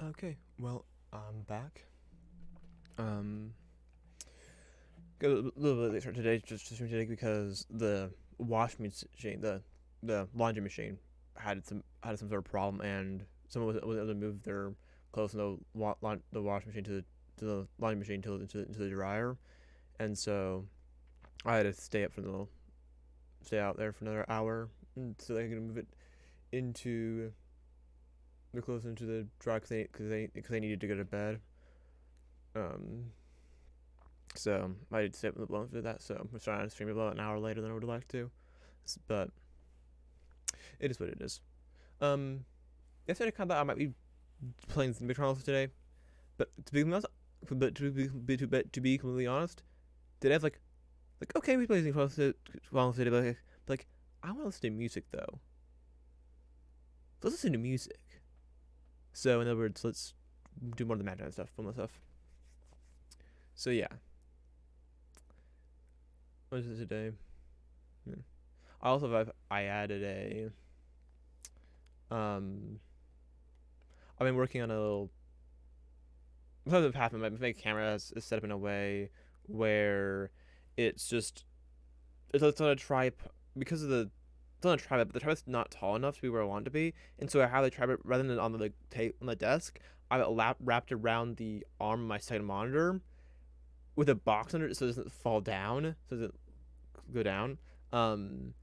Okay, well, I'm back. Um, got a little bit later today, just today because the wash machine, the laundry machine, had some sort of problem, and someone was able to move their clothes from the wash machine to the laundry machine into the dryer, and so I had to stay out there for another hour, so they could move it into the clothes into the dryer because they needed to go to bed. Um, So I did sit with the for that. So I'm trying to stream about an hour later than I would like to, but it is what it is. Um, Yesterday I kind of thought I might be playing some Chronicles today, but to be completely honest, today I was like okay, we play some Chronicles today, but like I want to listen to music though. Let's listen to music. So in other words, let's do more of the Mad stuff, fun stuff. So yeah, what is it today? Yeah. I added um I've been working on a little. Sometimes it happened. My camera is set up in a way where it's just it's on a tripod because of the it's on a tripod, but the tripod's not tall enough to be where I want it to be, and so I have the tripod rather than on the tape on the desk. I have it wrapped around the arm of my second monitor with a box under it so it doesn't fall down, so it doesn't go down. Um,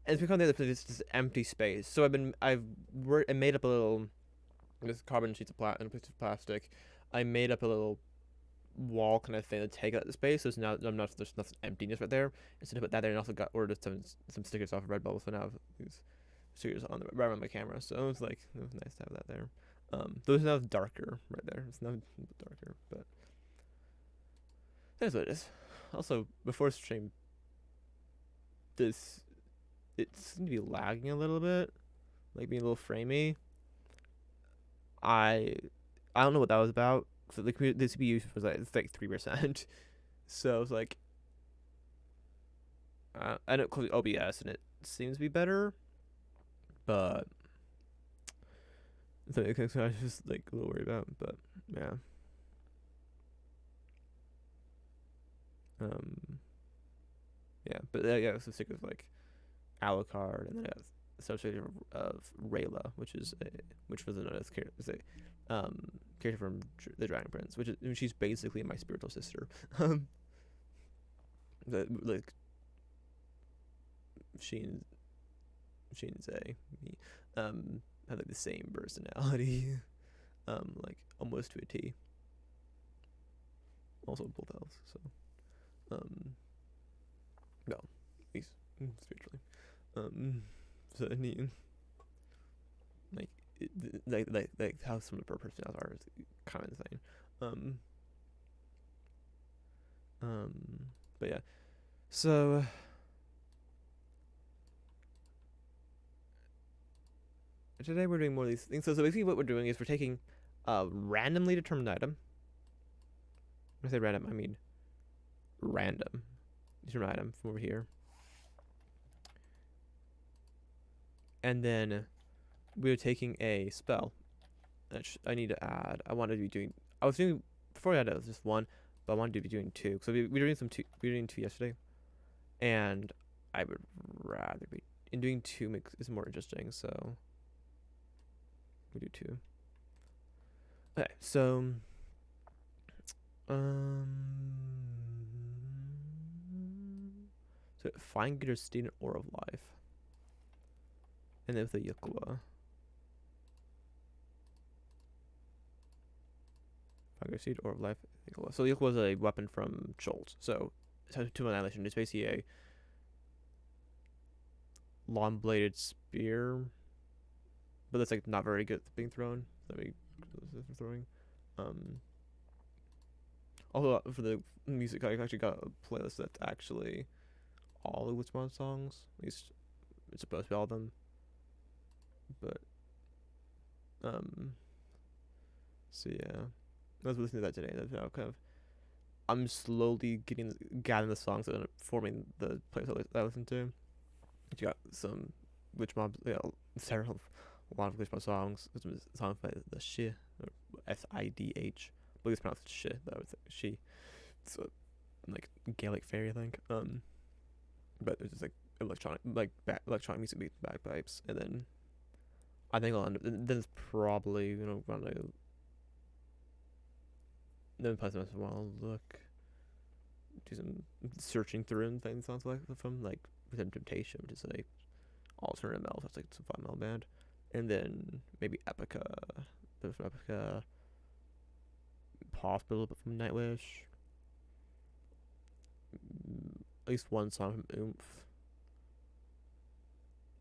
and it's become this empty space. So I made up a little this carbon sheets of and a piece of plastic. I made up a little wall kind of thing to take up the space. So now there's nothing emptiness right there. Instead of put that there, and also got ordered some stickers off of Redbubble. So now I have these stickers on the right on my camera. So it was nice to have that there. Those now darker right there. It's now darker, but that's what it is. Also, before stream, this it seemed to be lagging a little bit, like being a little framey. I I don't know what that was about. So the CPU was like it's like 3%. So I was like, I know close OBS and it seems to be better, but so I was just like a little worried about. But yeah, um, yeah, but yeah, so sick of like Alucard, and then I got associated of Rayla, which was another character, character from the Dragon Prince, she's basically my spiritual sister. Um, like she and she and Zay, me, have like the same personality, like almost to a T. Also both elves, so no, at least spiritually. Um, so I mean, like, like how some of her personalities are is kind of insane. Um, um, but yeah, so today we're doing more of these things. So basically, what we're doing is we're taking a randomly determined item. When I say random, I mean random determined item from over here, and then we're taking a spell. I need to add. I wanted to be doing. I was doing before I had it was just one, but I wanted to be doing two. So we were doing some two. We were doing two yesterday, and I would rather be in doing two is more interesting. So we do two. Okay, so um, so find Getter Steed Ore of Life, and then with the Yukwa. Find Seed Ore of Life. So Yukwa is a weapon from Schultz. So to Annihilation, it's basically a long bladed spear, but it's like not very good at being thrown. That we throwing. Um, Also for the music, I actually got a playlist that's actually all of Witchmon songs. At least it's supposed to be all of them. But so yeah, I was listening to that today. That's now kind of I'm slowly gathering the songs that are forming the playlist I listen to. You got some Witch Mob, several a lot of Glitch songs. Songs by the Shi, or SIDH. I believe it's pronounced Shi, though. It's She. It's a, like, Gaelic fairy, I think. But there's just like electronic music beats, bagpipes, and then I think I'll end up. Then it's probably gonna then play some while look, do some searching through and find songs like from like Rhythm Temptation, which is like alternative metal. That's like some fun metal band, and then maybe Epica, bit from Epica, possibly a little bit from Nightwish. At least one song from Oomph.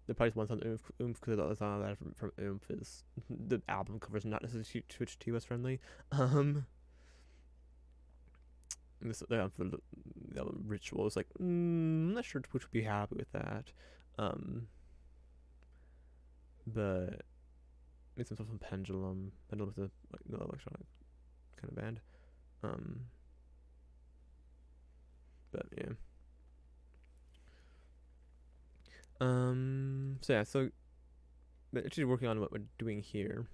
The probably one song Oomph because the other song I from Oomph is the album cover is not necessarily Twitch TOS friendly. This for the Ritual is like I'm not sure Twitch would be happy with that. But it's some sort of Pendulum. Pendulum is a electronic kind of band. But yeah. So yeah, but actually working on what we're doing here.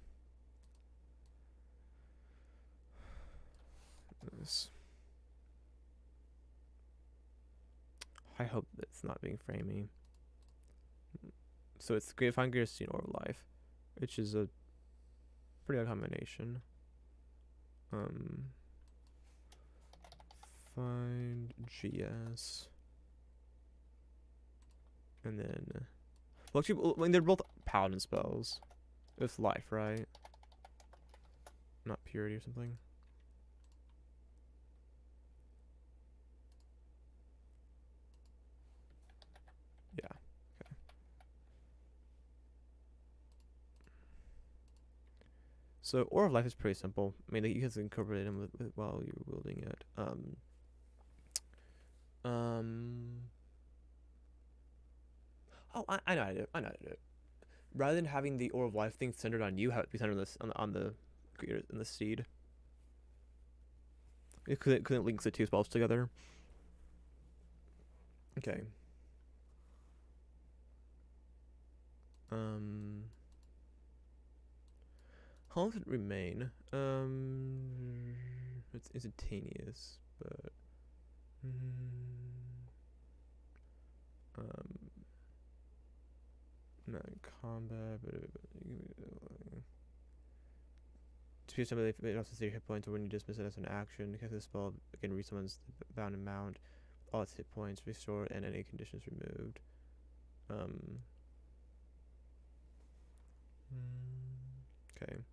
I hope that it's not being framey. So it's Great Fine Gerstein or Life, which is a pretty odd combination. Find GS. And then, well, actually, I mean, they're both paladin spells. It's life, right? Not purity or something. Yeah. Okay. So, Aura of Life is pretty simple. I mean, you can incorporate them with while you're wielding it. Oh, I know how to do it. I know how to do it. Rather than having the Aura of Life thing centered on you, have it be centered on the creator and the seed. It couldn't link the two spells together. Okay. How long does it remain? It's instantaneous, but not in combat, but to be somebody, it also says hit points, or when you dismiss it as an action, because the spell again resummons the bound amount, all its hit points restored, and any conditions removed. Okay.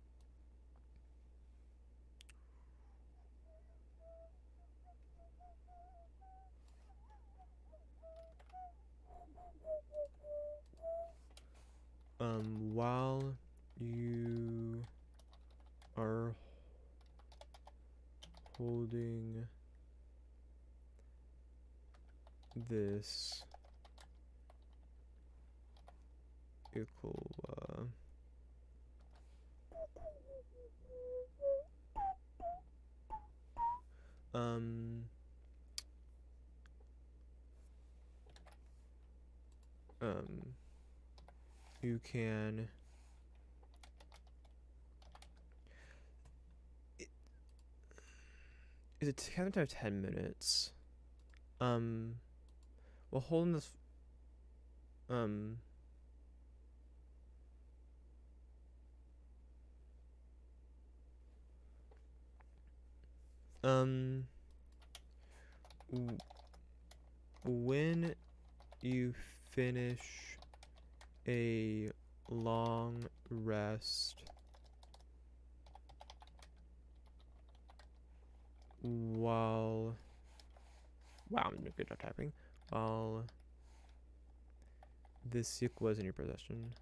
While you are holding this equal you can is it counting time 10 minutes? Well, holding this when you finish a long rest while I'm doing a good job typing. While this sick was in your possession.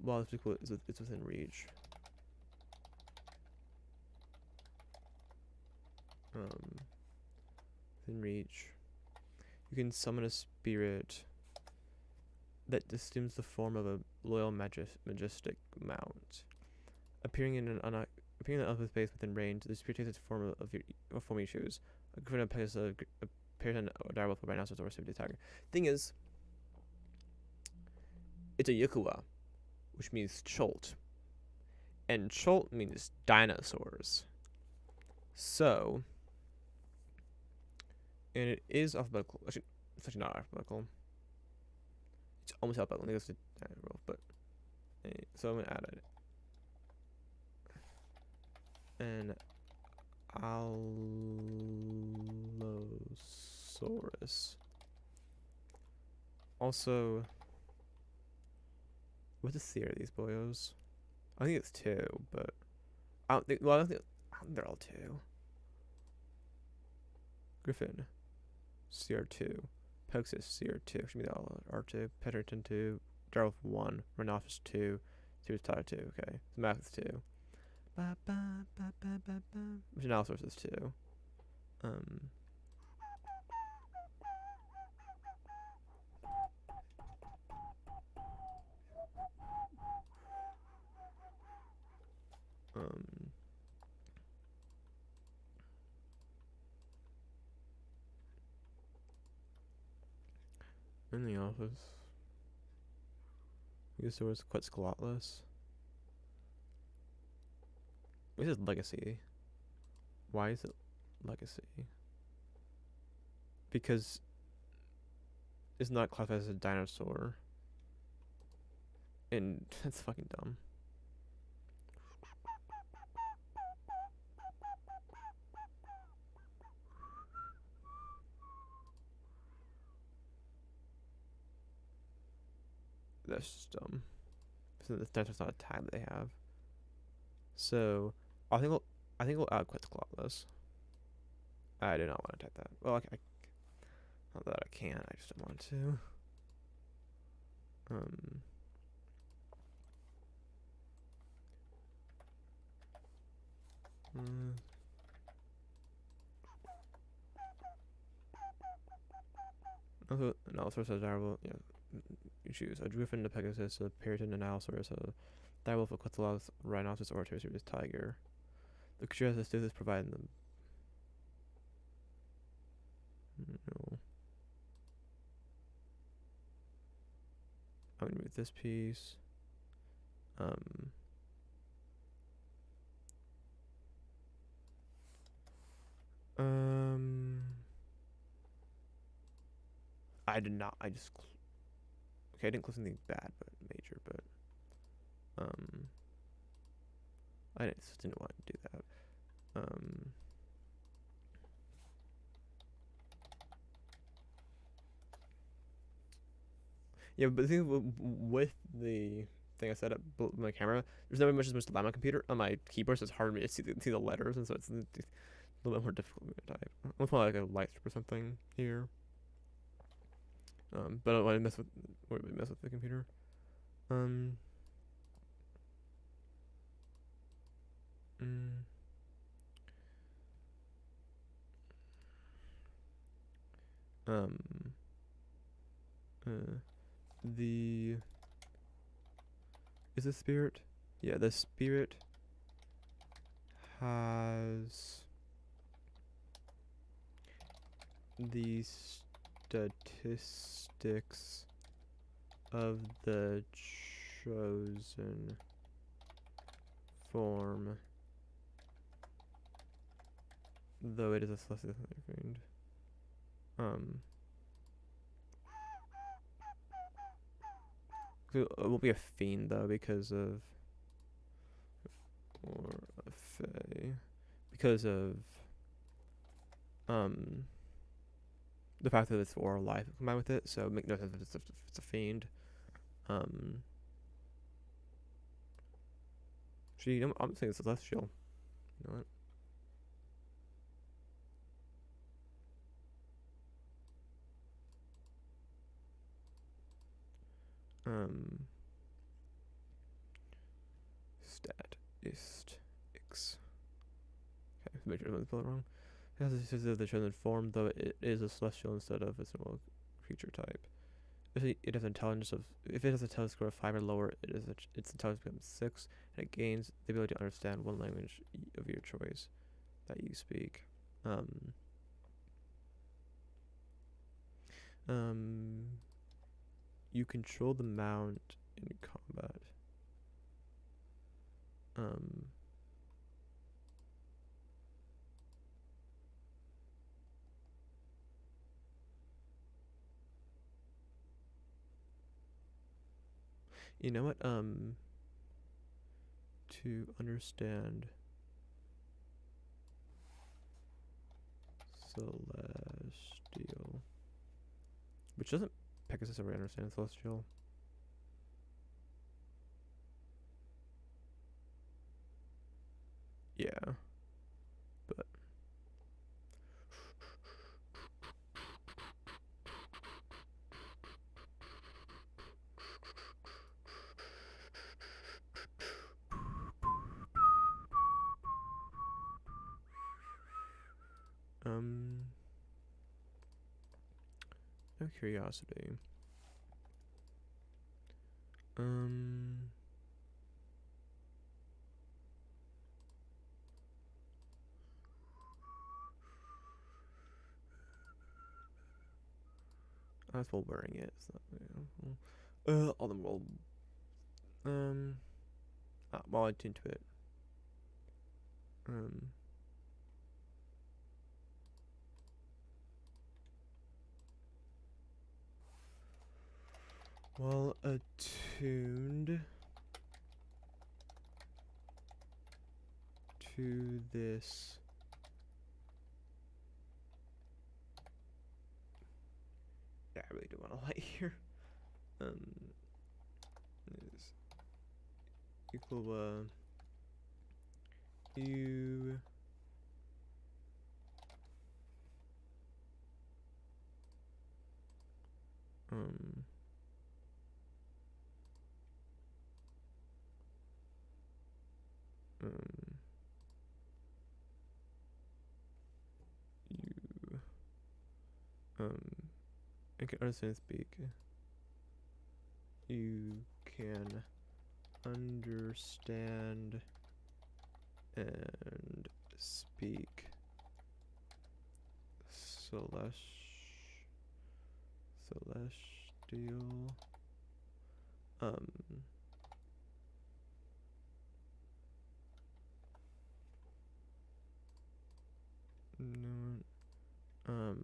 While this equal it's within reach. Within reach. You can summon a spirit that assumes the form of a loyal majestic mount. Appearing in upper space within range, the spirit takes its form of form you choose. A griffin appears a direwolf, a rhinoceros, or a saber tiger. Thing is, it's a Yukua, which means Cholt. And Cholt means dinosaurs. So, and it is alphabetical. Actually, it's actually not alphabetical. It's almost alphabetical. I think it's a wolf, but so I'm gonna add it. And Allosaurus. Also, what's the theory of these boyos? I think it's 2, but I don't think. Well, I don't think they're all 2. Griffin, CR2. Pegasus, CR2. Should be all R2. Petterton 2. Darwolf 1. Rhinoceros 2. Saber Tiger 2. Okay. The math is 2. Which Allosaurus is 2. In the office. Usaurus Quetzalcoatlus. This is Legacy. Why is it Legacy? Because it's not classified as a dinosaur. And that's fucking dumb. That's just dumb. So the dinosaur's not a tag that they have. So I think we'll add Quetzalcoatlus. I do not want to type that. Well, not that I can't. I just don't want to. Also, an Allosaurus is desirable. Yeah, you choose a Griffin, a Pegasus, a Periton, an Allosaurus, a direwolf, a Quetzalcoatlus, Rhinoceros, or a Triceratops tiger. The creature has the stiffest providing them. No. I'm gonna move this piece. I did not. I just. Okay, I didn't close anything bad, but major, but. I just didn't want to do that. Yeah, but the thing with the thing I set up my camera, there's not much light on my computer, on my keyboard, so it's hard for me to see the letters, and so it's a little bit more difficult to type. I'll put like a light strip or something here. But I don't want to mess with the computer. The is the spirit? Yeah, the spirit has the statistics of the chosen form, though it is a celestial fiend. It won't be a fiend though because of or a fae because of the fact that it's oral life combined with it, so it makes no sense if it's a fiend. Actually, I'm saying it's celestial. You know what? Statistics. Okay, make sure I don't spell it wrong. It has the chosen form, though it is a celestial instead of a normal creature type. It has intelligence of if it has a intelligence score of 5 or lower, its intelligence becomes 6, and it gains the ability to understand one language of your choice that you speak. Um, um, you control the mount in combat. Um, you know what? To understand Celestial, which doesn't Pegasus ever understand Celestial? Yeah, but out of curiosity, um, I was while wearing it. So, yeah. All them will while I tune to it. Um, well attuned to this. Yeah, I really do want to light here. Is equal you um um you I can understand and speak. You can understand and speak celestial. Um, no, um,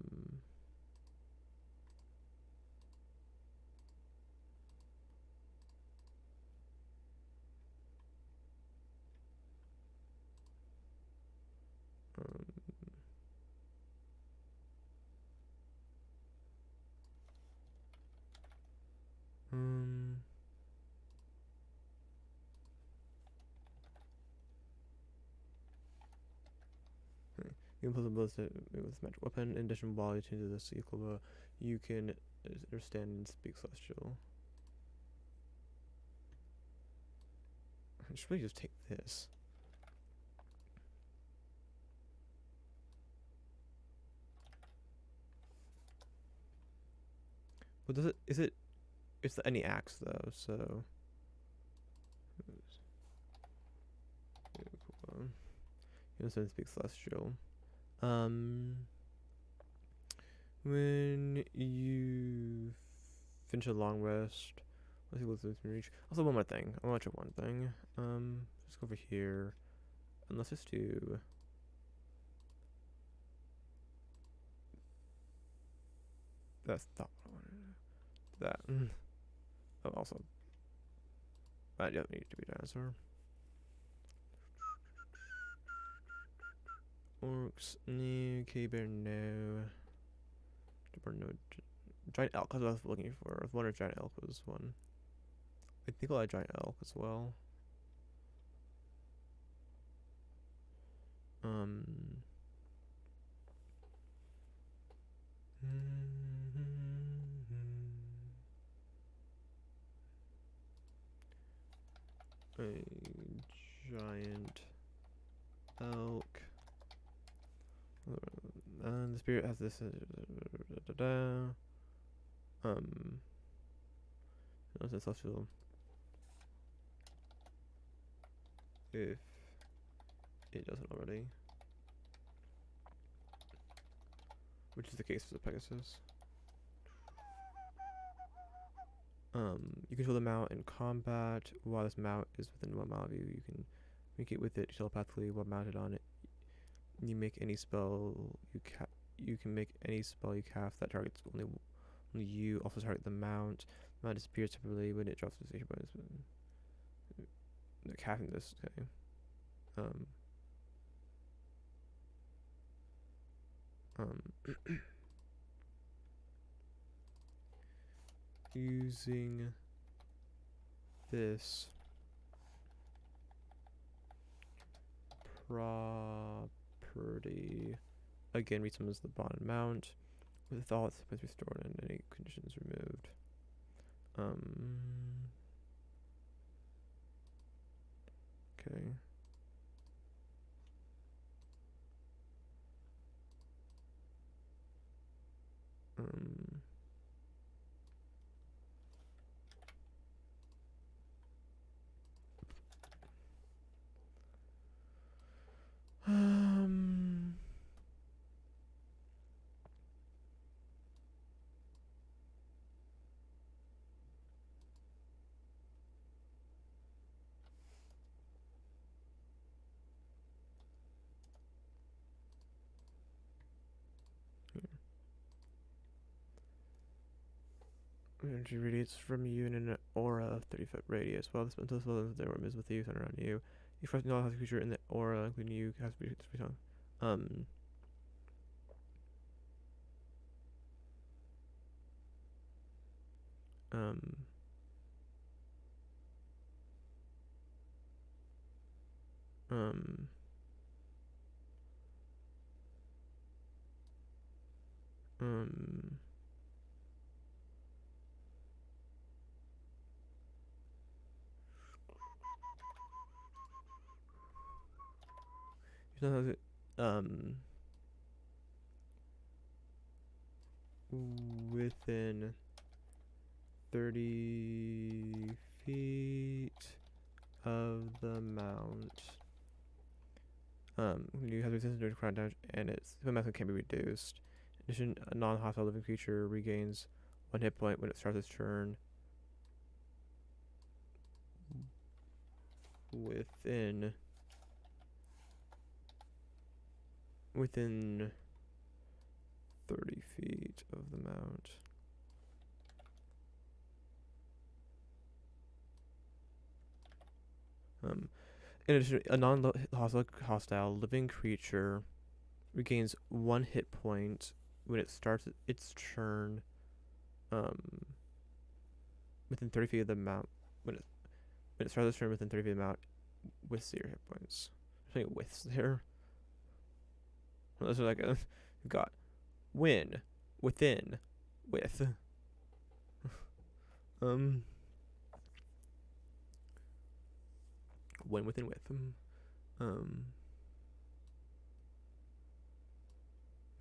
um, um, you can put the bullets with magic weapon. In addition, while you change this equal, you can understand and speak celestial. I should really just take this. But does it? Is it? It's any axe though, so. You understand and speak celestial. When you finish a long rest, let's see what's within reach. Also, one more thing. I want to check one thing. Just go over here, and let's just do. That's not what I wanted to do. That. Oh, also, I don't need to be dinosaur. Orcs, no. K-Bear, no. No. Giant elk, that's what I was looking for. I was wondering if giant elk was one. I think I'll add giant elk as well. A giant elk. And the spirit has this. Unless it's celestial. If it doesn't already. Which is the case for the Pegasus. You control the mount in combat. While this mount is within 1 mile of you, you can communicate with it telepathically while mounted on it. You make any spell you can make any spell you cast that targets only you. Also target the mount. The mount disappears temporarily when it drops the station bonus. Casting this, okay. Using this property again resummons the bond mount with all its points restored and any conditions removed. Okay. Energy radiates from you in an aura of 30-foot radius. While this mental spell is there is with you and around you. Each person has a creature in the aura, including you, has to be on. Within 30 feet of the mount. You have resistance to crowd damage, and its momentum can be reduced. In addition, a non-hostile living creature regains 1 hit point when it starts its turn. Within 30 feet of the mount. In addition, a non-hostile living creature regains 1 hit point when it starts its turn. Within 30 feet of the mount. When it starts its turn within 30 feet of the mount with 0 hit points. There's any withs there. Those are like we've got win, within, with. When, within, with.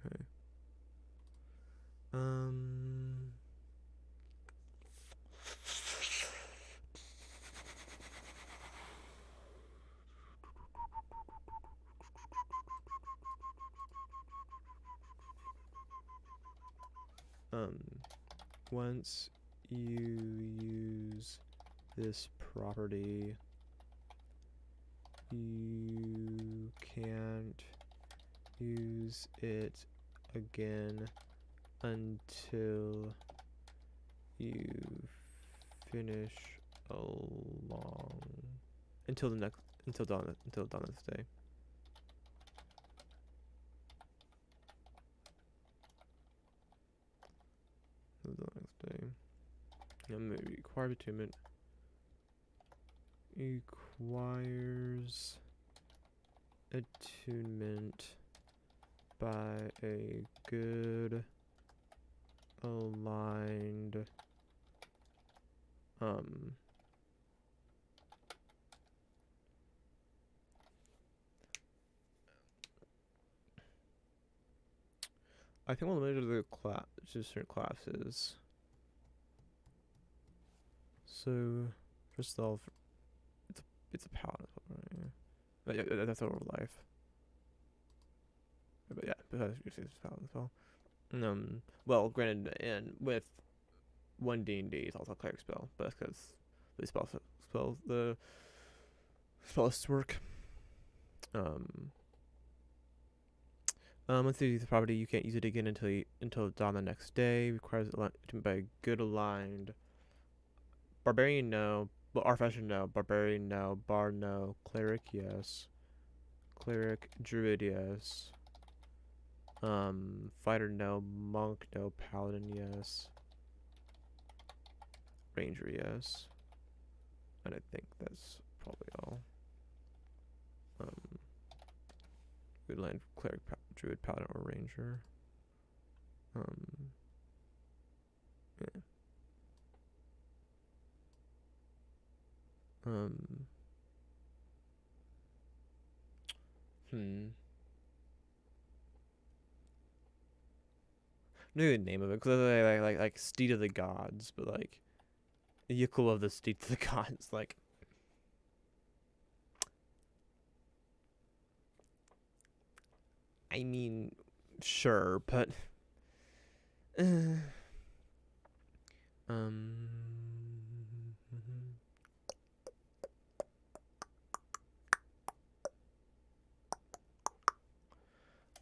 Okay. Once you use this property, you can't use it again until you finish along until dawn of this day. Required attunement requires attunement by a good aligned I think we'll limit it to the to certain classes. So, first off, it's a paladin, right? But yeah, that's over life. But yeah, because it's paladin as well. Well, granted, and with one D&D, it's also a cleric spell, but that's because the the spells work. Um, let's see the property. You can't use it again until dawn the next day. Requires to be a good aligned. Barbarian no, but Artificer no. Barbarian no. Bard no. Cleric yes. Cleric, druid yes. Fighter no. Monk no. Paladin yes. Ranger yes. And I think that's probably all. Good line cleric, druid, paladin, or ranger. Yeah. Hmm. No good name of it because like steed of the gods, but like Yickle of the steed of the gods. Like, I mean, sure, but um.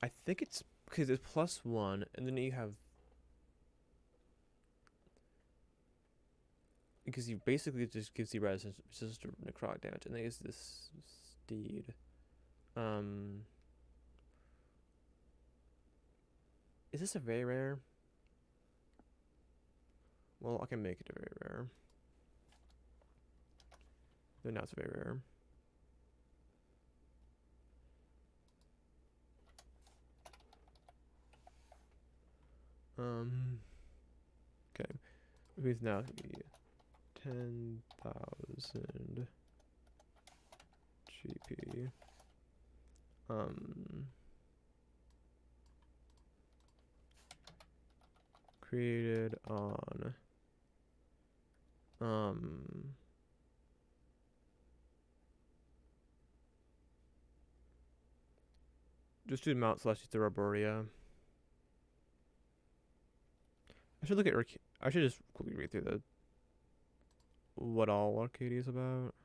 I think it's because it's +1, and then you have because you basically just gives you resistance to necrotic damage, and then it's this steed. Um, is this a very rare? Well, I can make it a very rare. No, now it's a very rare. Okay. With now 10,000 GP. Created on just do Mount Celestia to Arborea. I should look at I should just quickly read through the what all Arcadia is about.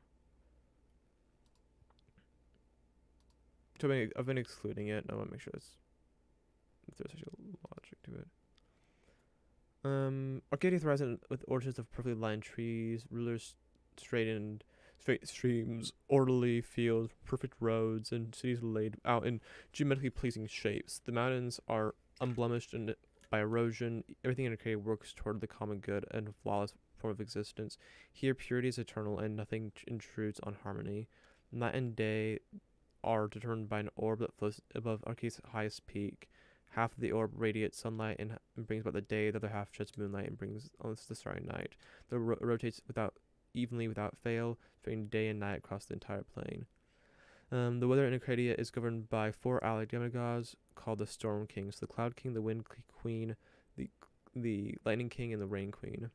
So I've been excluding it. I want to make sure if there's actual logic to it. Arcadia thrives with orchards of perfectly lined trees, rulers straight streams, orderly fields, perfect roads, and cities laid out in geometrically pleasing shapes. The mountains are unblemished by erosion. Everything in Arcadia works toward the common good and a flawless form of existence. Here, purity is eternal, and nothing intrudes on harmony. Night and day are determined by an orb that floats above Arcadia's highest peak. Half of the orb radiates sunlight and brings about the day. The other half sheds moonlight and brings on the starry night. The rotates evenly without fail, spreading day and night across the entire plane. The weather in Arcadia is governed by 4 allied demigods called the Storm Kings: the Cloud King, the Wind Queen, the Lightning King, and the Rain Queen.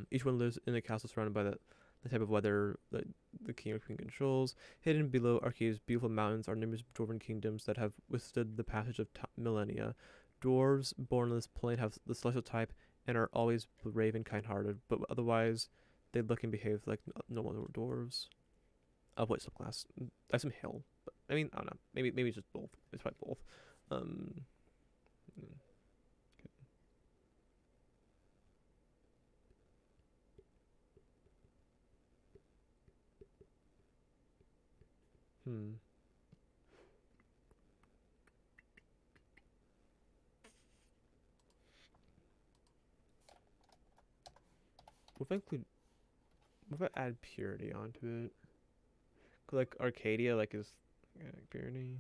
Each one lives in a castle surrounded by the type of weather that the king or queen controls. Hidden below Arcadia's beautiful mountains are numerous dwarven kingdoms that have withstood the passage of millennia. Dwarves born on this plane have the celestial type and are always brave and kind-hearted, but otherwise they look and behave like normal dwarves. What subclass? I assume hill, but I mean I don't know. Maybe it's just both. It's probably both. Um, hmm. What if I include? What if I add purity onto it? Like Arcadia, like is purity.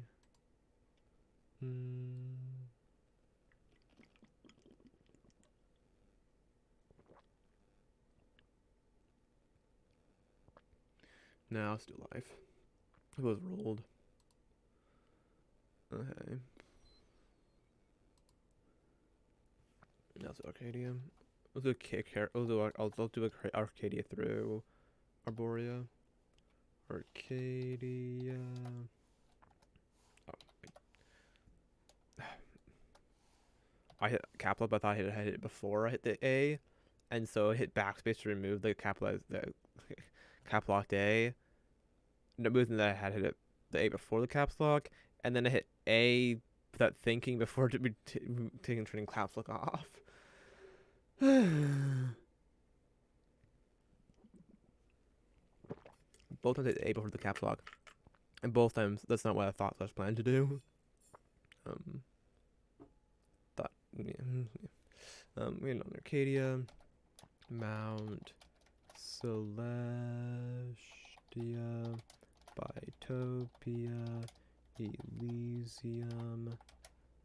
No, let's do life. It was rolled. Okay. Now it's Arcadia. I'll do a kick here. I'll do a Arcadia through Arborea. Arcadia. Oh, I hit capital, but I thought I hit it before I hit the A, and so I hit backspace to remove the the cap locked A. No, moving that I had hit the A before the caps lock, and then I hit A without thinking before taking turning caps lock off. Both times I hit A before the caps lock, and both times that's not what I thought I was planning to do. Thought yeah. We're in Arcadia, Mount Celestia, Bytopia, Elysium,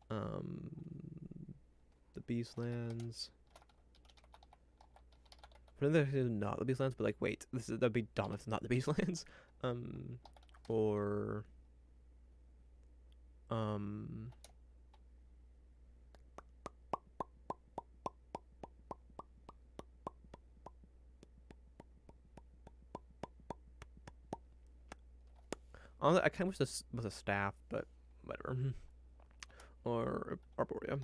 the Beastlands. But then there's not the Beastlands, but like, wait, that'd be dumb if it's not the Beastlands. Or I kind of wish this was a staff, but whatever. Or Arborea.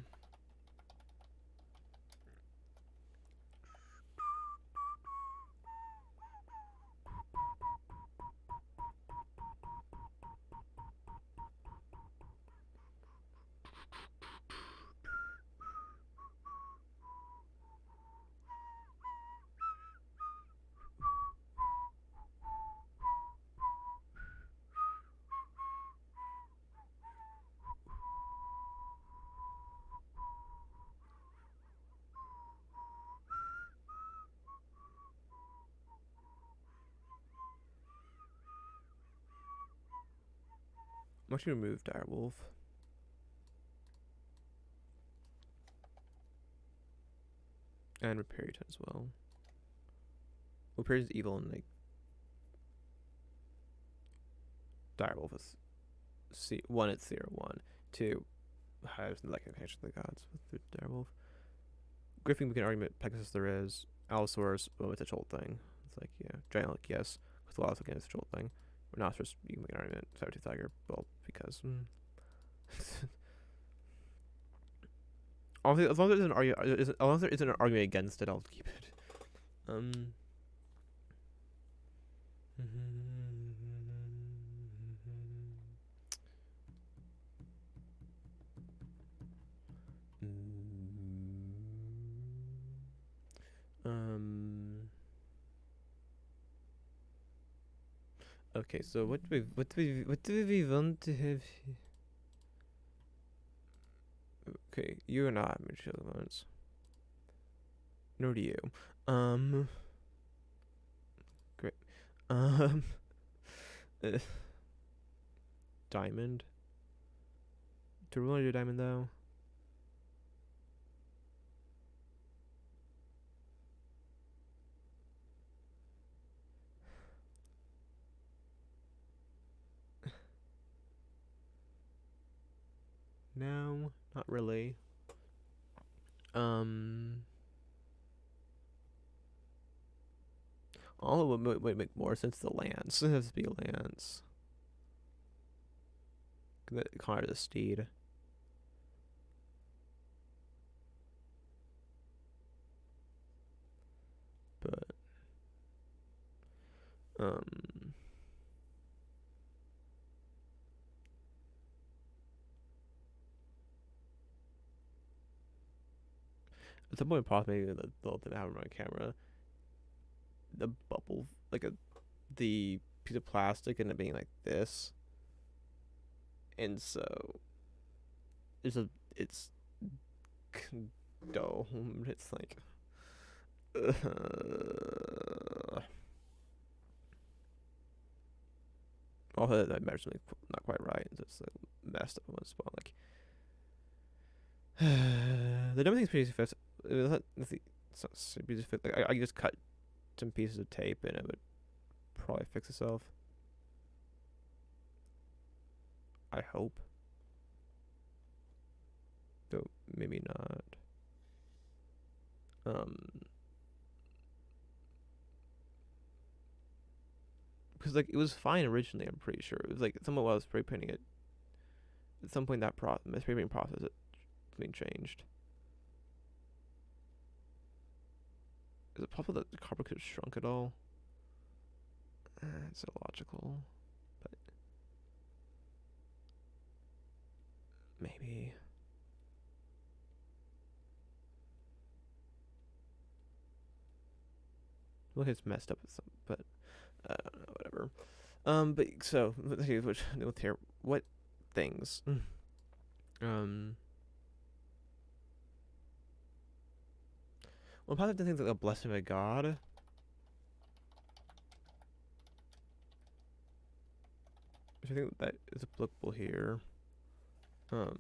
I'm actually remove Direwolf. And Riparian as well. Riparian's evil and like Direwolf is one, it's 0/1. 2, has like a connection to the gods with the Direwolf. Griffin, we can argue Pegasus there is. Allosaurus, well, it's a Jolt thing. It's like, yeah. Giant, like, yes. Quetzalcoatl, again, it's a Jolt thing. Rhinoceros, you can make an argument. Saber-tooth tiger, well, because. As long as there isn't an argument against it, I'll keep it. Okay, so what do we want to have? Okay, you're not Michelle Lawrence. Nor do you. Great. Diamond. Do we want to do diamond though? No, not really. All of it would make more sense. The lance. It has to be a lance. Connor the steed. But at some point, possibly they'll have on camera the bubble, like the piece of plastic, and it being like this, and so it's domed. It's like. Also, that measure's not quite right. It's like messed up in one spot. Like the dumb thing's pretty fast. Like I just cut some pieces of tape and it would probably fix itself. I hope. Though maybe not. Um, because like it was fine originally. I'm pretty sure it was like someone was spray painting it. At some point, that spray painting process is being changed. Is it possible that the copper could have shrunk at all? It's illogical, but maybe. Look, it's messed up with some, but I don't know, whatever. But so let's see which here. What things? Um, well, positive things like a blessing by God. Which I think that is applicable here. Of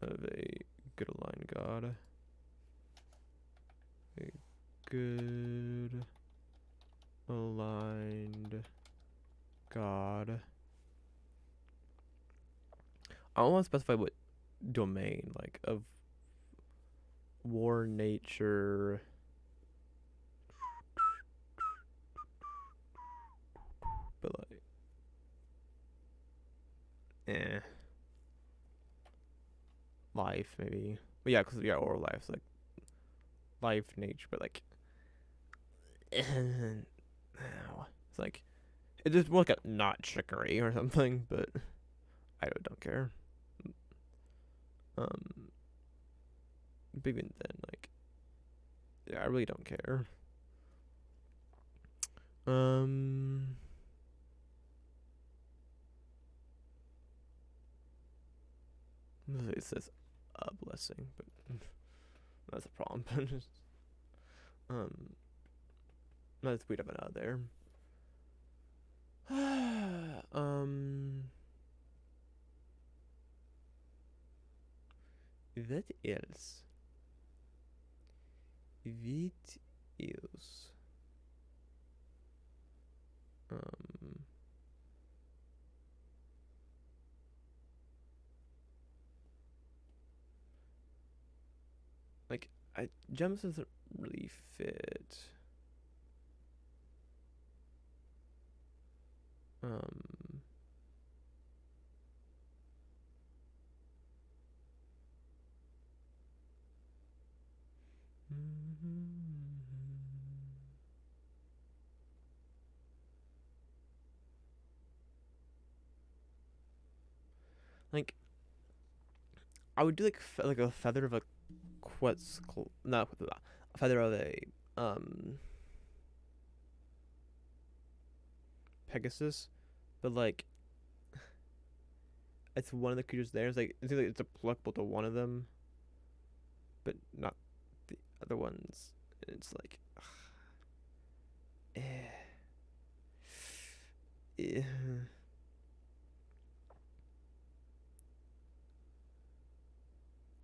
a good aligned God. A good aligned God. I don't want to specify what domain, like of war nature. But like, life maybe. But yeah, because yeah, or life, like life, nature, but like, it's like it's just more like a not trickery or something. But I don't care. Um, but even then, like, yeah, I really don't care. Um, it says a blessing, but that's a problem. um, let's weed up and out there. What else? What else? Um, like gems doesn't really fit. Um, like I would do like a feather of a not a feather of a um Pegasus, but like it's one of the creatures there. It's like it's applicable to one of them, but not the other ones. And it's like, eh, eh.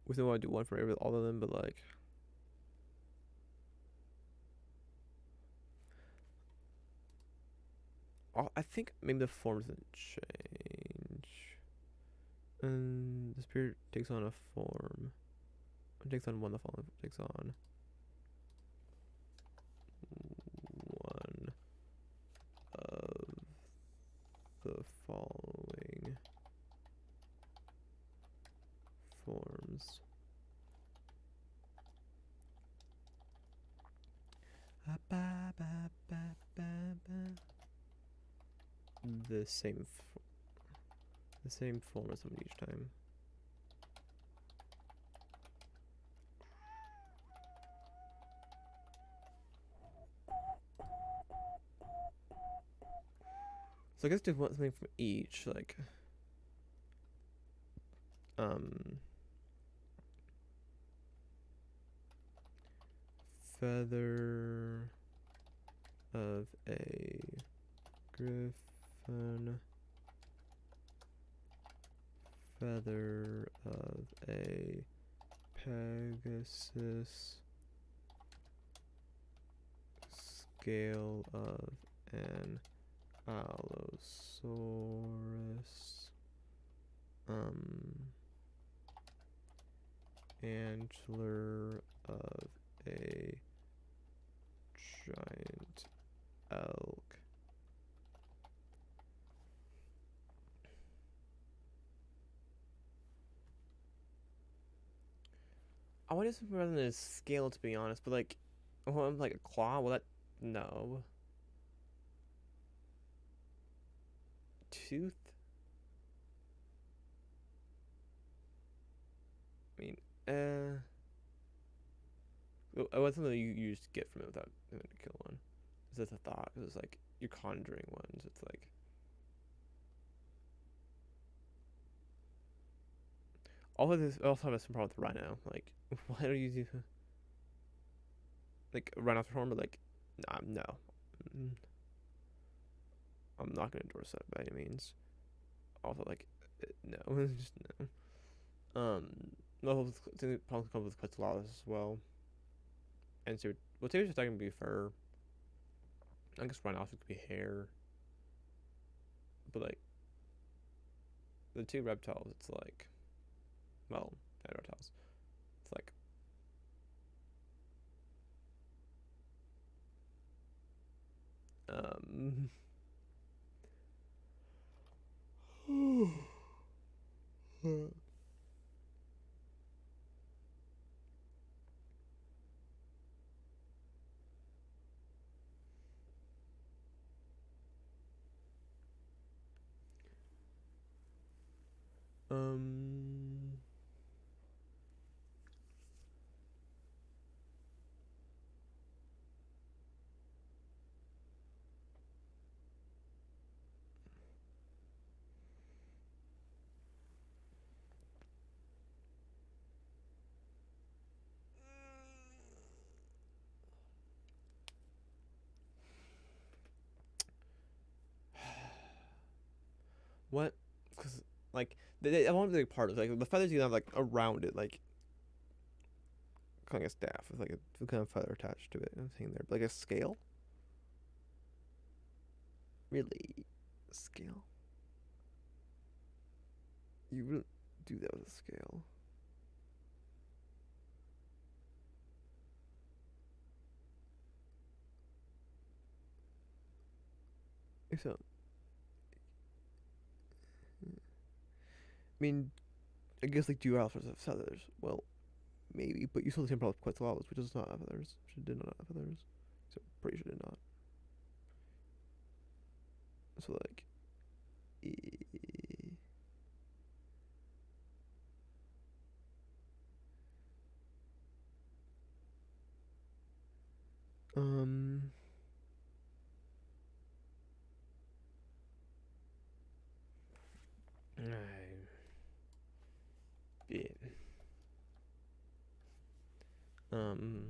We still want to do one for all of them, but like, I think maybe the form doesn't change. And the spirit takes on a form. It takes on one. The following takes on one of the following forms. The same form as them each time. So I guess do want something from each, like feather of a griffin, feather of a Pegasus, scale of an Allosaurus, Antler of a giant elk. I want to do something rather than a scale, to be honest. But like, oh, I'm like a claw. Well, that no tooth. I mean, what's something that you just get from it without having to kill one? Is this a thought? Because it's like you're conjuring ones. It's like all of this. I also have some problem with rhino. Like, why don't you do like rhino form? But like, nah, no, Mm, I'm not gonna endorse that by any means. Also, like, no, just no. No, probably come with Quetzalcoatl as well. And so, well, Taylor's just gonna be fur. I guess rhinoceros could be hair, but like the two reptiles, it's like, well, not reptiles. It's like, um, um, what? Because like I want to be like part of like the feathers you have like around it, like kind of like a staff with like a kind of feather attached to it. I'm saying there, but like a scale. Really, a scale? You wouldn't do that with a scale. So, I mean, I guess like do alphas have feathers? Well, maybe, but you still the same problem with Quetzalcoatl, which does not have feathers. Which did not have feathers. So pretty sure did not. So like, eh, um, yeah, um,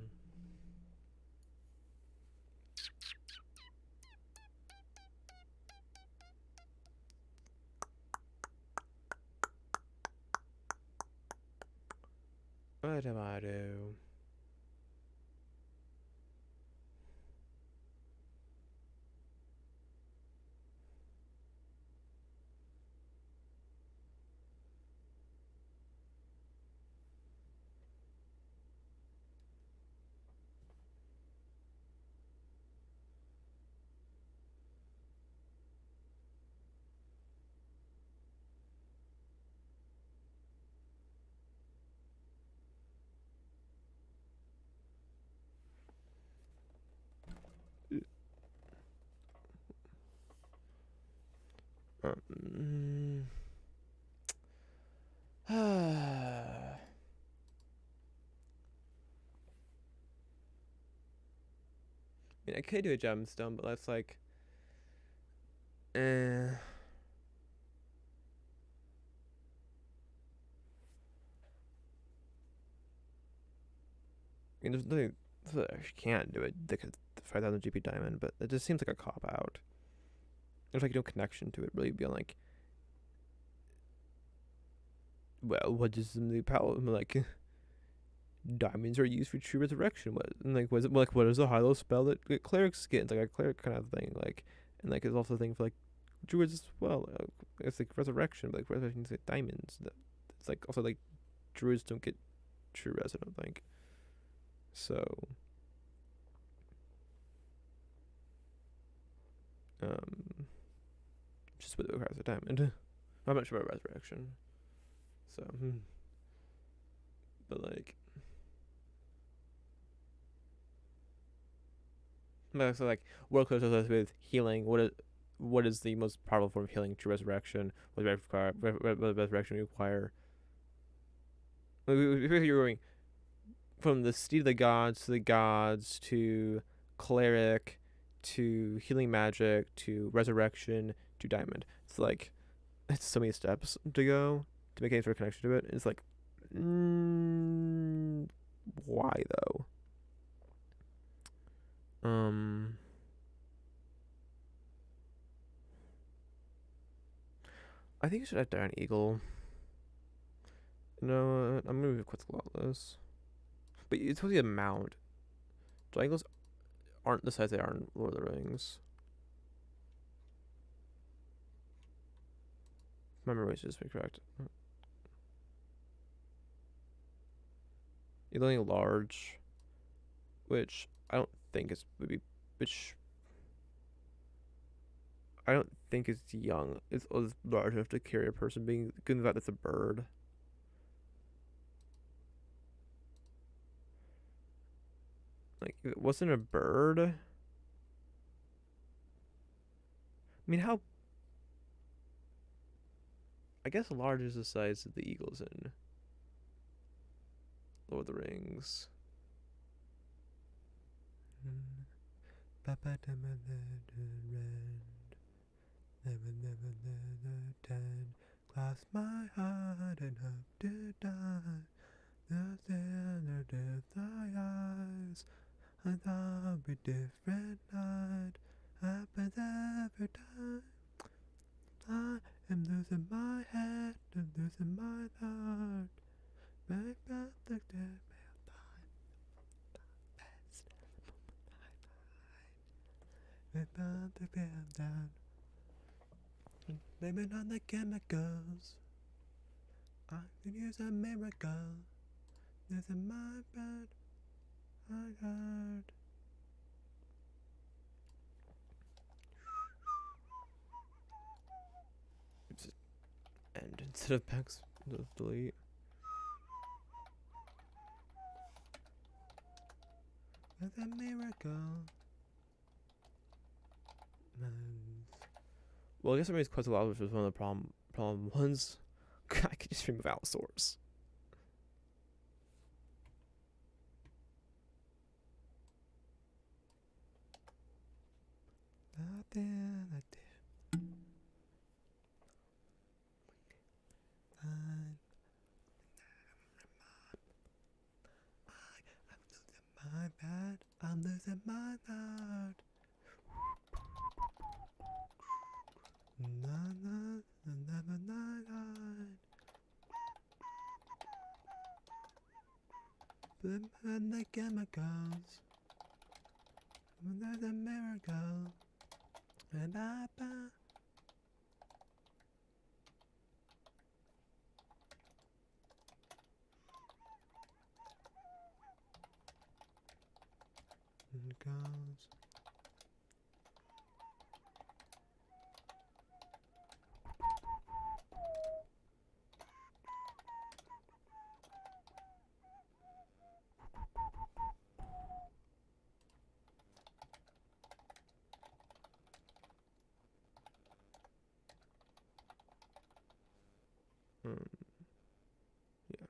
what do I do? Um, I mean, I could do a gemstone, but that's like, eh. I mean, there's nothing that I can't do it. Like a 5,000 GP diamond, but it just seems like a cop out. There's like no connection to it really beyond like, well, what does the power like? Diamonds are used for true resurrection. What and like was it like what is the high-low spell that clerics get? It's like a cleric kind of thing. Like and like it's also a thing for like druids as well. It's like resurrection, but like resurrection is like diamonds. It's like also like druids don't get true res, I don't think. So, just with the Cries of Diamond. I'm not sure about Resurrection. So, but like, so like, world close with healing. What is the most powerful form of healing? True Resurrection. What does Resurrection require? If you're going from the Steed of the Gods to Cleric to Healing Magic to Resurrection to Diamond, it's like it's so many steps to go to make any sort of connection to it. It's like, why though? I think you should have Dire Eagle. No, I'm gonna move Quetzalcoatlus. But it's supposed to be a mount. Triangles aren't the size they are in Lord of the Rings. My memory is just correct. You're only large, which I don't think is would be, which I don't think is young. It's large enough to carry a person being given the fact that it's a bird. Like if it wasn't a bird. I mean, how? I guess large is the size of the eagles in Lord of the Rings. Papa never ten. Clasp my heart and hope to die. The sinner did thy eyes. I thought we different night. Happens every time. I am losing my head and losing my heart. Make back the dead man about the down. Blame it on the chemicals. I can use a miracle. This is my bed. I heard. It's end instead of X. Delete. It's a miracle. Well, I guess I made quite a lot, which was one of the problem ones. I could just remove Allosaurus. My bad, I'm losing my mind. And the chemicals. There's a miracle. And I and goes. Yeah,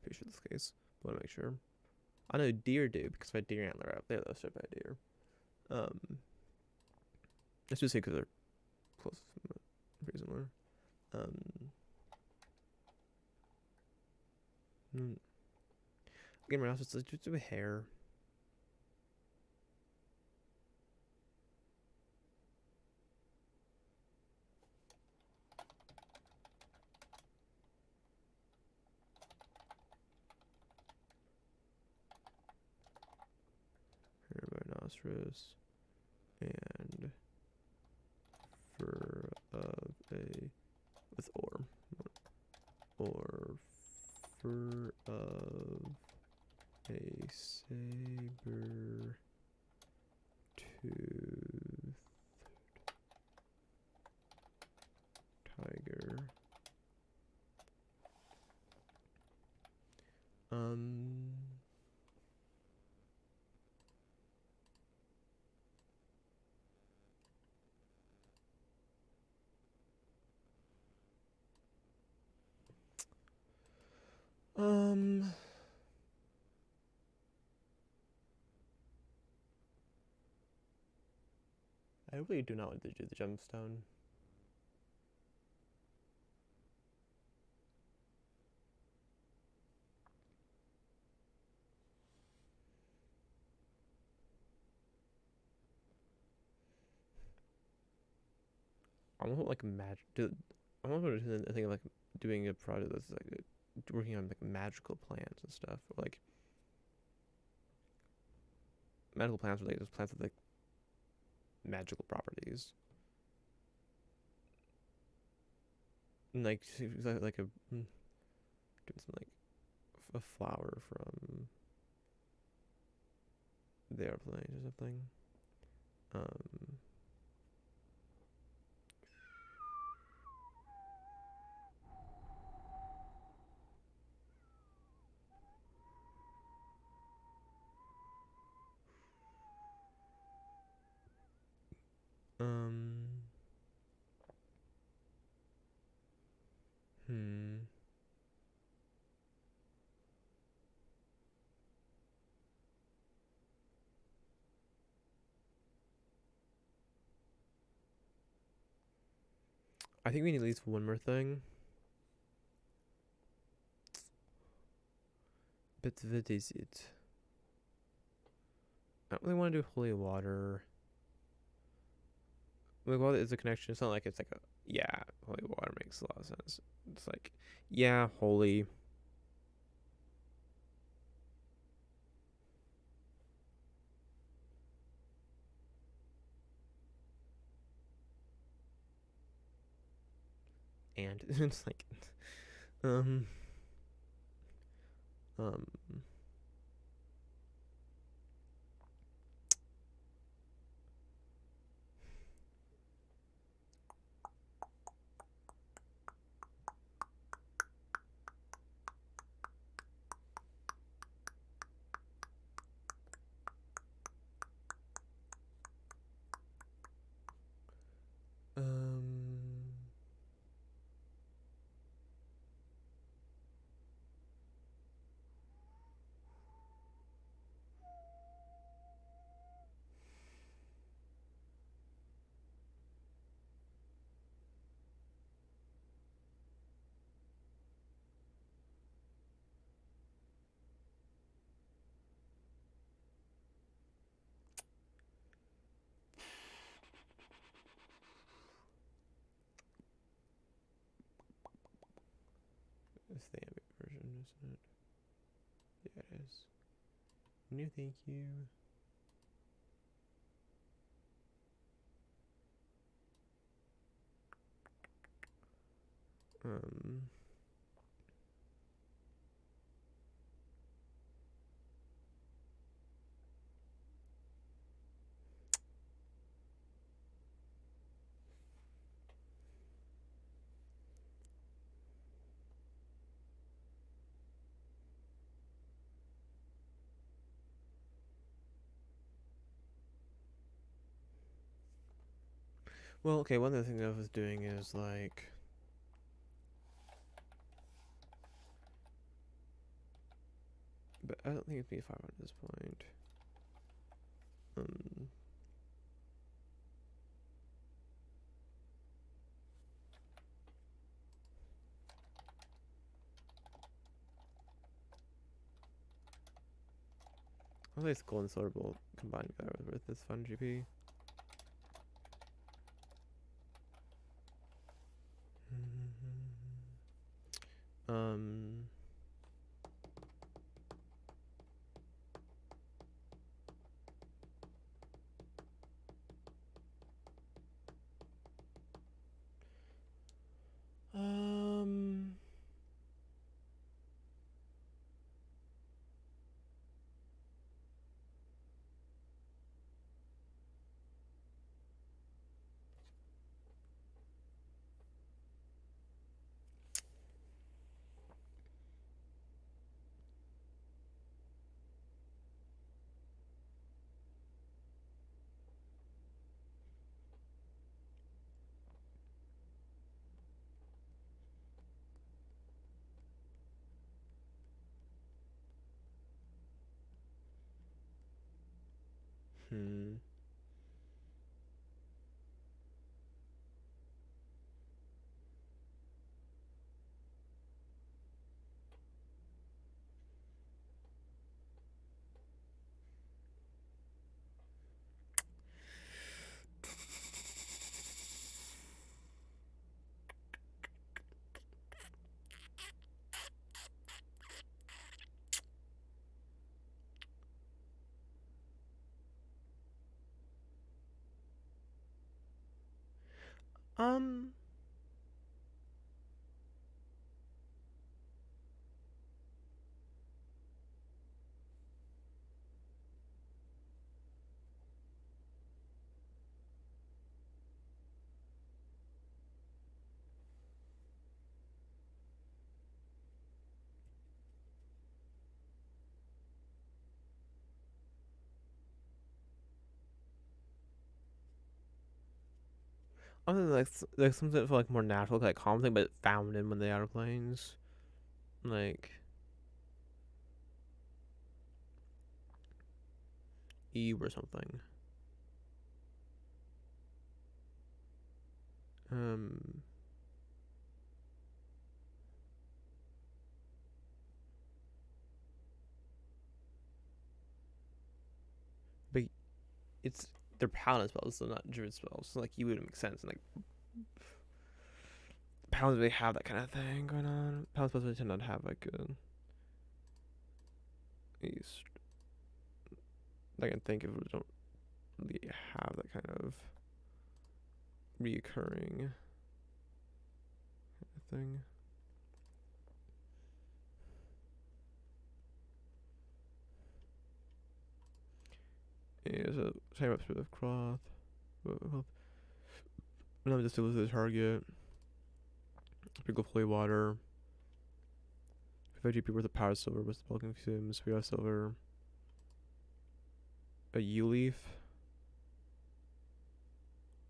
pretty sure this case. Want to make sure. I know deer do because my deer antler out there. That's by deer. Let's just say because they're close, pretty similar. Gamer else, it's just a hair. Rhinoceros and fur of a with or fur of saber tooth tiger. Um. I really do not want to do the gemstone. I want like magic. I want to do a thing of like doing a project that's like working on like magical plants and stuff, or like magical plants, or like those plants with like magical properties. And, like doing some like a flower from the airplane or something. Um, um, hmm. I think we need at least one more thing. But what is it? I don't really want to do holy water. Like, well, it's a connection. It's not like it's like a yeah. Holy water makes a lot of sense. It's like yeah, holy. And it's like um um um it's the ambient version, isn't it? Yeah, it is. No, thank you. Um. Well, okay. One other thing I was doing is like, but I don't think it's B5 at this point. Um. I think it's gold and silver bolt combined together with this fun GP. Um. Um. Hmm. Um. I think like something for like more natural, like calm thing, but found in when they are planes, like Eve or something. Um. But it's they're paladin spells, so not druid spells. So like you would make sense. And like paladins, they have that kind of thing going on. Paladin spells tend not to have like these. I can think of don't really have that kind of reoccurring thing. Yeah, so same up with cloth. Another distilled to the target. Sprinkle holy water. 5 GP worth of power silver with the spell consumes. We have silver. A yew leaf.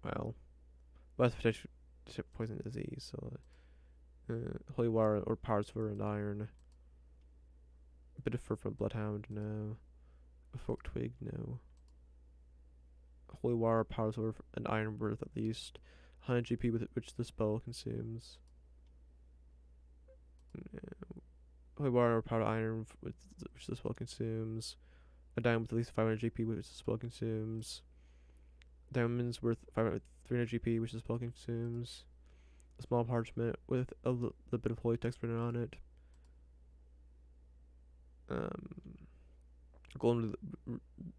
Well, less potential to poison disease. So, holy water or power silver and iron. A bit of fur from bloodhound. No. A forked twig. No. Holy water, power silver, and iron worth at least 100 GP with which the spell consumes. No. Holy water, power iron, which the spell consumes. A diamond with at least 500 GP, which the spell consumes. Diamonds worth 300 GP, which the spell consumes. A small parchment with a little bit of holy text written on it. Golden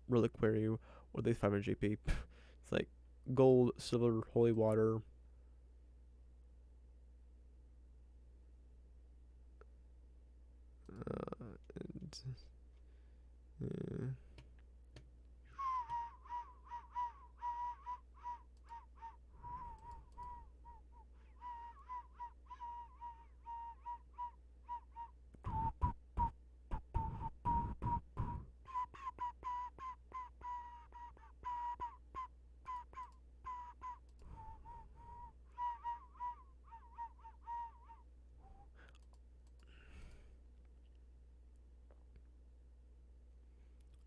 reliquary with at least 500 GP. It's like gold, silver, holy water.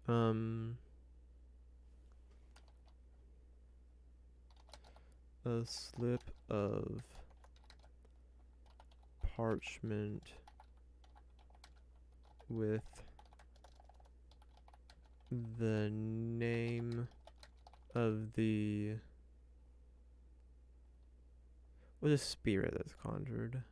And, a slip of parchment with the name of the spirit that's conjured.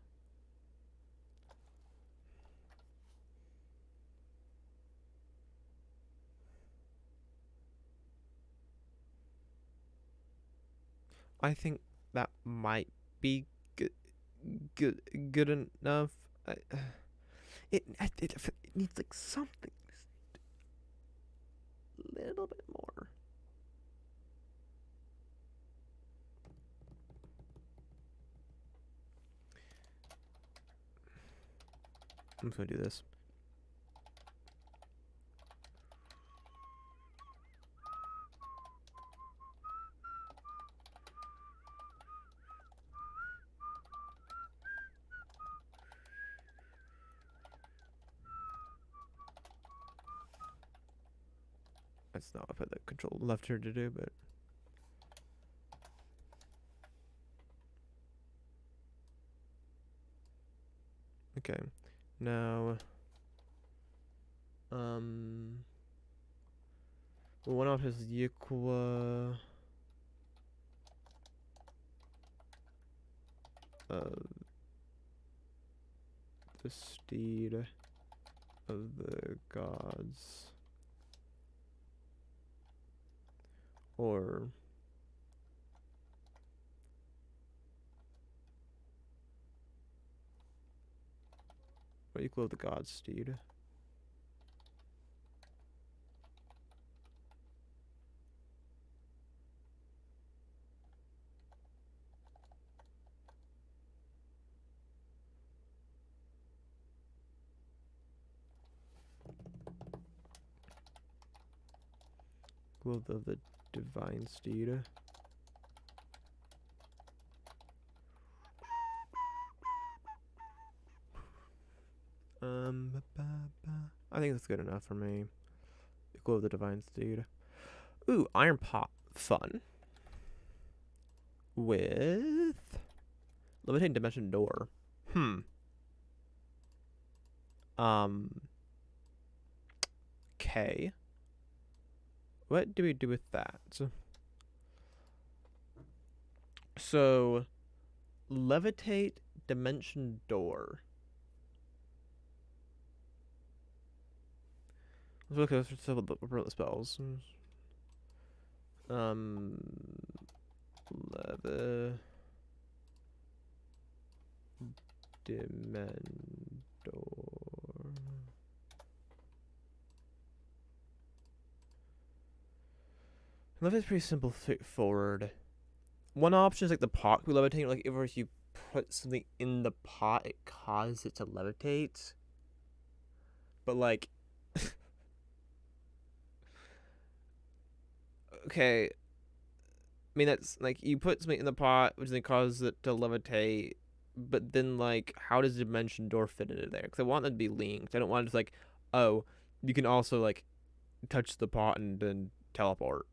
I think that might be good enough. It needs like something a little bit more. I'm just gonna do this. That's not what I put the control left here to do, but okay. Now, one off is equal of the steed of the gods, or equal of the gods steed. Equal of the divine steed. I think that's good enough for me. Equal of the divine steed. Ooh, iron pot. Fun. With levitating dimension door. Okay. What do we do with that? So, levitate dimension door. Let's look at some of the spells. Dimendor. Levitate's pretty simple, straightforward. One option is like the pot we levitate. Like if you put something in the pot, it causes it to levitate. But like, okay. I mean that's like you put something in the pot, which then causes it to levitate. But then like, how does Dimension Door fit into there? Because I want them to be linked. I don't want to just like, oh, you can also like touch the pot and then teleport.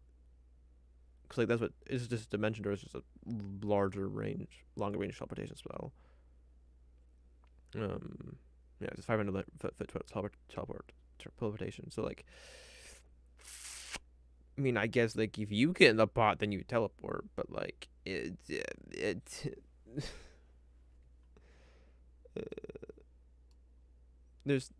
Because like that's what it's just Dimension Door is just a longer range teleportation spell. Yeah, just 500 foot teleportation. So like, I mean, I guess like if you get in the pot, then you teleport. But like there's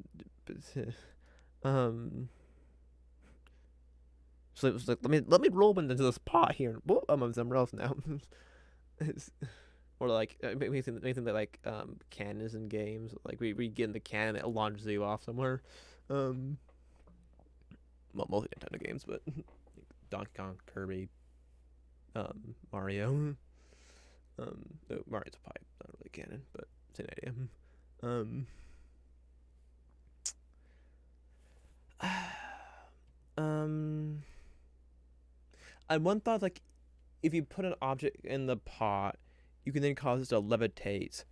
so it was like let me roll into this pot here. Whoop, I'm on somewhere else now. Or like anything that like cannons in games. Like we get in the cannon, it launches you off somewhere. Well, mostly Nintendo games, but Donkey Kong, Kirby, Mario. No, Mario's a pipe, not really cannon, but same idea. And one thought, like, if you put an object in the pot, you can then cause it to levitate,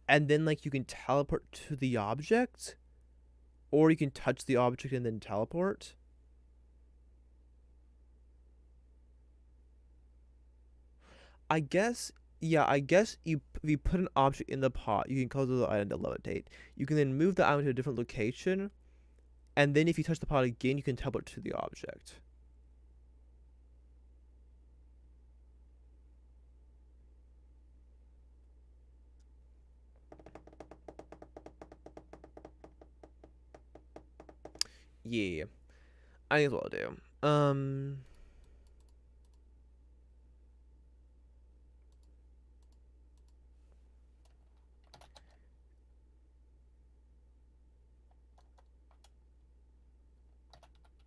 and then like you can teleport to the object, or you can touch the object and then teleport. I guess, yeah, I guess if you put an object in the pot, you can cause the item to levitate. You can then move the item to a different location, and then if you touch the pot again, you can teleport to the object. Yeah, I think that's what I'll do.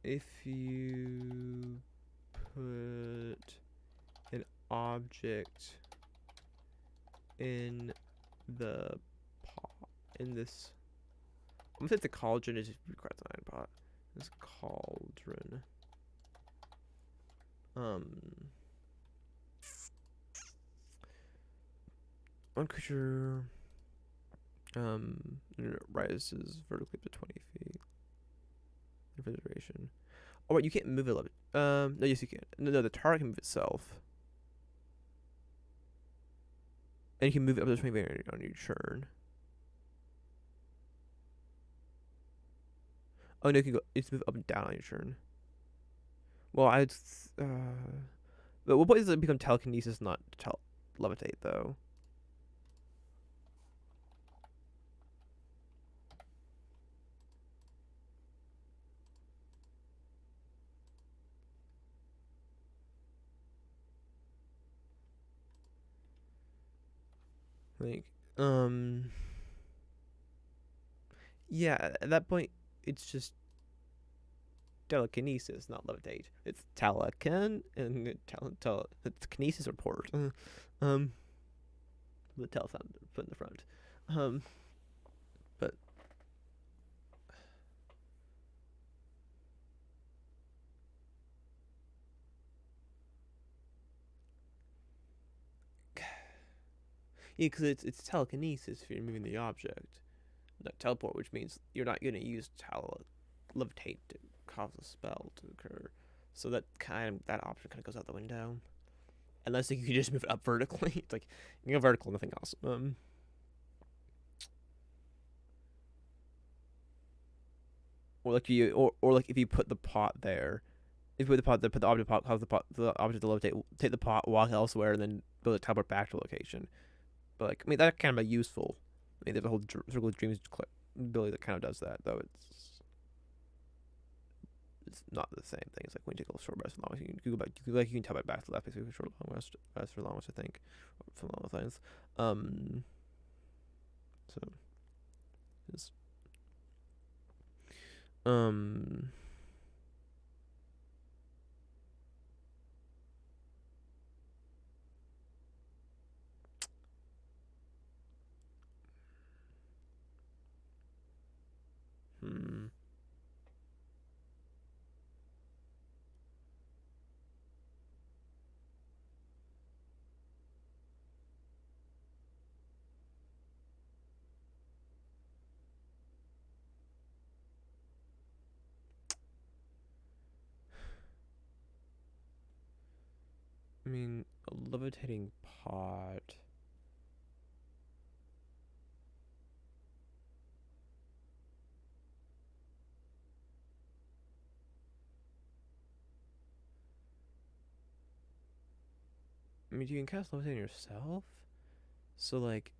If you put an object in the pot, in this, I'm gonna say the cauldron is requires an iron pot. This cauldron. One creature rises vertically up to 20 feet. location. Oh wait, you can't move it. No, yes you can. No, the target can move itself, and you can move it up to 20 feet on your turn. Oh no, you can go. It's move up and down on your turn. Well, I'd. But what point does it become telekinesis, not levitate though? Like, um, yeah. At that point, it's just telekinesis, not levitate. It's telekin and it's kinesis or port. Um, the tel sound put in the front. Um, but yeah, because it's telekinesis if you're moving the object, not teleport, which means you're not going to use levitate to cause a spell to occur. So that option kind of goes out the window, unless you can just move it up vertically. It's like you go vertical, nothing else. Or like if you put the pot there, if you put the pot there, put the object pot, cause the object to levitate, take the pot, walk elsewhere, and then build a teleport back to the location. But like, I mean, that's kind of useful. I mean, there's a whole Circle of Dreams ability that kind of does that, though it's not the same thing. It's like when you take a short rest, long rest, you can go back. You can teleport back to left, basically, for short long rest for long rest, I think, for long things. So it's um. Hmm. I mean, a levitating pot. I mean, you can cast levitating yourself. So like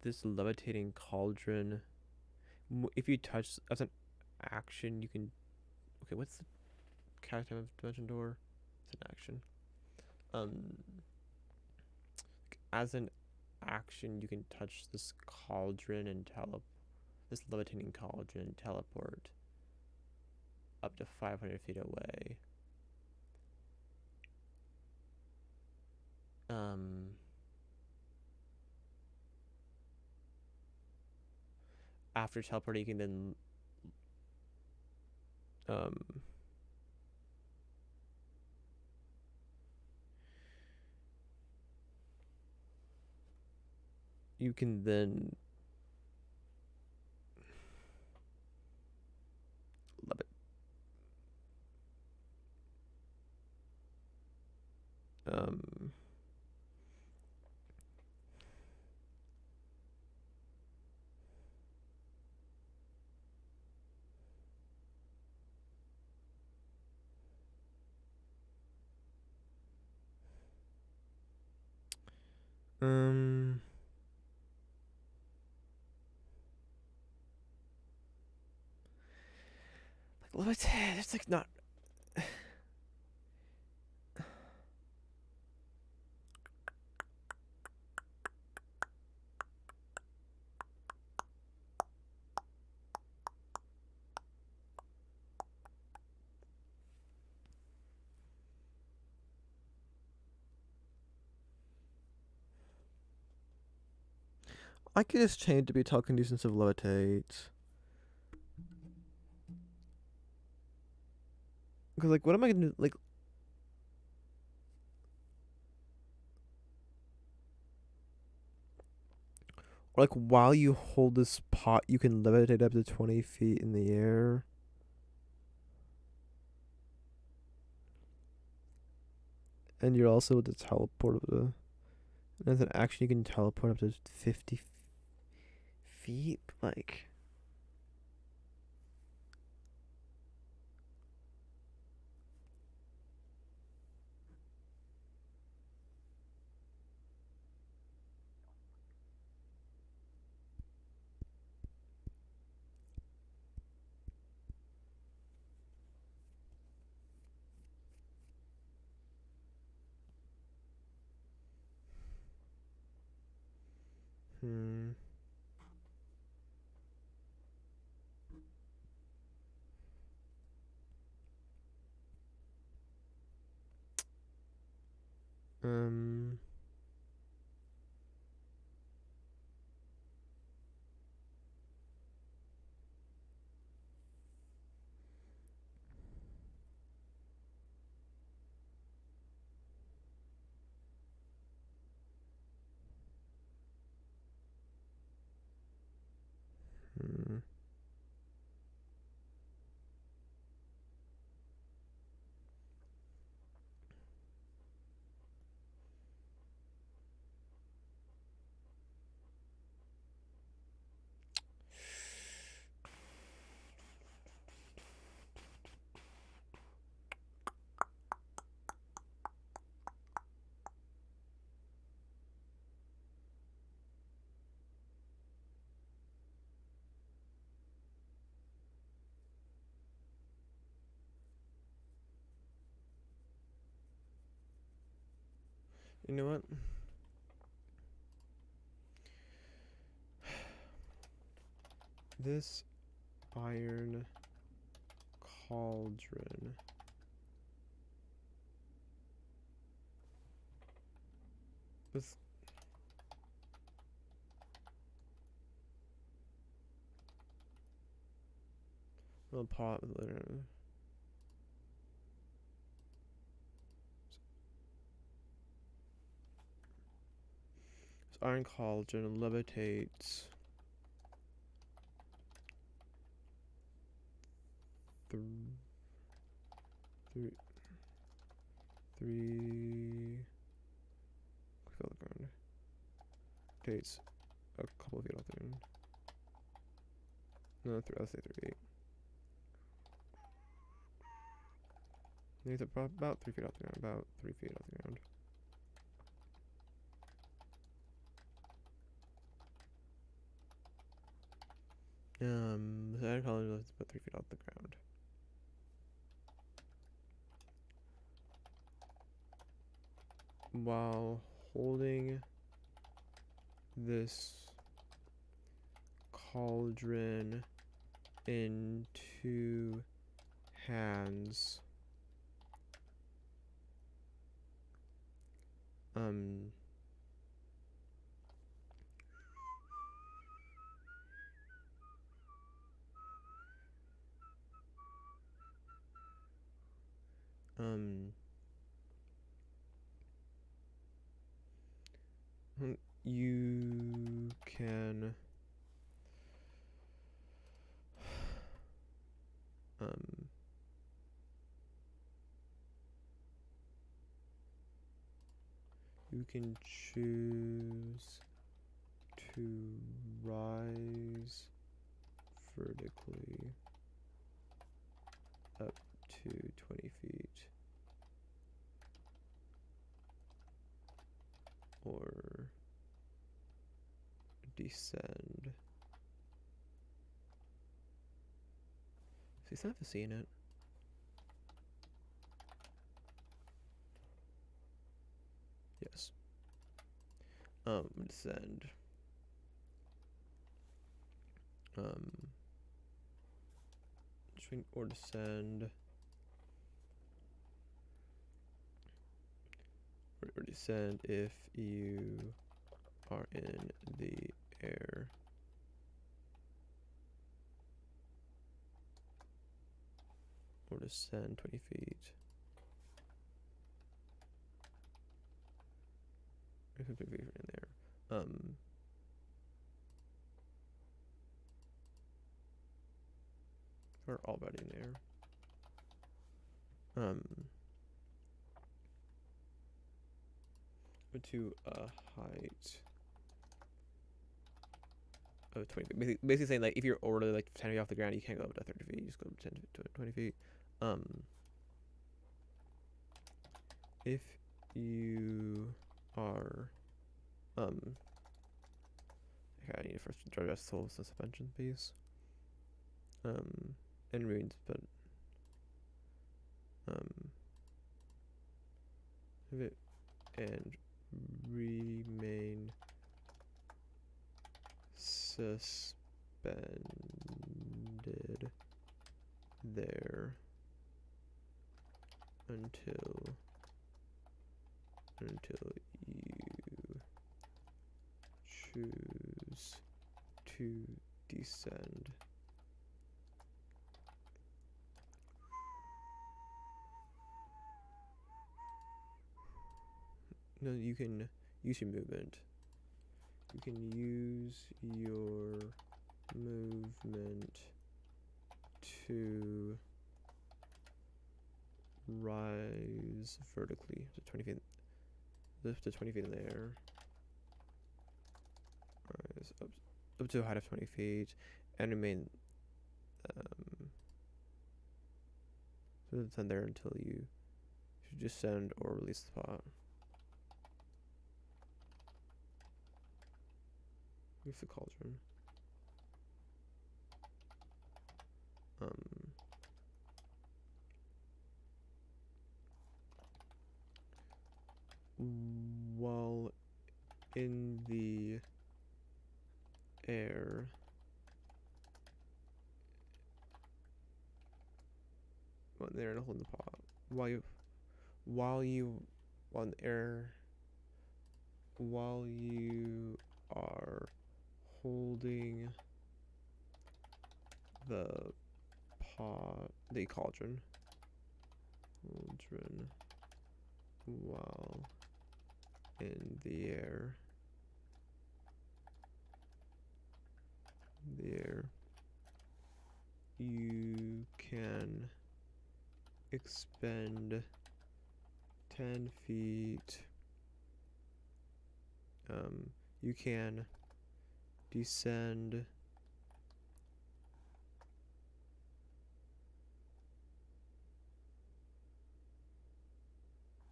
this levitating cauldron, if you touch as an action, you can. Okay, what's the character of Dimension Door? It's an action. Um, as an action, you can touch this cauldron and this levitating cauldron and teleport up to 500 feet away. After teleporting, you can then um you can then levit um um like levitate. It's like not. I could just change to be telekinesis of levitate. Because like, what am I gonna do? Like, or like while you hold this pot, you can levitate up to 20 feet in the air. and you're also able to teleport up to. As an action, you can teleport up to 50 feet. Like, hmm. Um. Hmm. You know what? This iron cauldron. This. Little pot with literally. This iron cauldron levitates. Th- three. Click on the ground. Takes a couple of feet off the ground. No, I'll say 3 feet. It's about 3 feet off the ground. About 3 feet off the ground. The iron cauldron is about 3 feet off the ground. While holding this cauldron in 2 hands, um, you can um you can choose to rise vertically up to 20 feet or descend. He's not seeing it. Yes. Descend. Or descend. Or descend if you are in the air. Or descend 20 feet. Or 50 feet in there. We're already in there. to a height of 20 feet. Basically saying like if you're already like 10 feet off the ground, you can't go up to 30 feet. You just go up to 10 to 20 feet. If you are okay, I need to first address the whole suspension piece. And reads, but it and remain suspended there until you choose to descend. No, you can use your movement. You can use your movement to rise vertically to 20 feet. Lift to 20 feet in the air. Rise up to a height of 20 feet and remain descend there until you should descend or release the pot. Release the cauldron. While in the air, and holding the pot. While in the air, while you are holding the pot, the cauldron, while in the air, you can expend 10 feet. You can descend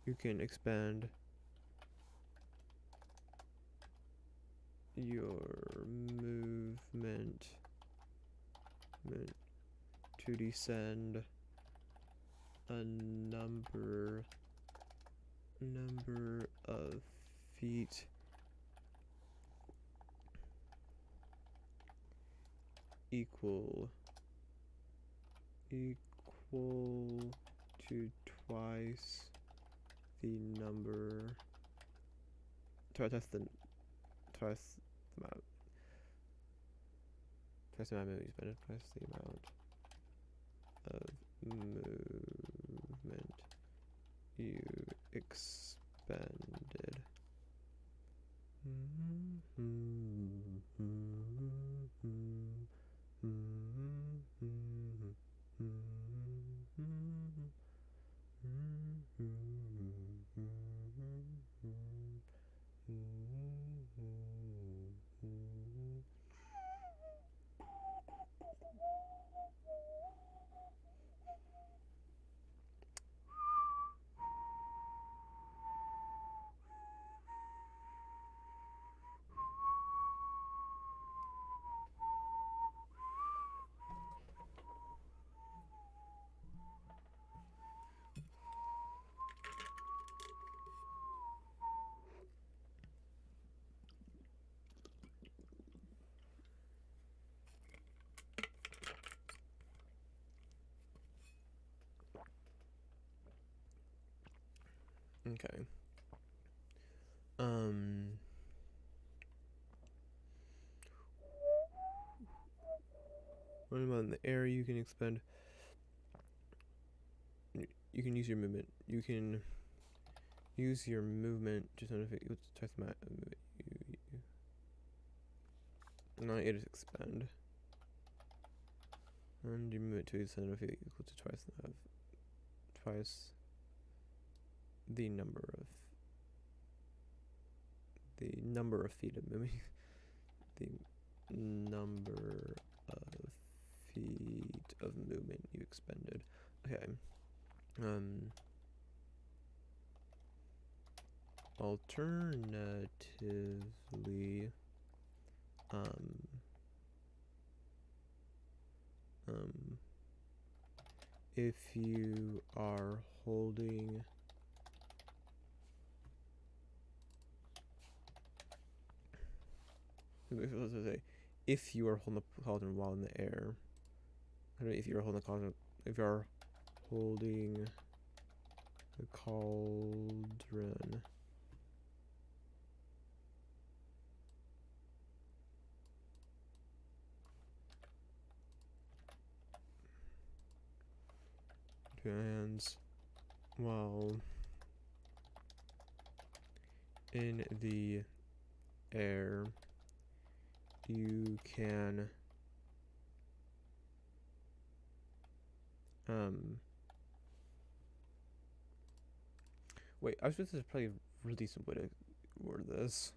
you can expend your movement to descend a number of feet equal to twice the number twice the amount twice the amount you spend, twice the amount of movement you expended. Okay. When I'm in the air, you can expend. You can use your movement. You can use your movement to sort of twice the amount of movement not it is expend. And your movement to sort of equal to twice the number of the number of feet of moving. The number of feet of movement you expended. Okay. Alternatively, if you are holding if you are holding the cauldron while in the air, if you are holding the cauldron, if you are holding the cauldron two hands while in the air, you can wait, I was just probably a really decent way to word this.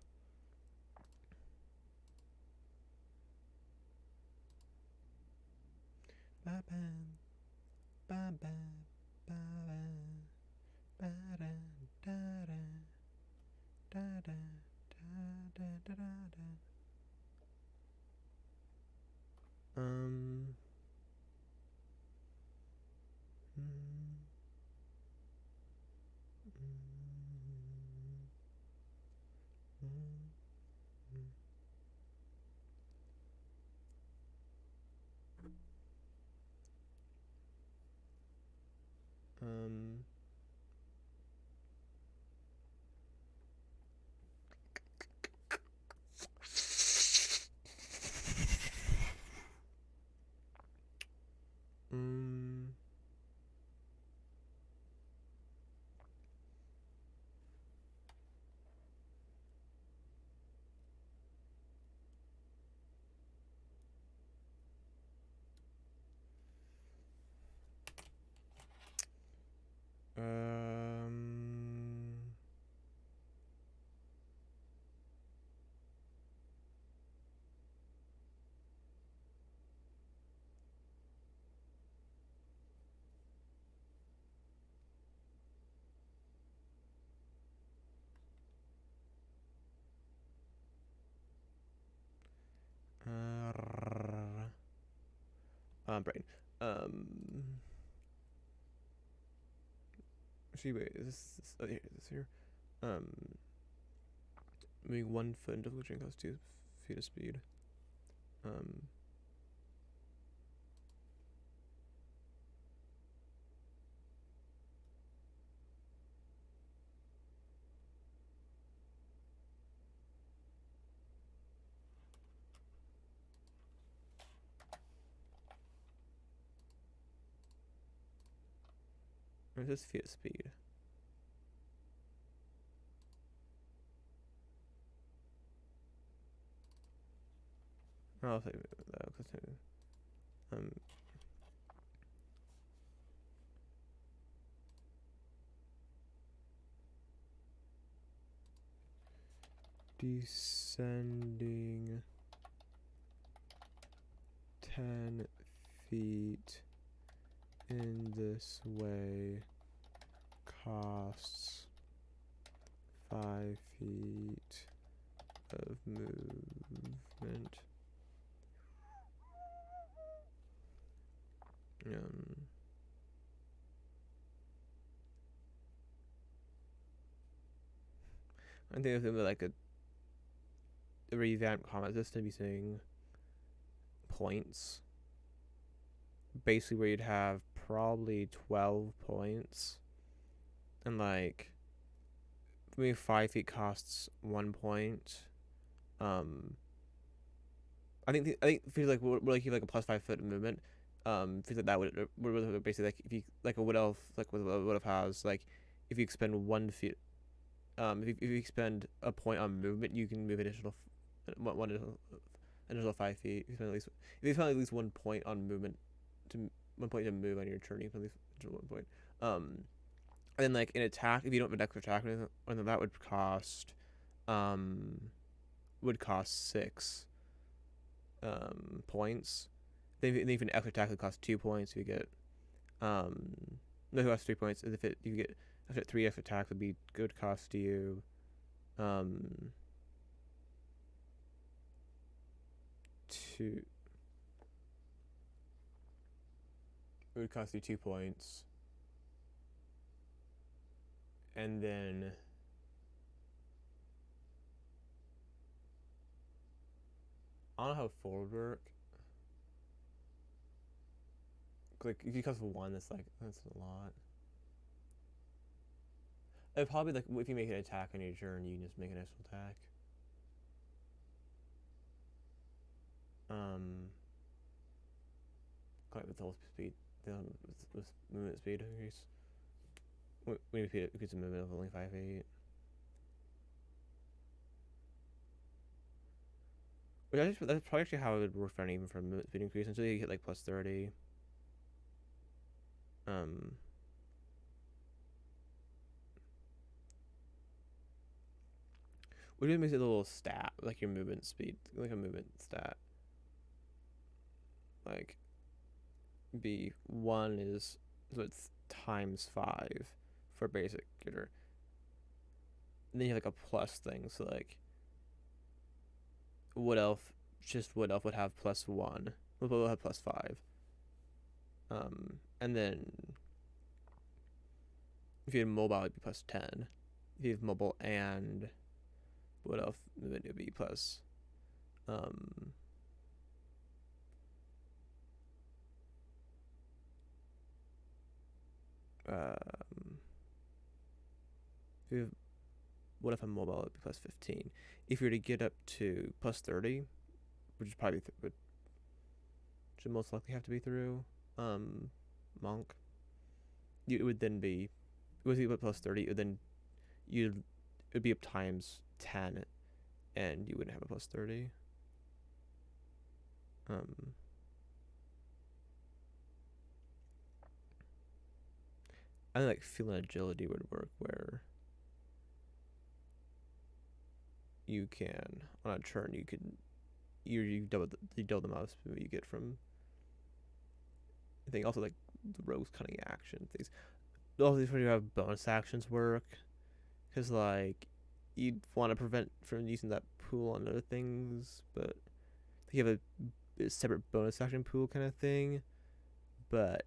Brain. Actually, wait, is this oh, here, is this here? Moving 1 foot until the train costs 2 feet of speed. Or is this feet of speed? I'll say that. Descending 10 feet in this way costs 5 feet of movement. I think it's gonna be like a revamped combat system using points. Basically, where you'd have probably 12 points, and like maybe 5 feet costs 1 point. I think feels like we're like you like a plus 5 foot movement. Feels like that would basically like if you like a wood elf like what wood elf has like if you expend 1 feet if you expend a point on movement you can move one additional 5 feet. If you spend at least 1 point on movement to 1 point to move on your turn, you can at least additional 1 point. And then like an attack if you don't have a dex attack or anything, that would cost um would cost 6 points. Then even extra attack would cost 2 points. If you get no, it costs 3 points. If you get after 3 extra attack would be good cost you um 2. It would cost you 2 points, and then I don't know how forward work. Like if you cost 1, that's a lot. It'd probably like if you make an attack on your turn, you can just make an extra attack. Um, quite with the whole speed, with movement speed increase. We increase the movement of only 5/8. That's probably actually how it would work for even for movement speed increase until you hit like plus 30. Um, which makes it a little stat like your movement speed, like a movement stat. Like B1 is so it's times 5 for basic getter. And then you have like a plus thing, so like Wood Elf, just Wood Elf would have +1. We'll have +5. And then if you had mobile, it'd be +10. If you have mobile and Wood Elf, then it'd be plus. Um, um, if you have Wood Elf and mobile, it'd be +15. If you were to get up to +30, which is probably should most likely have to be through Monk, it would then be with you +30. It would then it would be up times 10, and you wouldn't have a +30. I think like feeling agility would work where you can on a turn you double the amount of speed you get from. I think also like the rogue's cunning action things. All these where you have bonus actions work, because like you'd want to prevent from using that pool on other things, but you have a separate bonus action pool kind of thing. But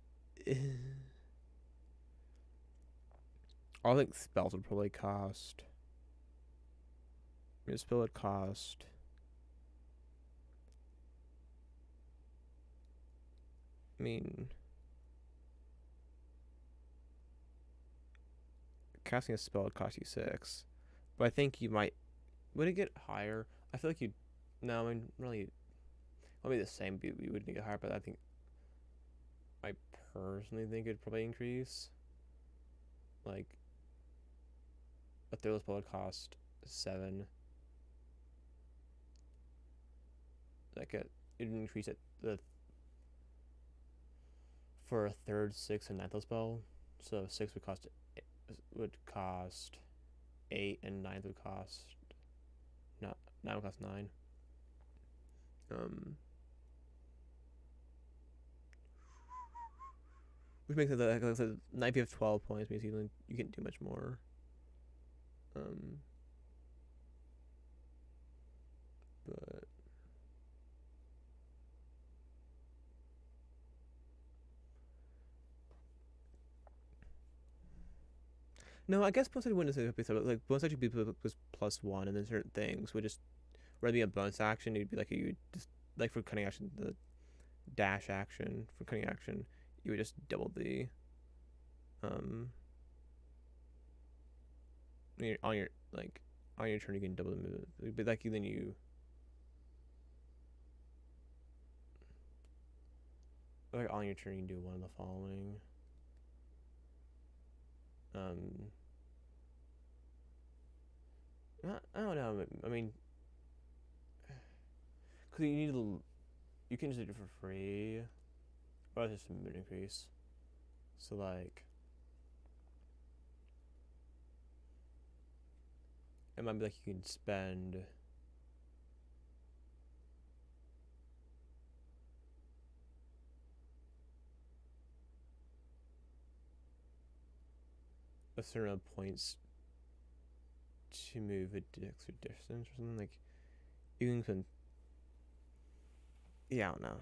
I think spells would probably cost. Your spell would cost. I mean, casting a spell would cost you 6, but I think you might. Would it get higher? I feel like you'd. No, I mean, really, probably the same. We would get higher, but I personally think it'd probably increase. Like, a third spell would cost 7. Like, it'd increase it for a third, 6th, and 9th spell. So 6 would cost 8, and 9th would cost not 9 would cost 9. Which makes it like I said, 9 if you have 12 points means you can't do much more. But no, I guess bonus action wouldn't necessarily be so. Like bonus action would be was +1, and then certain things would just rather be a bonus action. It'd be like you just like for cutting action, the dash action for cutting action, you would just double the um on your like on your turn you can double the move. But like then you like on your turn you can do one of the following. I don't know. I mean, because you can just do it for free, or it's just a mid increase. So like, it might be like you can spend a certain amount of points to move a extra distance or something. Like you can spend, yeah, I don't know.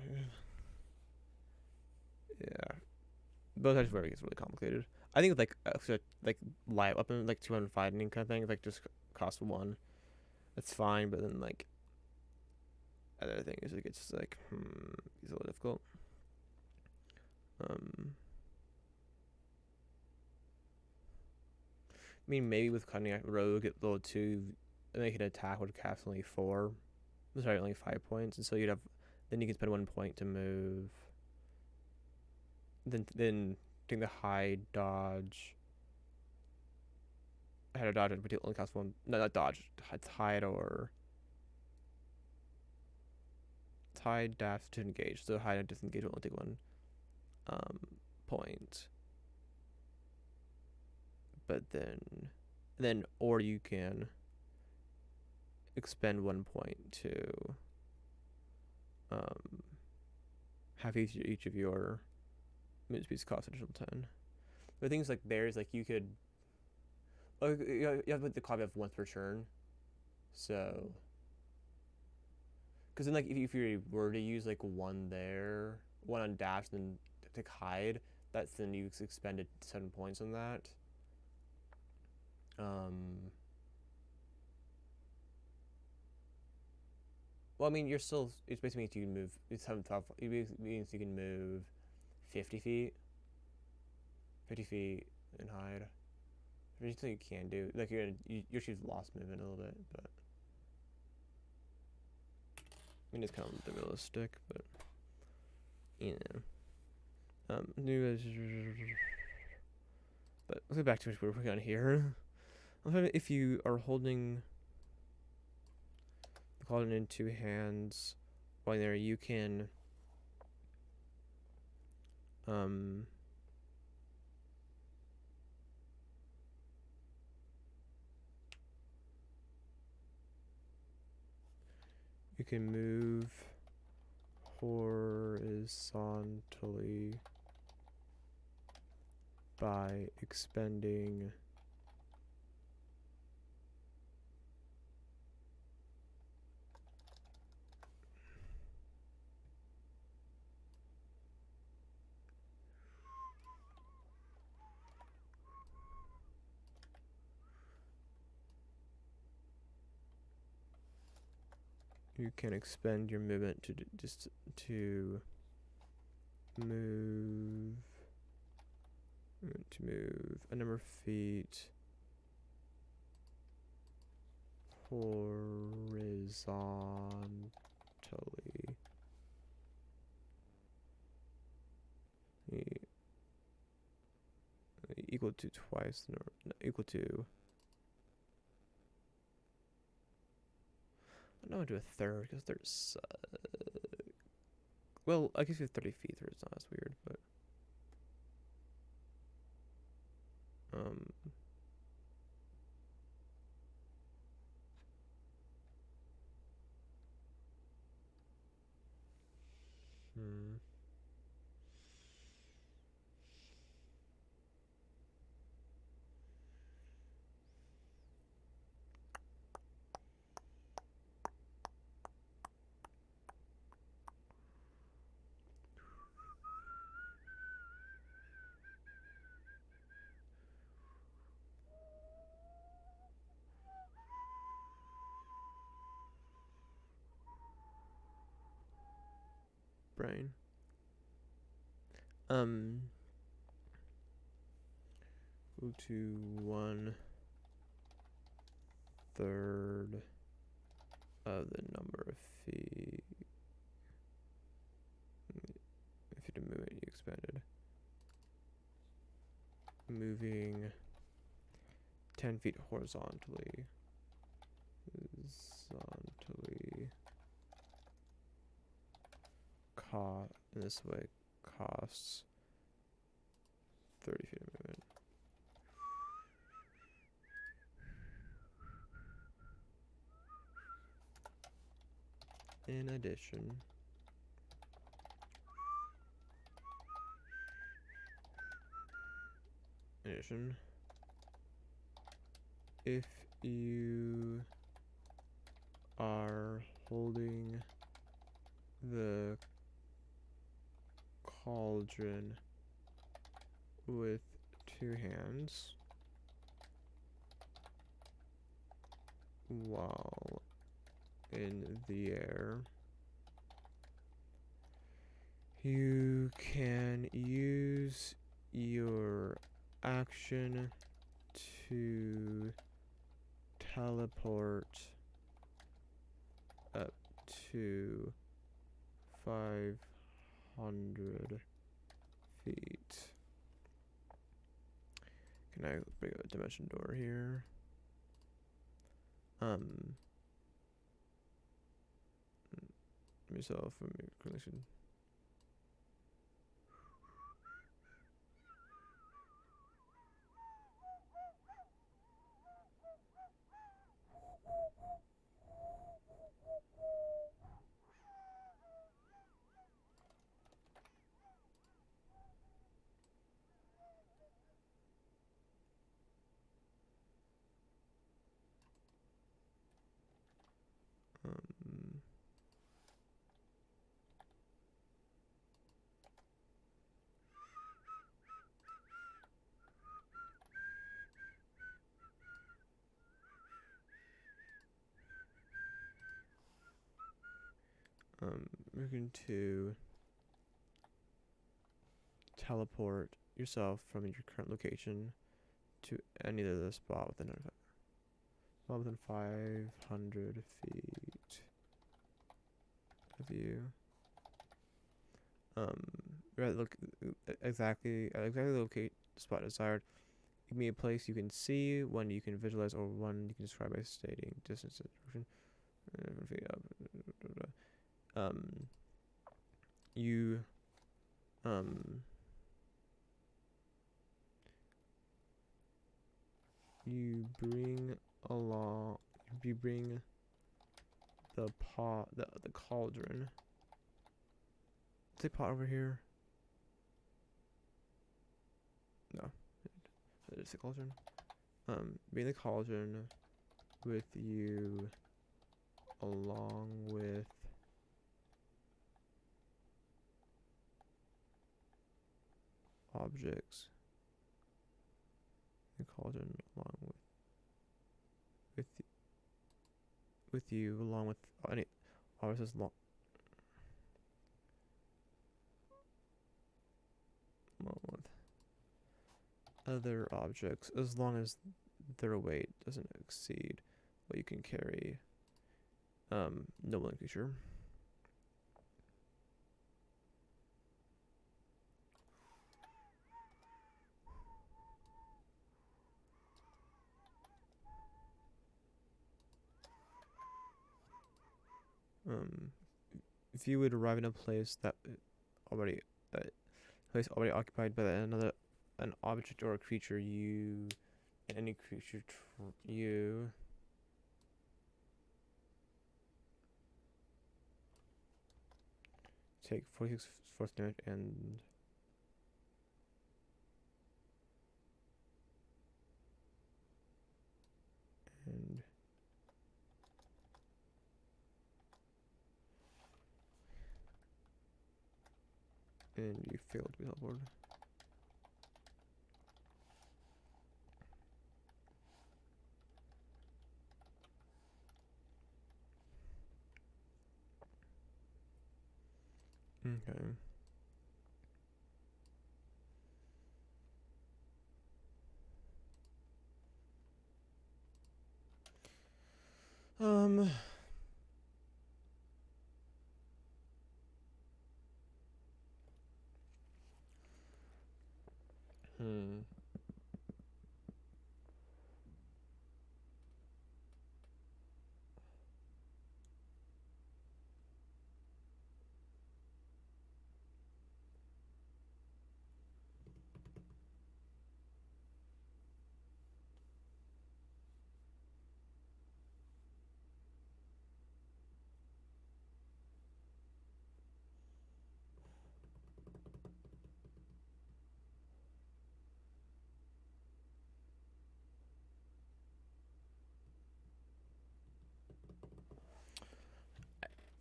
Yeah, both sides where it gets really complicated. I think with like extra like light weapon like 200 fighting kind of thing, like just cost one, that's fine. But then like other thing is it gets like it's a little difficult. I mean, maybe with cutting at rogue at level 2, make an attack would cast only 4. Sorry, only 5 points, and so you'd have. Then you can spend 1 point to move. Then take the high dodge. Hide or dodge would only cost 1. No, not dodge. It's hide or hide dash to engage. So hide and disengage will only take 1 point. But then or you can expend 1 point to have each of your move speeds cost additional 10. But things like there's like you could, you have like the caveat of once per turn, so because then like if you were to use like one there, one on dash, then take hide, that's then you expended 7 points on that. Well, I mean, you're still. It basically means you can move. It's 7 12. It means you can move 50 feet, 50 feet, and hide. There's something you can do. Like you're she's lost movement a little bit, but I mean it's kind of realistic, but you know. New. But let's get back to what we're working on here. If you are holding the cauldron in 2 hands while there, you can you can move horizontally by expending you can expend your movement to just to move a number of feet horizontally equal to twice no, equal to I'm not gonna do a third because there's well I guess you have 30 feet there, it's not as weird, but brain go to 1/3 of the number of feet if you did move it you expanded moving 10 feet horizontally in this way costs 30 feet of movement. In addition, if you are holding the cauldron with two hands while in the air, you can use your action to teleport up to 500 feet. Can I bring up a dimension door here? Myself from your connection. We're going to teleport yourself from your current location to any other spot within 500 feet of you. Look exactly locate the spot desired. Give me a place you can see, one you can visualize, or one you can describe by stating distance and direction. You you bring along you bring the pot the cauldron. Is the pot over here? No. It's the cauldron. Bring the cauldron with you along with objects. The cauldron along with you along with any objects along with other objects, as long as their weight doesn't exceed what you can carry. No willing creature. If you would arrive in a place that already occupied by an object or a creature, you and any creature you take 46 force damage and you failed to be teleported. Okay.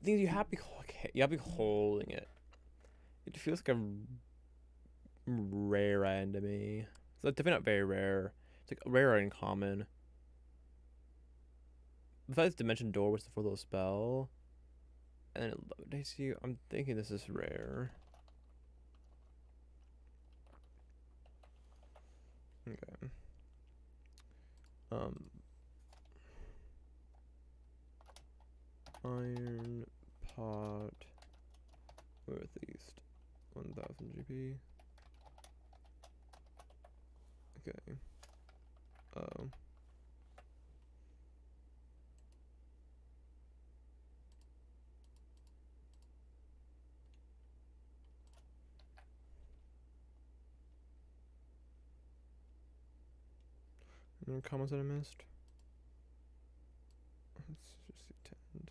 things you have to be you have to be holding it. It feels like a rare item to me. It's like definitely not very rare. It's like rare and uncommon. Besides Dimension Door, which is the fourth little spell, and then it levitates you. I'm thinking this is rare. Okay. Iron pot worth at least 1,000 GP. Okay. Oh. Any comments that I missed? Let's just attend.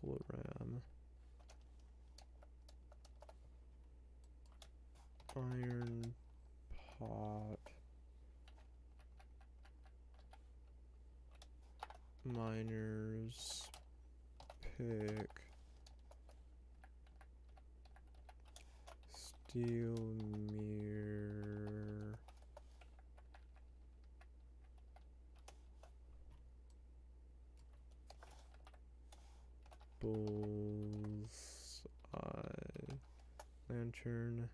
Polaram. Iron pot. Miner's pick. Steel mirror. Bull's eye. Lantern.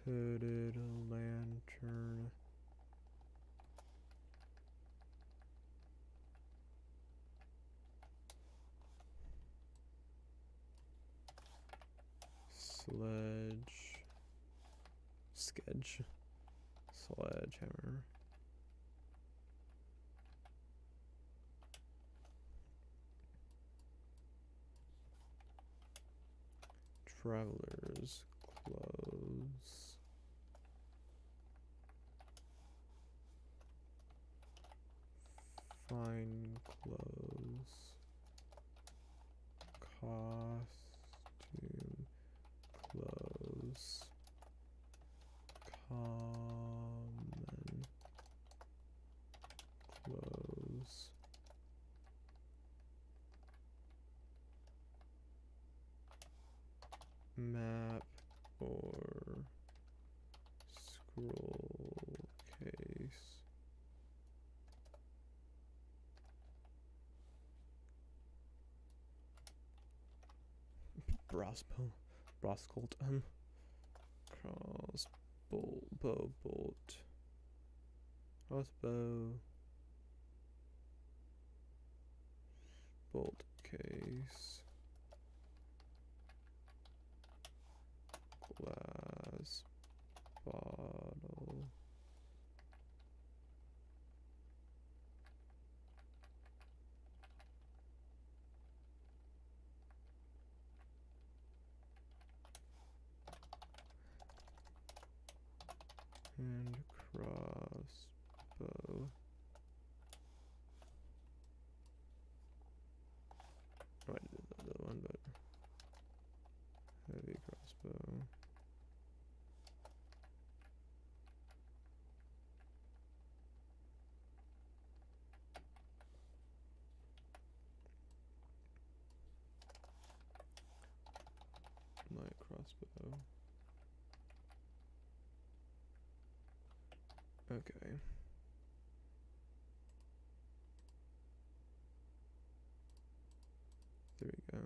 Hooded lantern. Sledge. Skedge. Sledgehammer. Traveler's clothes. Fine clothes. Costume clothes. Common clothes. Map or scroll case. Broscolt, crossbow, bolt, crossbow, bolt case, glass bottle, and crossbow. Oh, I did the other one, but heavy crossbow. Light crossbow. Okay. There we go.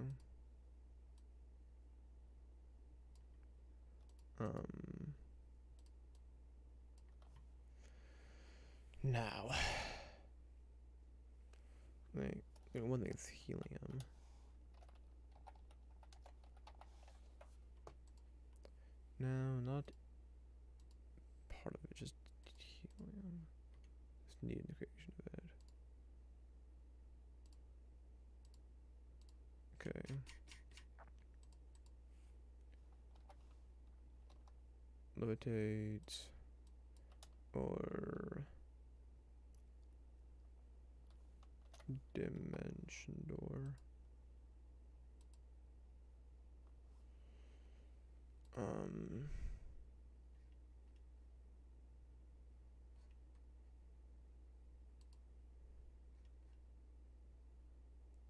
Now, wait, one thing is helium. No, not part of it, just helium. Just need the creation of it. Okay. Levitate or dimension door. Um,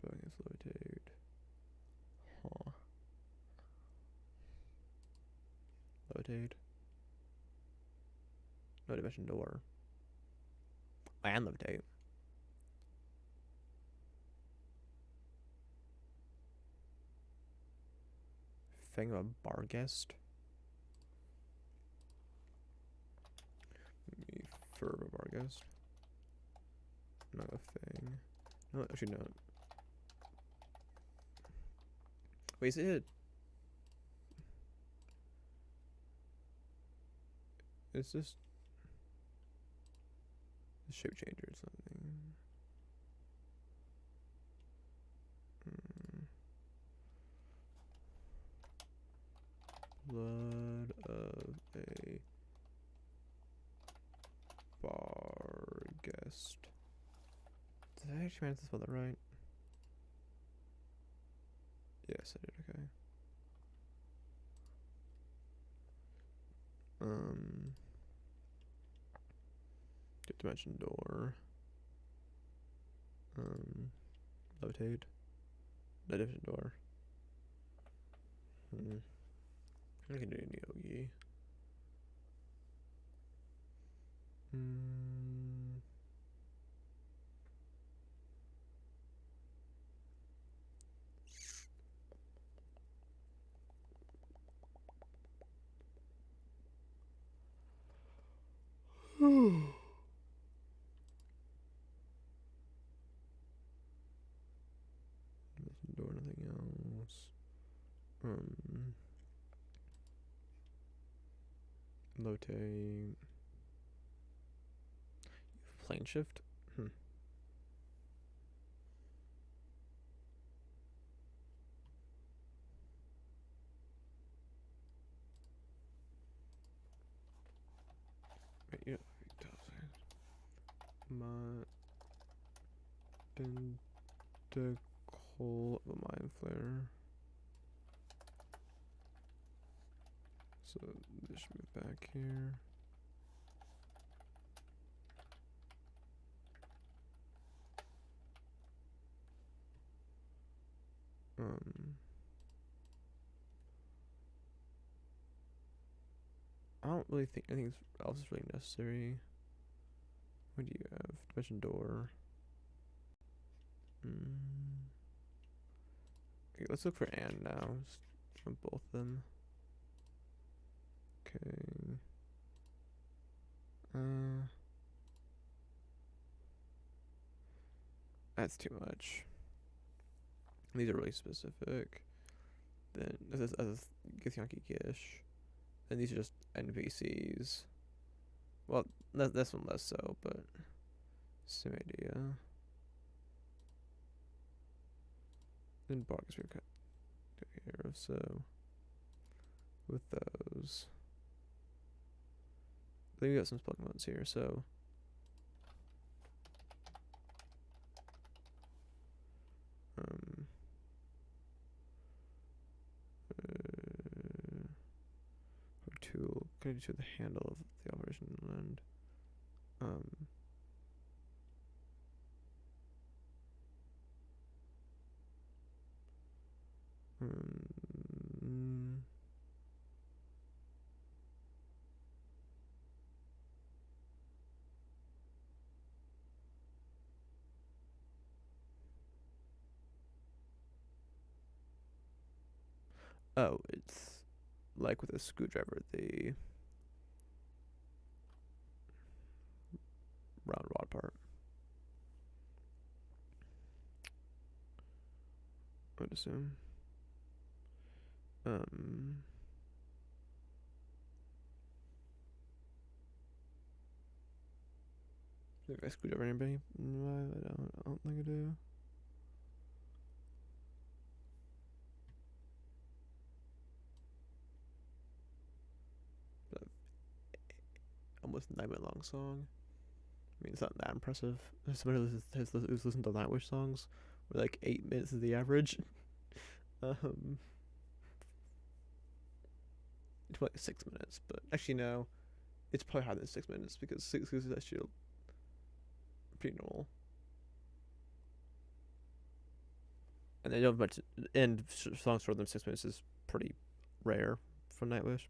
Bonus rotate. Huh. Rotate. No dimension door. And levitate. Fang of a Barghest. Me Fur of a Barghest. Not a Fang. No, actually not. Wait, is it? Is this a shape changer or something? Blood of a Barghest. Did I actually manage to spell that right? Yes, I did. Okay. Get dimension door. Levitate. No dimension door. I can do Neogi. Door, nothing else. Rotate. Plane shift. Wait, yeah. My Pinnacle of a Mind Flare. So this should move back here. I don't really think anything else is really necessary. What do you have? Dimension door. Okay, let's look for and now. Just from both of them. Okay. That's too much. These are really specific. Then this is Githyanki Gish. And these are just NPCs. Well, this one less so, but same idea. Then Barghest we got care of, so with those. Then we got some Pokemons here, so tool connected to the handle of the operation and oh, it's like with a screwdriver, the round rod part. I would assume. If I screwdriver anybody? No, I don't think I do. But almost 9-minute long song. I mean, it's not that impressive. Somebody who's listened to Nightwish songs, where like 8 minutes is the average. It's like 6 minutes, but actually no, it's probably higher than 6 minutes because six is actually pretty normal. And they don't much end songs shorter than 6 minutes is pretty rare for Nightwish.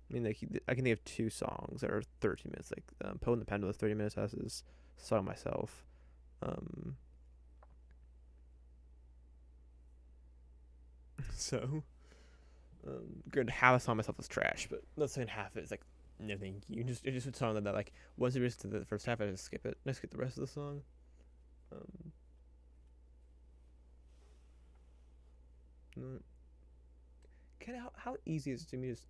I mean, I can think of two songs that are 13 minutes. Like Poe and the Pendulum, 30 minutes has his song myself. Um, so, good to have a song myself is trash, but the second half is like no thank you. Just a song that like once you listen to the first half, I just skip it. I skip the rest of the song. Um, Kind of how easy is it to me just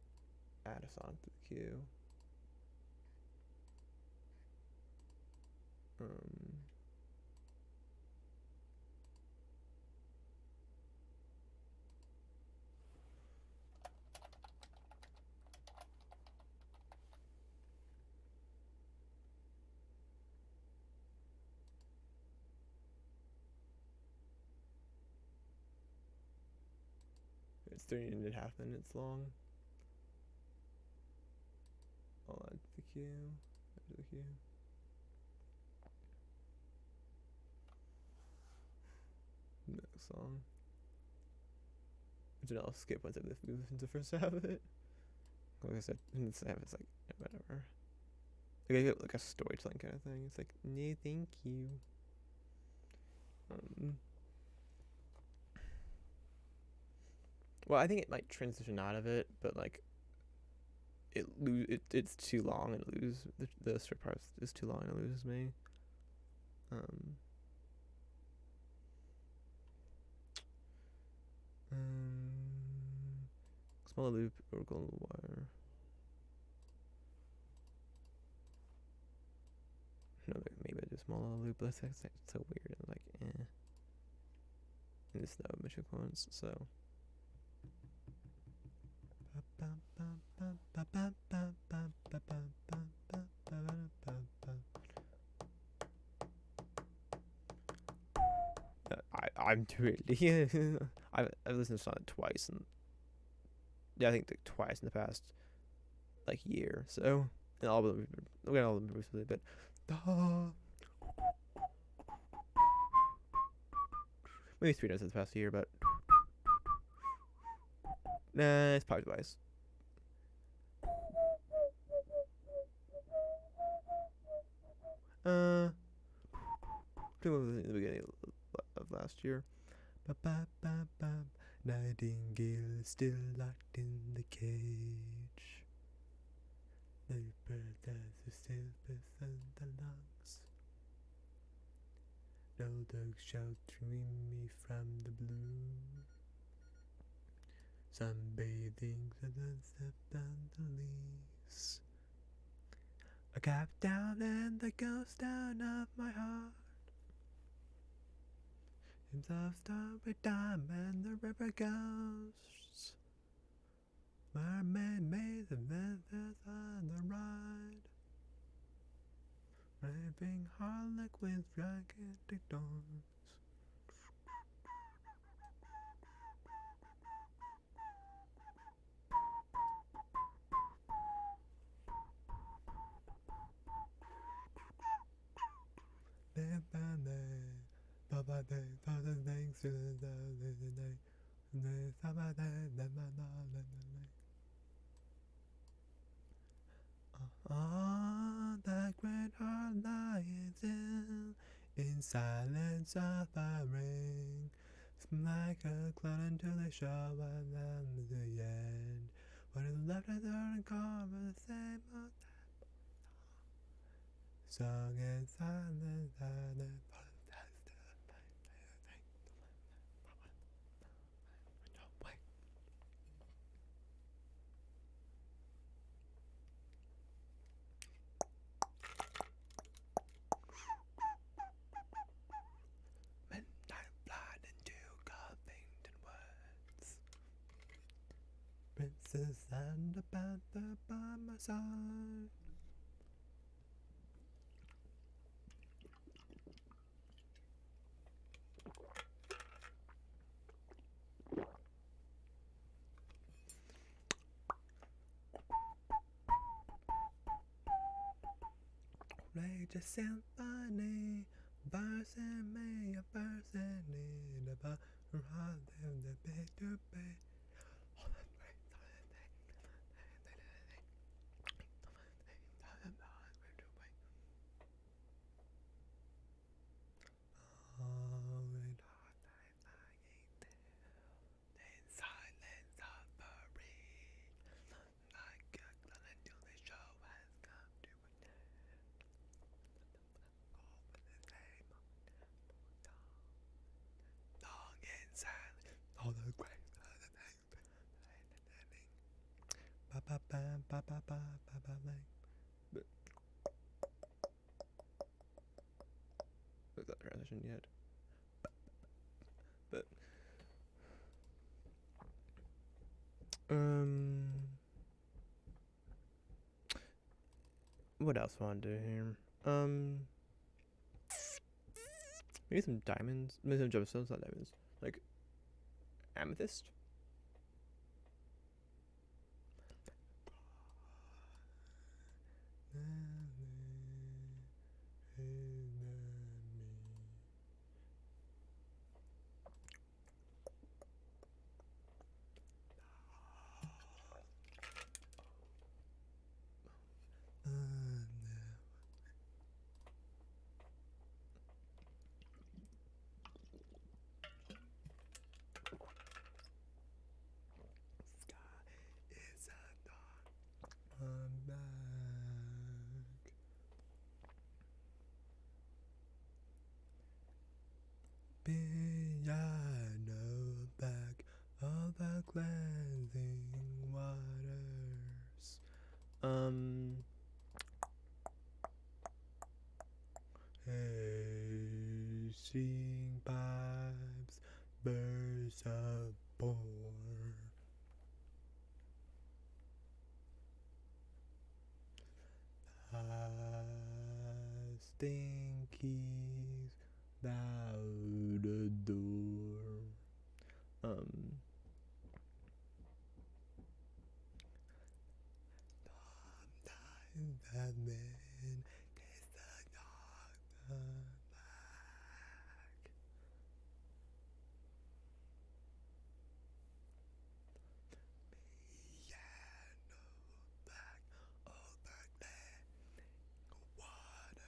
add a song to the queue? Um, it's 3.5 minutes long. I'll add to the queue. Add to the queue. Next song. Which I'll skip once I move into the first half of it. Like I said, in the second half it's like whatever. Like I get like a storytelling kind of thing. It's like no, thank you. Um, well, I think it might transition out of it, but like it's too long and it loses the strip part is too long and it loses me. Um, Smaller loop or golden wire. No, maybe I do smaller loop, but that's so weird. I'm like, eh. And it's no mission points, so. I'm too really. I've listened to the song twice, and yeah, I think like twice in the past like year. So and all of them, we got all of them recently, but maybe 3 times in the past year, but nah, it's probably twice. Uh, I think it was in the beginning of last year. Nightingale is still locked in the cage. The bird is still within the lungs. No dogs sheltering me from the blue. Sunbathing the sunset on the leaves. A cap down and the ghost down of my heart. Himself start with time and the river ghosts. Mermaid made the Memphis on the ride. Raving harlequins, gigantic doors. Papa day, father thanks to the day. On that great heart lying still, in silence suffering, like a cloud until the shore and then the end. What is left of the cover, the same old song and silence and midnight blind into Covington Woods. Princess and a panther by my side. just symphony, bursting me, a bursting in the bar, rather than the picture bay. All the great ba ba ba ba ba ba ba ba but that transition yet. But what else want to do here? Maybe some diamonds. Maybe some gemstones, not diamonds. Like amethyst. I'm back. Piano back of the cleansing waters. Hissing pipes, bursts of pour. Stinkies out the door. Sometimes that man gets the doctor back. Piano back over there. Waters.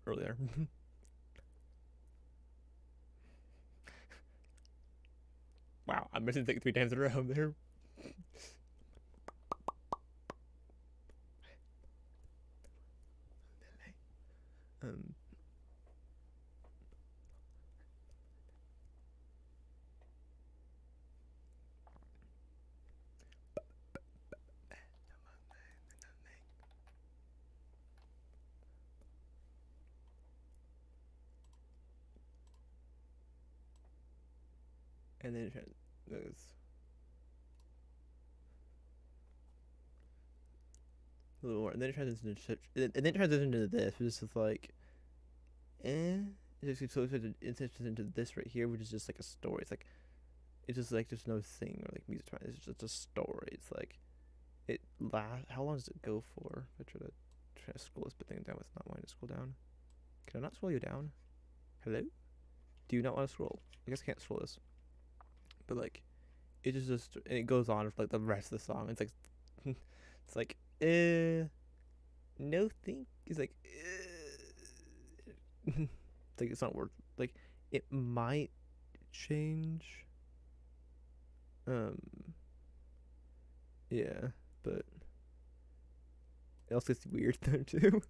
Earlier. Wow, I'm missing like 3 times in a row there. And then it goes a little more, and then it transitions into this, which is just like, it just goes into this right here, which is just like a story. It's like, it's just like there's no thing or like music. It's just a story. It's like, how long does it go for? If I try to scroll this thing down, it's not wanting to scroll down. Can I not scroll you down? Hello? Do you not want to scroll? I guess I can't scroll this. But like, it just and it goes on for like the rest of the song. It's like, it's like, no think. It's like, it's like it's not worth. Like, it might change. Yeah, but it also gets weird though too.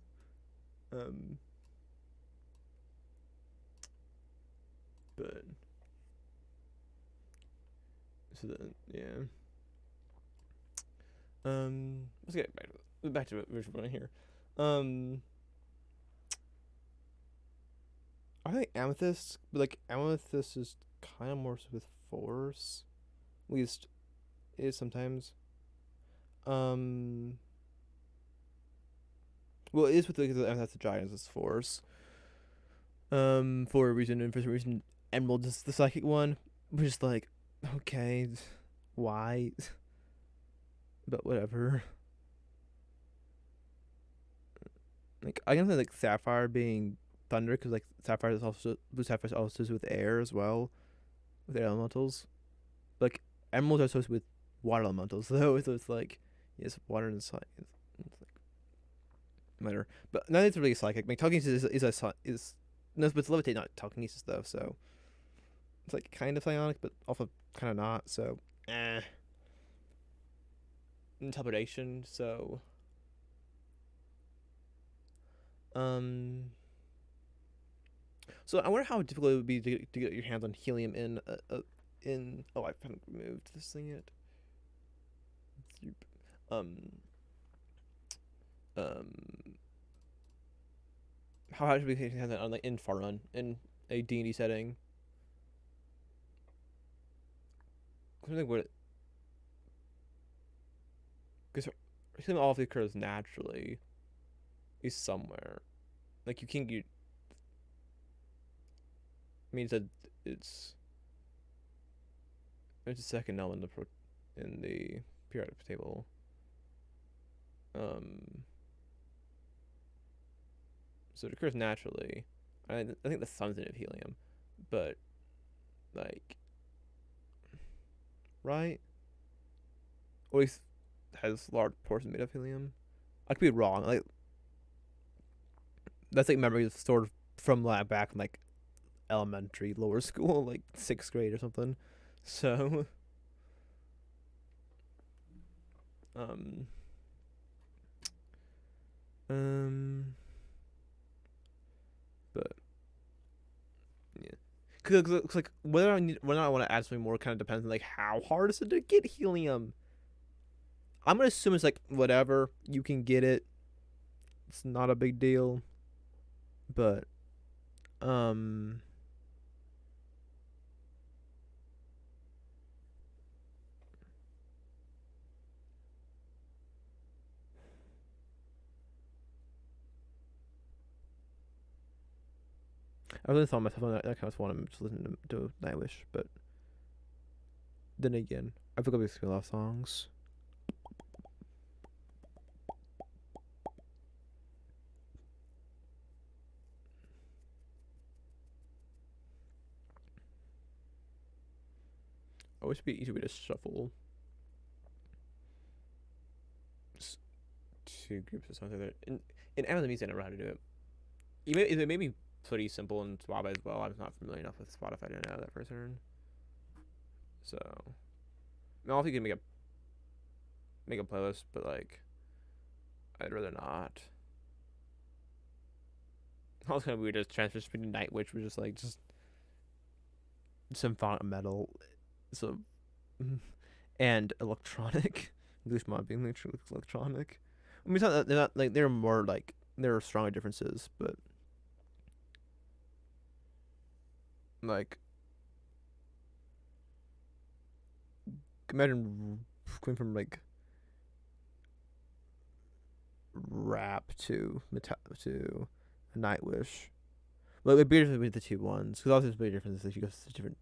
But so then yeah. Let's get back to what we're running here. I think amethyst, but like amethyst is kind of more so with force, at least It is sometimes. Um, well, it is with the that's the Giants' force. For a reason, and for some reason, Emerald is the psychic one, which is like, okay, why? But whatever. Like I can say like Sapphire being thunder because like Sapphire is also Blue Sapphire is also associated with air as well, with air elementals. Like Emeralds are associated with water elementals though, so it's like yes, water and psychic. It's like matter, but none of it's really psychic. Like telekinesis is no, but it's levitate, not telekinesis though. So it's like kind of psionic, but also kind of not. So interpretation. So um. So I wonder how difficult it would be to get your hands on helium in. Oh, I haven't removed this thing yet. Um um. How hard should we get your hands on like in Farun in a D&D setting? I think what because helium all occurs naturally is somewhere. Like you can't get means that it's it's a second element in the periodic table. Um, so it occurs naturally. I think the sun's made of helium, but like right, or at least has large portions made of helium. I could be wrong. Like that's like memories stored from like back in like elementary, lower school, like sixth grade or something. So um um, but yeah. Cause looks like whether I want to add something more kind of depends on like how hard is it to get helium. I'm gonna assume it's like whatever you can get it. It's not a big deal, but um, I really thought myself on that. I kind of want to listen to Nightwish, but then again, I forgot we a lot of songs. I wish it'd be easy way to shuffle two groups of songs together. In Amazon Music, I never know how to do it. It may be pretty simple in Spotify as well. I'm not familiar enough with Spotify to know that for certain. So, I don't know if you can make a playlist, but like, I'd rather not. It was kind of weird to transfer between Nightwish, which is like just symphonic metal, so and electronic. Glushmon being electronic. I mean, it's not, they're not like they're more like there are stronger differences, but like imagine going from like rap to metal to Nightwish. Well, it'd be different with the two ones because obviously there's big differences if you go to different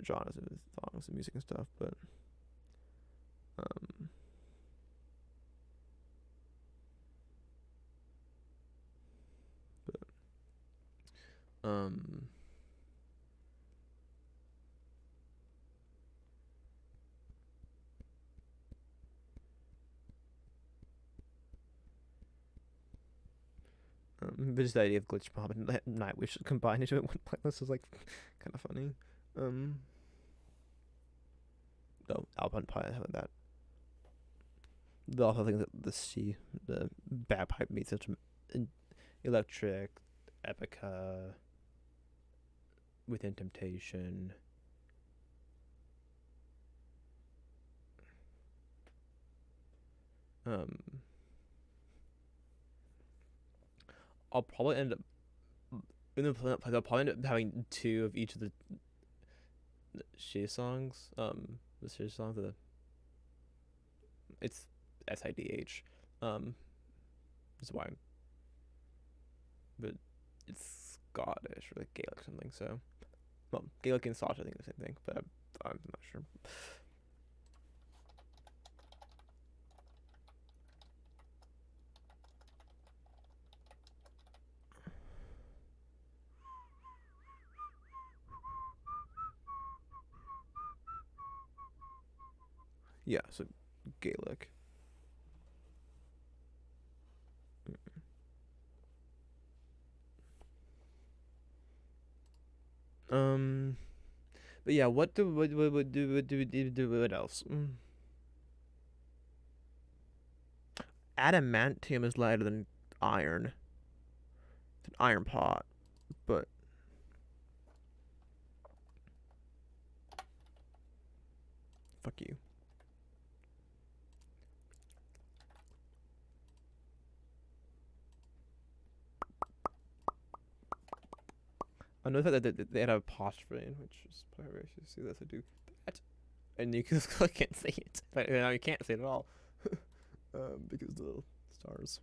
genres of songs and music and stuff. Um, but but just the idea of glitch mob and Nightwish combined into one playlist is like kind of funny. Um, though Alpine Pie having that. The also thing that the bagpipe meets such electric, Epica, Within Temptation. Um, I'll probably end up in the play. I'll probably end up having two of each of the She songs. The She songs. It's SIDH. That's why. But it's Scottish or like Gaelic or something. So, well, Gaelic and Scottish I think the same thing, but I'm not sure. Yeah, so Gaelic. Um, but yeah, what else? Adamantium is lighter than iron. It's an iron pot, but fuck you. I know that they had a apostrophe, which is probably I should see this. I do that, and you can't see it. But now you can't see it at all, because the stars.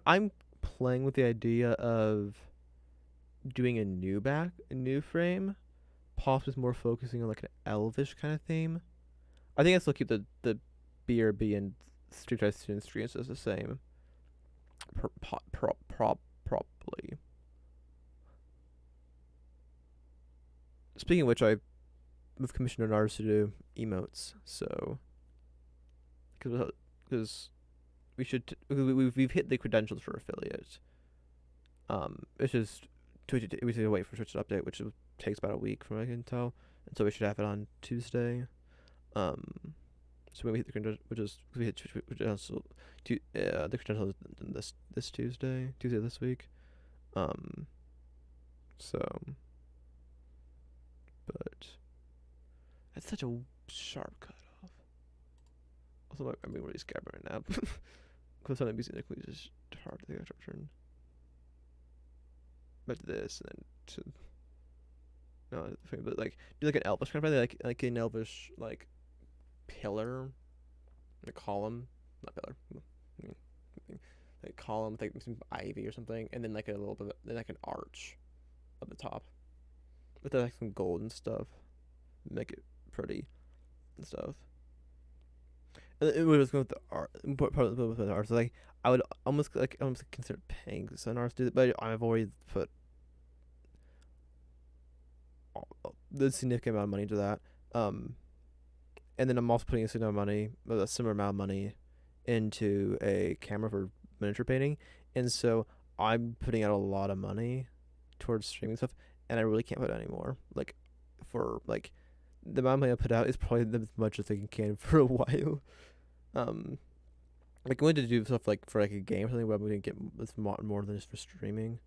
I'm playing with the idea of doing a new frame, possibly more focusing on like an elvish kind of theme. I think I still keep the BRB and Street Fighter Student streams as the same. Probably. Speaking of which, I've commissioned an artist to do emotes, so because we should we've hit the credentials for affiliate. It's just Twitch. We need to wait for Twitch to update, which takes about a week from what I can tell, and so we should have it on Tuesday. So when we hit the credentials, which is we hit Twitch credentials, the credentials this Tuesday this week. So, but that's such a sharp cutoff. Also, I'm being really scared right now because something musically is just hard to think of turn. Back to this and then to no, but like do like an Elvish kind of thing, like an Elvish like pillar, a column, not pillar, like column with like some ivy or something, and then like a little bit, then like an arch at the top with like some gold and stuff, make it pretty and stuff. And it was going with the art, part of the art. So like I would almost consider paying an artist to do it, but I've already put the significant amount of money into that. And then I'm also putting a similar amount of money into a camera for miniature painting, and so I'm putting out a lot of money towards streaming stuff, and I really can't put any more. Like, for like, the amount of money I put out is probably as much as I can for a while. Like, I'm going to do stuff like for like a game or something where I'm going to get this more than just for streaming.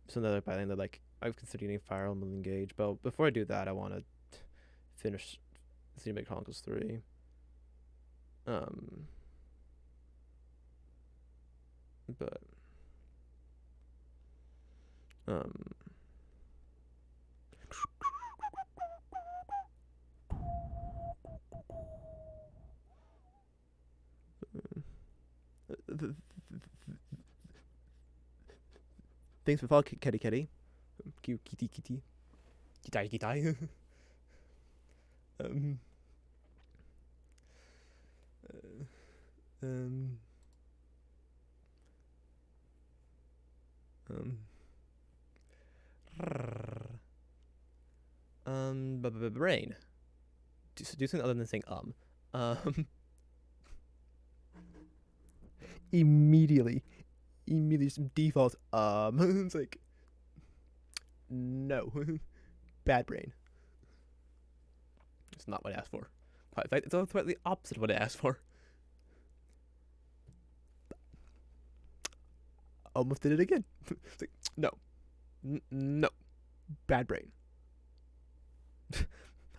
Something like I think that like I've considered getting Fire Emblem Engage, but before I do that, I want to finish Xenoblade Chronicles 3. But thanks for following, Kitty. Kitty. Kitai. um, um, brain. Do something other than saying immediately some default it's like no. Bad brain. It's not what I asked for. In fact, it's quite the opposite of what I asked for. Almost did it again. It's like, no. No. Bad brain.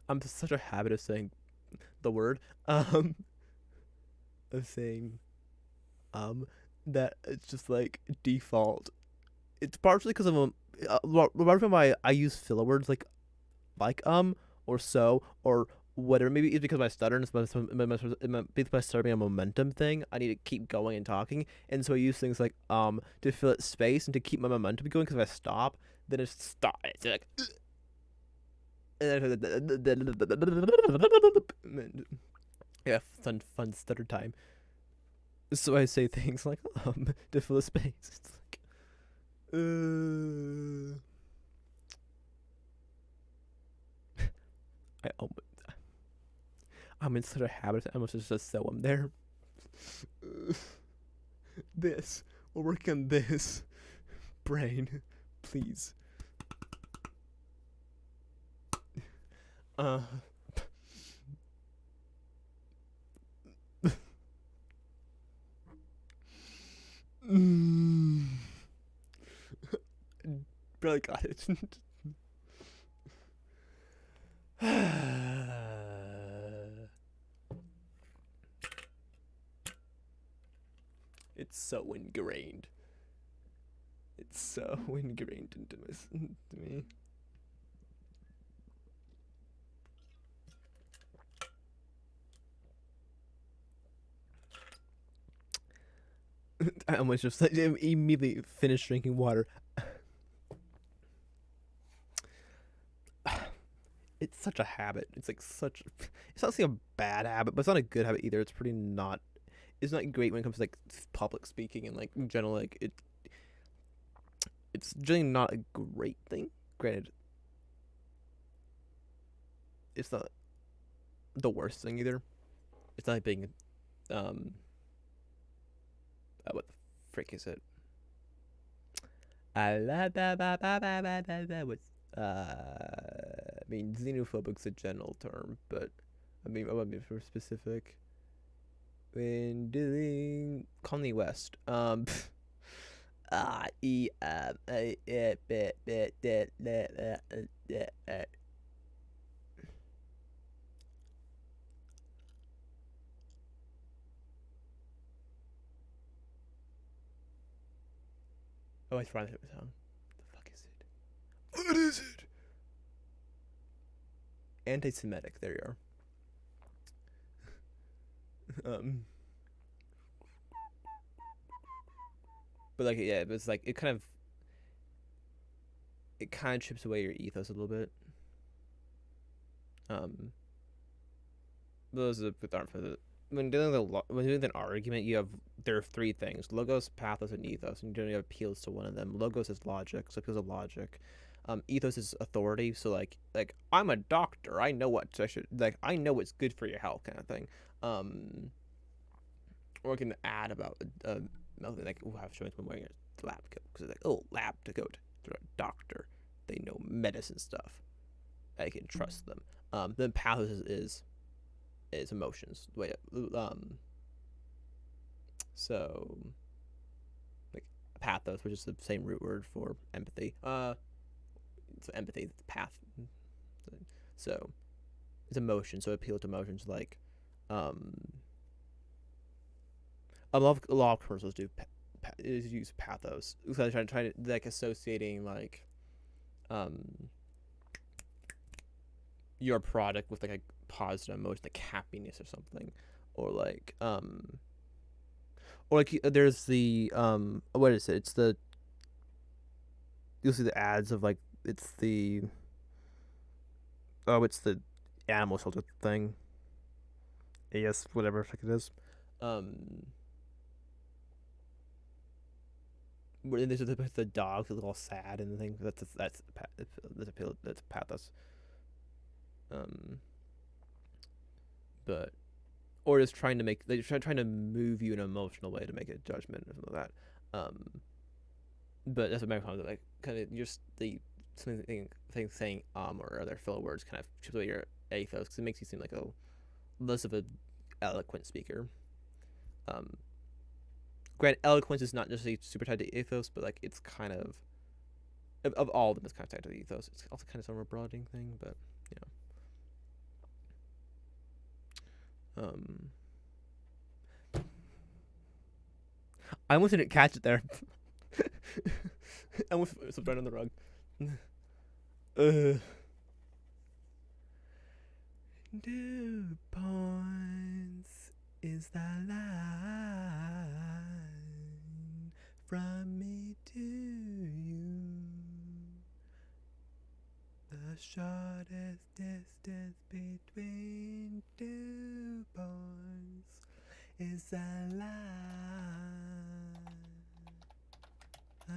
I'm such a habit of saying the word. Of saying that it's just like default. It's partially because of largely why I use filler words like or so or whatever. Maybe it's because my stutterness, but it's my stutter being a momentum thing. I need to keep going and talking, and so I use things like to fill it space and to keep my momentum going. Because if I stop, then it's stop. It's like yeah, fun stutter time. So I say things like to fill a space. It's like I almost, I'm in such a habit. I almost just so I'm there. This. We're working on this. Brain. Please. Uh. Barely got it. It's so ingrained. It's so ingrained into me. I almost just like, immediately finished drinking water. It's such a habit. It's like such. It's not like a bad habit, but it's not a good habit either. It's pretty not. It's not great when it comes to like public speaking and like in general like it. It's generally not a great thing. Granted, it's not the worst thing either. It's not like being what the frick is it? What's I mean, xenophobic's a general term, but I want to be more specific. When doing Kanye West, e oh, I finally hit the sound. The fuck is it? What is it? Anti-Semitic. There you are. But like yeah, but it's like it kind of chips away your ethos a little bit. Um, those aren't for the when doing an argument, you have there are three things: logos, pathos, and ethos, and you generally have appeals to one of them. Logos is logic, so appeals to logic. Ethos is authority, so like I'm a doctor, I know what I should like, I know what's good for your health, kind of thing. Um, or I can add about like oh, I've shown wearing a lab coat because like oh lab coat, they're a doctor, they know medicine stuff, I can trust them. Then pathos is emotions. Wait, so like pathos, which is the same root word for empathy. So empathy, the path. So it's emotion. So appeal to emotions like, a lot of commercials do use pathos. So I try to like associating like, your product with like a positive emotion, like happiness or something, or like there's the what is it? It's the you'll see the ads of like it's the animal shelter thing. Yes, whatever the heck it is. Where there's the dogs that look all sad and the thing. That's pathos. Um, but or just trying to make they trying to move you in an emotional way to make a judgment or something like that. But that's what my comment like kind of just the something saying or other filler words kind of chips away your ethos because it makes you seem like a less of a eloquent speaker. Um, Granted, eloquence is not necessarily super tied to ethos, but like it's kind of all of them, it's kind of tied to the ethos. It's also kind of some of a broadening thing, but you know. I almost didn't catch it there. I almost slipped right on the rug. Two points is the line from me to you. The shortest distance between 2 points is the line.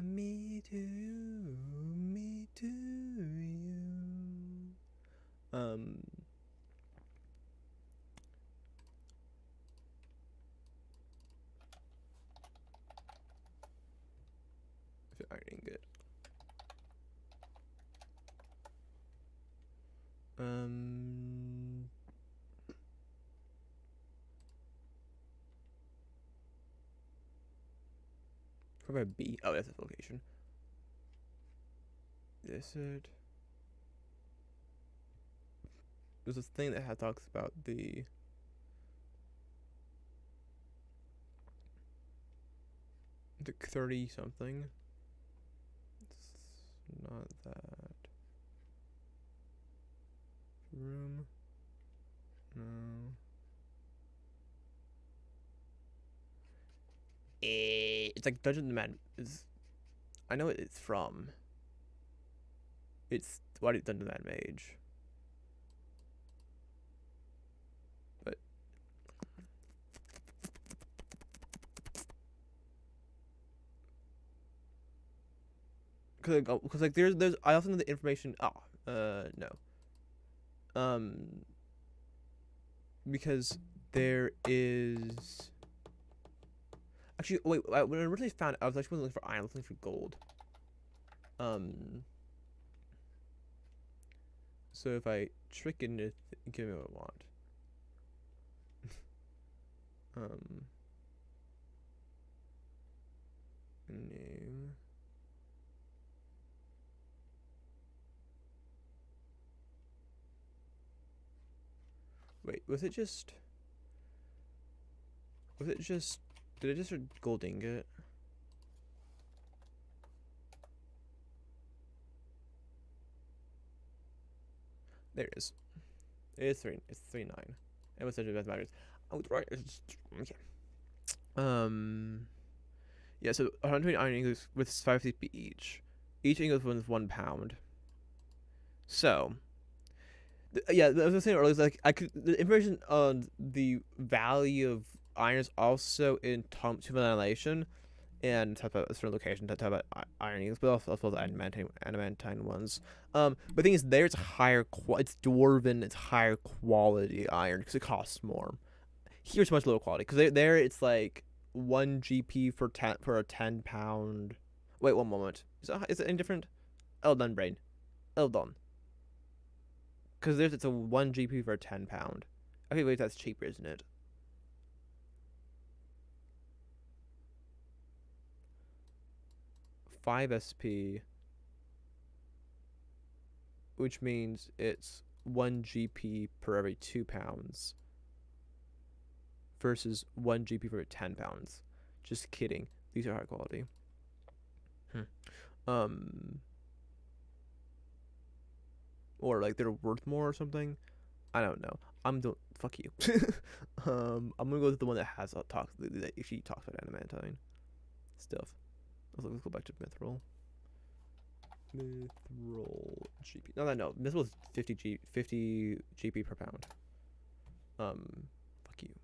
Me to you, me to you. Ironing good. Where about B? Oh, that's the location. This it. There's this thing that talks about the 30 something. It's not that. Room. No. It's like Dungeon the Man is. I know what it's from. It's what it's Dungeon the Man Mage. But because like there's I also know the information. No. Because there is. Actually, wait. When I originally found, I was actually looking for iron. I was looking for gold. So if I trick it into give me what I want. Name. Wait, was it just? Did it just a gold ingot? There it is. It is 3. It's 3.9. It was such a bad matters. Oh, right. Okay. Yeah. So 120 iron ingots with 5 CP each. Each ingot was £1. So. Yeah, I was saying earlier, like the information on the value of iron is also in Tomb of Annihilation, and talk about a certain location to talk about iron ingots, but also the adamantine ones. But the thing is, there it's higher. It's dwarven. It's higher quality iron because it costs more. Here it's much lower quality because there it's like 1 GP for a 10 pound. Wait, one moment. Is it any different? Eldon brain. Eldon. Because there's it's a 1 GP for a 10 pound. Okay, wait, that's cheaper, isn't it? Five SP, which means it's 1 GP per every 2 pounds versus 1 GP for 10 pounds. Just kidding. These are high quality. Or like they're worth more or something. I don't know. Fuck you. I'm gonna go with the one that has a talk that she talks about adamantine stuff. Let's go back to Mithril. Mithril GP. No. Mithril is 50 GP per pound. Fuck you.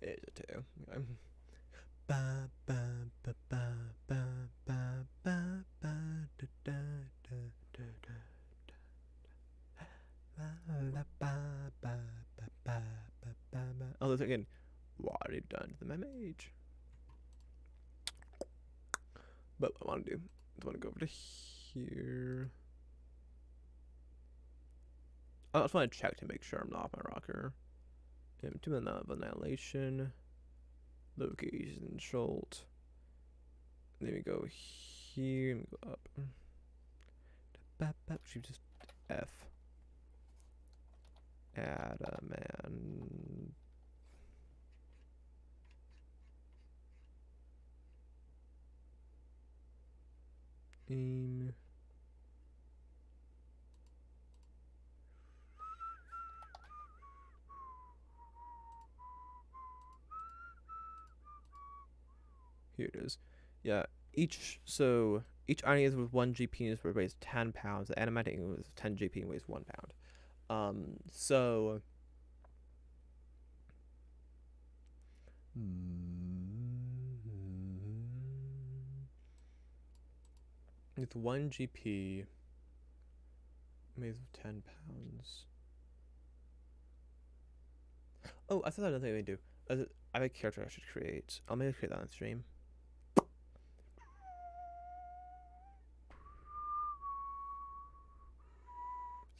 It is a 2. Okay. Oh, this again. What have you done to the mage? But I want to go over to here. I just want to check to make sure I'm not off my rocker. Doing that annihilation. Location Schult. Then we go here and go up. Should just F. Adamant. Aim. Here it is. Yeah, each iron is with 1 GP and weighs 10 pounds. The animatic was 10 GP and weighs 1 pound. So with 1 GP weighs 10 pounds. Oh, I thought that was another thing we do. I have a character I should create. I'll maybe create that on stream.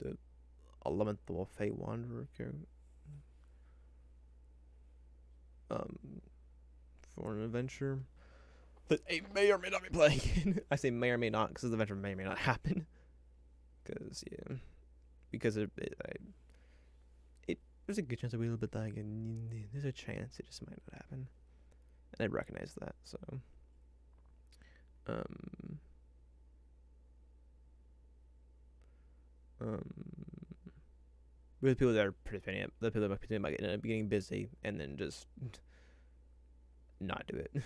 The Elemental Fate Wanderer character. For an adventure that I may or may not be playing. I say may or may not because the adventure may or may not happen. Because there's a good chance I will, but there's a chance it just might not happen, and I recognize that. So, with people that are participating, the people that are participating might end up getting busy and then just not do it,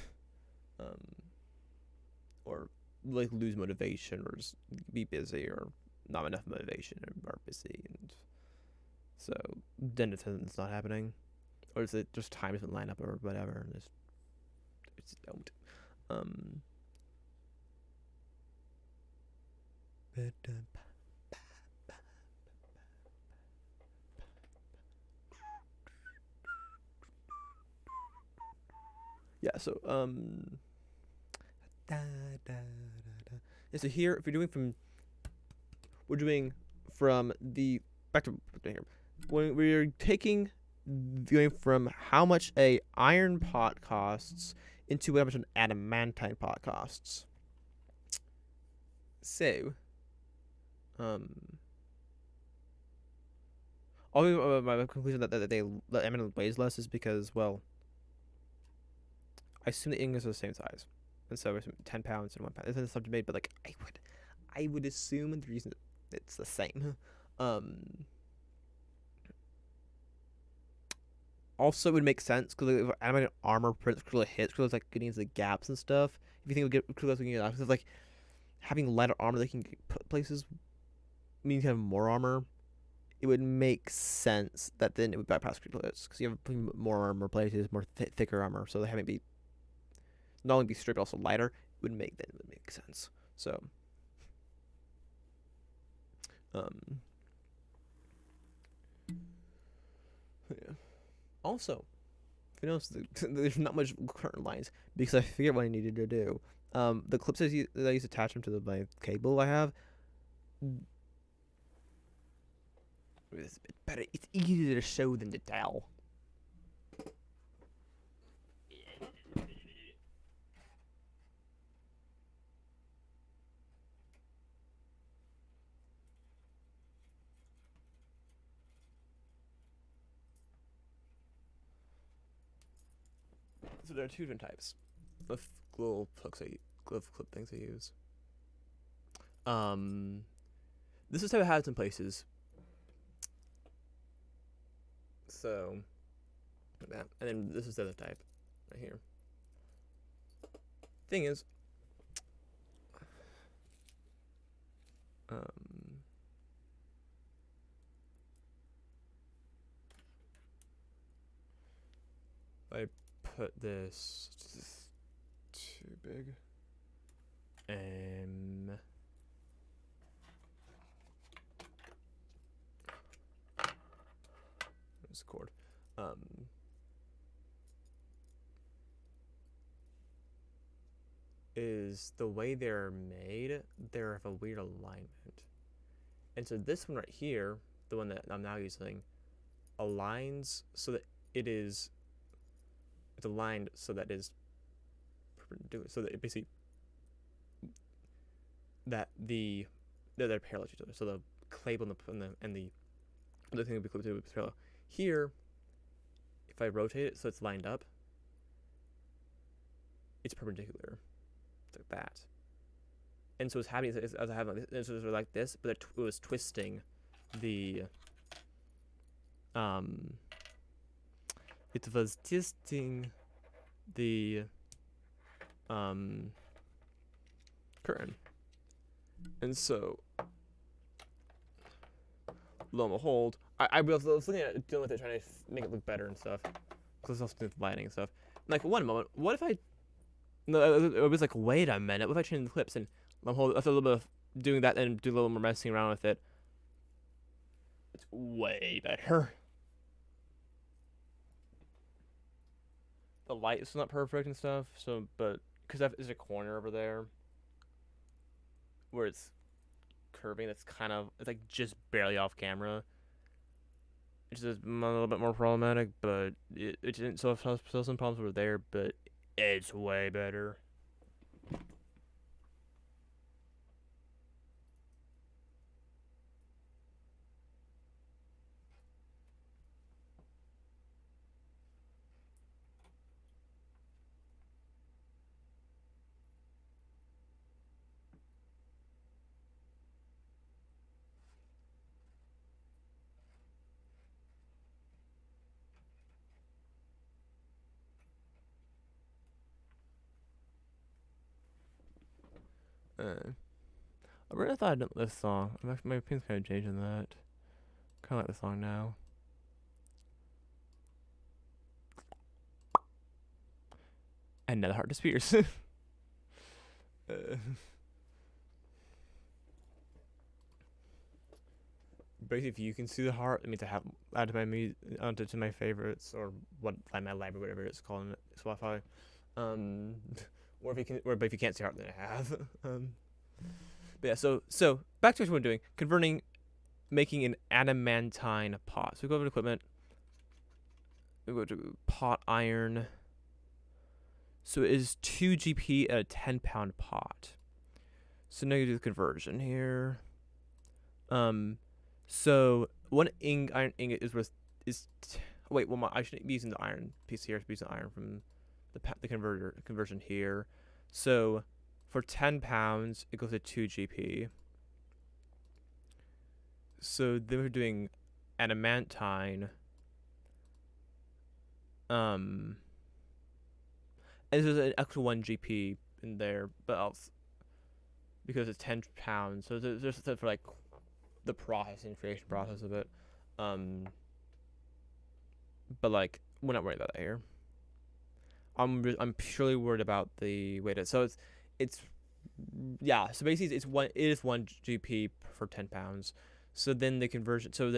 or like lose motivation, or just be busy, or not enough motivation, or busy, and so then it's not happening, or is it just time doesn't line up or whatever, and it's don't. Yeah, so yeah, so here, if you're doing we're doing from the back to here, when we're going from how much a iron pot costs into how much an adamantine pot costs. So, my conclusion that adamant weighs less is because, well, I assume the ingots are the same size, and so 10 pounds and 1 pound. It's a debate, but like I would assume the reason it's the same. Also, it would make sense because like, animated armor hits, because like getting into the gaps and stuff. If you think we get because like having lighter armor that can put places means you have more armor. It would make sense that then it would bypass criticals because you have more armor places, more thicker armor, so they haven't be not only be stripped but also lighter. It would make sense. So, yeah. Also, if you notice, there's not much current lines because I figured what I needed to do. The clips that I use to attach them to my cable I have. It's better. It's easier to show than to tell. So there are two different types of glove clip things I use. This is how it has in places. So, like that, and then this is the other type, right here. Thing is, I put this too big. This cord. is the way they're made, they're of a weird alignment. And so this one right here, the one that I'm now using, aligns so that it's aligned so that is perpendicular, so that it basically that they're parallel to each other. So the clave and the other thing will be parallel. Here, if I rotate it so it's lined up, it's perpendicular. It's like that. And so what's happening is as I have like this, but it was twisting the it was twisting the curtain. And so lo and behold, I was looking at dealing with it, trying to make it look better and stuff. Because I was doing lighting and stuff. Like, one moment, what if I... No, it was like, wait a minute, what if I change the clips and after a little bit of doing that and do a little more messing around with it, it's way better. The light is not perfect and stuff, so, but, because there's a corner over there where it's curving, that's kind of, it's like just barely off camera. It's just a little bit more problematic, but it didn't solve some problems over there, but it's way better. I really thought I didn't like this song. My opinion's kind of changed on that. Kind of like the song now. Another Heart Disappears. Basically, if you can see the heart, it means I have added onto my favorites or what like my library, whatever it's called in Spotify. Or if you can't see heart, then I have. But yeah, so back to what we're doing, making an adamantine pot. So we go over to equipment. We go to pot iron. So it is 2 GP at a 10-pound pot. So now you do the conversion here. So one iron ingot I shouldn't be using the iron piece here. I should be using the iron from the conversion here. So for 10 pounds, it goes to 2 GP. So then we're doing adamantine. And there's an extra 1 GP in there, but else because it's 10 pounds. So there's for like the creation process of it. But like we're not worried about that here. I'm purely worried about the weight. So it's yeah. So basically, it is 1 GP for 10 pounds. So then the conversion. So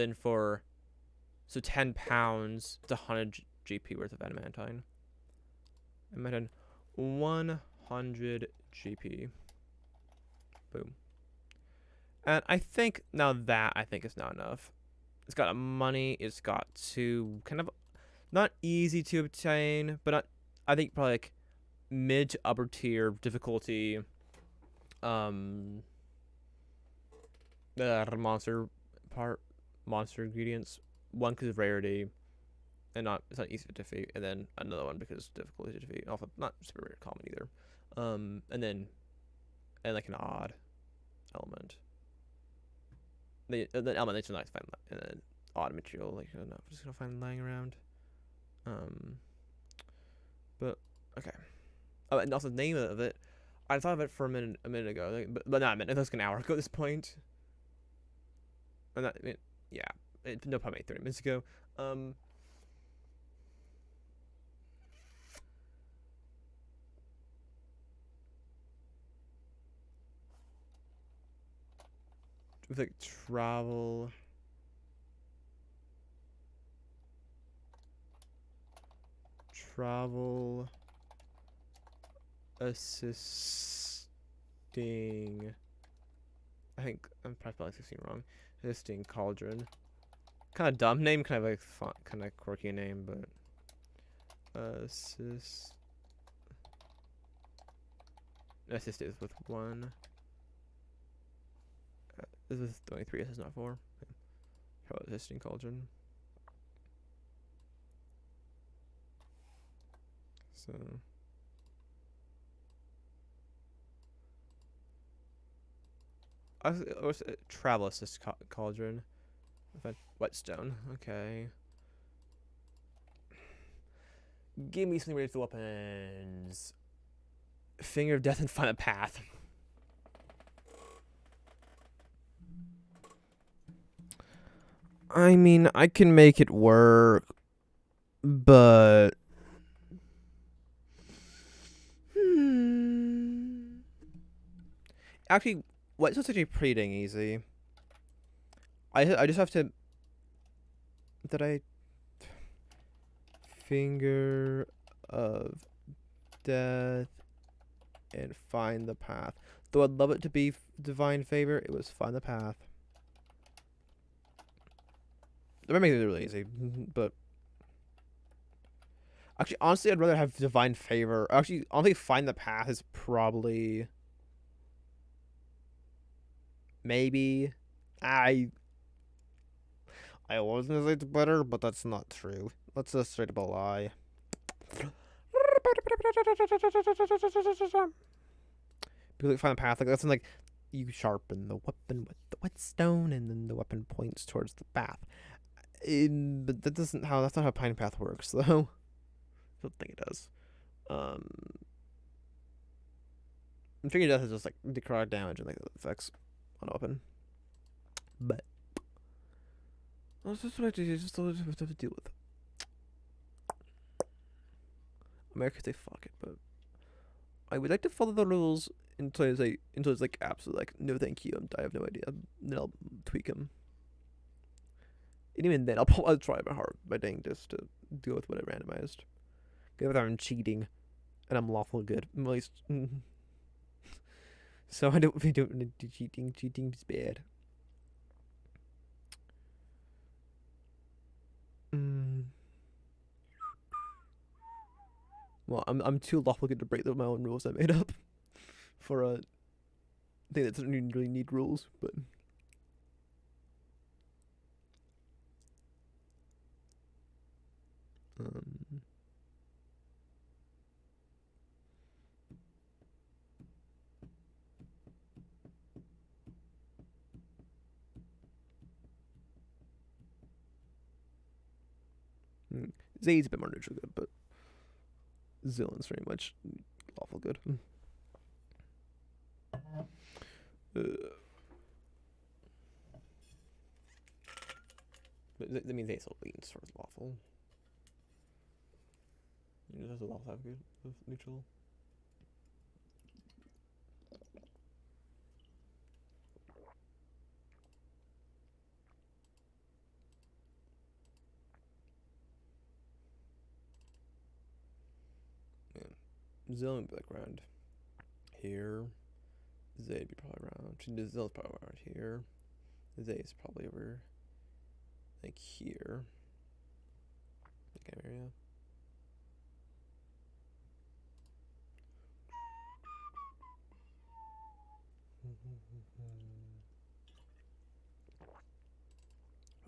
10 pounds, it's 100 GP worth of adamantine. Adamantine, 100 GP. Boom. And I think now that is not enough. It's got money. It's got two kind of not easy to obtain, but I think probably like mid to upper tier difficulty. The monster ingredients. One because of rarity, and it's not easy to defeat, and then another one because difficulty to defeat. Also, not super rare, common either. And like an odd element. The element that's nice to find an odd material, like I don't know, I'm just gonna find lying around. But okay. Oh, and also the name of it, I thought of it for a minute ago, but not a minute. It was like an hour ago at this point. And that, yeah, no, probably 30 minutes ago. With like travel. assisting. I think I'm probably spelling 16 wrong. Assisting cauldron. Kind of dumb name, kind of like fun, kind of quirky name, but assist is with 1. This is only 3 S's, not 4. Okay. How about assisting cauldron? So I was travel assist cauldron. Whetstone. Okay. Give me something related to weapons. Finger of death and find a path. I mean, I can make it work, but actually, Whetstone's actually pretty dang easy. I just have to. Did I? Finger of death and find the path. Though I'd love it to be divine favor, it was find the path. That might make it really easy, but actually, honestly, I'd rather have divine favor. Actually, honestly, find the path is probably maybe. I was gonna say it's better, but that's not true. That's a straight up a lie. Because find the path, like that's like you sharpen the weapon with the whetstone, and then the weapon points towards the path. But that's not how Pine Path works, though. I don't think it does. I'm thinking death is just like necrotic damage and like effects on a weapon. But that's just what I do. Just have to deal with. America say fuck it, but I would like to follow the rules until it's like absolutely like no thank you. I have no idea. Then I'll tweak them. And even then, I'll try my dang just to deal with what I randomized. Get I'm cheating, and I'm lawful good. At least, so I don't need to do cheating. Cheating is bad. Well, I'm too lawful good to break my own rules I made up for a thing that doesn't really need rules, but. Zade's a bit more neutral good, but Zillion's very much lawful good. But that means they still leans towards lawful. Does a lawful have good with neutral? Zillion would be like around here. Zay'd be probably around. Zillion's probably around here. Zay's probably over like here. Okay, area.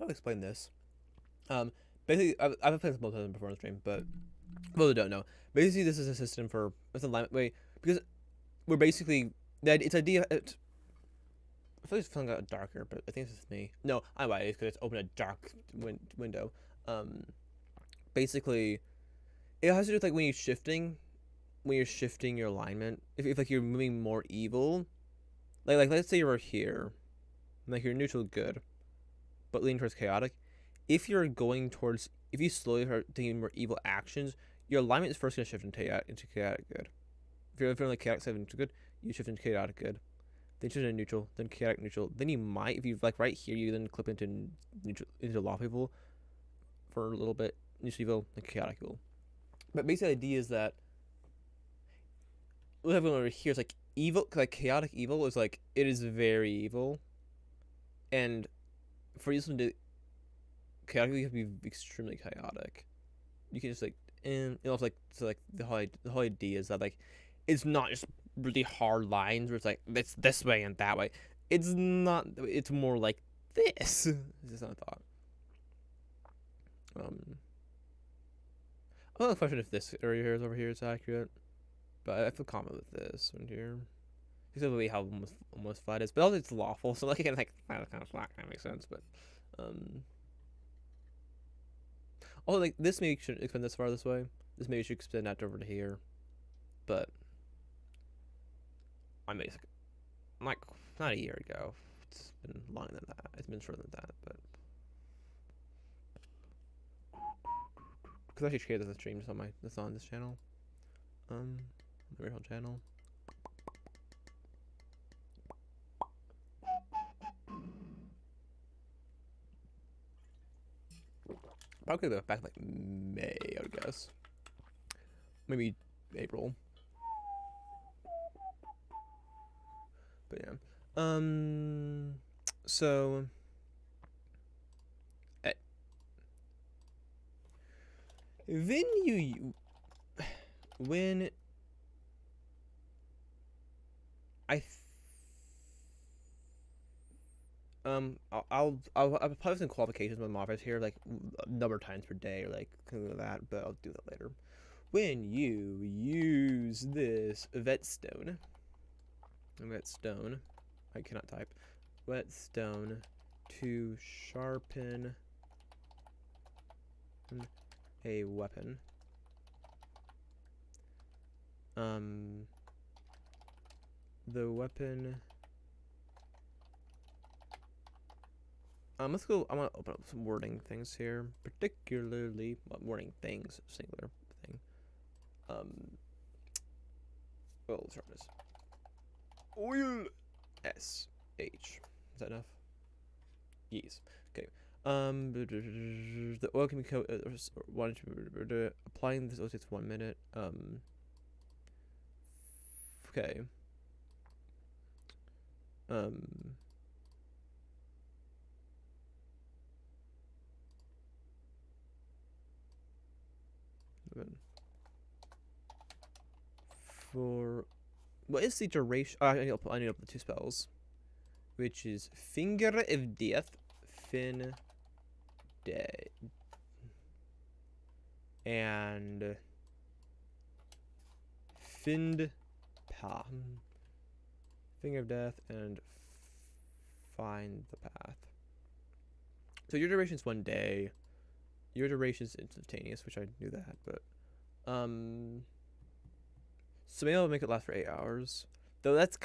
I'll explain this. Basically, I've played this multiple times before on the stream, but well, I don't know. Basically, this is a system for it's alignment way because we're basically it's idea. I feel like it's feeling darker, but I think it's just me. No, I'm right. It's because it's open a dark window. Basically, it has to do with like when you're shifting your alignment. If like you're moving more evil, like let's say you're here, like you're neutral good, but leaning towards chaotic. If you slowly start taking more evil actions, your alignment is first going to shift into chaotic good. If you're feeling like chaotic side into good, you shift into chaotic good. Then shift into neutral, then chaotic neutral. Then you might, if you like right here, you then clip into neutral, into lawful evil for a little bit, neutral evil, then chaotic evil. But basically, the idea is that what everyone over here is like evil, like chaotic evil is like it is very evil, and for you to chaotic, you have to be extremely chaotic. You can just like and also like so like the whole idea is that like it's not just really hard lines where it's like it's this way and that way. It's not. It's more like this. This is not a thought. Um, I don't question if this area here is over here is accurate, but I feel confident with this one here. Except the way how almost flat is, but also it's lawful, so like again like that kind of flat kind of makes sense. But um, also like this maybe should extend this far this way. This maybe should extend that over to here, but I mean, like not a year ago. It's been longer than that. It's been shorter than that, but because I actually created the stream just on my that's on this channel, the original channel. Probably go back like May, I would guess. Maybe April. But yeah. So when you when I I'll probably some qualifications with modifiers here, like a number of times per day or like that, but I'll do that later. When you use this whetstone, I cannot type, whetstone to sharpen a weapon. The weapon. Let's go. I want to open up some wording things here, particularly wording things, singular thing. Well, let's start this. Oil. S H. Is that enough? Yes. Okay. The oil can be applying this. Oh, takes 1 minute. Okay. For what is the duration? I need to open the 2 spells, which is Finger of Death, Fin Day, and Find Path. Finger of Death and Find the Path. So your duration is 1 day. Your duration is instantaneous, which I knew that, but so maybe I'll make it last for 8 hours. Though that's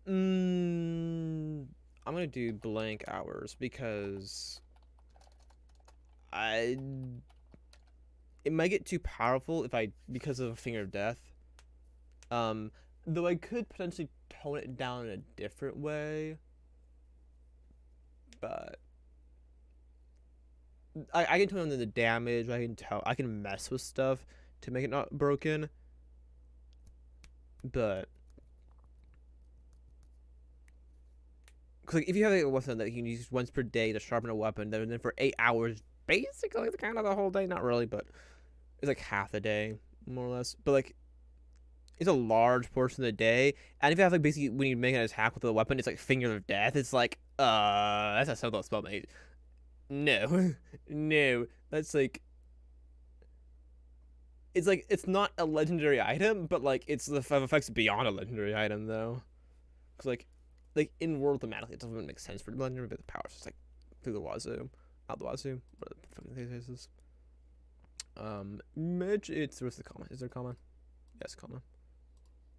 I'm gonna do blank hours because it might get too powerful if I because of a Finger of Death. Though I could potentially tone it down in a different way, but I can tone down the damage. I can mess with stuff to make it not broken, but because like, if you have a weapon that you can use once per day to sharpen a weapon, then for 8 hours, basically it's kind of the whole day. Not really, but it's like half a day, more or less. But like, it's a large portion of the day. And if you have like basically when you make an attack with a weapon, it's like Finger of Death. It's like that's a simple spell, mate. No, no, that's like. It's like it's not a legendary item, but like it's the effects beyond a legendary item though. Cause like in world thematically, it doesn't make sense for legendary, but the power's just like through the wazoo, out the wazoo. What the fucking thing is this? Midge, it's what's the comma? Is there a comma? Yes, comma.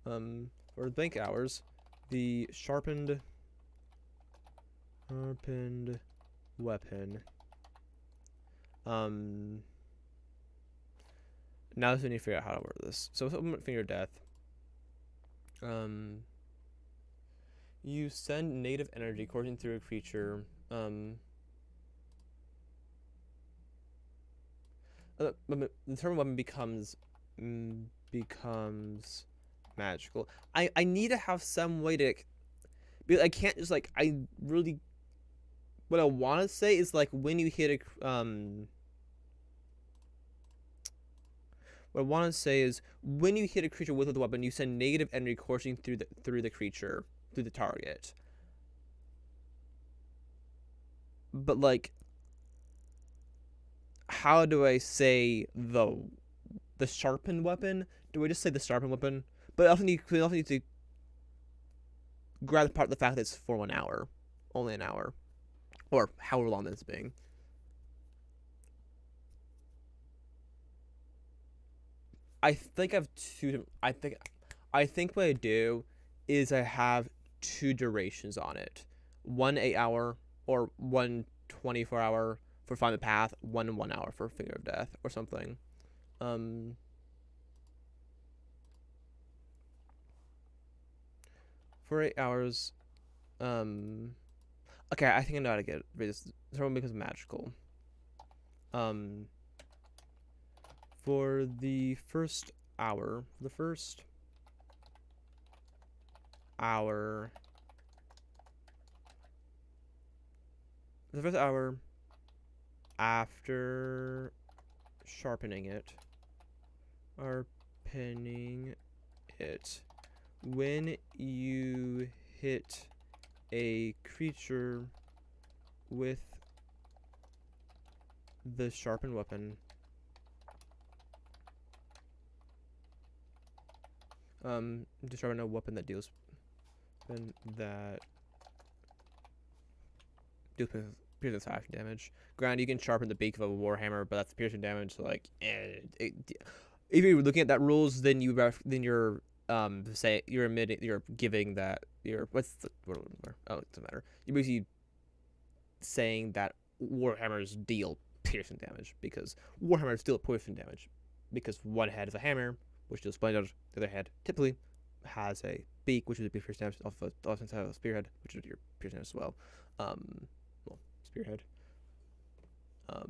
For the bank hours, the sharpened weapon. Now we need to figure out how to word this. So with Finger of Death, you send native energy coursing through a creature. The term weapon becomes magical. I need to have some way to. Because I can't just like I really. What I want to say is like when you hit a. What I want to say is when you hit a creature with a weapon, you send negative energy coursing through the creature through the target. But like, how do I say the sharpened weapon? Do I just say the sharpened weapon? But I also need to grab apart the fact that it's for 1 hour, only an hour, or however long that's being. I think I have two. I think what I do is I have two durations on it. One 8 hour or one 24 hour for Find the Path, 1 hour for Finger of Death or something. Um, for 8 hours. Um, okay, I think I know how to get rid of this. Throw becomes magical. Um, for the first hour, hour, the first hour after sharpening it, when you hit a creature with the sharpened weapon, to sharpen a weapon that deals piercing slashing damage. Granted, you can sharpen the beak of a warhammer, but that's piercing damage. So like, if you're looking at that rules, then you're say you're giving that what's the word? Oh, it doesn't matter. You're basically saying that warhammers deal piercing damage because warhammers deal piercing damage because one head is a hammer, which deals blade damage. The other head typically has a beak, which is a piercing damage. Also have a spearhead, which is your piercing damage as well. Spearhead. A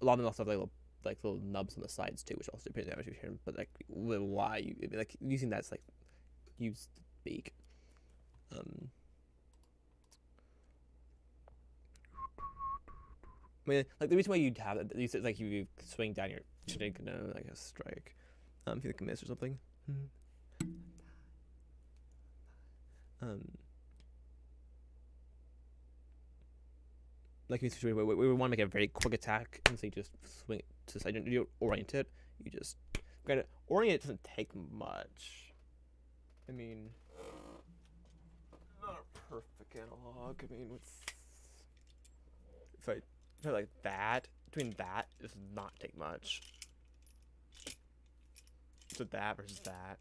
lot of them also have like little nubs on the sides too, which also do piercing damage. But like, why you like using that's like use the beak. I mean, like the reason why you'd have it, is like you swing down your snake and like a strike, if you like miss or something. Like we want to make a very quick attack, and so you just swing it to the side. You don't orient it. You just granted orient it doesn't take much. I mean, not a perfect analog. I mean, if I like that between that does not take much. So that versus that,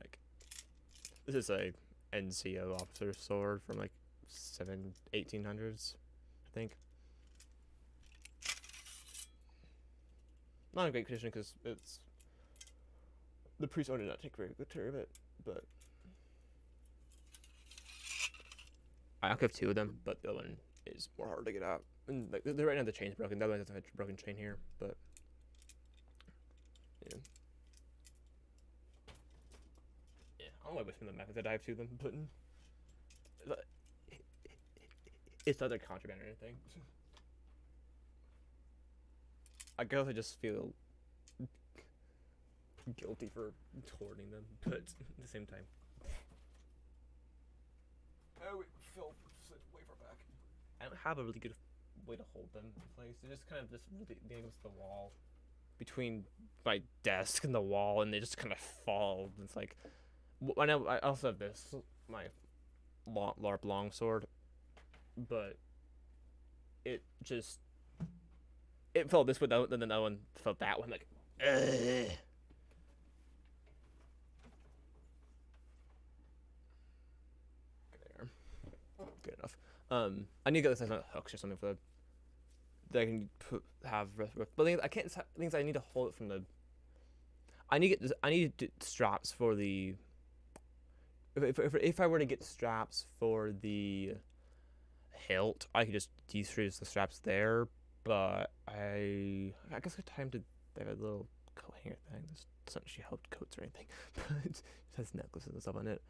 like this is a NCO officer sword from like 1800s, I think. Not in great condition because it's the priest owner did not take very good care of it, but I have two of them, but the other one is more hard to get out. And like right now the chain's broken. The other one has a broken chain here, but yeah. I don't know why I the methods I dive to them, but it's not their contraband or anything. I guess I just feel guilty for torting them, but at the same time. Oh, it fell way far back. I don't have a really good way to hold them in place. They're just kind of just really against the wall between my desk and the wall, and they just kind of fall. It's like I know I also have this my LARP longsword, but it felt this way, then the other one felt that one. Like, ugh. There, good enough. I need to get this on hooks or something for that I can have. But I can't. Things I need to hold it from the. I need straps for the. If I were to get straps for the hilt, I could just de-stress the straps there. But I guess I time to have a little coat hanger thing. This doesn't actually help coats or anything, but It has necklaces and stuff on it.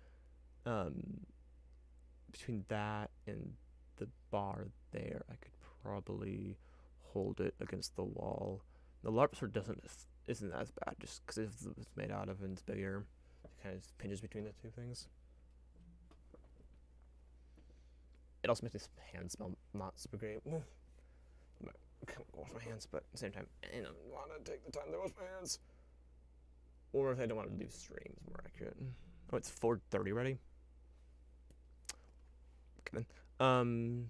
Between that and the bar there, I could probably hold it against the wall. The LARP sword isn't as bad just because it's made out of and it's bigger. It kind of pinches between the two things. It also makes my hands smell not super great. I can't wash my hands, but at the same time, I don't want to take the time to wash my hands. Or if I don't want to do streams, more accurate. Oh, it's 4:30 already. Okay then.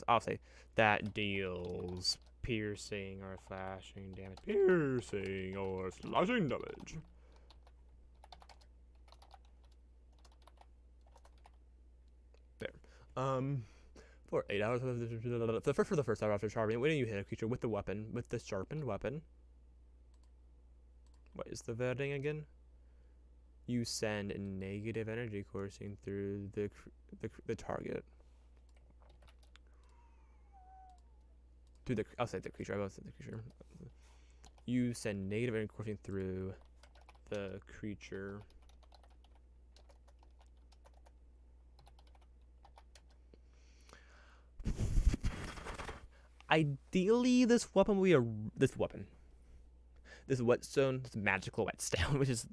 I'll say that deals piercing or slashing damage. Piercing or slashing damage. There. For 8 hours. For the first hour after sharpening, when you hit a creature with the sharpened weapon. What is the wording again? You send negative energy coursing through the target. I'll say the creature. I will say the creature. You send negative energy coursing through the creature. Ideally, this whetstone, this magical whetstone, which is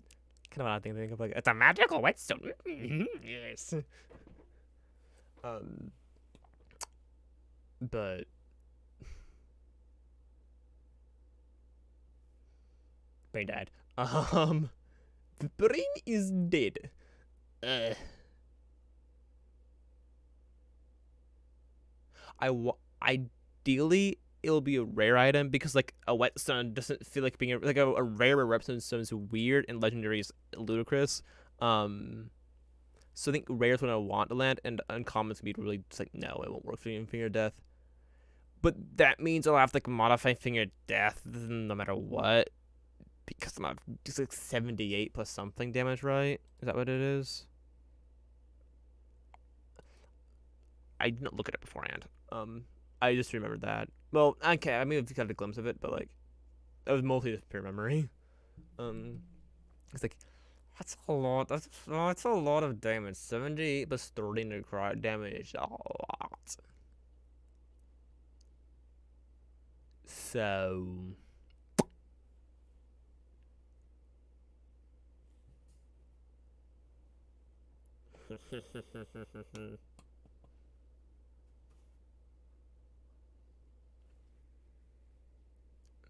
kind of an odd thing to think of. Like, it's a magical whetstone. Yes. But brain died. The brain is dead. Ideally, it'll be a rare item because like a whetstone doesn't feel like being a rare whetstone is weird and legendary is ludicrous. So I think rare is what I want to land, and uncommons would be really just like no, it won't work for Finger Death. But that means I'll have to like modify Finger Death no matter what because I'm just like 78 plus something damage, right? Is that what it is? I didn't look at it beforehand. I just remembered that. Well, okay, I mean, I've got a glimpse of it, but like, that was mostly just pure memory. It's like, that's a lot. That's a lot of damage. 78 plus 30 necrotic damage. A lot. So.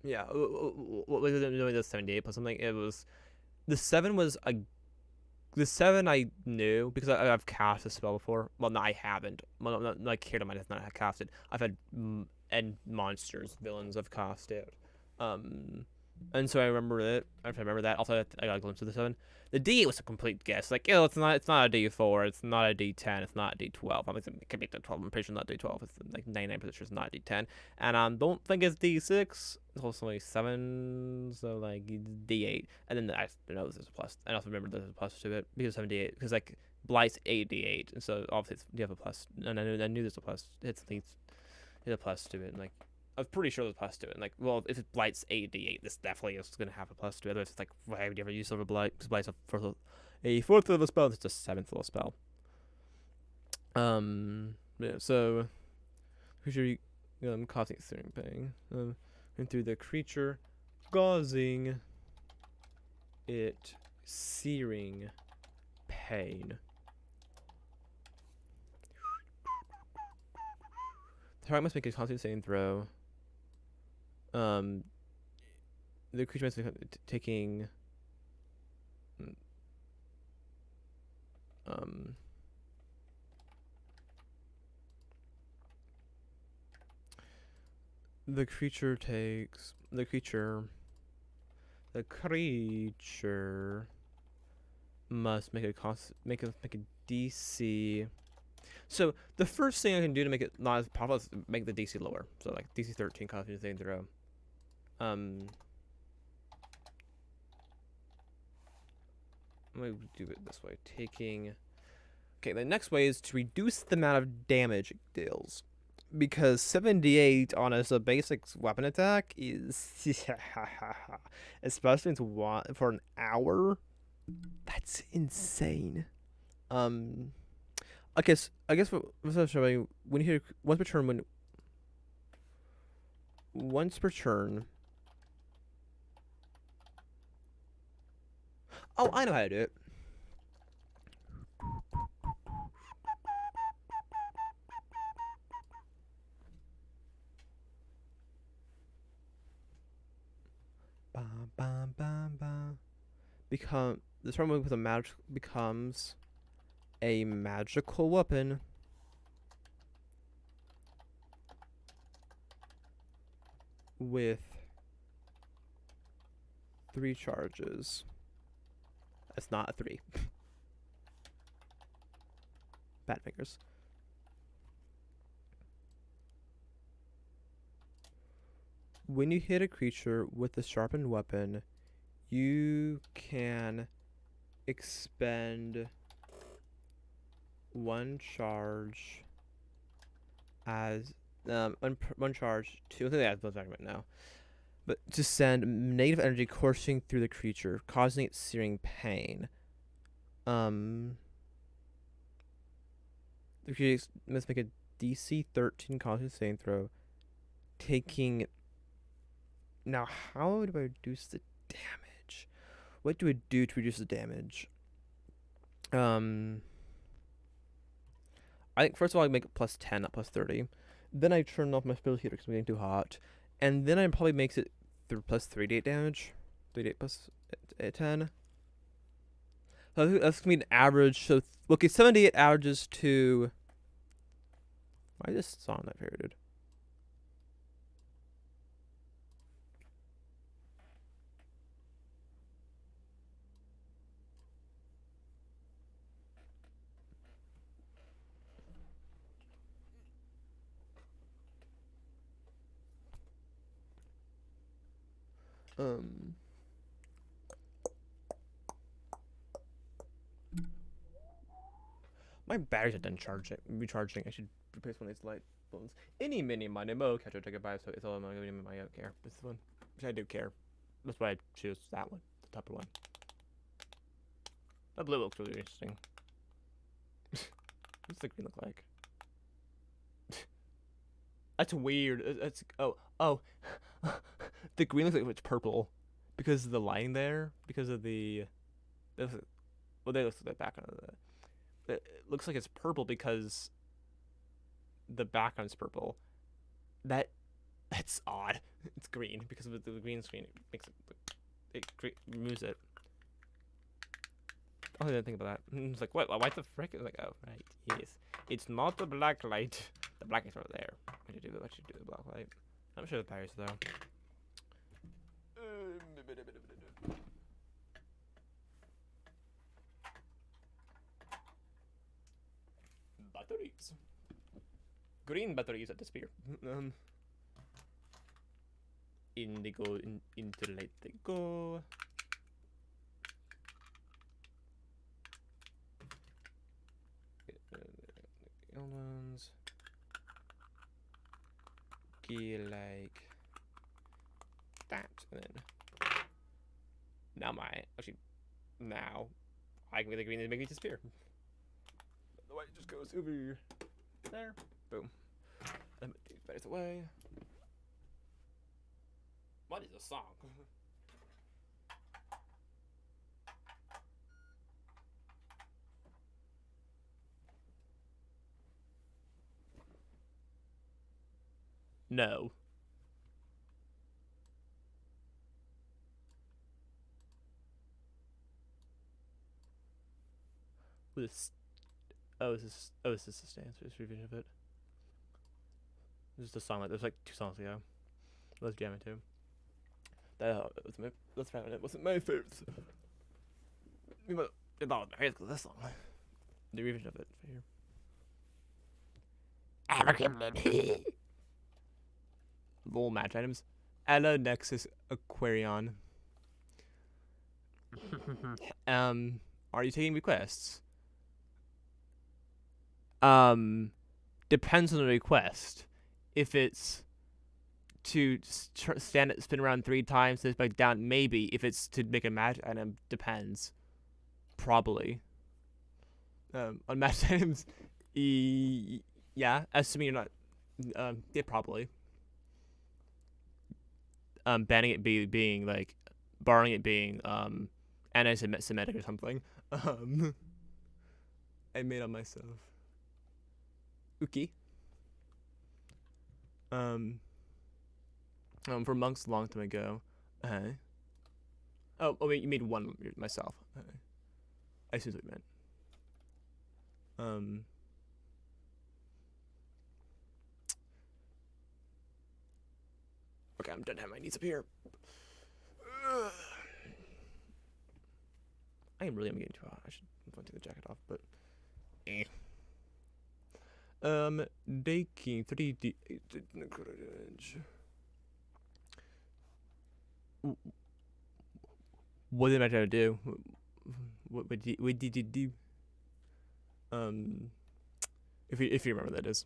Yeah, what was it doing? The 78 plus something. It was the 7 was a. The 7 I knew because I've cast a spell before. Well, no, I haven't. Well, not like Kira might have not cast it. I've had monsters, villains I've cast it. And so I remember it. I remember that. Also, I got a glimpse of the 7. The D8 was a complete guess. Like, it's not a D4. It's not a D10. It's not a D12. I mean, it could be D12. I'm pretty sure it's not D12. It's like 99% sure it's not D10. And don't think it's D6. It's also like 7, so like D8. And then I know there's a plus. I also remember there's a plus to it because 78. Because like Blight's 8D8, and so obviously you have a plus. And I knew there's a plus. It's a plus to it. And like, I was pretty sure there's a plus to it. And like, well, if it Blight's 8D8, this definitely is going to have a plus to it. Otherwise, it's like, why would you ever use Silver Blight? Because Blight's a 4th level spell, it's a 7th level spell. Yeah, so, creature causing searing pain. And through the creature, causing it searing pain. The target must make a constitution saving throw. The creature must be taking the creature must make a DC. So the first thing I can do to make it not as powerful is make the DC lower. So like DC 13 constitution saving throw. I'm going to do it this way. Okay, the next way is to reduce the amount of damage it deals. because 78 on as a basic weapon attack is especially for an hour. That's insane. Um, I guess what was showing when you hit once per turn. Oh, I know how to do it. Bam, bam, bam, bam. The turn with a magic becomes a magical weapon with 3 charges. That's not a 3. Bad fingers. When you hit a creature with a sharpened weapon, you can expend 1 charge as 1 charge to. I think that's the argument now. But to send negative energy coursing through the creature, causing it searing pain. The creature must make a DC 13 causing saving throw. Taking. Now, how do I reduce the damage? What do I do to reduce the damage? I think first of all I make it plus 10, not plus 30. Then I turn off my spell heater because I'm getting too hot, and then I probably makes it plus 3d8 damage, 3d8 plus 10. So that's gonna be an average. So okay, 78 averages to. Why is this song not period? My batteries are done recharging. I should replace one of these light bulbs. Any mini money mo catch take a bite, so it's all I'm gonna give my out care. This one. Which I do care. That's why I choose that one, the top one. That blue looks really interesting. What's the green look like? That's weird. It's oh. The green looks like it's purple because of the line there. Because of the well, they look like the background of the. It looks like it's purple because the background's purple. That's odd. It's green because of the green screen. It makes it removes it. Oh, I didn't think about that. It's like, what? Why the frick? It's like, oh, right, yes. It's not the black light. The black light's over there. What you do the black light? I'm sure the batteries though. Batteries. Green batteries that disappear. Indigo, into light they go. Ones. Like that, and then now I can get the green and make it disappear. The white just goes over there. Boom. Let me take these away. What is a song? No. This. Is this a stance? This revision of it. This is the song. There's like 2 songs ago. Let's jam it too. It wasn't my favorite. This song. The revision of it here. Lol match items. Ella Nexus Aquarion. Are you taking requests? Depends on the request. If it's to spin around 3 times, then back down, maybe. If it's to make a magic item, depends. Probably. On magic items, yeah, assuming you're not, yeah, probably. Banning it being like, barring it being anti-Semitic or something. I made up myself. Okay. For monks a long time ago. Oh wait, you made one myself. I see what you meant. Okay, I'm done having my knees up here. I am getting too hot. I should take the jacket off, but Daking 3D what did I try to do? What did you do? If you remember that is.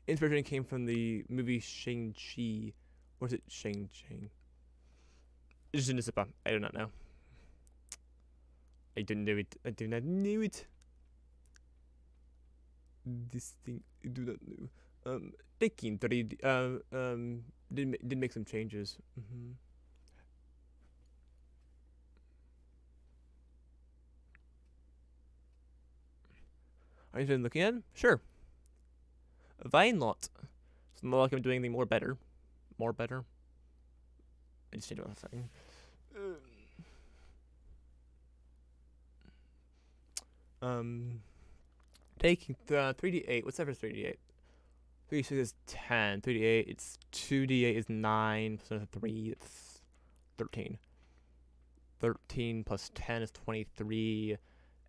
Inspiration came from the movie Shang-Chi. Or is it Shang-Chi? I do not know. I didn't know it. I do not know it. This thing I do not know. Taking 3D did make some changes. Are you interested in looking at? Sure. Why not? It's not like I'm doing anything more better. More better. I just changed one thing. Taking 3d8. What's that for 3d8? 3d6 is 10. 3d8, it's 2d8 is 9. Plus 3, it's 13. 13 plus 10 is 23.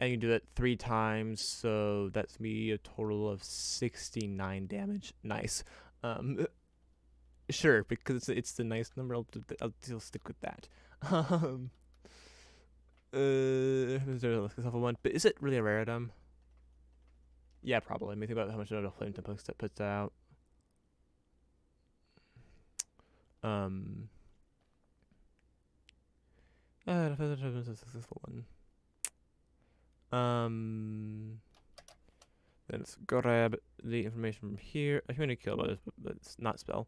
And you do that 3 times, so that's me a total of 69 damage. Nice. Sure, because it's the nice number. I'll stick with that. Level 1, but is it really a rare item? Yeah, probably. I mean, think about how much Nodal Flame Temple puts out. Successful one. Let's grab the information from here. I'm gonna kill about this, but it's not spell.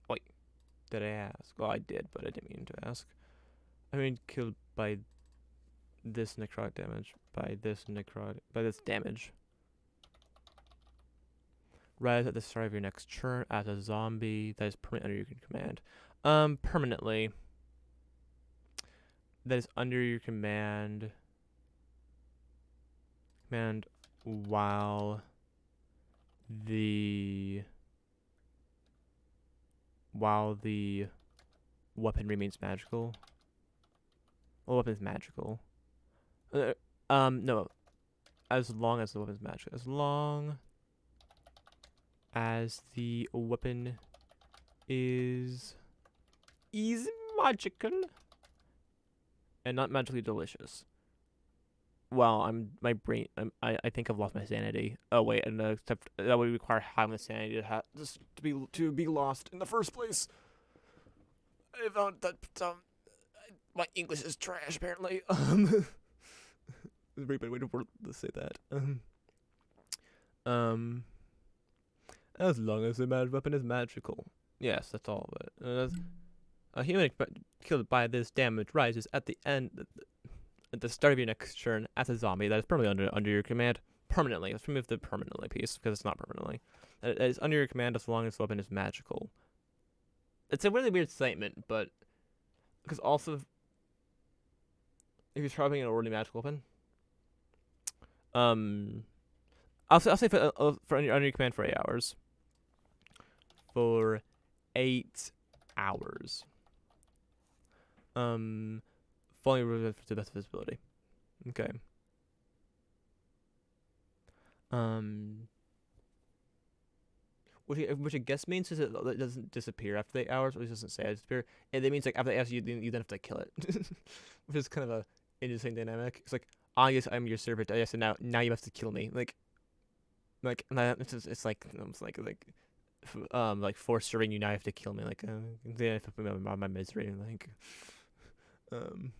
Wait, did I ask? Well, I did, but I didn't mean to ask. I mean, killed by this necrotic damage, by this damage. Rise at the start of your next turn as a zombie that is permanently under your command. Permanently. That is under your command. While the weapon remains magical. Well, weapon is magical. No. As long as the weapon is magical. As long as the weapon is magical and not magically delicious. Well, I think I've lost my sanity. Oh wait, and except that would require having the sanity to be lost in the first place. I found that my English is trash apparently. There's a very bad way to say that. As long as the magic weapon is magical. Yes, that's all of it. A human killed by this damage rises at the end. At the start of your next turn as a zombie that is permanently under your command. Permanently. Let's remove the permanently piece because it's not permanently. It is under your command as long as the weapon is magical. It's a really weird statement, but because also if you're trying an ordinary magical weapon, I'll say for under your command for 8 hours. For 8 hours. Falling to the best of his ability. Okay. Which I guess means is it doesn't disappear after the 8 hours, or it doesn't say it disappear. And that means like after the 8 hours you then have to kill it, which is kind of a interesting dynamic. It's like, I guess I'm your servant. I guess now you have to kill me. Like, Like, it's like force serving you now. You have to kill me. Like, then I have to put me on my misery. Like, um,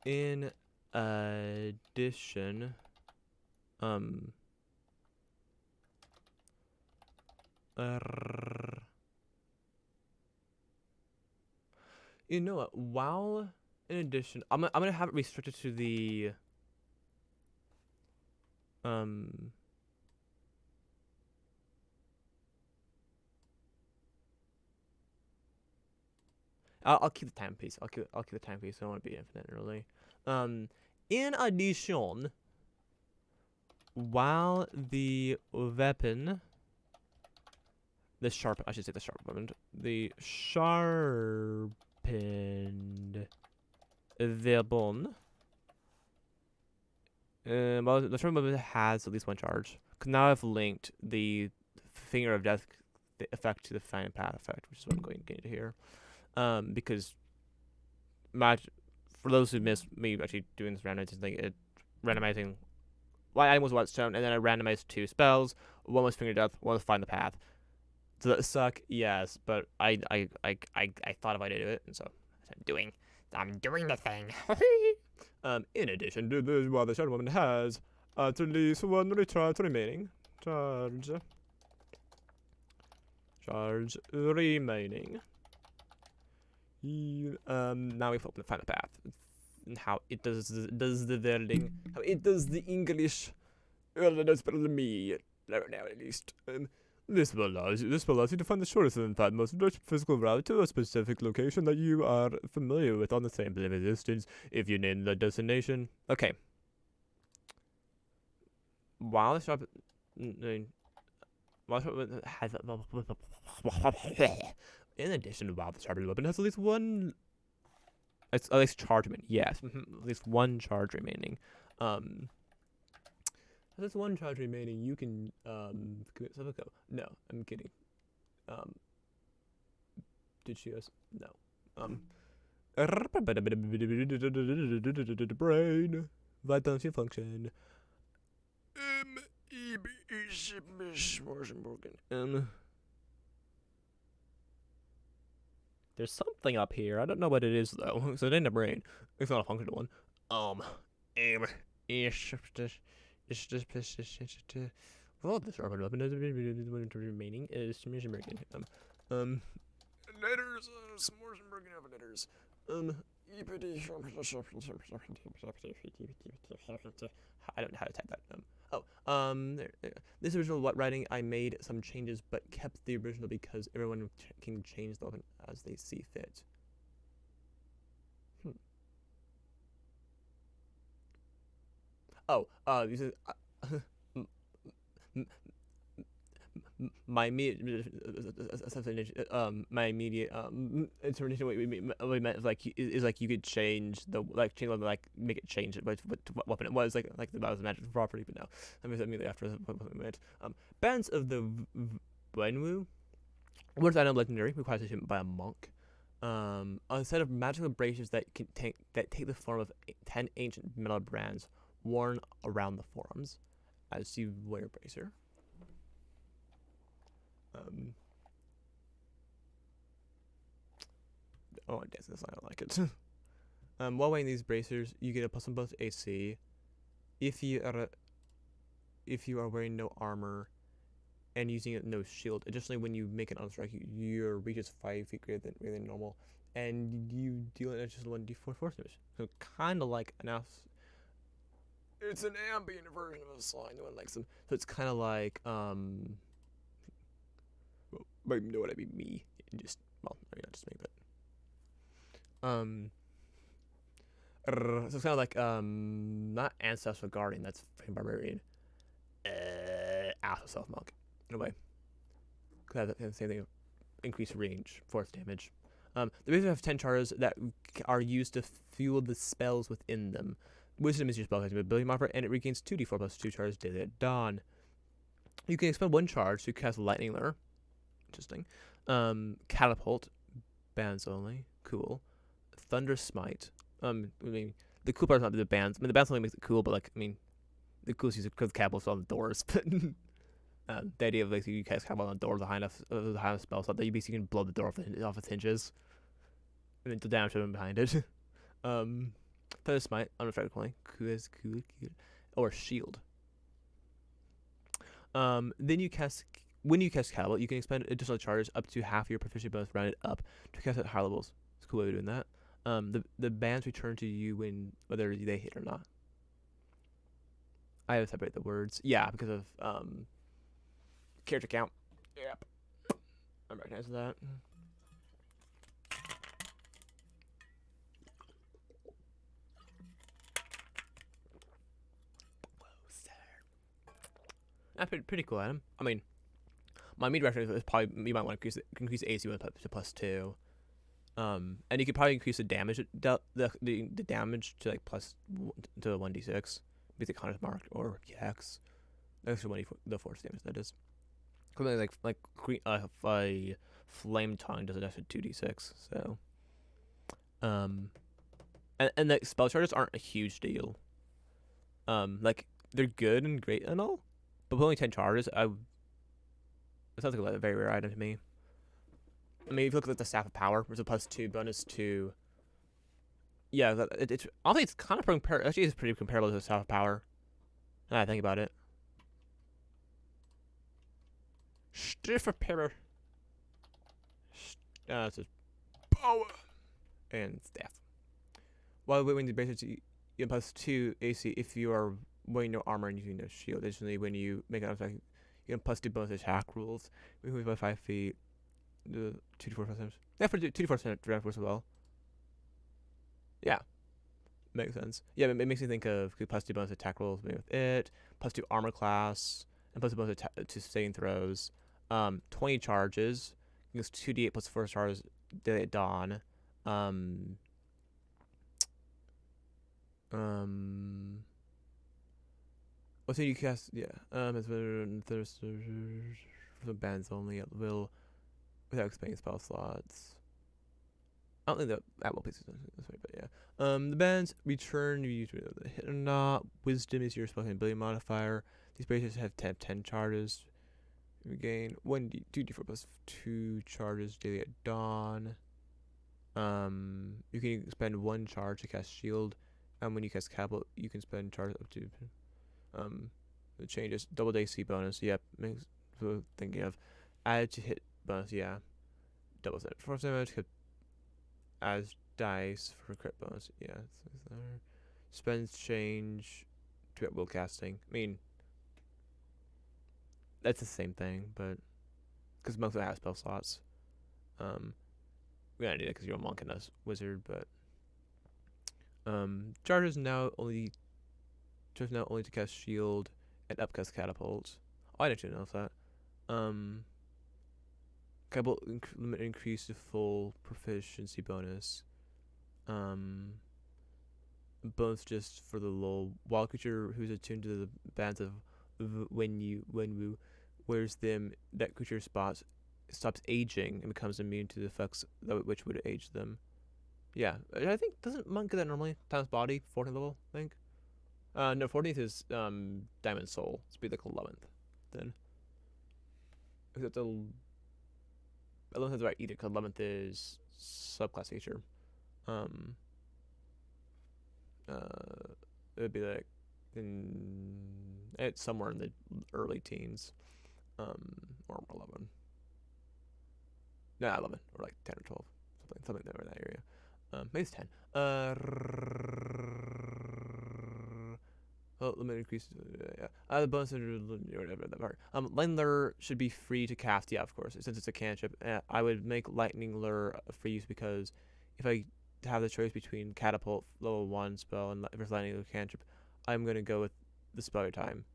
in addition, um, you know what? While in addition, I'm gonna have it restricted to the um. I'll keep the timepiece. I'll keep the timepiece. I don't want to be infinite really. In addition, while the weapon, the sharp, I should say the sharp weapon, the sharpened weapon. Well, the sharp weapon has at least one charge. Cause now I've linked the finger of death effect to the fine path effect, which is what I'm going to get into here. Because for those who missed me actually doing this randomizing thing, randomizing why item was what's shown, and then I randomized 2 spells. One was finger death, one was find the path. Does that suck? Yes, but I thought if I did it, and so I'm doing the thing. In addition to this, while the shadow woman has at least one recharge remaining. Charge remaining. Now we open the final path. And how it does the wording, how it does the English. Well, that's better than me. Now at least. This will allow you to find the shortest and most direct physical route to a specific location that you are familiar with on the same plane of distance if you name the destination. Okay. While the shop has in addition, while the sharpened weapon has at least one at least charge remaining. Yes, at least one charge remaining. There's one charge remaining. You can commit self-kill. No, I'm kidding. Did she us? No. Brain. Vital function. There's something up here. I don't know what it is though. So it ain't a brain. It's not a functional one. Well, this rubber weapon remaining is Smorzenbergen. Letters, Smorzenbergen letters. I don't know how to type that. This original writing, I made some changes, but kept the original because everyone can change the weapon as they see fit. This is my immediate interpretation. What we meant is like you could change the make it change it, but what weapon it was like that was a magical property. But no, I mean immediately after what we meant. Bands of the Wenwu. Worth item legendary requires achievement by a monk. A set of magical bracelets that take the form of 10 ancient metal brands worn around the forearms as you wear a bracer. Oh, I guess this I don't like it. While wearing these bracers, you get a +1 bonus AC. If you are wearing no armor and using no shield. Additionally, when you make an unstrike, your reach is 5 feet greater than normal, and you deal an additional 1d4 force damage. So kind of like an it's an ambient version of a sign. No one likes them. So it's kind of like well, you know what I mean. Me, just well, not just me, but so it's kind of like not ancestral guardian. That's freaking barbarian. Astral self monk in a way. Could have the same thing. Increased range, force damage. The basically have 10 charges that are used to fuel the spells within them. Wisdom is your spellcasting ability modifier, and it regains 2d4 plus 2 charges daily at dawn. You can expend 1 charge to cast Lightning Lure. Interesting. Catapult. Bands only. Cool. Thunder Smite. the cool part's not the bands. I mean, the bands only makes it cool, but like, I mean, the coolest use because Cabal's on the doors. But the idea of like you cast Cabal on the door behind a spell slot that you basically can blow the door off its hinges, and then the damage to them behind it. Feather Smite, unrefracted cool, or Shield. Then you cast when you cast Cabal, you can expend additional charges up to half your proficiency bonus rounded up to cast at higher levels. It's a cool way of doing that. The bands return to you when whether they hit or not. I have to separate the words. Yeah, because of character count. Yep. I recognize that. That's pretty cool item. I mean, my meat ration is probably you might want to increase AC to +2. And you could probably increase the damage the damage to like plus to 1d6, basic Hunter's Mark or X. Extra 1d the force damage that is. Like a flame tongue does an extra 2d6. So, and the spell charges aren't a huge deal. Like they're good and great and all, but with only 10 charges, it sounds like a very rare item to me. I mean, if you look at the Staff of Power, there's a +2 bonus to. Yeah, it's honestly it's kind of actually it's pretty comparable to the Staff of Power. Now I think about it. Staff of Power. It's just power and staff. While when the basics, you get +2 AC if you are wearing no armor and using no shield. Additionally, when you make an attack, you get +2 bonus attack rules. We move by 5 feet. The 2d4 yeah, for 2d4 direct force as well. Yeah, makes sense. Yeah, it makes me think of +2 bonus attack rolls with it, +2 armor class, and +2 bonus to saving throws. 20 charges. It's 2d8 +4 charges daily at dawn. What's it you cast? Yeah. It's for the bands only at will. Without expanding spell slots. I don't think that will be this way, but yeah. The bands return you use the hit or not. Wisdom is your spell ability modifier. These bracelets have 10 charges. You gain 2d4 +2 charges daily at dawn. You can expend 1 charge to cast shield, and when you cast Cabal, you can spend charges up to. The changes double AC bonus. Yep, makes thinking of added to hit bonus. Yeah, double set force damage as dice for crit bonus. Yeah, spends change to at will casting. I mean, that's the same thing, but because most of them have spell slots. We don't do that because you're a monk and a wizard, but charges now only to cast shield and upcast catapult. Oh, I didn't know that. Catapult limit increase to full proficiency bonus. Bonus just for the lull. Wild creature who's attuned to the bands of when Wu wears them, that creature stops aging and becomes immune to the effects which would age them. Yeah, I think doesn't monk get that normally? Times body, 14th level, I think. No, 14th is Diamond Soul. It's be like 11th then. Except the 11th is right either, because 11th is subclass feature. It would be like it's somewhere in the early teens, or 11. No, 11 or like 10 or 12, something like that in that area. Maybe it's 10. Oh, limit increase. Yeah. The bonus whatever that part. Lightning Lure should be free to cast. Yeah, of course, since it's a cantrip. I would make Lightning Lure free use because if I have the choice between Catapult level 1 spell and versus Lightning Lure cantrip, I'm gonna go with the spell every time.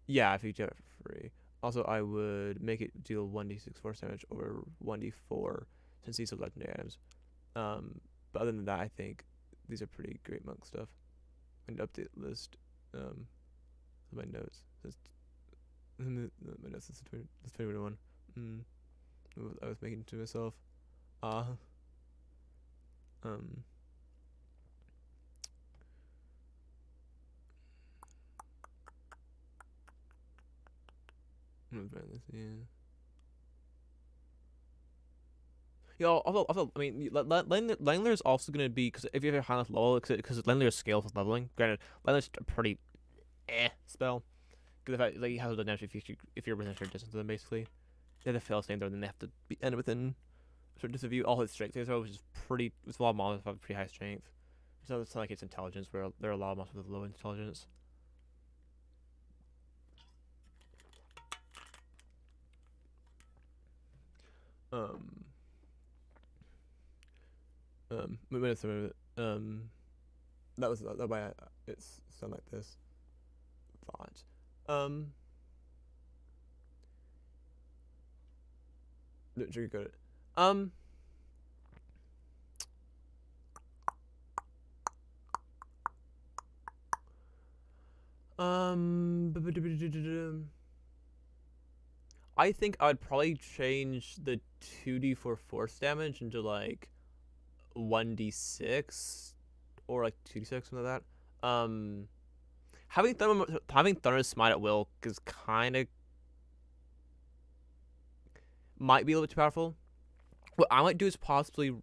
Yeah, if you do it for free. Also, I would make it deal 1d6 force damage over 1d4 since these are legendary items. But other than that, I think these are pretty great monk stuff. An update list. My notes. My notes is 2021. I was making to myself. Yeah. Yeah, also, I mean, Langler is also going to be, because if you have a high enough level, because Langler scales with leveling. Granted, Langler's a pretty spell, because like, you have the damage if you're within a certain distance of them, basically. They have to fail staying there, then they have to end within a certain distance of you. All his strength saves, which is pretty, it's a lot of monsters have pretty high strength. So it's not like it's intelligence, where there are a lot of monsters with low intelligence. Um, minutes of it. That was the way it's sound like this. Font. Don't sugarcoat it. I think I would probably change the 2d4 force damage into like 1d6 or like 2d6, something like that. Having Thunder Smite at will is kind of might be a little bit too powerful. What I might do is possibly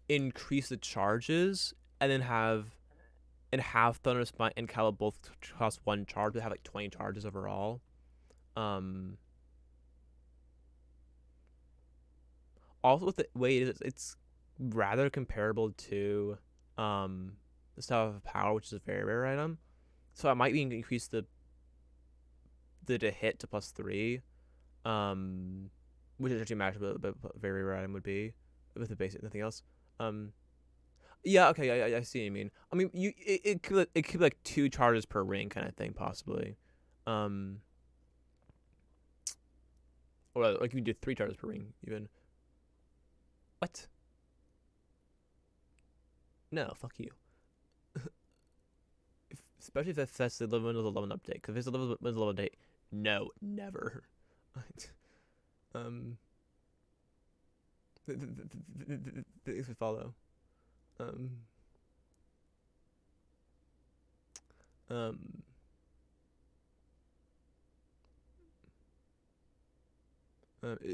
increase the charges and then have Thunder Smite and Calla both cost 1 charge, but have like 20 charges overall. Also with the way it is, it's rather comparable to the Staff of Power, which is a very rare item. So I might even increase the to hit to +3, which is actually matched with a very rare item would be with the basic, nothing else. Yeah, okay, I see what you mean. I mean, it could be like 2 charges per ring kind of thing, possibly. Or like you can do 3 charges per ring even. What? No, fuck you. Especially if that's the Windows 11 update. Because if it's a Windows 11 update, no, never. Things would follow.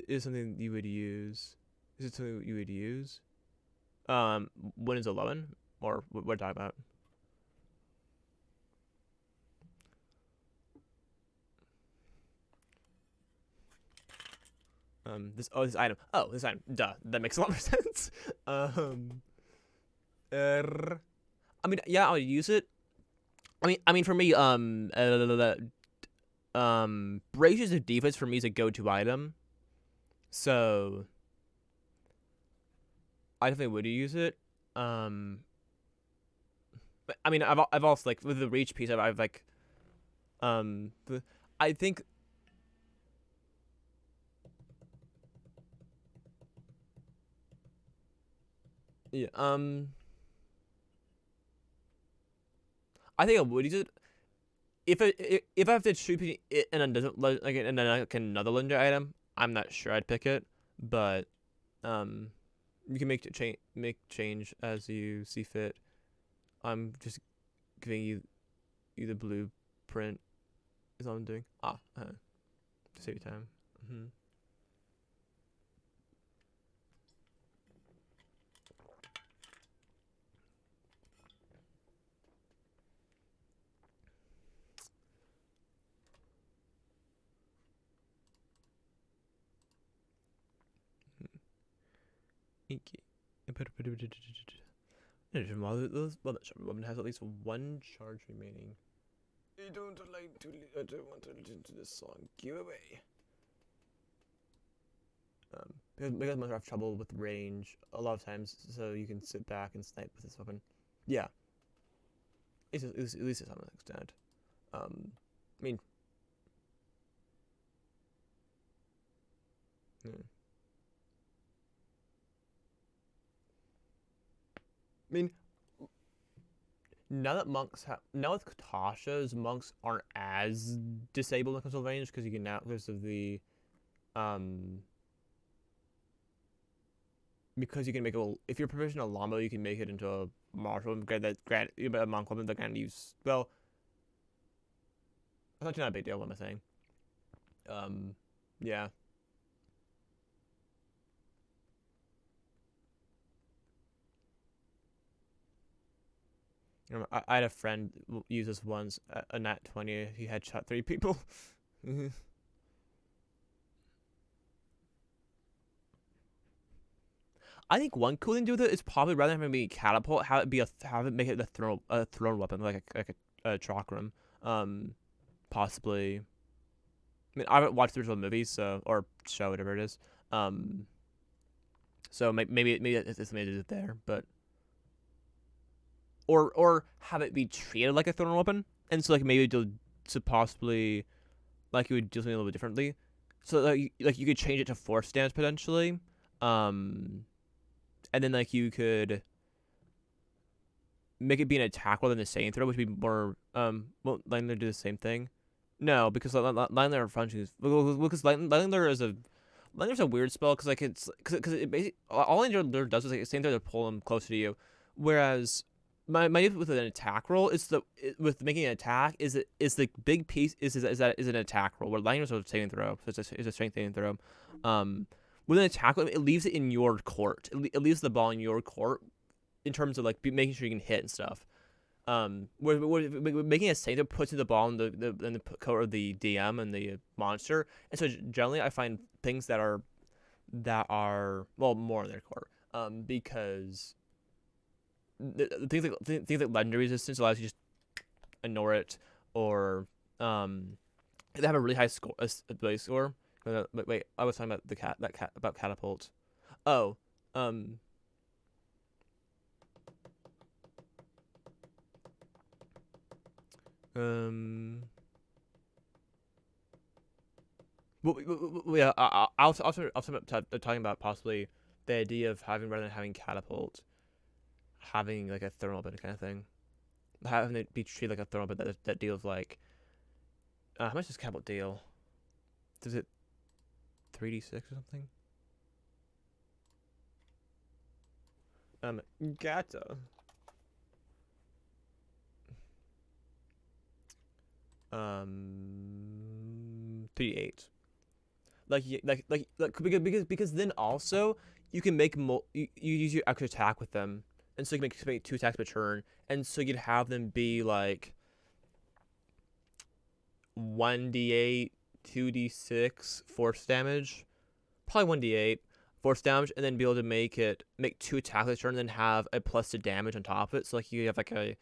Is something you would use? Is it something you would use? Windows 11, or what we're talking about? This item. Oh, this item. Duh. That makes a lot more sense. I mean, yeah, I'll use it. I mean, for me, Braces of Defense for me is a go-to item. So, I definitely would use it. But, I mean, I've also like with the reach piece, I've like, I think. Yeah. I think I would use it if I have to shoot it and then doesn't like and then like another legendary item. I'm not sure I'd pick it, but you can make change as you see fit. I'm just giving you the blueprint. Is all I'm doing. To save you time. Inky. Weapon has at least 1 charge remaining. I don't want to listen to this song. Give away. Because most have trouble with range a lot of times, so you can sit back and snipe with this weapon. Yeah. At least to some extent. I mean. I mean, now with Katasha's, monks aren't as disabled when it comes to range because you can now because of the because you can make if you're proficient in Lambo, you can make it into a martial grant a monk weapon that can use well. That's not a big deal. What am I saying? Yeah. I had a friend use this once, a nat 20. He had shot 3 people. I think one cool thing to do with it is probably rather than having it be a catapult, have it make it a thrown weapon like a chakram. Um, Possibly. I mean, I haven't watched the original movie, so or show whatever it is. Um, so maybe it's something to do there, but or have it be treated like a thrown weapon, and so like maybe to possibly like you would do something a little bit differently. So like you could change it to force damage potentially, um, and then like you could make it be an attack rather than a saving throw, which would be more well Lightning do the same thing. No, because Lightning functions because Lightning is a weird spell because like it's because it basically all Lightning does is like the same thing to pull them closer to you, whereas my issue with an attack roll is with making an attack is the big piece is an attack roll where Lightning is a saving throw, so it's a strength saving throw. Um, with an attack roll, it leaves it in your court. It leaves the ball in your court in terms of like making sure you can hit and stuff. Where making a save that puts the ball in the court of the DM and the monster, and so generally I find things that are well more in their court. Because things like legendary resistance allows you to just ignore it, or they have a really high score ability score. Wait, I was talking about about catapult. Oh, um, um. Well, yeah, I'll talking about possibly the idea of having rather than having catapult, having like a thermal bit kind of thing, having it be treated like a thermal bit that deals like how much does catapult deal? Does it 3d6 or something? Gata. 3d8. Because then also you can you use your extra attack with them, and so you can make 2 attacks per turn, and so you'd have them be like 1d8, 2d6 force damage, probably 1d8 force damage, and then be able to make 2 attacks per turn, and then have a plus to damage on top of it. So like you have like a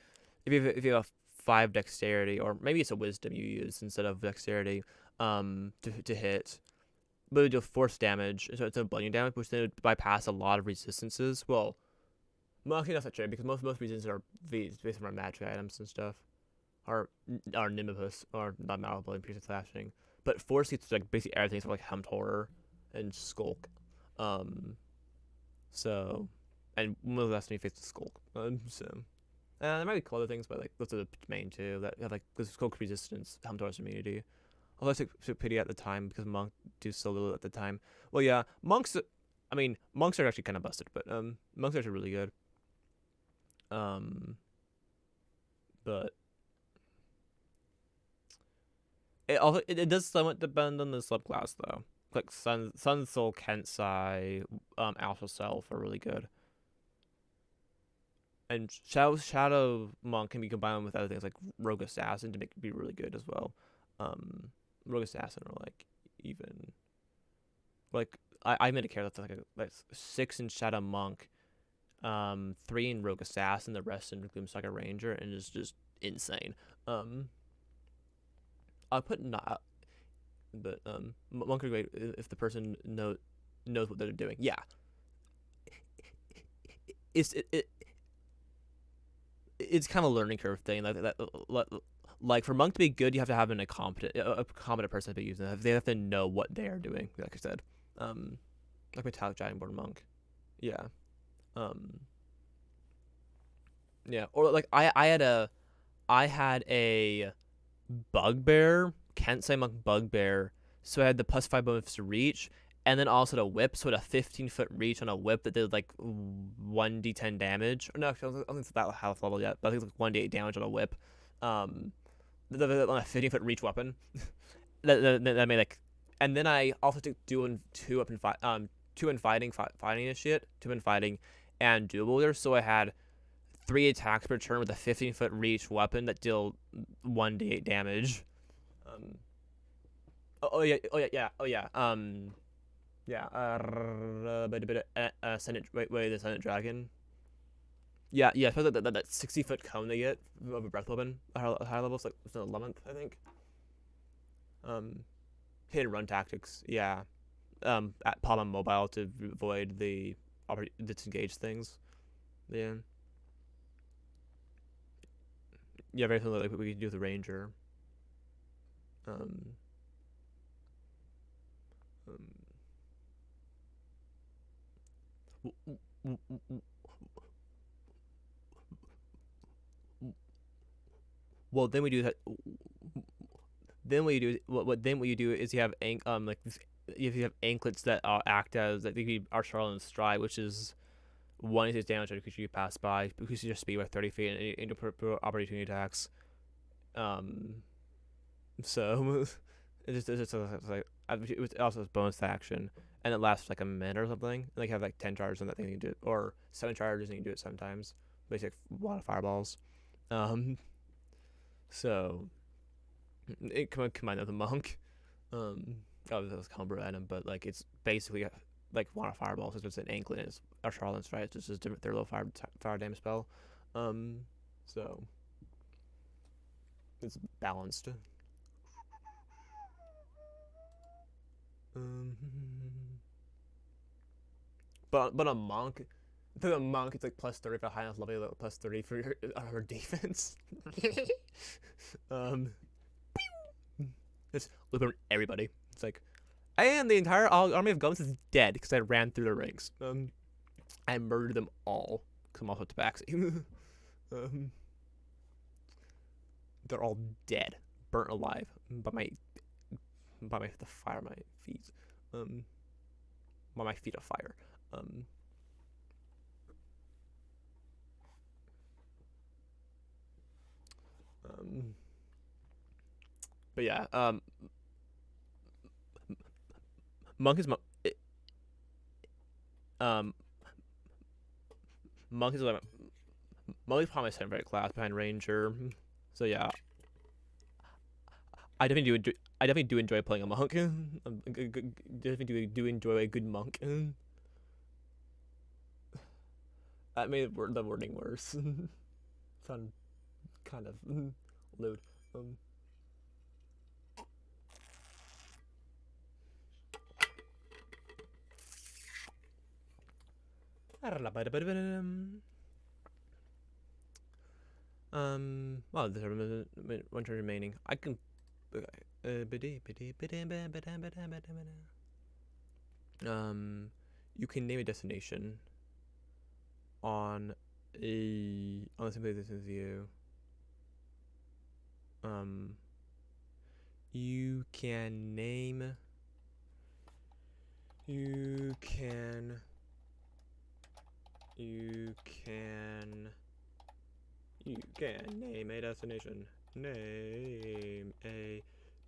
if you have a 5 dexterity, or maybe it's a wisdom you use instead of dexterity, to hit, but it would do force damage, so it's a bludgeoning damage, which then would bypass a lot of resistances. Well, actually that's not true because most resistances are based on magic items and stuff, or Nimbus, or not malleable and piercing slashing. But force gets like basically everything from like Helmed Horror and Skulk. Um, so, and one of the last time you faced the Skulk. There might be cool other things, but like those are the main two that have like the Skulk resistance, Helmed Horror's immunity. Although I took pity at the time because monk do so little at the time. Well, yeah, monks. I mean, monks are actually kind of busted, but monks are actually really good. Um, but it does somewhat depend on the subclass though. Like Sun Soul, Kensai, Alpha Self are really good, and Shadow Monk can be combined with other things like Rogue Assassin to be really good as well. Rogue Assassin or like even like I made a character that's like 6 in Shadow Monk, 3 in Rogue Assassin, the rest in Gloomstalker Ranger, and it's just insane. I put not, but Monk are great if the person knows what they're doing. Yeah, it it's kind of a learning curve thing. Like for Monk to be good, you have to have a competent person to be using it. They have to know what they are doing. Like I said, um, like Metallic Dragonborn Monk. Yeah, um, yeah. Or like I had a Bugbear, Kensei Monk Bugbear. So I had the +5 bonus to reach, and then also the whip. So I had a 15-foot reach on a whip that did like 1d10 damage. Or no, actually, I don't think it's that health level yet, but I think it's like 1d8 damage on a whip. On a 15-foot reach weapon. that made like and then I also took two in fighting and shit, two in fighting, and dual wielder. So I had 3 attacks per turn with a 15-foot reach weapon that deal 1d8 damage. Um, yeah. Senate. Wait, the Senate Dragon. Yeah. I suppose that 60-foot cone they get of a breath weapon at high levels, like it's an 11th, I think. Hit and run tactics. Yeah. At pop on mobile to avoid the disengage things. Yeah. Yeah, very similar like what we could do with the ranger. Um, well, then we do that. Then what you do? What you do is you have like if you have anklets that act as like they could be Archarlan Stride, which is 1 damage on a creature you pass by, increases your speed by 30 feet into opportunity attacks. So it's like it was also a bonus action, and it lasts like a minute or something. And like have like 10 charges on that thing, you can do it, or 7 charges and you can do it 7 times. Basically, a lot of fireballs. Um, so it combined with a monk. Oh, that was combo item, but like it's basically like one of fireballs. It's just an anklet. And it's a Charlotte Strike. It's just a different third level fire damage spell. So it's balanced. But a monk, the monk it's like +30 for high enough level, like +30 for your defense. um, just loop everybody. It's like, and the entire army of goblins is dead because I ran through the ranks. I murdered them all because I'm also tabaxi. They're all dead, burnt alive by the fire my feet. By my feet of fire. But yeah, monk is monk is like monk is probably my second favorite class behind ranger. So yeah, I definitely do enjoy playing a monk. Definitely do enjoy a good monk. That made the wording worse. Sound kind of lewd. Well, there's 1 turn remaining. I can. You can name a destination on the same place as you. You can name. You can name a destination. Name a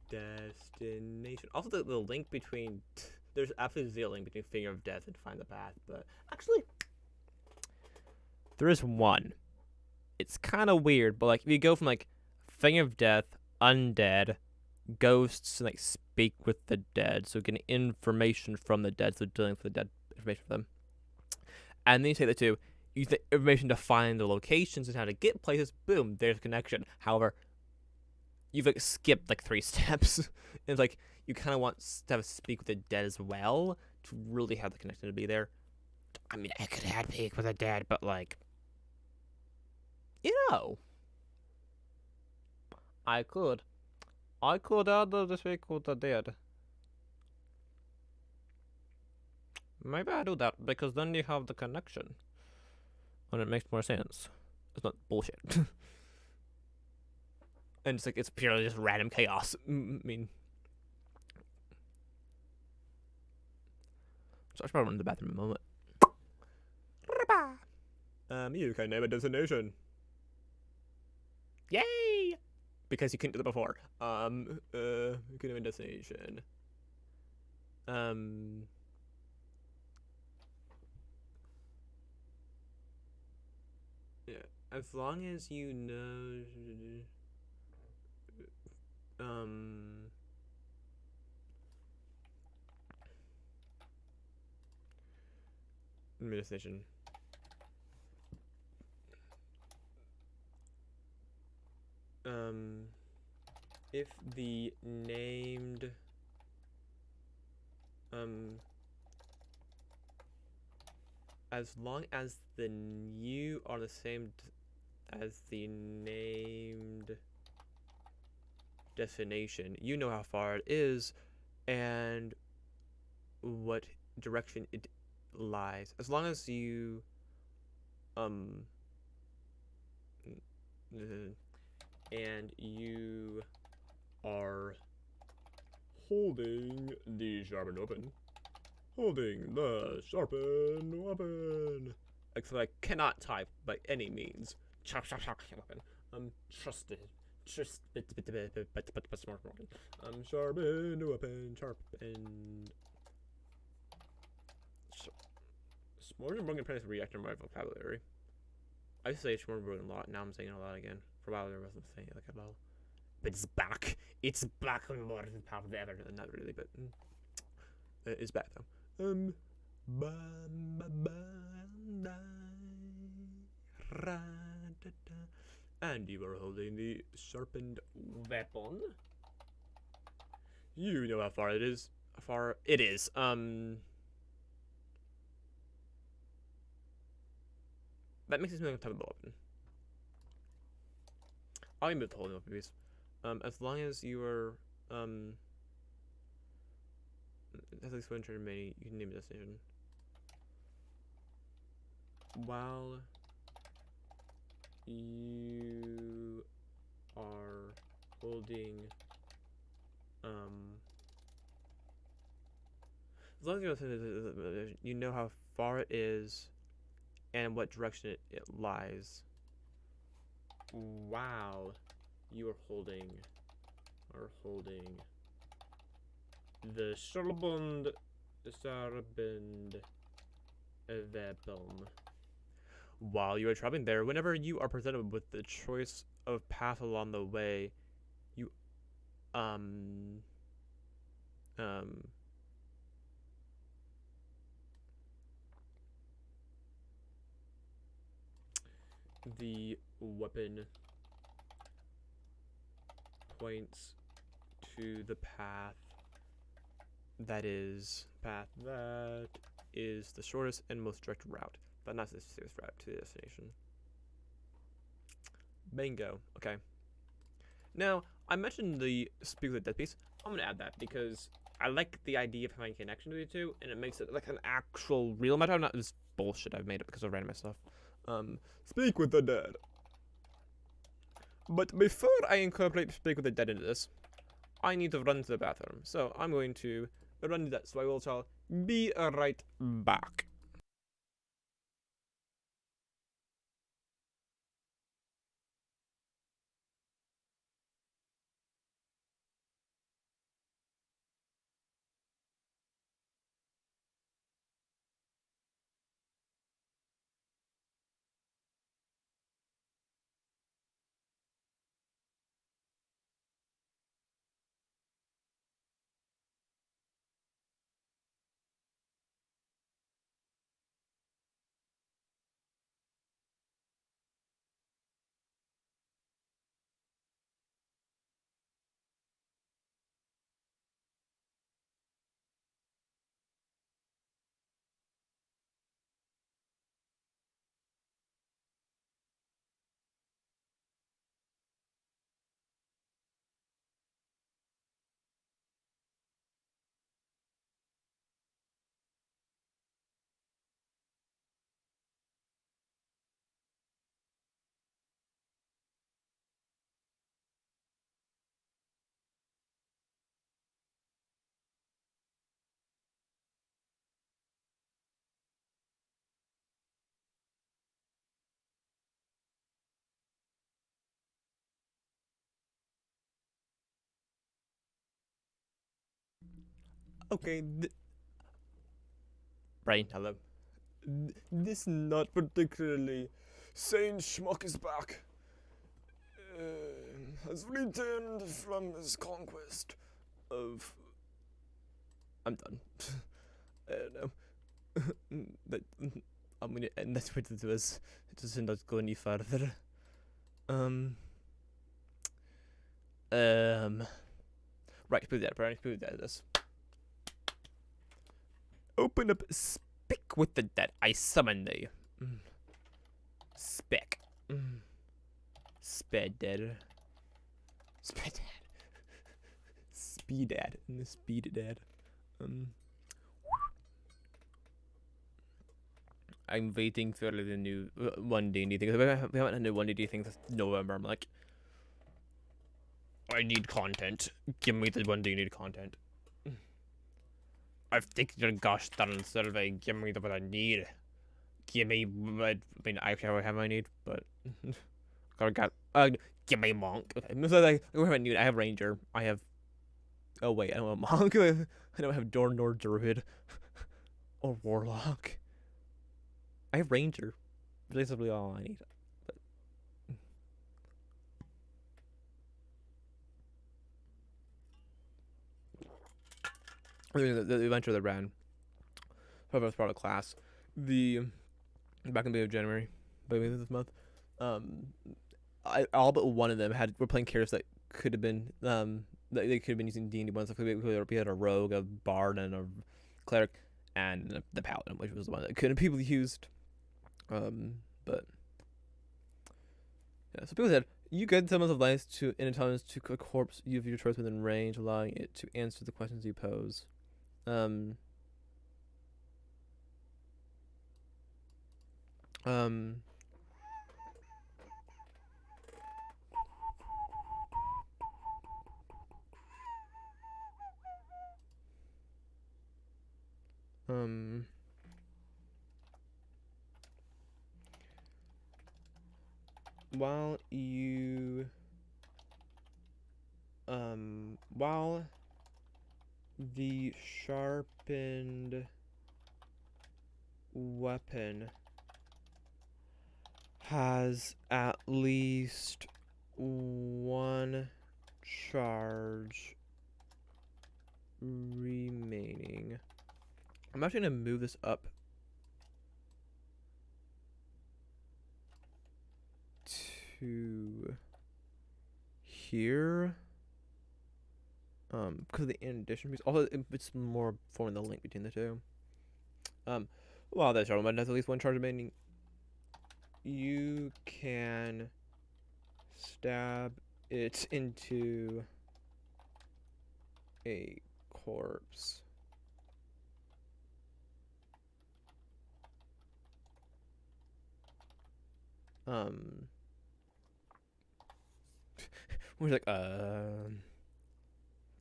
destination. Also, the link between there's absolutely zero link between Finger of Death and Find the Path, but actually there is one. It's kind of weird, but like if you go from like Finger of Death, Undead, Ghosts, and like Speak with the Dead, so getting information from the dead, so dealing with the dead information for them, and then you take the two. Use the information to find the locations and how to get places. Boom, there's a connection. However, you've like skipped like 3 steps. And it's like you kind of want to have a Speak with the Dead as well to really have the connection to be there. I mean, I could add Speak with the Dead, but like, I could add the Speak with the Dead. Maybe I do that because then you have the connection. And it makes more sense. It's not bullshit. And it's like it's purely just random chaos. I mean, so I should probably run to the bathroom in a moment. You can name a destination. Yay! Because you couldn't do that before. You can name a destination. Um, yeah, as long as you know, um, administration. Um, if the named, um, as long as the you are the same as the named destination, you know how far it is and what direction it lies. As long as you um and you are holding the sharpened weapon. Holding the sharpened weapon. Except I cannot type by any means. Chop, chop, chop, weapon. Trusted. Smart weapon. Sharpened weapon. Sharpened. Smart and broken apprentice reactor my vocabulary. I used to say smart and broken a lot. Now I'm saying it a lot again. Probably I wasn't saying it like a lot. But it's back. It's back on more than power than ever. Not really, but it's back though. And you are holding the sharpened weapon. You know how far it is. How far it is. That makes it seem like a type of weapon. I'll move the holding weapon piece. As long as you are has least one turn remaining, you can name a destination. While you are holding as long as you know how far it is and what direction it lies. Wow, you are holding the sharpened weapon. While you are traveling there, whenever you are presented with the choice of path along the way, you the weapon points to the path that is the shortest and most direct route, but not the safest route to the destination. Bingo. Okay. Now, I mentioned the Speak with the Dead piece. I'm gonna add that because I like the idea of having a connection to the two, and it makes it like an actual real matter. Not this bullshit I've made up because of random stuff. Speak with the Dead. But before I incorporate Speak with the Dead into this, I need to run to the bathroom. So I'm going to run to that. So I will shall be right back. Okay, Brian, hello. This not particularly sane schmuck is back. Has returned from his conquest of. I'm done. I don't know. But I'm gonna end this with this. It doesn't not go any further. Um. Right, put that, Brian. Put that. This. Open up. Speak with the dead. I summon thee. Speak. Sped dead. Sped dead. Speed dad. Speed dad. I'm waiting for the new 1D thing. We haven't had a new 1D thing since November. I'm like, I need content. Give me the 1D content. I've taken your gosh darn survey. Give me what I need. Give me what. I mean, I actually have what I need, but. Give me Monk. Okay, so like, I have a need. I have Ranger. I have. Oh wait, I don't have Monk. I don't have Dorn nor Druid. Or Warlock. I have Ranger. Basically all I need. But the adventure that ran for the product class, the back in the beginning of January, by the end of this month, all but one of them were playing characters that could have been they could have been using D&D ones. We had a rogue, a bard, and a cleric, and the paladin, which was the one that couldn't people used. But yeah, so people said you get summons of life to in intelligence to a corpse you of your choice within range, allowing it to answer the questions you pose. Um. Um. While you while the sharpened weapon has at least one charge remaining. I'm actually gonna move this up to here. Because of the in addition piece. Also, it's more forming the link between the two. While that charge weapon has at least one charge remaining, you can stab it into a corpse. We're like,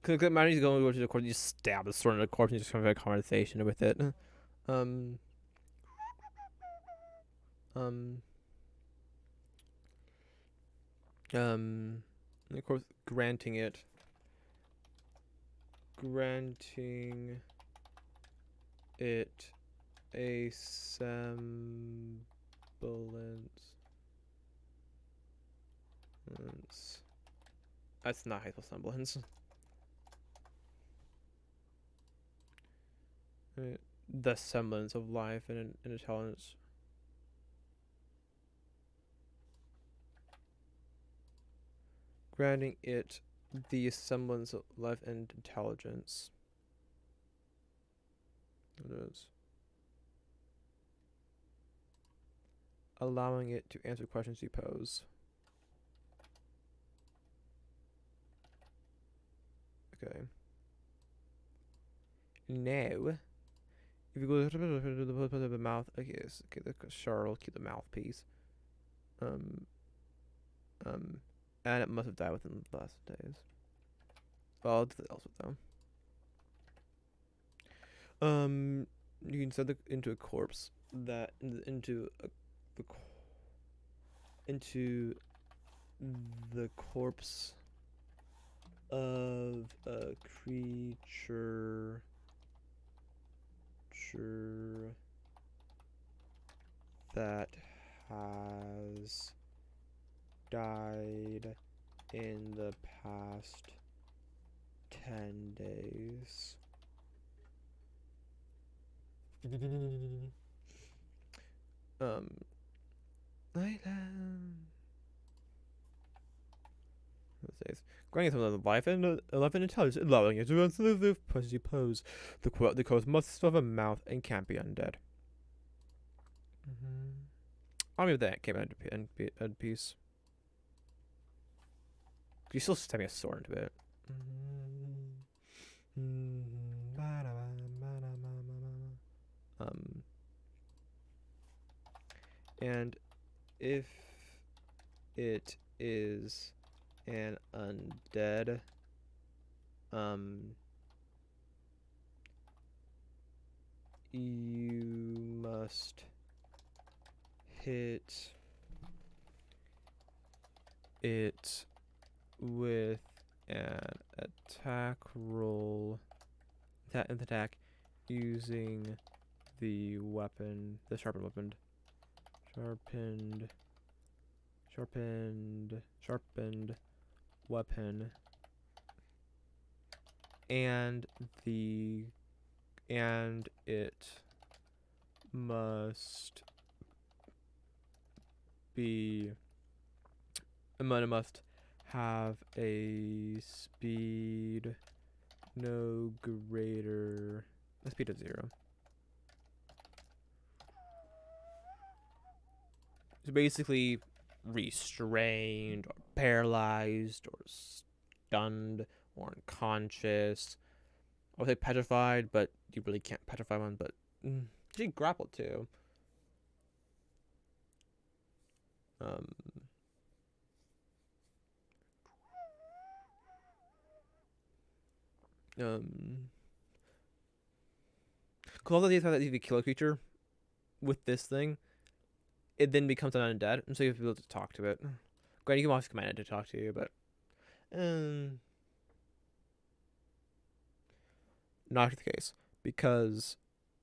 cause imagine you go to the corpse, you stab the sword in the corpse, and you just have a conversation with it. And of course, granting it a semblance. That's not high school semblance. The semblance of life and intelligence. Granting it the semblance of life and intelligence. It is. Allowing it to answer questions you pose. Okay. Now, if you go to the mouth, okay, the shard will keep the mouthpiece. And it must have died within the last days. Well, I'll do that also though. You can set it into a corpse into the corpse of a creature creature that has died in the past 10 days. Granting some of the life and 11 intelligence, allowing it to live pussy pose. The coast must have a mouth and can't be undead. I'll leave that came end piece. You're still stabbing a sword into it. And if it is an undead, you must hit it with an attack roll, attack using the weapon, the sharpened weapon. Sharpened weapon, and it must be, it must have a speed no greater, a speed of 0. So basically restrained or paralyzed or stunned or unconscious. I would say petrified, but you really can't petrify one, but she grappled too. Because all the things that if you kill a creature with this thing, it then becomes an undead, and so you have to be able to talk to it. Granted, you can also command it to talk to you, but not the case because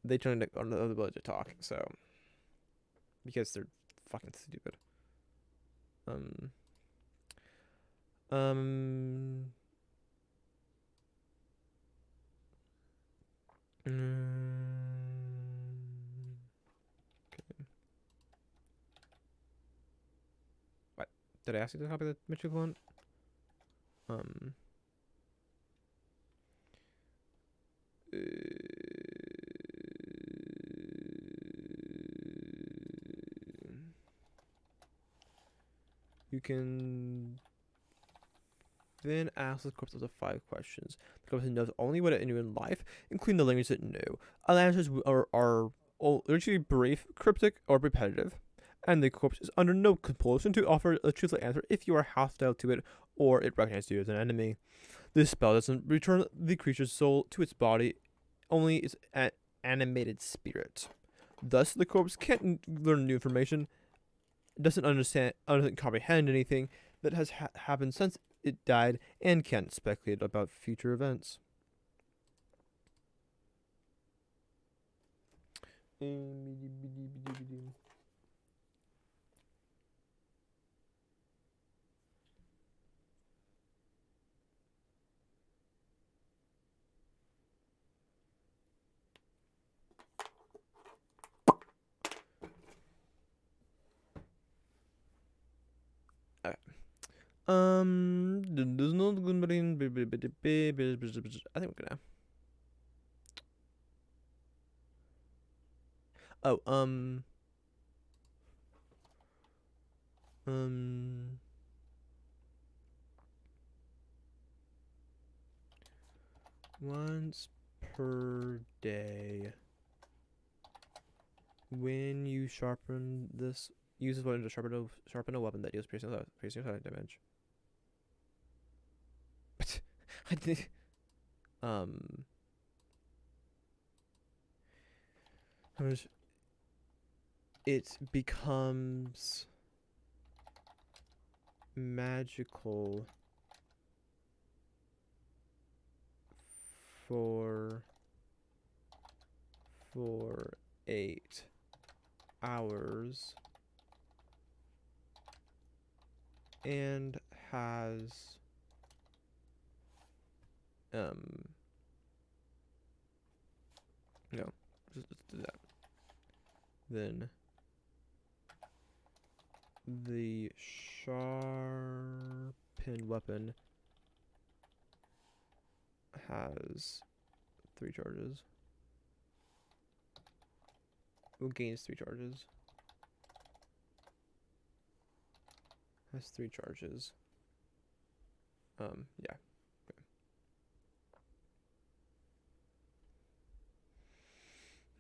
they turned on the ability to talk. So because they're fucking stupid. Okay. What? Did I ask you to copy the Mitchell one? You can then ask the corpse up to 5 questions. The corpse knows only what it knew in life, including the language it knew. All answers are literally brief, cryptic, or repetitive, and the corpse is under no compulsion to offer a truthful answer if you are hostile to it or it recognizes you as an enemy. This spell doesn't return the creature's soul to its body, only its animated spirit. Thus, the corpse can't learn new information, doesn't comprehend anything that has happened since it died, and can't speculate about future events. Okay. There's no I think we're gonna. Oh, once per day, when you sharpen this, use this weapon to sharpen a weapon that deals piercing damage. I think, it becomes magical for for 8 hours and has no, just do that. Then the sharpened weapon has 3 charges. It gains 3 charges. Has 3 charges. Yeah.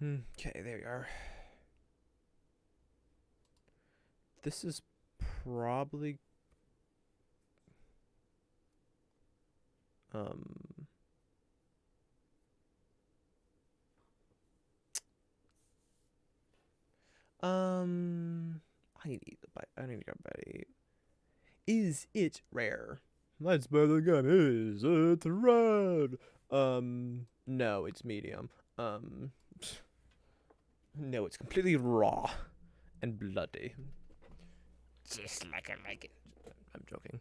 Okay, there we are. This is probably I need to eat the bite. I need to grab a bite. Is it rare? Let's buy the gun. Is it red? No, it's medium. No, it's completely raw and bloody. Just like I like it. I'm joking.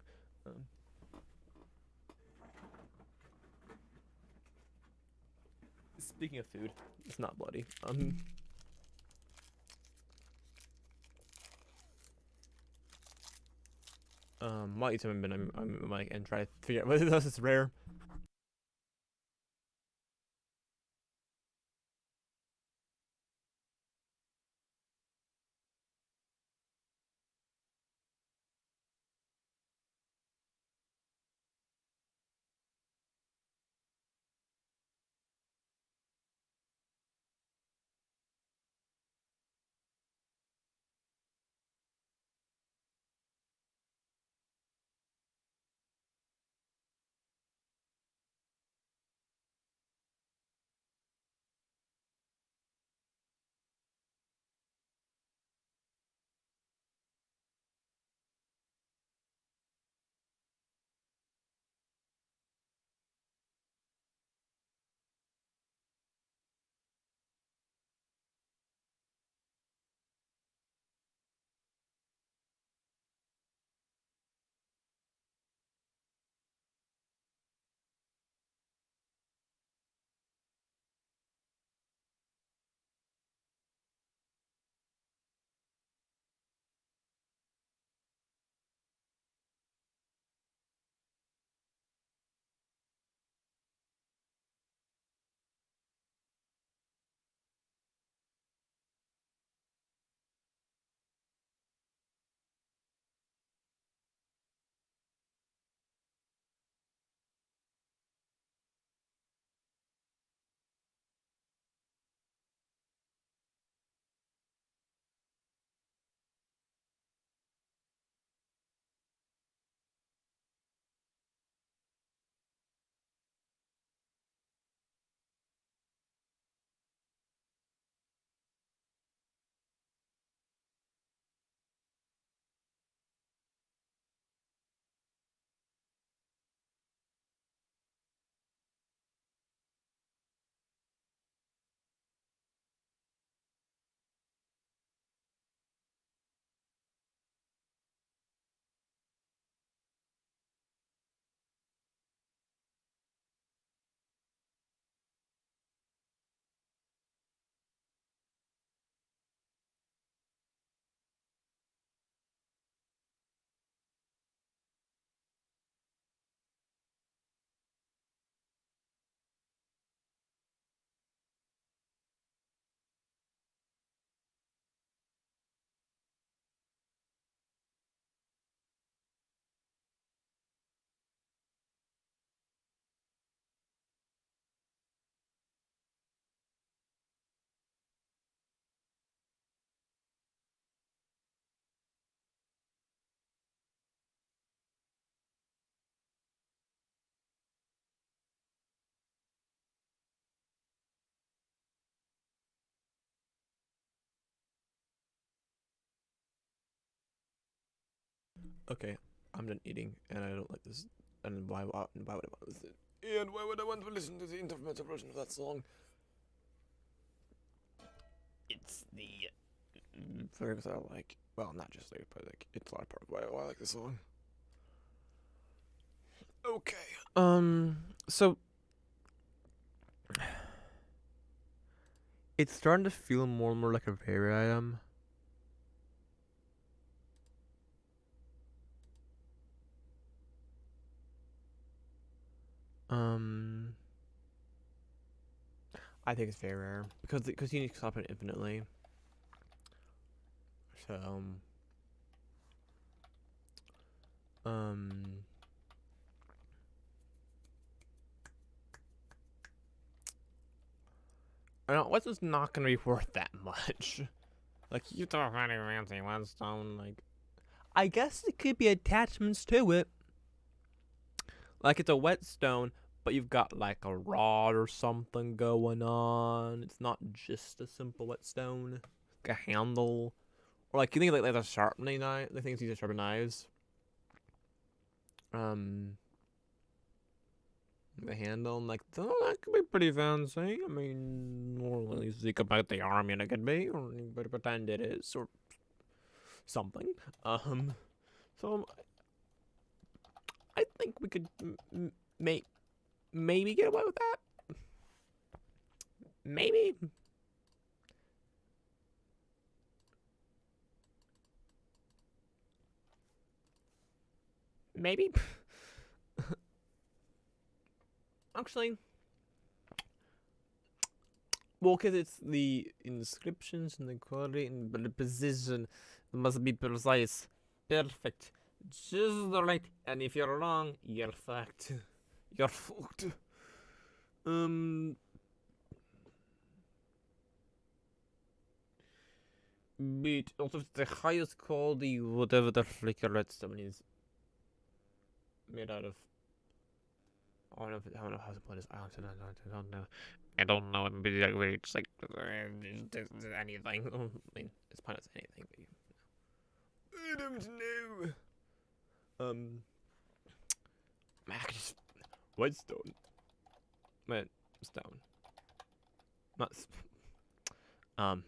Speaking of food, it's not bloody. Might eat some, but I'm like, and try to figure out whether this is rare. Okay, I'm done eating, and I don't like this. And why would I want to listen? And why would I want to listen to the interpretation of that song? the lyrics I like. Well, not just lyrics, but like it's a lot of part of why I like this song. Okay. So it's starting to feel more and more like a rare item. I think it's very rare because you need to stop it infinitely. So I don't. What's just not gonna be worth that much? Like you throw a funny fancy whetstone. Like I guess it could be attachments to it. Like it's a whetstone, but you've got like a rod or something going on. It's not just a simple whetstone, like a handle, or like you think like a sharpening knife. The things used to sharpen knives. The handle, like that could be pretty fancy. I mean, or at least think about the army and it could be, or you better pretend it is, or something. So I think we could maybe get away with that. Maybe. Maybe. Actually, well, because it's the inscriptions and the quality and the position must be precise, perfect, just right. And if you're wrong, you're fucked. You're fucked. But also the highest quality, whatever the flicker redstone is made out of. I don't know how to put this. I don't know. I don't know. It's like anything. I mean, it's pointless anything, but I don't know. Max Whitestone. Wait, stone. Not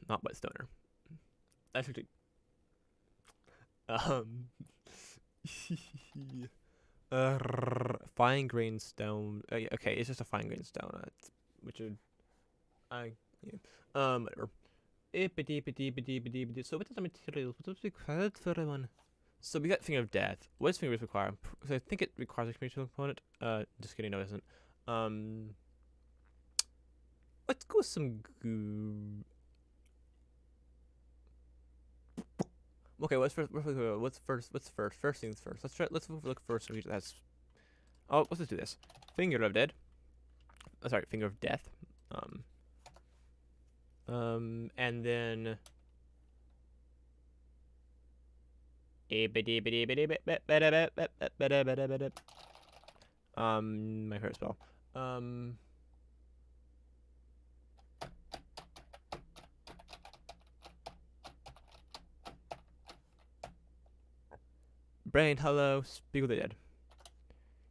not Whitestoner. Actually, um, fine grain stone. Okay, it's just a fine grain stone. Which would, yeah. Whatever. So what are the materials? What does it require for everyone? So we got Finger of Death. What does Finger of Death require? So I think it requires a community component. Just kidding, no it doesn't. Let's go with some goo. Okay, what's first? What's first? First things first. Let's look first. That's. Oh, let's just do this. Finger of Dead. Sorry, Finger of Death. And then. My favorite spell. Brain, hello. Speak with the dead.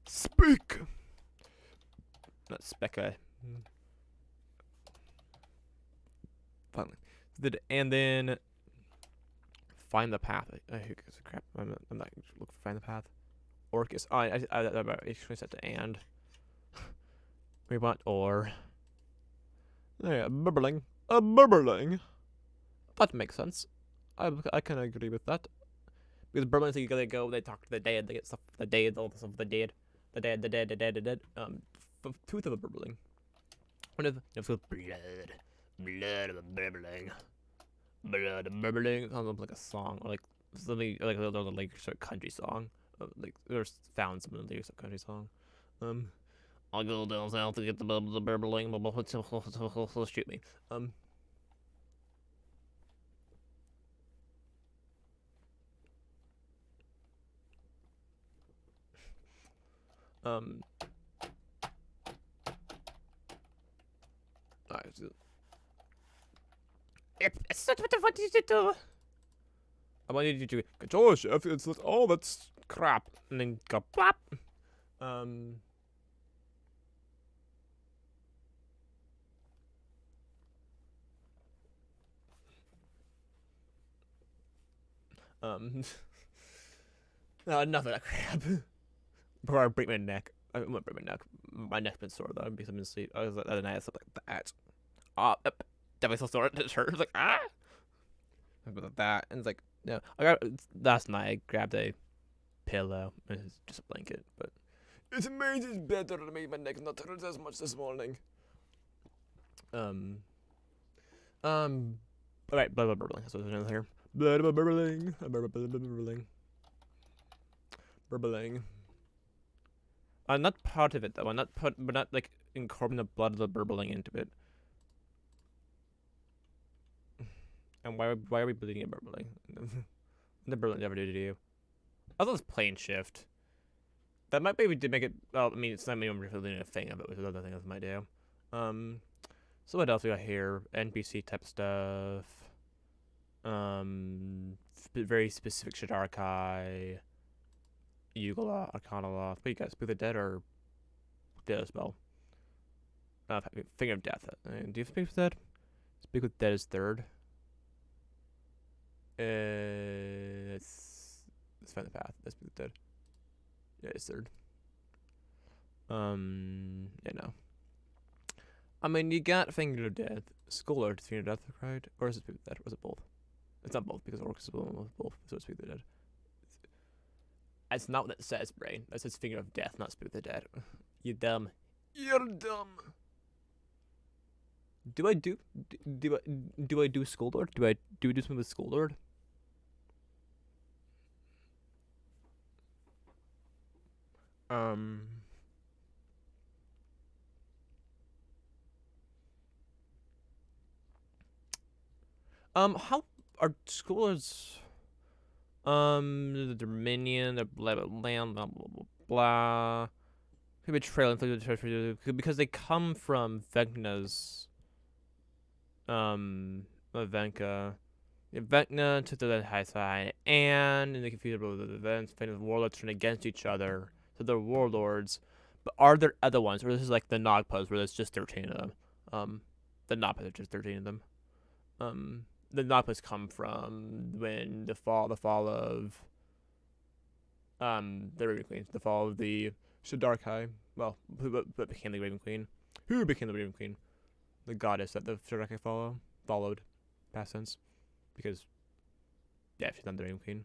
Speak. Not Specca. Finally, and then find the path. Who gives a crap? I'm not looking for find the path. Orcus. Oh, I actually set to and. We want or. Yeah, burbling. A burbling. That makes sense. I can agree with that. Because Burbank, you gotta go. They talk to the dead. They get stuff. The dead. All the stuff. The dead. The dead. Tooth of a burbling. What if it's with blood? Blood of a burbling. Blood of a burbling. Sounds like a song, or like something like a sort of country song. Like there's found some of the lyrics of country song. I'll go down south to get the burbling. Shoot me. What did you do? I wanted you to control chef. It's like, oh, that's crap, and then go plop. Um, no, enough of that crap. Before I break my neck. I won't break my neck. My neck's been sore though because I've been asleep. I was like, the other night I slept like that. Yep. Definitely still sore. It hurt. It's like, ah. About that. And it's like, no. Last night I grabbed a pillow. It's just a blanket, but it's amazing. It's better to make my neck not hurt as much this morning. Alright, blah blah burbling. That's what I was here. Blah blah burbling. Burbling. I'm not part of it though. We're not like incorporating the blood of the burbling into it. And why are we bleeding at burbling? The burbling never did to you. I thought it was plane shift. That might maybe did make it. Well, I mean, it's not me really a thing of it, which is another thing I might do. So what else we got here? NPC type stuff. Very specific Shidarkai. Yugala, Arcanoloth. What you guys? Speak the Dead or Dead as well? Finger of Death. Do you speak with Dead? Speak with Dead is third. Let's find the path. Let's speak with Dead. Yeah, it's third. Yeah, no. I mean, you got Finger of Death. Scholar to Finger of Death, right? Or is it Speak with Dead? Or is it both? It's not both because Orcus is both, so it's Speak with the Dead. That's not what it says, brain. That says Finger of Death, not Speak with the Dead. You dumb. You're dumb. Do I do Skull-Lord? Do we do something with Skull-Lord? How are Skull-Lords? The Dominion, the blah blah blah blah blah blah. Maybe betrayal because they come from Vecna's. Vecna. Vecna to the high side, and in the confused world of the events, the warlords turn against each other. So they're warlords, but are there other ones? Or this is like the Nogpas, where there's just 13 of them. The Nogpas are just 13 of them. The Nogpas come from when the fall of the Raven Queen, the fall of the Shidarkai. Well, who became the Raven Queen? Who became the Raven Queen? The goddess that the Shidarkai followed, past tense, because yeah, she's not the Raven Queen.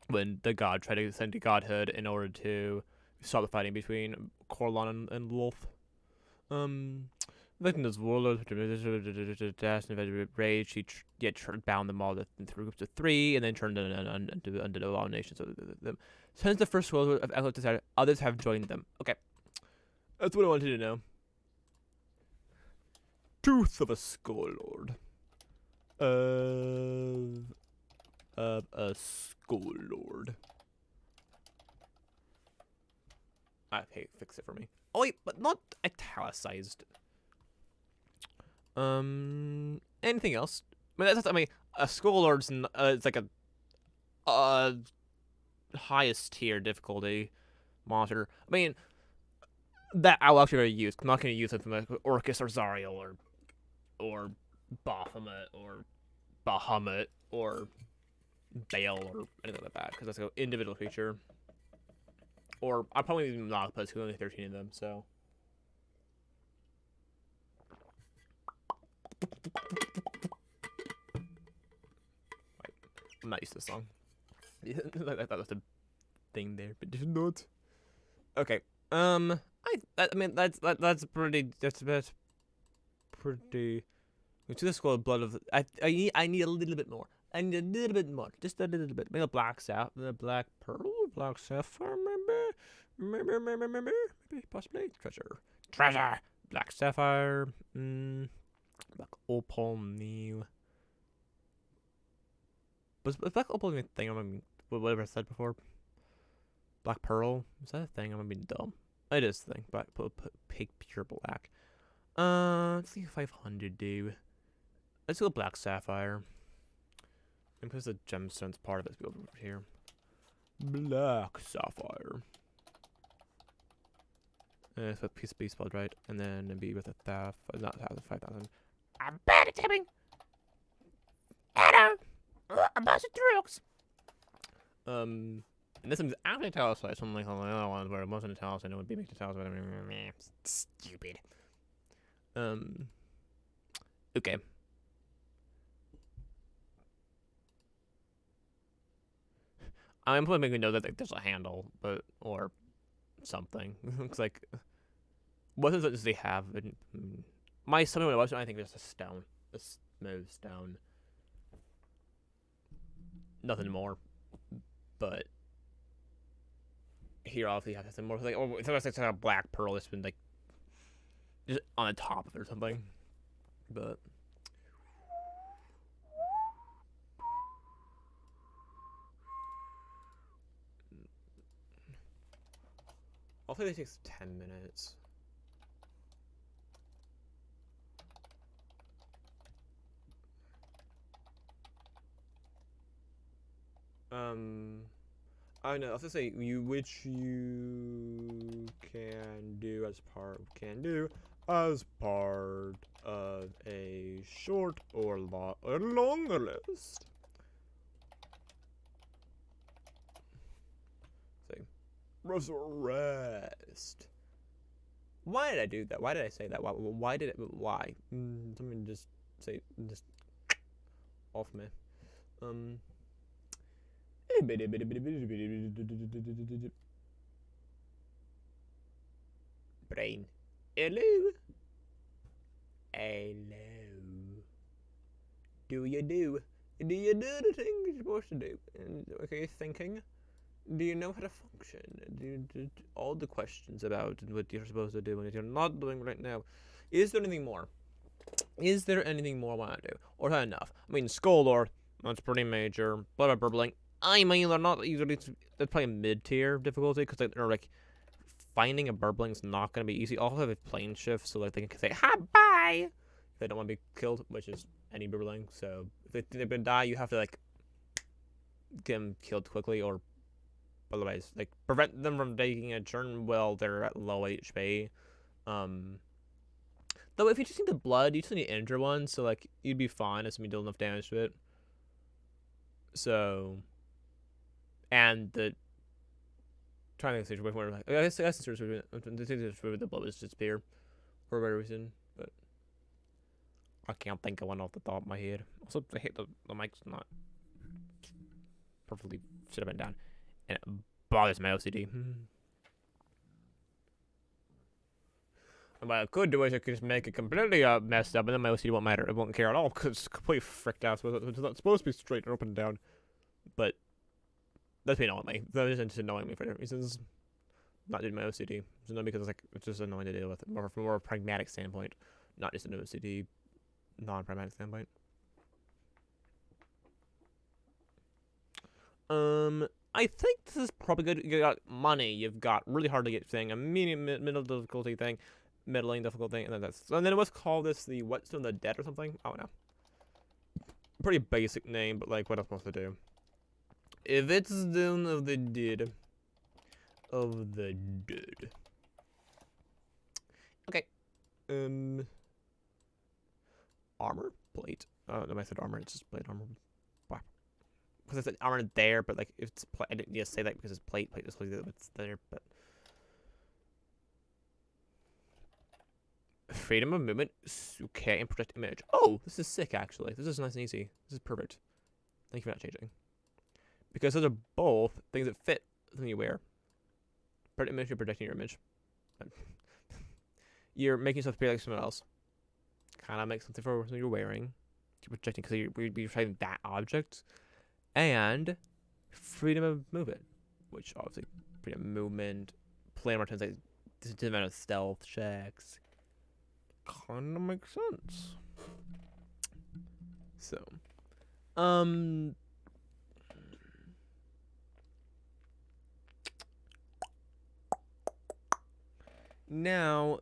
When the god tried to ascend to godhood in order to stop the fighting between Corlon and Lolth. Looking at those warlords, rage, she bound them all into groups of 3, and then turned into the abomination. So since the first world of Eklund decided, others have joined them. Okay, that's what I wanted to know. Tooth of a Skull-Lord. Of a Skull-Lord. Okay, fix it for me. Oh wait, but not italicized. Anything else? I mean, a Skull-Lord's it's like a highest tier difficulty monster. I mean, that I'll actually use. I'm not gonna use something like Orcus or Zariel or Baphomet or Bahamut or Bale or anything like that, because that's an individual creature. Or I'll probably use Nogpas, because only 13 of them, so. I'm not used to this song. I thought that was a thing there, but it's not. Okay. I mean that's pretty. That's pretty. To the Skull blood of. I need a little bit more. I need a little bit more. Just a little bit. Maybe a black black pearl, black sapphire, maybe possibly treasure, black sapphire, black opal, new. Was black opal a thing? I mean, whatever I said before. Black pearl, is that a thing? I'm being dumb. It is a thing. Black pure black. Let's see 500 do. Let's go black sapphire. And because the gemstone's part of it, let's go over here. Black sapphire. Let's put piece of beast blood, right? And then be with a theft. Not 1,000, 5,000. I'm bad at tipping. Anna! Bastard tricks. And this one's actually italicized, unlike all the other ones where most of the italicized, it would be mixed italicized, but stupid. Okay. I'm probably making note that like, there's a handle, but or something. Looks like what does they have? My summon website, I think there's a stone, a smooth stone, nothing more. But here, obviously, you have something more like it's like a black pearl that's been like just on the top of it or something. But hopefully it takes 10 minutes. I know. I was gonna say which you can do as part of a short or longer list. Say, rest. Why did I do that? Why did I say that? Why did it? Why? Something just say just off me. Brain. Hello. Do you do the things you're supposed to do? And okay, thinking. Do you know how to function? Do all the questions about what you're supposed to do and what you're not doing right now. Is there anything more? Is there anything more I want to do? Or is that enough? I mean, Skull that's pretty major. Blood of Burbling, I mean, they're not usually, that's probably a mid-tier difficulty, because they're like, finding a Burbling's not going to be easy. Also, have a plane shift, so like they can say, hi, bye, if they don't want to be killed, which is any Burbling. So if they're going to die, you have to like, get them killed quickly, or otherwise, like, prevent them from taking a turn while they're at low HP. Though if you just need the blood, you just need to injure one, so like, you'd be fine as you deal enough damage to it. So, and the trying to situation where like, I guess the blood was disappear for whatever reason, but I can't think of one off the top of my head. Also, I hate the mic's not perfectly should have been down, and it bothers my OCD. And what I could do is I could just make it completely messed up, and then my OCD won't matter. It won't care at all because it's completely fricked out. So it's not supposed to be straight and up and down, but that's me annoying me. That is just annoying me for different reasons. Not due to my OCD. It's not because it's just annoying to deal with. More from a more pragmatic standpoint, not just an OCD, non-pragmatic standpoint. I think this is probably good. You got money. You've got really hard to get thing, a medium, middle difficulty thing, middling difficult thing, and then let's call this the Whetstone of the Dead or something. I don't know. Pretty basic name, but like what I'm supposed to do. If it's Stone of the Dead. Okay. Armor plate. Oh, no, I said armor. It's just plate armor. Because I said armor there, but like if it's plate, I didn't just say that because it's plate. Plate just like it's there, but freedom of movement, okay, and protect image. Oh, this is sick actually. This is nice and easy. This is perfect. Thank you for not changing. Because those are both things that fit something you wear. Protect image, you're protecting your image. You're making yourself appear like someone else. Kind of make something for something you're wearing. You're protecting because you're protecting that object. And freedom of movement, which obviously freedom of movement, play more times like the amount of stealth checks. Kind of makes sense. So, now,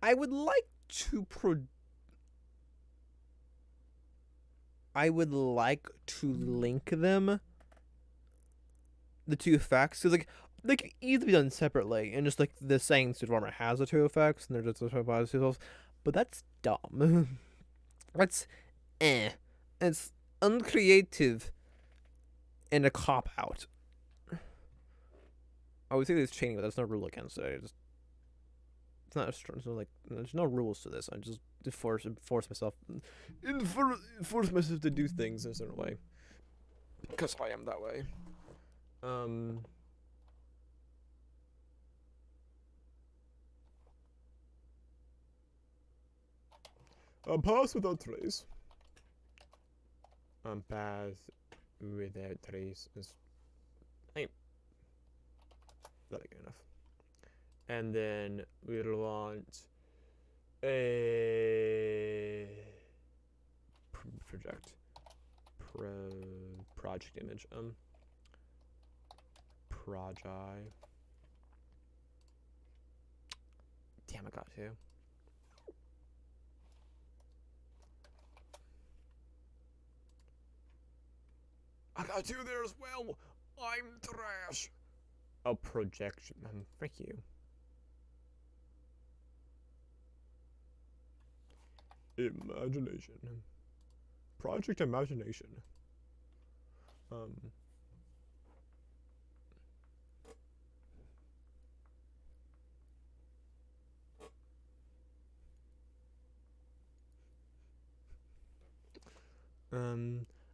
I would like to link them, the two effects, because like they can easily be done separately, and just like the saying suit of armor has the two effects, and they're just positive, but that's dumb. That's It's uncreative and a cop out. I would say there's chaining, but there's no rule against it. It's not so like there's no rules to this. I just force myself to do things in a certain way because I am that way. Pass without trace. Pass without trace is not good enough. And then we'll want a project image. Project. Damn, I got to. I got you there as well. I'm trash. Oh, projection. Frick you. Imagination. Project imagination.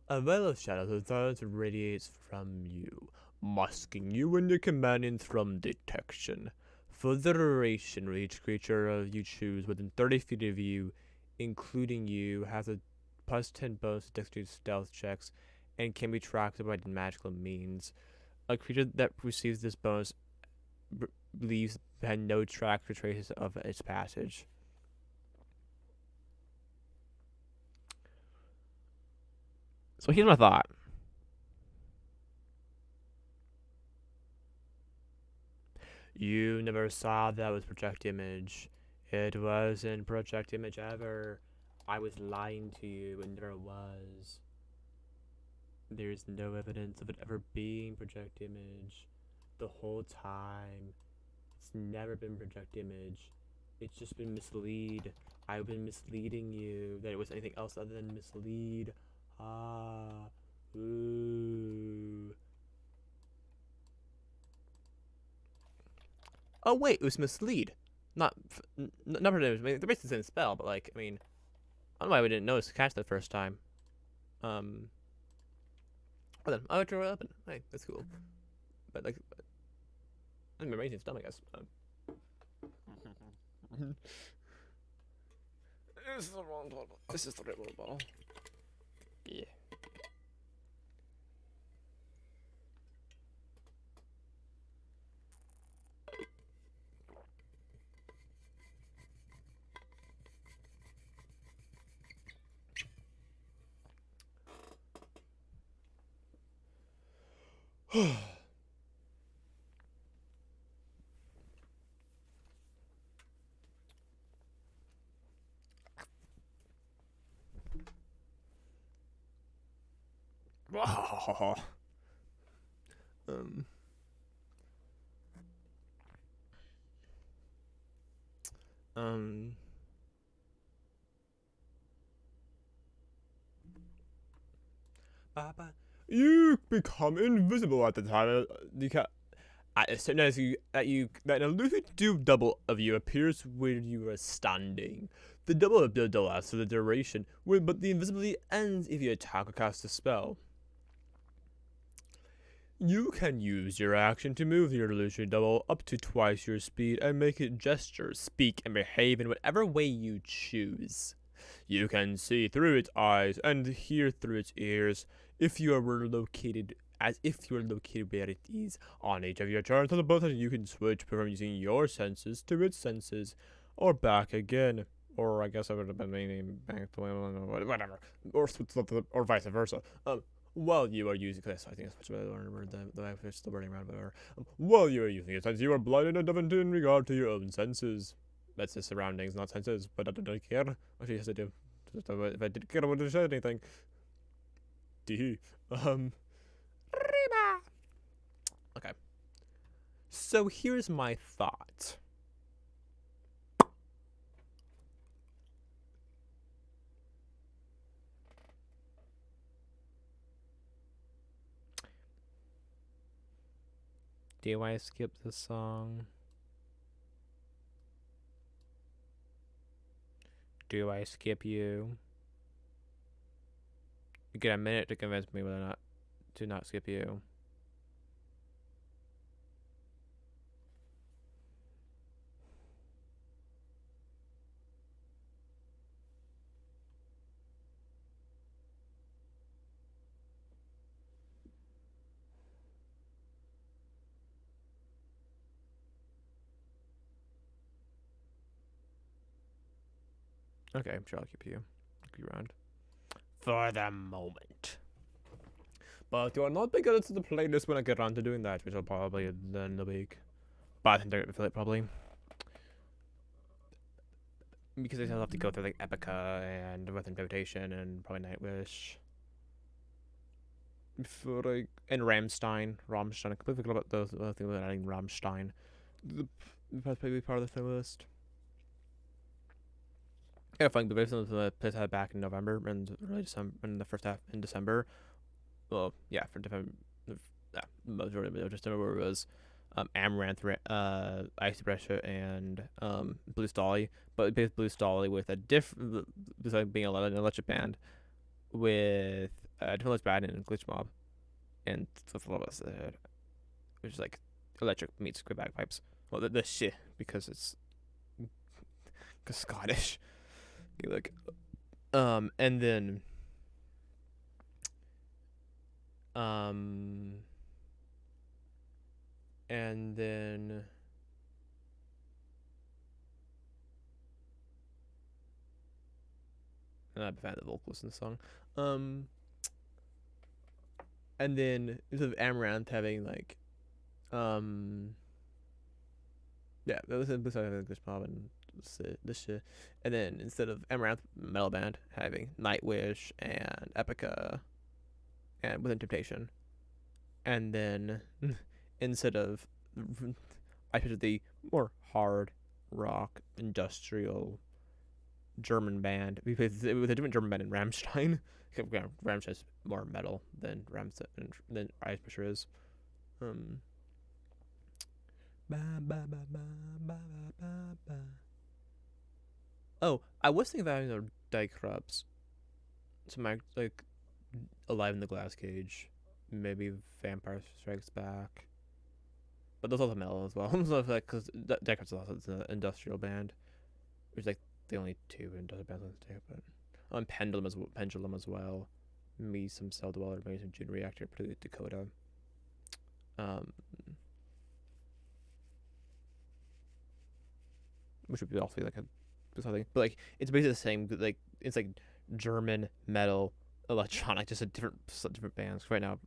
A veil of shadows of thoughts radiates from you, masking you and your companions from detection. For the duration, each creature you choose within 30 feet of you, including you, has a +10 bonus to dexterity stealth checks and can be tracked by magical means. A creature that receives this bonus leaves behind no tracks or traces of its passage. So here's my thought. You never saw that was project image. It wasn't project image ever. I was lying to you and never was. There's no evidence of it ever being project image. The whole time. It's never been project image. It's just been mislead. I've been misleading you that it was anything else other than mislead. Ooh. Oh wait, it was mislead. Not project image. I mean, they're basically the same spell, but like, I mean, I don't know why we didn't notice to catch that first time. Well then, I would throw it up. Hey, that's cool. But like, I remember anything's dumb, I guess. This is the wrong bottle. This is the right bottle. Yeah. You become invisible at the time. You can as soon as that an elusive double of you appears where you are standing. The double of the double lasts for the duration, but the invisibility ends if you attack or cast a spell. You can use your action to move your illusory double up to twice your speed and make it gesture, speak, and behave in whatever way you choose. You can see through its eyes and hear through its ears if you were located where it is. On each of your turns on the button, you can switch from using your senses to its senses, or back again. Or I guess I would have been meaning back to whatever, or vice versa. While you are using this, I think that's much better the way I switched the wording around. While you are using it, since you are blinded and deafened in regard to your own senses. That's the surroundings, not senses. But I don't care. Actually, yes, I do. If I did care, I wouldn't have said anything. Okay. So here's my thought. Do I skip this song? Do I skip you? You get a minute to convince me whether or not to not skip you. Okay, I'm sure I'll keep you. Keep you around. For the moment. But you are not big into the playlist when I get around to doing that, which will probably end the week. But I think they're gonna feel it probably. Because I still have to go through like Epica and With Invitation and probably Nightwish. For like and Rammstein. I completely forgot about those other things about adding Rammstein. That's probably part of the playlist. Yeah, fun. The based on the Piss had back in November and early December, in the first half in December. Well, yeah, for December. Yeah, majority of December was Amaranth, Icy Pressure, and Blue Stolly. But based Blue Stolly with a different, besides being an electric band, with a different band and Glitch Mob, and with a lot of us, which is like electric meets good bagpipes. Well, the shit because it's Scottish. Like, and then um and then I'm not a fan of the vocals in the song. And then instead of Amaranth having like yeah, that was beside having English Mob and this shit. And then instead of Amaranth Metal Band having Nightwish and Epica and Within Temptation. And then instead of I pictured the more hard rock industrial German band because it was a different German band in Rammstein. Rammstein's more metal than Rammstein than Icebreaker is. Oh, I was thinking about having Die Krabs. So my like Alive in the Glass Cage, maybe Vampire Strikes Back. But those also metal as well. So like, because Die Krabs also is an industrial band, which is like the only two industrial bands on the tape. But Pendulum as well. Maybe some Cell Dweller, maybe some June Reactor, particularly Dakota. Which would be also like a something, but like it's basically the same. Like it's like German metal electronic, just a different bands. Right now,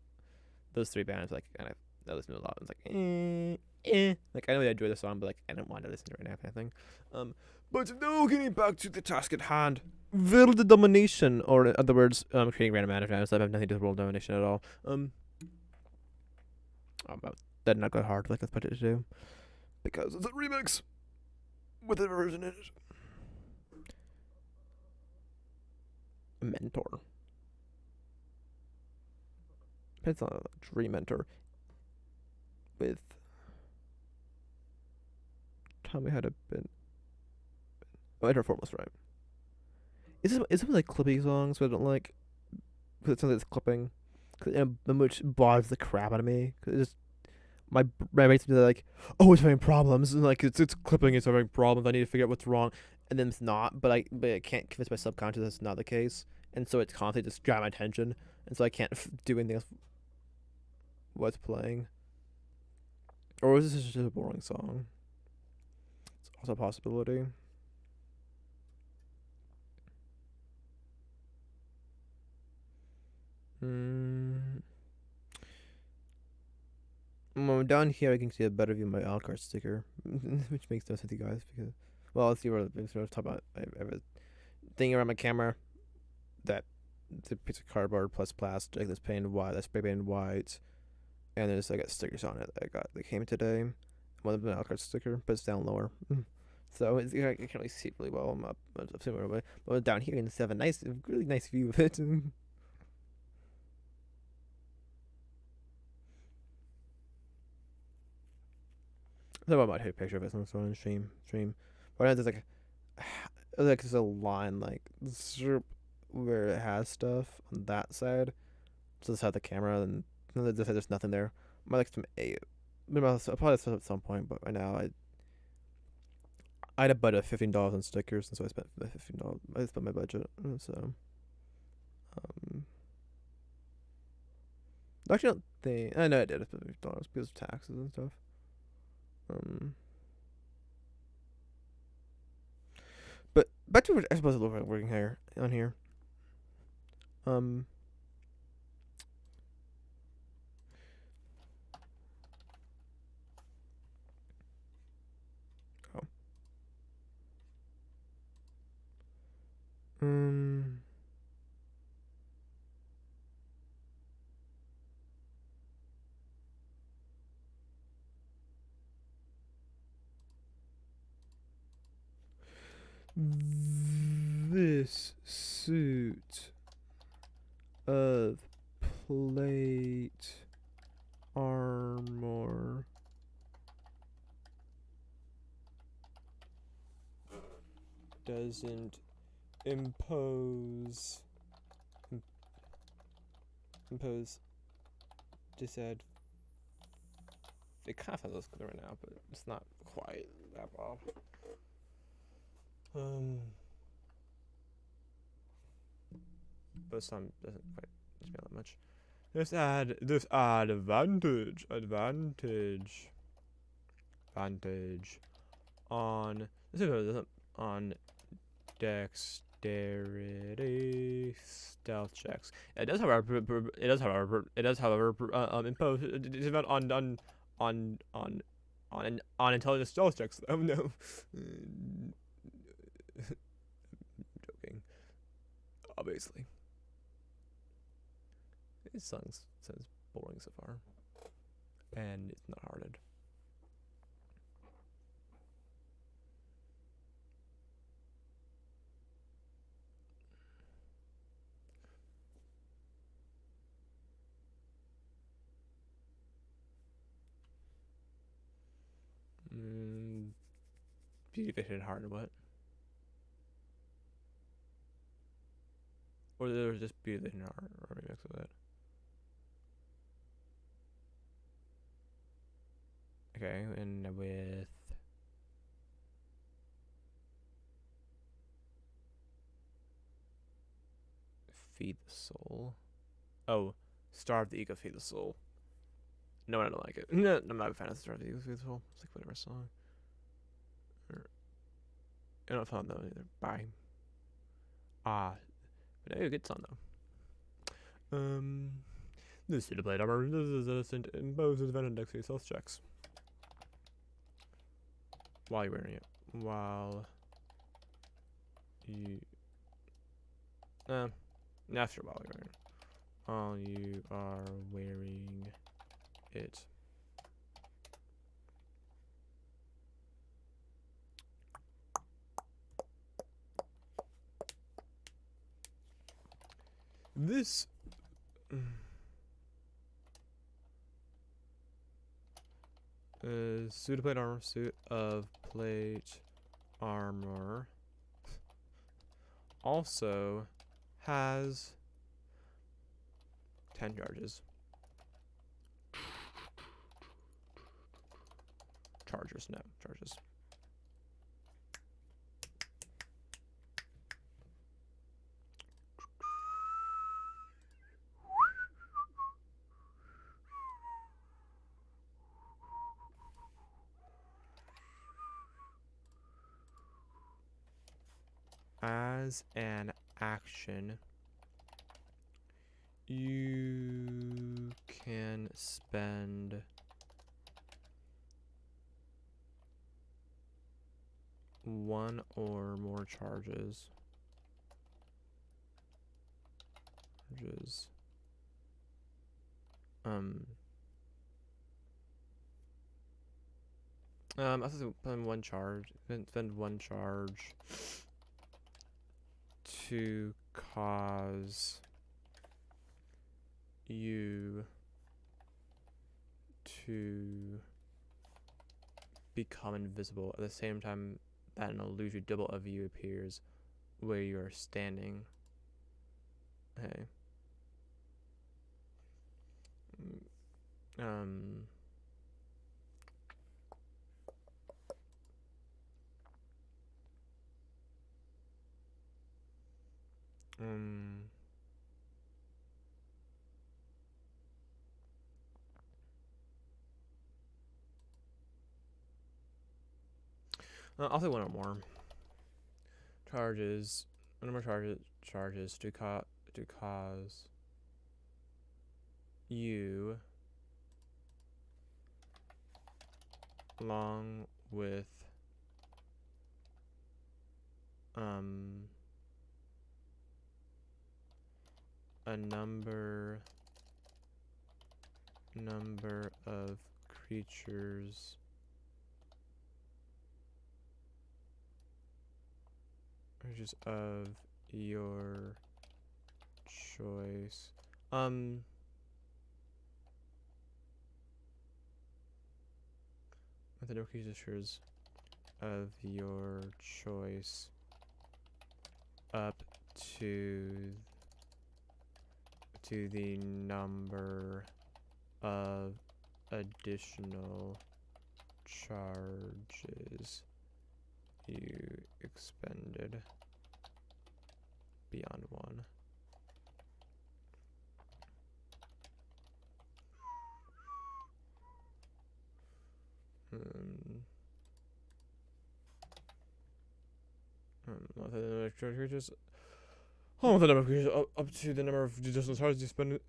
those three bands like kind of I listen to a lot. It's like like I know I enjoy the song, but like I don't want to listen to it right now, kind of thing. But now getting back to the task at hand. World domination, or in other words, creating random matter now, so I have nothing to do with world domination at all. That not go hard like I expected it to do, because it's a remix with a version in it. A mentor. It's not a dream mentor. With tell me how to been. Oh, Interform was right. Is it like clippy songs? But I don't like. Because it sounds like it's clipping, which bothers the crap out of me. Cause it just my brain's like, oh, it's having problems, and like it's clipping, it's having problems. I need to figure out what's wrong, and then it's not. But I can't convince my subconscious that's not the case, and so it's constantly just grabbing my attention, and so I can't do anything else. What's playing, or is this just a boring song? It's also a possibility. Down here I can see a better view of my Alcard sticker, which makes no sense to you guys because, well, let's see what I'm sort of talk about. I have a thing around my camera that it's a piece of cardboard plus plastic that's painted white, that's spray painted white, and there's like stickers on it that came today. One of them Alcard sticker, but it's down lower. So I can't really see it really well. I'm up somewhere away, but down here you can have a really nice view of it. I might take a picture of it sometime on stream. But I had this like there's a line like where it has stuff on that side. So this had the camera and there's nothing there. I might like some a maybe I'll probably set up at some point, but right now I had a budget of $15 on stickers, and so I spent my $15. I spent my budget, so actually, I don't think I know I did. I spent $15 because of taxes and stuff. But back to what I suppose working here on here. Um, oh. Um. This suit of plate armor doesn't impose disad. It kind of feels good right now, but it's not quite that well. But some doesn't quite smell that much. This advantage on dexterity stealth checks. It does, however, impose on intelligence stealth checks. Oh no, joking. Obviously, this song sounds boring so far, and it's not hearted. Beauty vision hard, what? Or there was just beauty vision hard, or maybe mix with it. Okay, and with feed the soul. Oh, starve the ego, feed the soul. No, I don't like it. No, I'm not a fan of starve the ego, feed the soul. It's like whatever song. I don't find that either. Bye. But a good song though. This suit of plate armor imposes advantage dex stealth checks while you're wearing it. While you, after while you're wearing it. While you are wearing it. This suit of plate armor also has 10 charges. Charges. As an action, you can spend one or more charges. I have to spend one charge. Spend one charge to cause you to become invisible at the same time that an illusory double of you appears where you are standing. Okay. Um. Um. I'll say one or more charges. One or more charges to cause you, along with a number of creatures of your choice. With the number of creatures of your choice up to the number of additional charges you expended beyond one. Creatures. Oh, the number of creatures up to the number of additional charges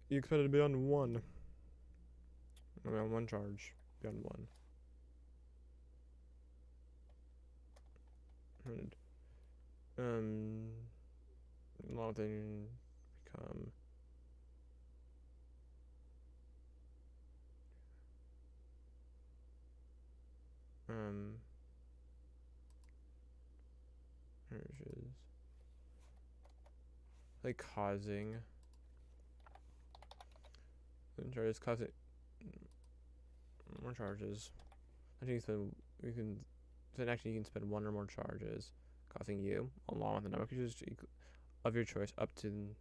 you expended beyond one. Beyond one charge. Beyond one. And long thing become charges like causing more charges. I think you can spend one or more charges causing you, along with the number of creatures of your choice up to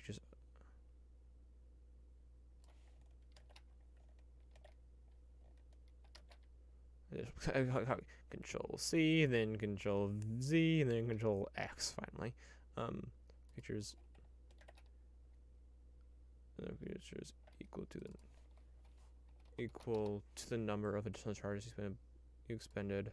just Control C, then Control Z, and then Control X finally. Creatures equal to the number of additional charges you expended.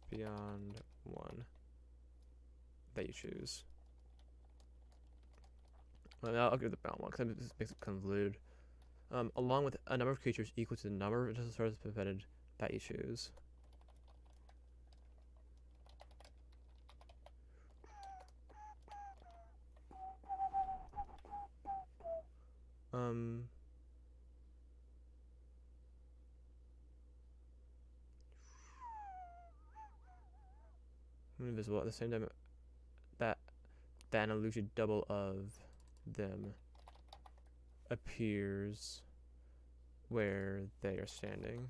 Beyond one that you choose. Well, I'll give the bound one because this makes it convoluted. Along with a number of creatures equal to the number of additional charges expended that you choose. Invisible at the same time that an illusory double of them appears where they are standing.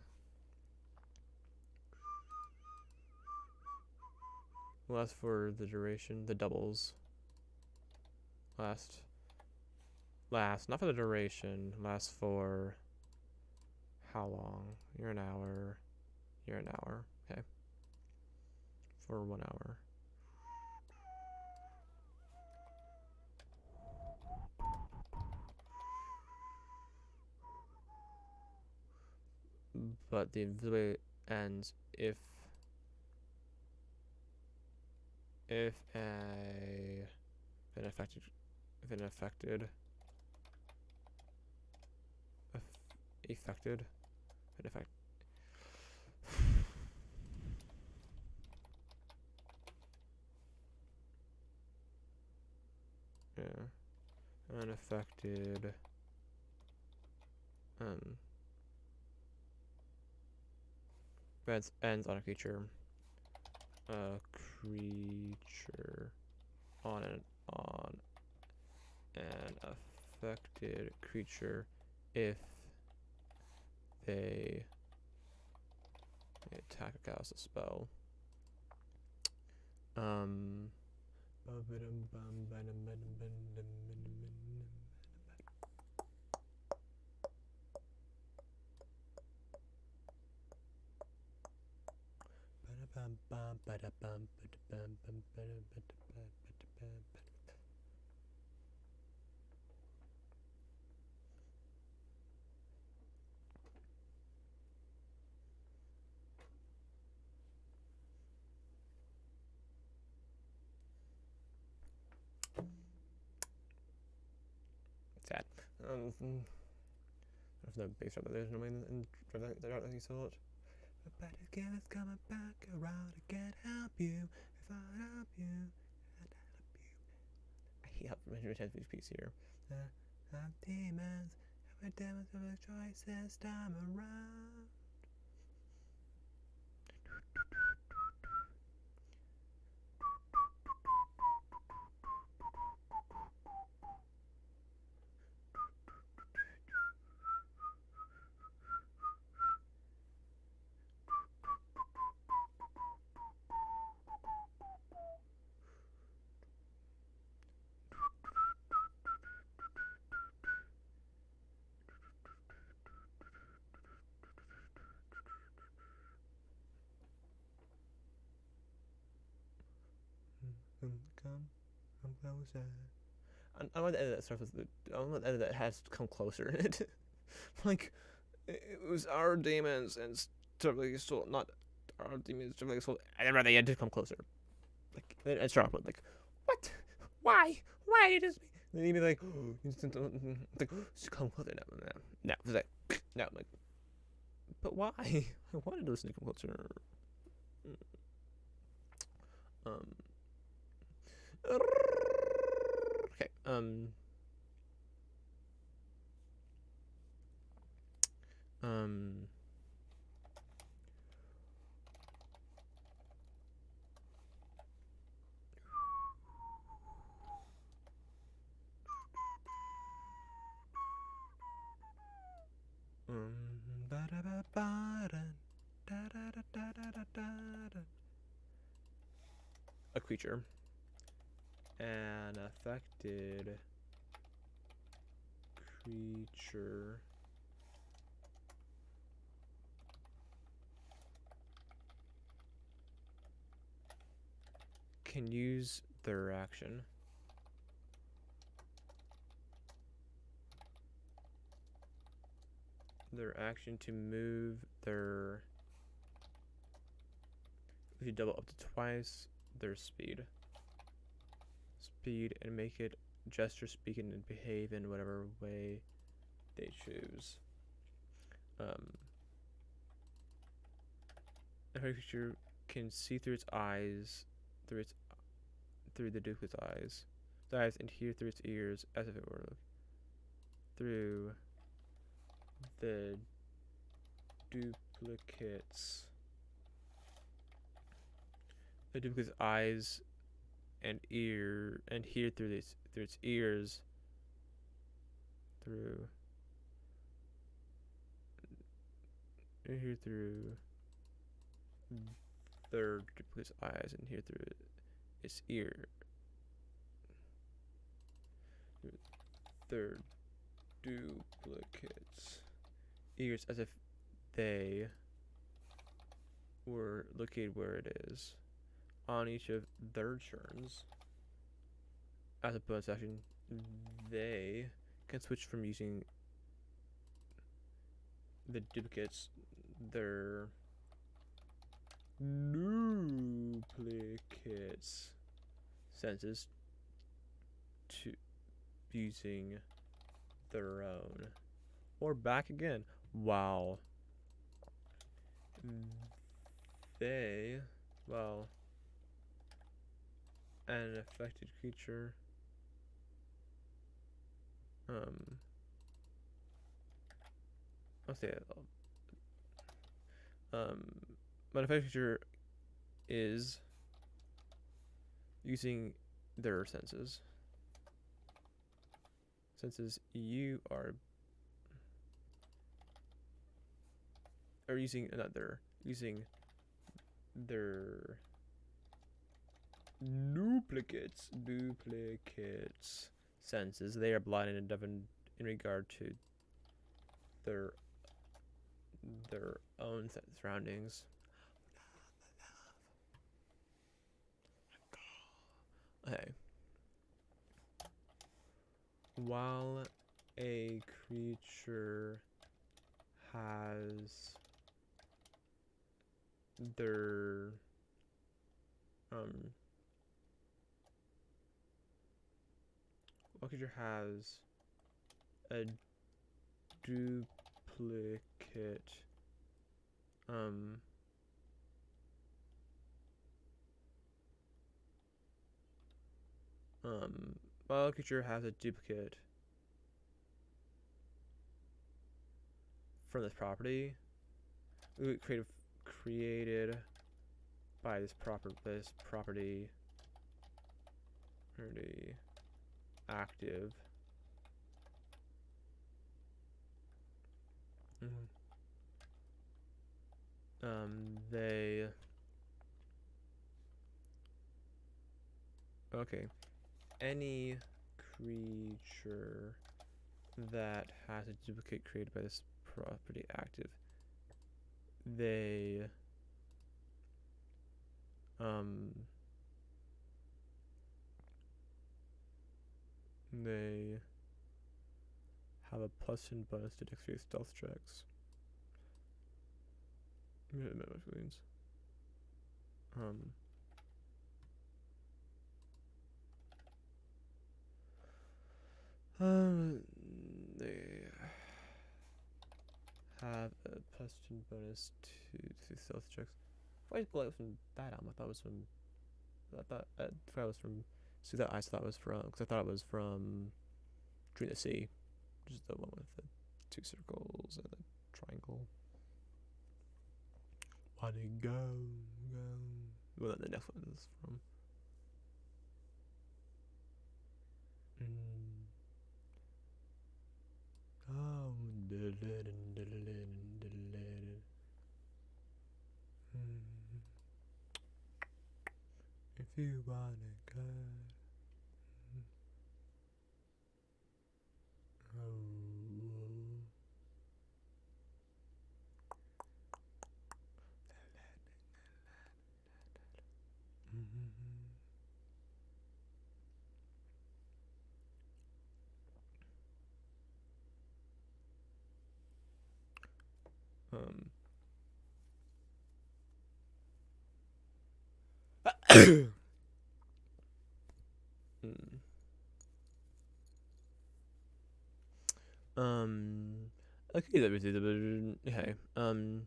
Last for the duration, the doubles. Last, not for the duration, last for how long? You're an hour, okay. For 1 hour. But the invisibility ends if an affected unaffected ends on a creature on an affected creature if they attack or cast a spell. Sad. There's no big stuff, but there's no way in Drought that you saw it. But again, it's coming back around. I can't help you if I help you. I hate how Retention piece here. I'm demons. I'm demons for the choice this time around. Come closer. I want to edit that stuff with the. I want to edit that has come closer in it. Like, it was our demons and stuff like soul, not our demons, stuff like soul. I'd rather they had to come closer. Like, and start off with like, what? Why? Why did this? Then you'd be like, like, come closer now. No, it's like, no, like, but why? I wanted those to come closer. Okay. A creature. An affected creature can use their action. Their action to move their. If you double up to twice their speed. And make it gesture, speak, and behave in whatever way they choose. Every creature can see through its eyes, through the duplicate's eyes, and hear through its ears as if it were through the duplicate's eyes and hear through its ears through their duplicate's eyes and hear through its ear their duplicate's ears as if they were located where it is on each of their turns. As a bonus action, they can switch from using the duplicates, their duplicates senses, to using their own. Or back again. Wow. An affected creature I'll say it. An affected creature is using their senses. Since you are using their duplicates senses, they are blind and deaf in regard to their own surroundings. Okay. While a creature has their what creature has a duplicate while a creature has a duplicate from this property created by this property active. They any creature that has a duplicate created by this property active, they have a +1 bonus to dexterity stealth checks. They have a +2 bonus to stealth checks. Why did it from that arm? I thought it was from. I thought it was from. See that I thought it was from because I thought it was from Between the Sea, which is the one with the 2 circles and a triangle. Wanna go? Well, the next one is from. If you wanna go. Okay, that was it. Okay. The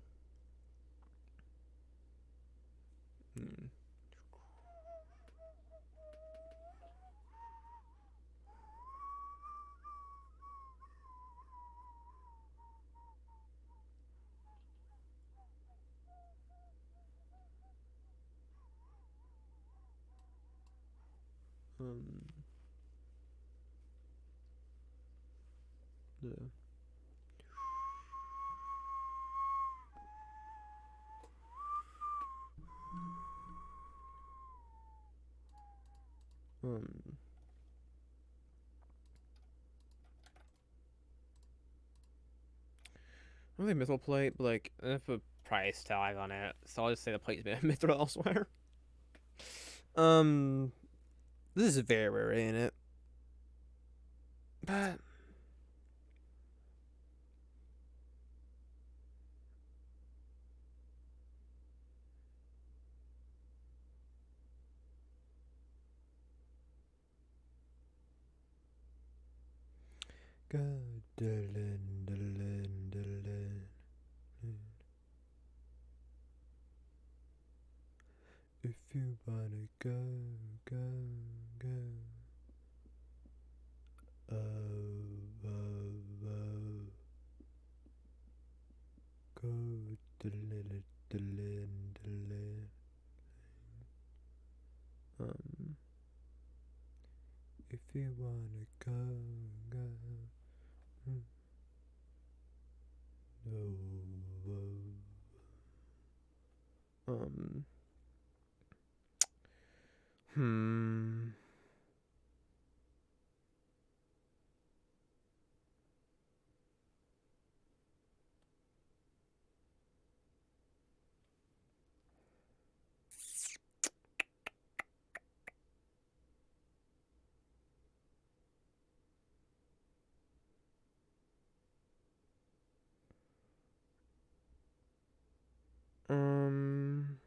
I don't think mithril plate, but like I have a price tag on it, so I'll just say the plate's been mithril elsewhere. This is very rare, ain't it? But if you wanna go, go, go. Go. If you wanna go, go. No. Hmm. Um.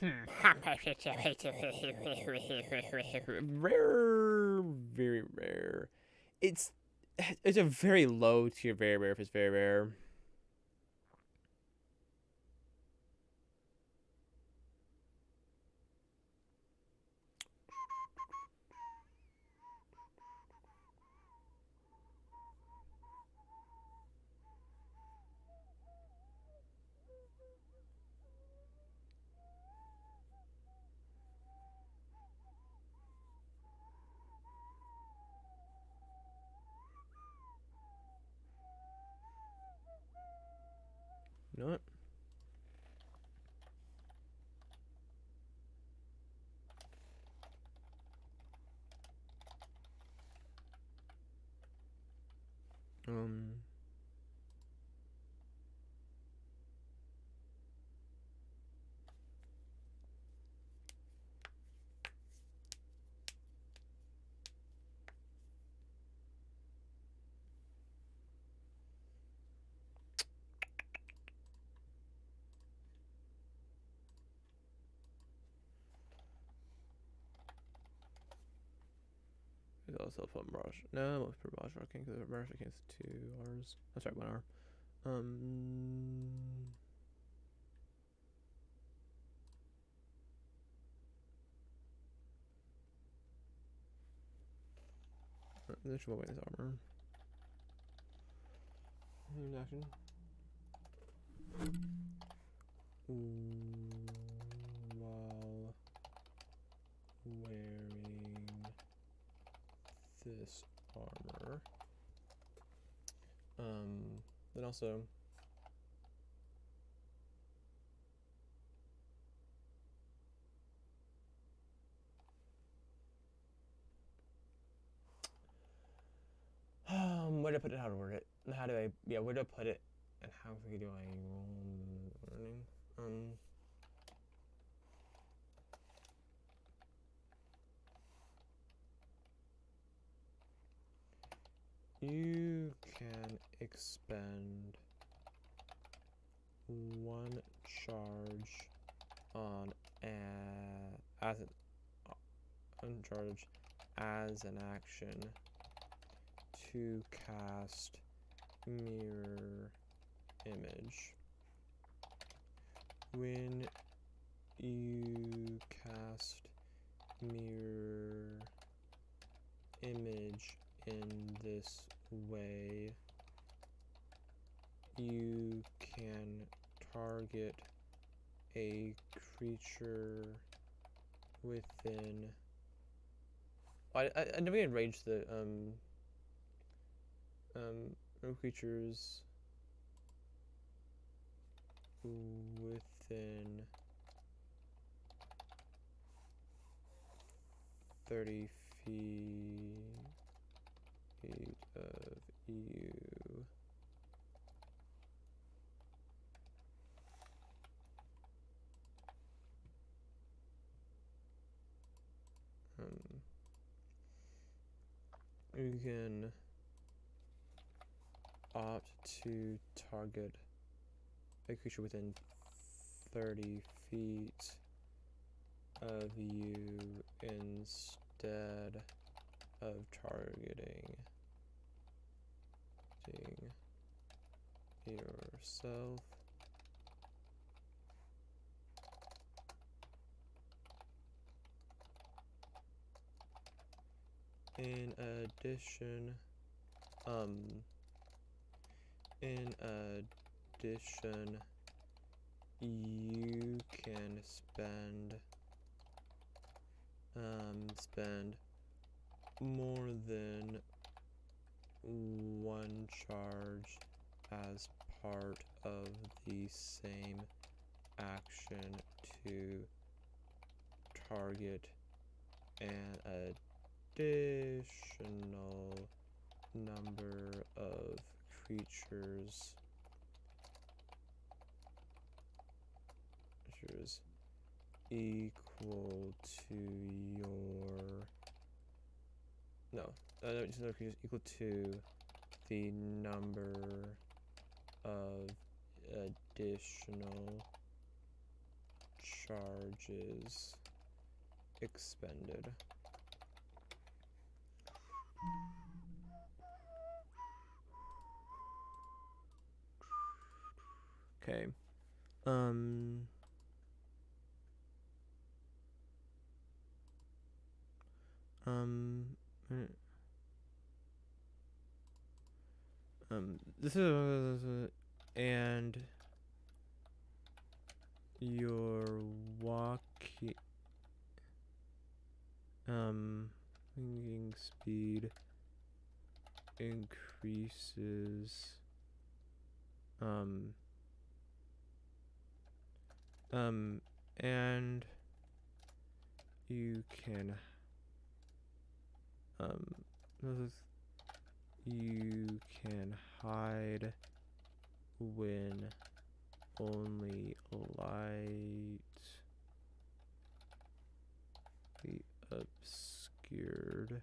Rare, very rare. It's it's a very low tier, very rare if it's very rare. You know what? Um. It's also put Mirage. No, I won't put Mirage King because Mirage King is 2 hours. I'm sorry, 1 hour. This should wait this armor. Action. While wearing this armor. Then also where to put it, how to word it. How do I where to put it and how do I learning? You can expend 1 charge on as an uncharge as an action to cast mirror image. When you cast mirror image in this way, you can target a creature within. I never enraged the creatures within 30 feet of you. You can opt to target a creature within 30 feet of you instead of targeting yourself. In addition, you can spend spend more than one charge as part of the same action to target an additional number of creatures equal to your equal to the number of additional charges expended. Okay. This is and your walking speed increases and you can hide when only lightly obscured.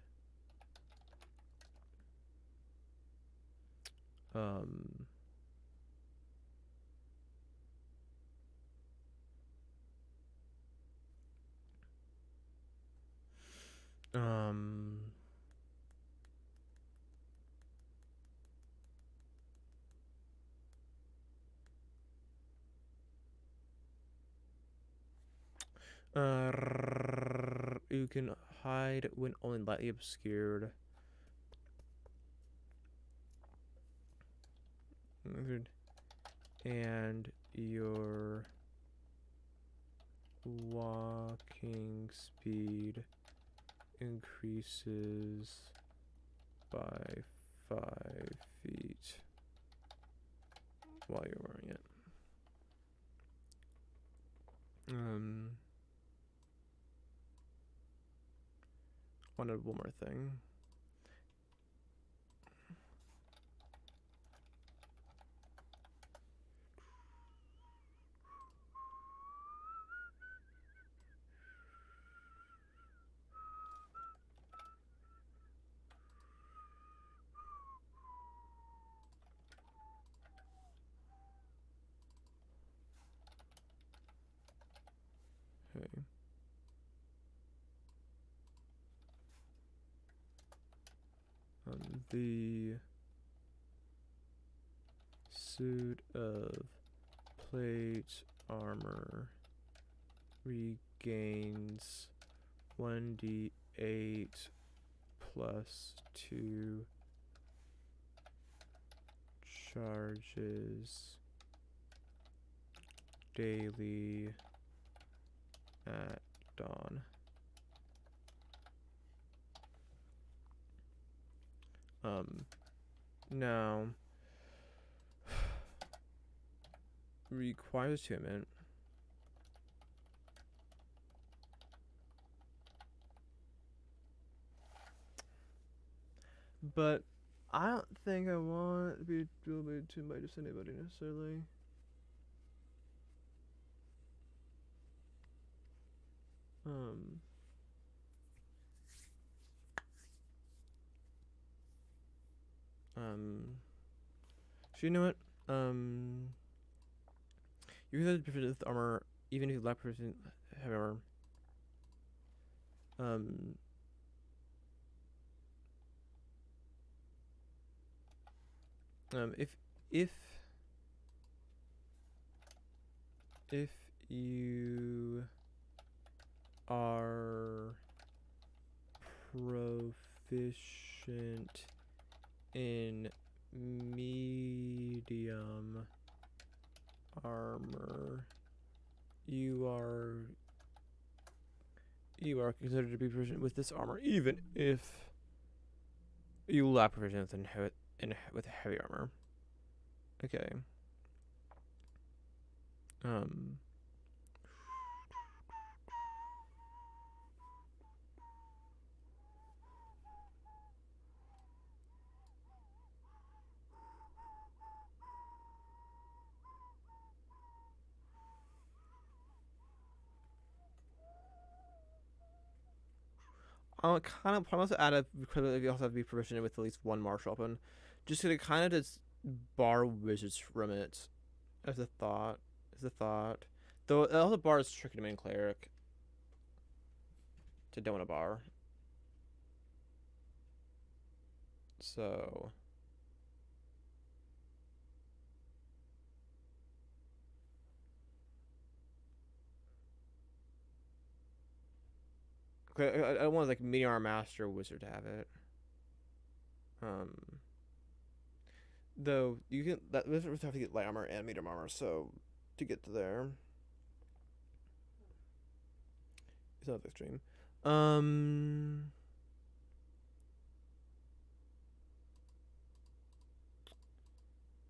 You can hide when only lightly obscured. And your walking speed increases by 5 feet while you're wearing it. Wanted one more thing. Okay. The suit of plate armor regains 1d8 plus 2 charges daily at dawn. Now requires attunement. But I don't think I want to be tuned by just anybody necessarily. So you know what? You can have proficient with armor even if you lack proficient heavy armor. If you are proficient in medium armor, you are You are considered to be proficient with this armor, even if you lack proficiency with heavy armor. Okay. Um. I'll kind of promise to add a because you also have to be proficient with at least one martial weapon, just to kind of just bar wizards from it. As a thought, Though it also bars tricky to main cleric to don't want to bar. So I don't want like Meteor Master Wizard to have it. Um, though you can that wizards have to get light armor and medium armor, so to get to there, it's not extreme. Um,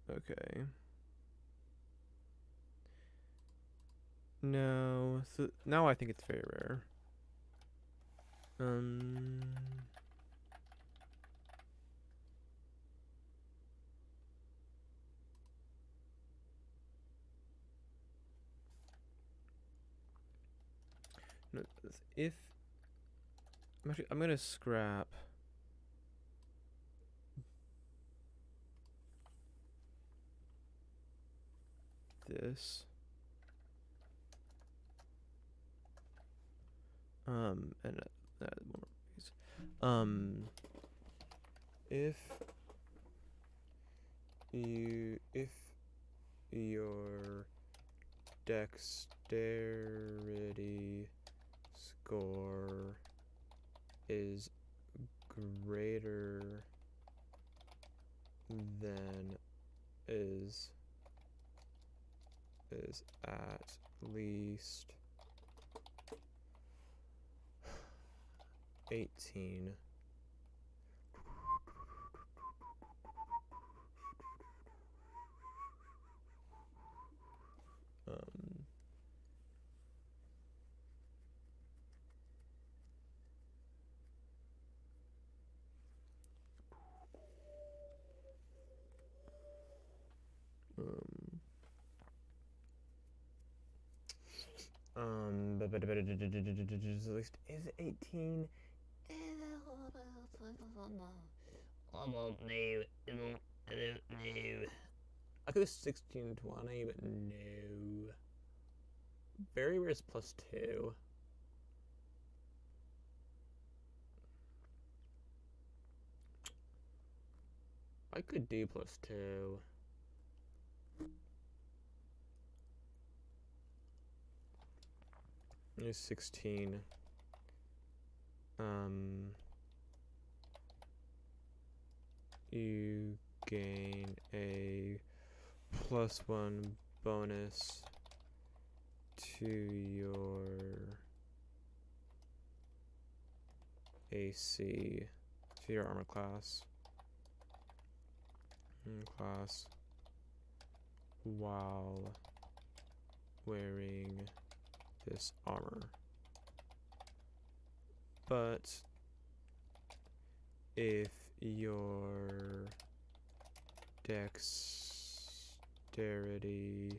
okay. No, so now I think it's very rare. Um, no, if I'm gonna scrap this. And one more piece. If if your dexterity score is greater than is at least 18. Um, at least is it 18? I don't know. I don't know. I could do 16, 20, but no. Very rare is +2. I could do +2. There's 16. You gain a +1 bonus to your AC, to your armor class. While wearing this armor. But if your dexterity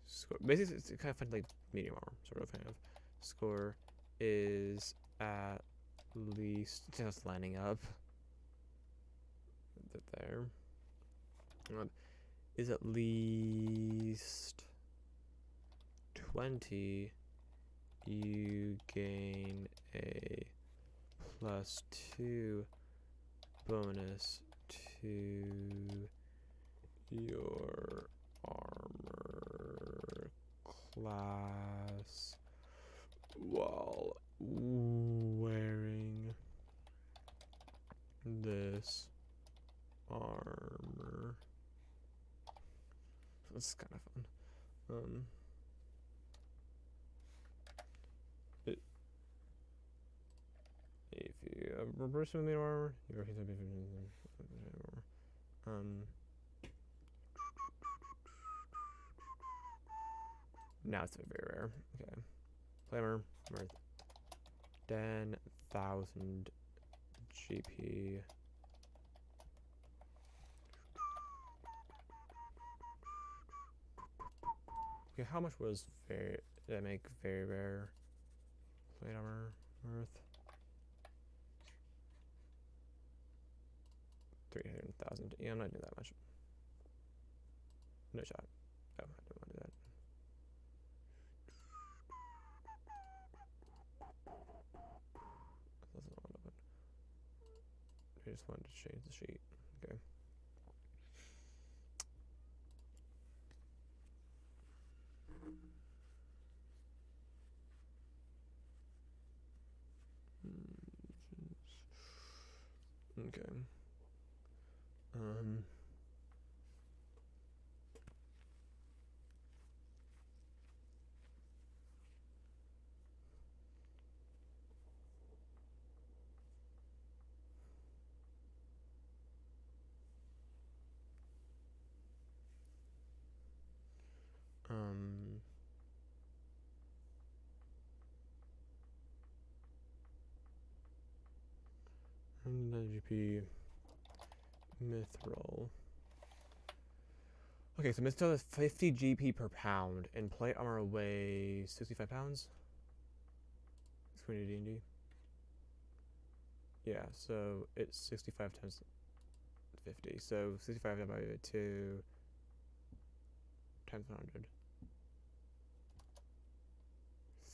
score, basically it's kind of fun, like medium armor sort of kind of score, is at least just lining up there. Is at least 20, you gain a +2 bonus to your armor class while wearing this armor. That's kind of fun. reverse with armor. Now it's very rare. Okay. Flamer, worth 10,000 GP. Okay, how much was very, did I make very rare? Plate armor worth 300,000. Yeah, I'm not doing that much. No shot. Oh, I don't want to do that. That's not one open. I just wanted to change the sheet. Okay. Okay. And the GP Mithril. Okay, so Mithril is 50 GP per pound, and plate armor weighs 65 pounds. It's going to D&D. Yeah, so it's 65 times 50. So 65 divided by 2 times 100.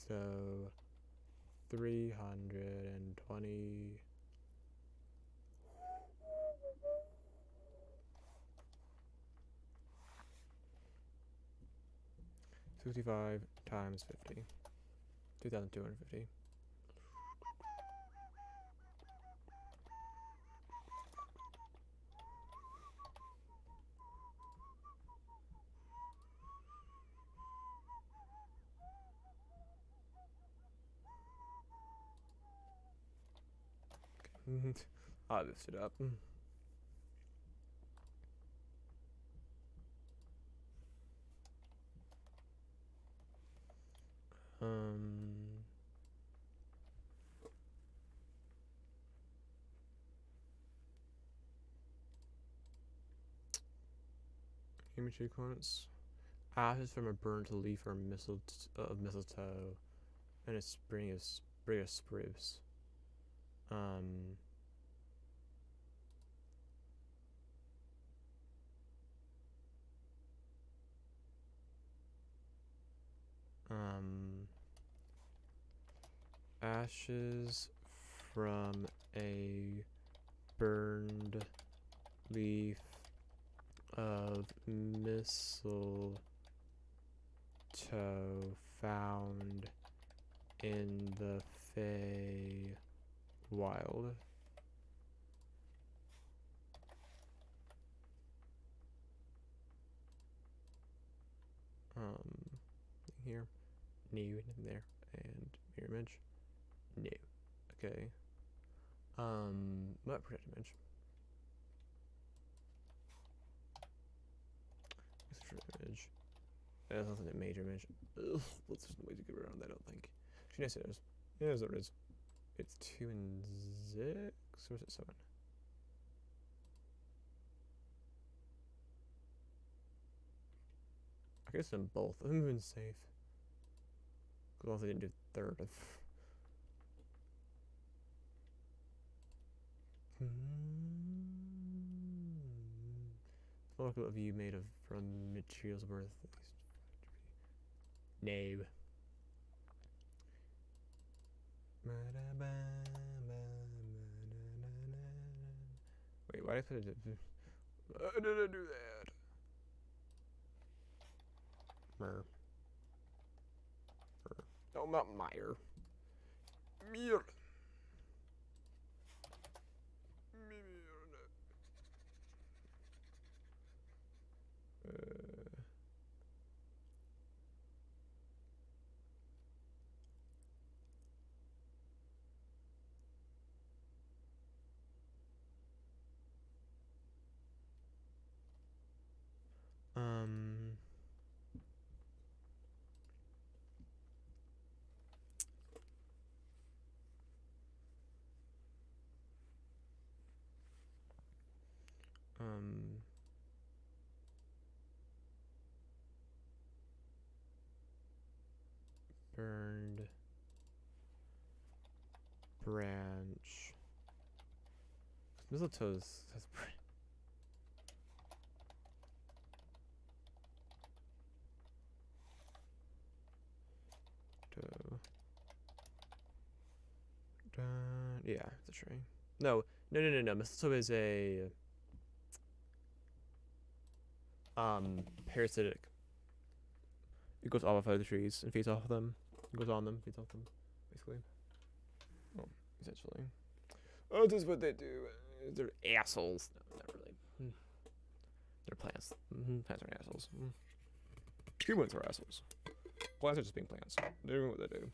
So 320. 65 times 50. 2,250. I lifted it up. Image sequence. Ashes from a burnt leaf or mistletoe, and a sprig of spruce. Ashes from a burned leaf of mistletoe found in the Fey Wild. Here, new in there, and mirror image, new. Okay. Not project image. Image. That's not a major image. Ugh, there's no way to get around that, I don't think. Actually, yes, it is. Yes, there is. It's 2 and 6, or is it 7? I guess I'm both. I'm even safe. Because I didn't do third of. What of you made of from materials worth at least 5 No. Wait, why did I put it? Why did I do that? Mer. No, not Meyer. Mir. Burned branch. Mistletoe's has yeah, it's a tree. No. Mistletoe is a parasitic. It goes off of other trees and feeds off of them. It goes on them, feeds off them, basically. Well, essentially. Oh, this is what they do. They're assholes. No, not really. They're plants. Plants are assholes. Humans are assholes. Plants are just being plants. They're doing what they do.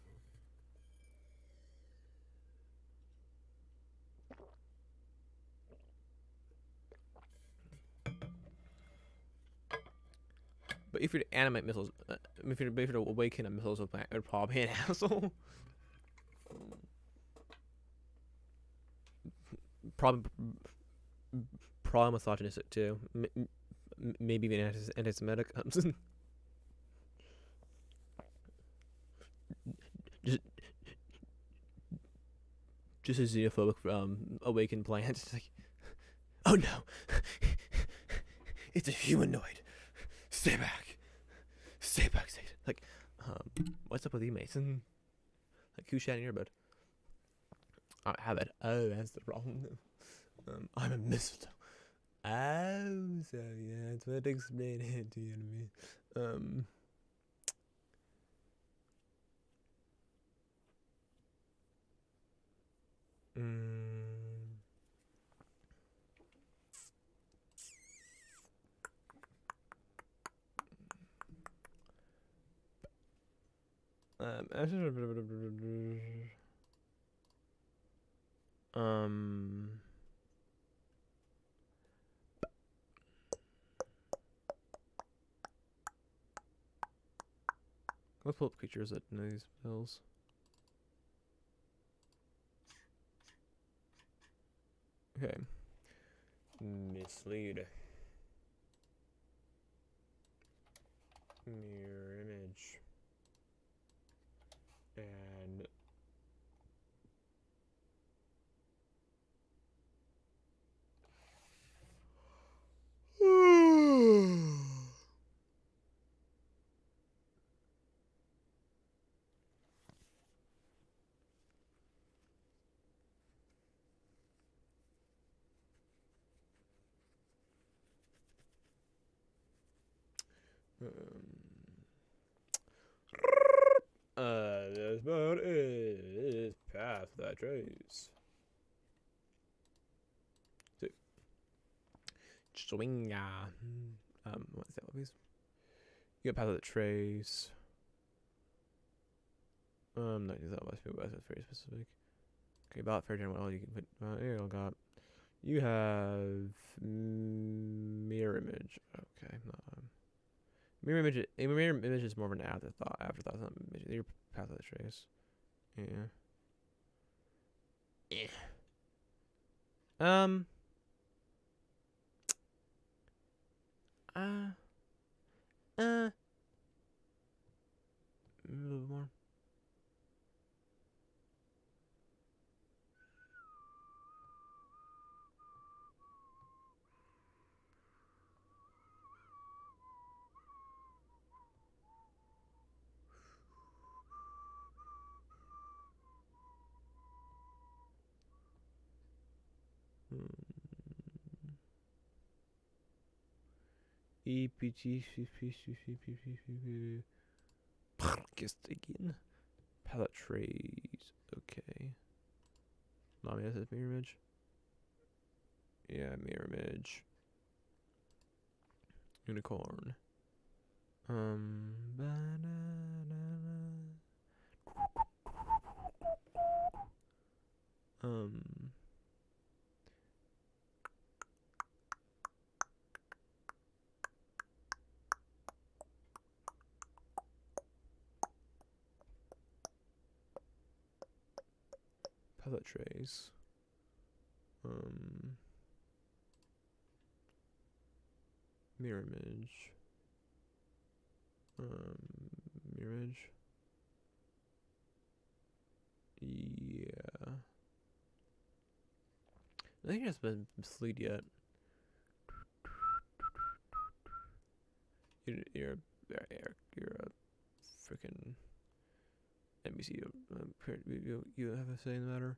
But if you're to animate missiles, if you're to awaken a missile plant, it would probably be an asshole. Probably misogynistic too. Maybe even anti-Semitic. just a xenophobic awakened plant. It's like, oh no, it's a humanoid. Stay back, Satan. Like, what's up with you, Mason? Like, who's shouting in your bed? I have it. Oh, that's the problem. I'm a mistletoe. Oh, so yeah, that's what explain it to you and me. Let's pull up creatures that know these spells. Okay. Mislead. Mirror image. And this boat is past that trace. Swinga. What's that, please? You get past the trace. No, that must be very specific. Okay, about fair general. You can put. Here you got. You have mirror image. Okay, no. Mirror image. Mirror image is more of an afterthought. Afterthought. Not image. You're past the trace. Yeah. Yeah. A little bit more. EPT. Guess again. Palette trays. Okay. Mommy has a mirror image. Yeah, mirror image. Unicorn. Palette trays. Mirror image. Mirror image. Yeah. I think it's been mislead yet. You're a freaking NBC. You have a say in the matter.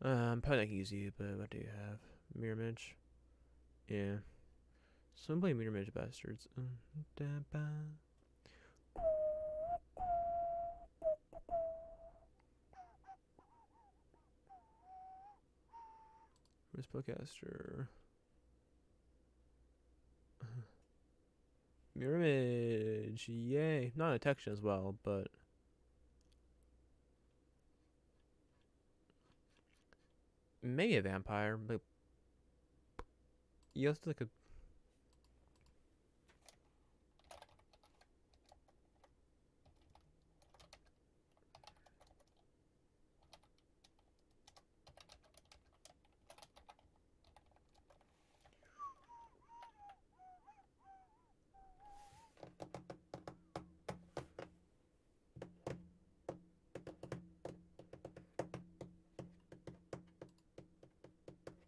I'm probably not easy, but what do you have? Mirror image. Yeah. Somebody mirror image bastards. Where's Spellcaster? Mirror image. Yay. Not detection as well, but maybe a vampire. But you have to like a.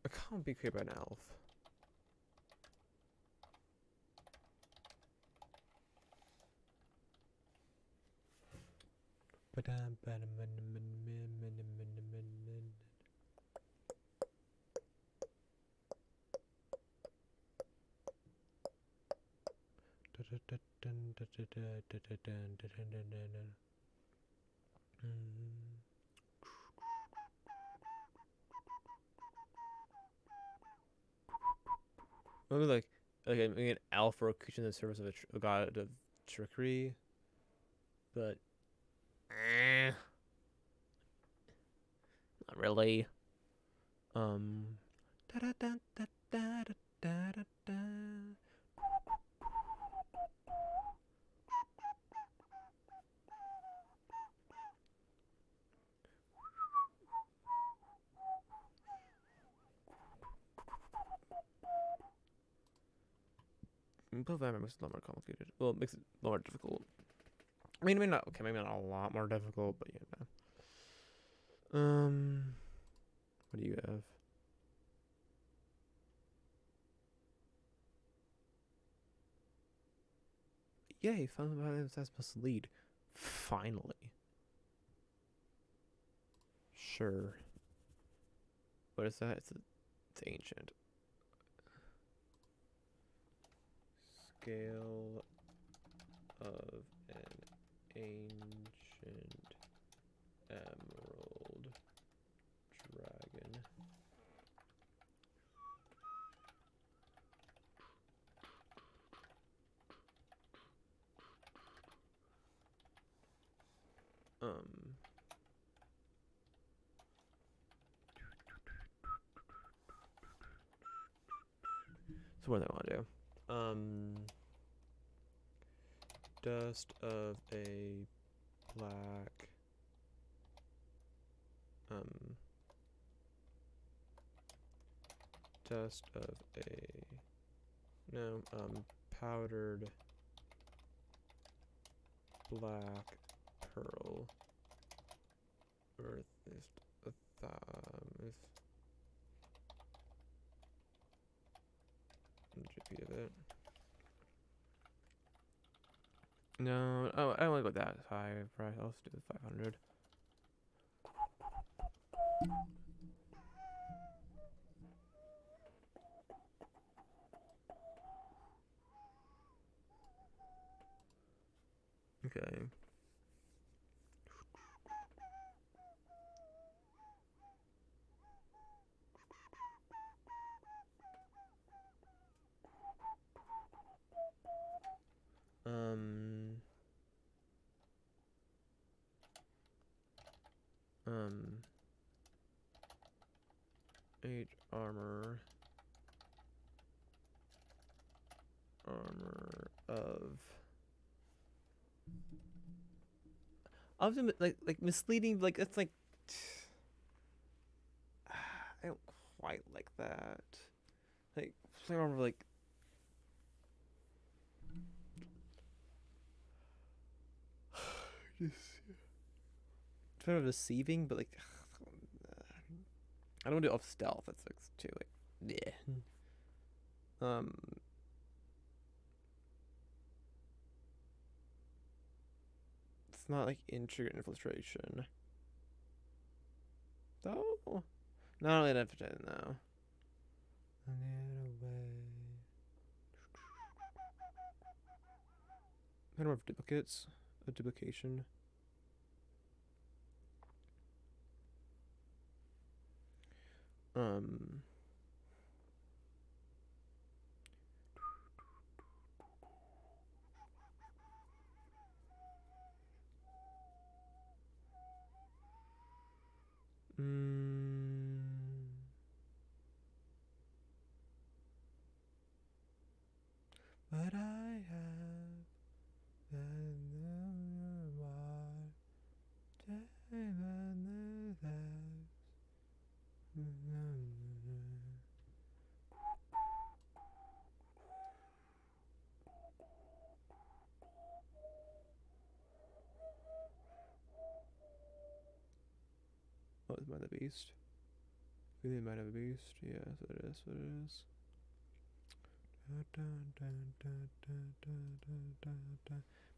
I can't be created by an elf. Maybe like an elf or a creature in the service of a god of trickery, but not really. Da da da da da da da da. But that makes it a lot more complicated. Well, it makes it a lot more difficult. I mean, maybe not. Okay, maybe not a lot more difficult, but yeah. What do you have? Yay! Finally, that's supposed to lead. Finally. Sure. What is that? It's ancient. Scale of an ancient emerald dragon. So what do I want to do? Dust of a black dust of a powdered black pearl worth a thumb GP of it. No, oh, I don't want to go that high price. I'll just do 500. Okay. Um. 8 armor of ultimate like misleading, like it's like I don't quite like that. Like flame armor, like It's kind of deceiving, but like, I don't want to do it off stealth. That's like too like, yeah. Um, it's not like intricate infiltration. Though, not really infiltrated now. A little way. Number of duplicates, a duplication. Um, mm, but I have Oh, it's Mind the Beast. Really Mind of the Beast? Yeah, that's what it is. What it is.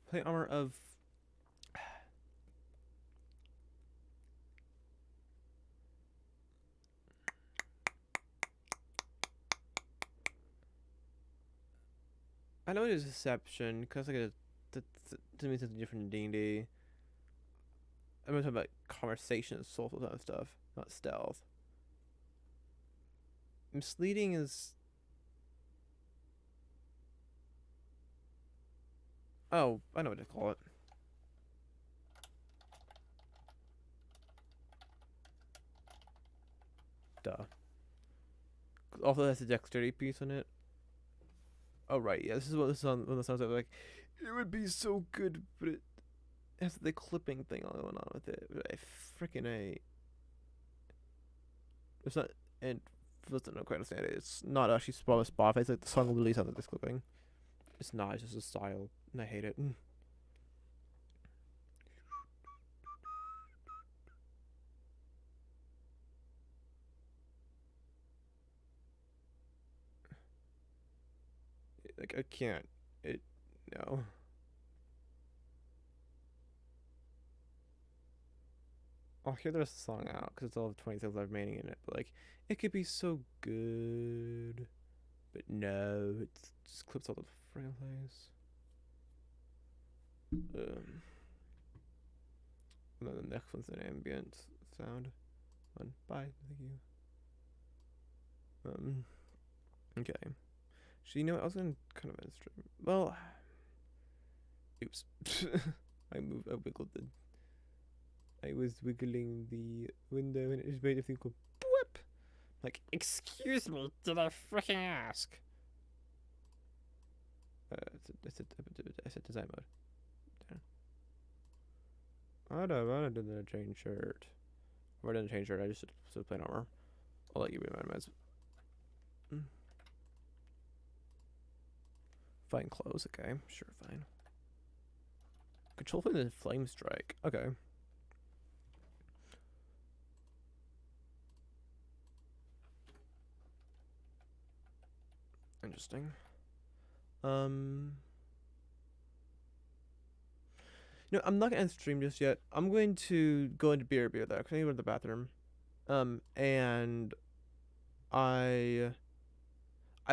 Plate armor of. I know it is deception because like to me something different in D&D. I'm talking about conversation, social kind of stuff, not stealth. Misleading is. Oh, I know what to call it. Duh. Also, has a dexterity piece on it. Oh right, yeah. This is what this song. When the sounds like. It would be so good, but it has the clipping thing all going on with it. But I freaking a. It's not. And doesn't know quite understand it. It's not actually Spotify. It's like the song literally sounds like this clipping. It's not. It's just a style, and I hate it. Like I can't. It. No. I'll hear the rest of the song out because it's all 20 seconds remaining in it. But like, it could be so good, but no, it just clips all the freaking place. And then the next one's an ambient sound one. Bye. Thank you. Okay. So you know what? I was gonna kind of end stream. Well, oops. I wiggled the. I was wiggling the window and it just made everything go boop. Like, excuse me, did I freaking ask? I said design mode. I don't do the change shirt. I didn't change shirt. I just said plain armor. I'll let you read my meds. Fine clothes. Okay, sure, fine. Control flame and flame strike. Okay. Interesting. No, I'm not gonna end stream just yet. I'm going to go into beer though. Cause I need to go to the bathroom. And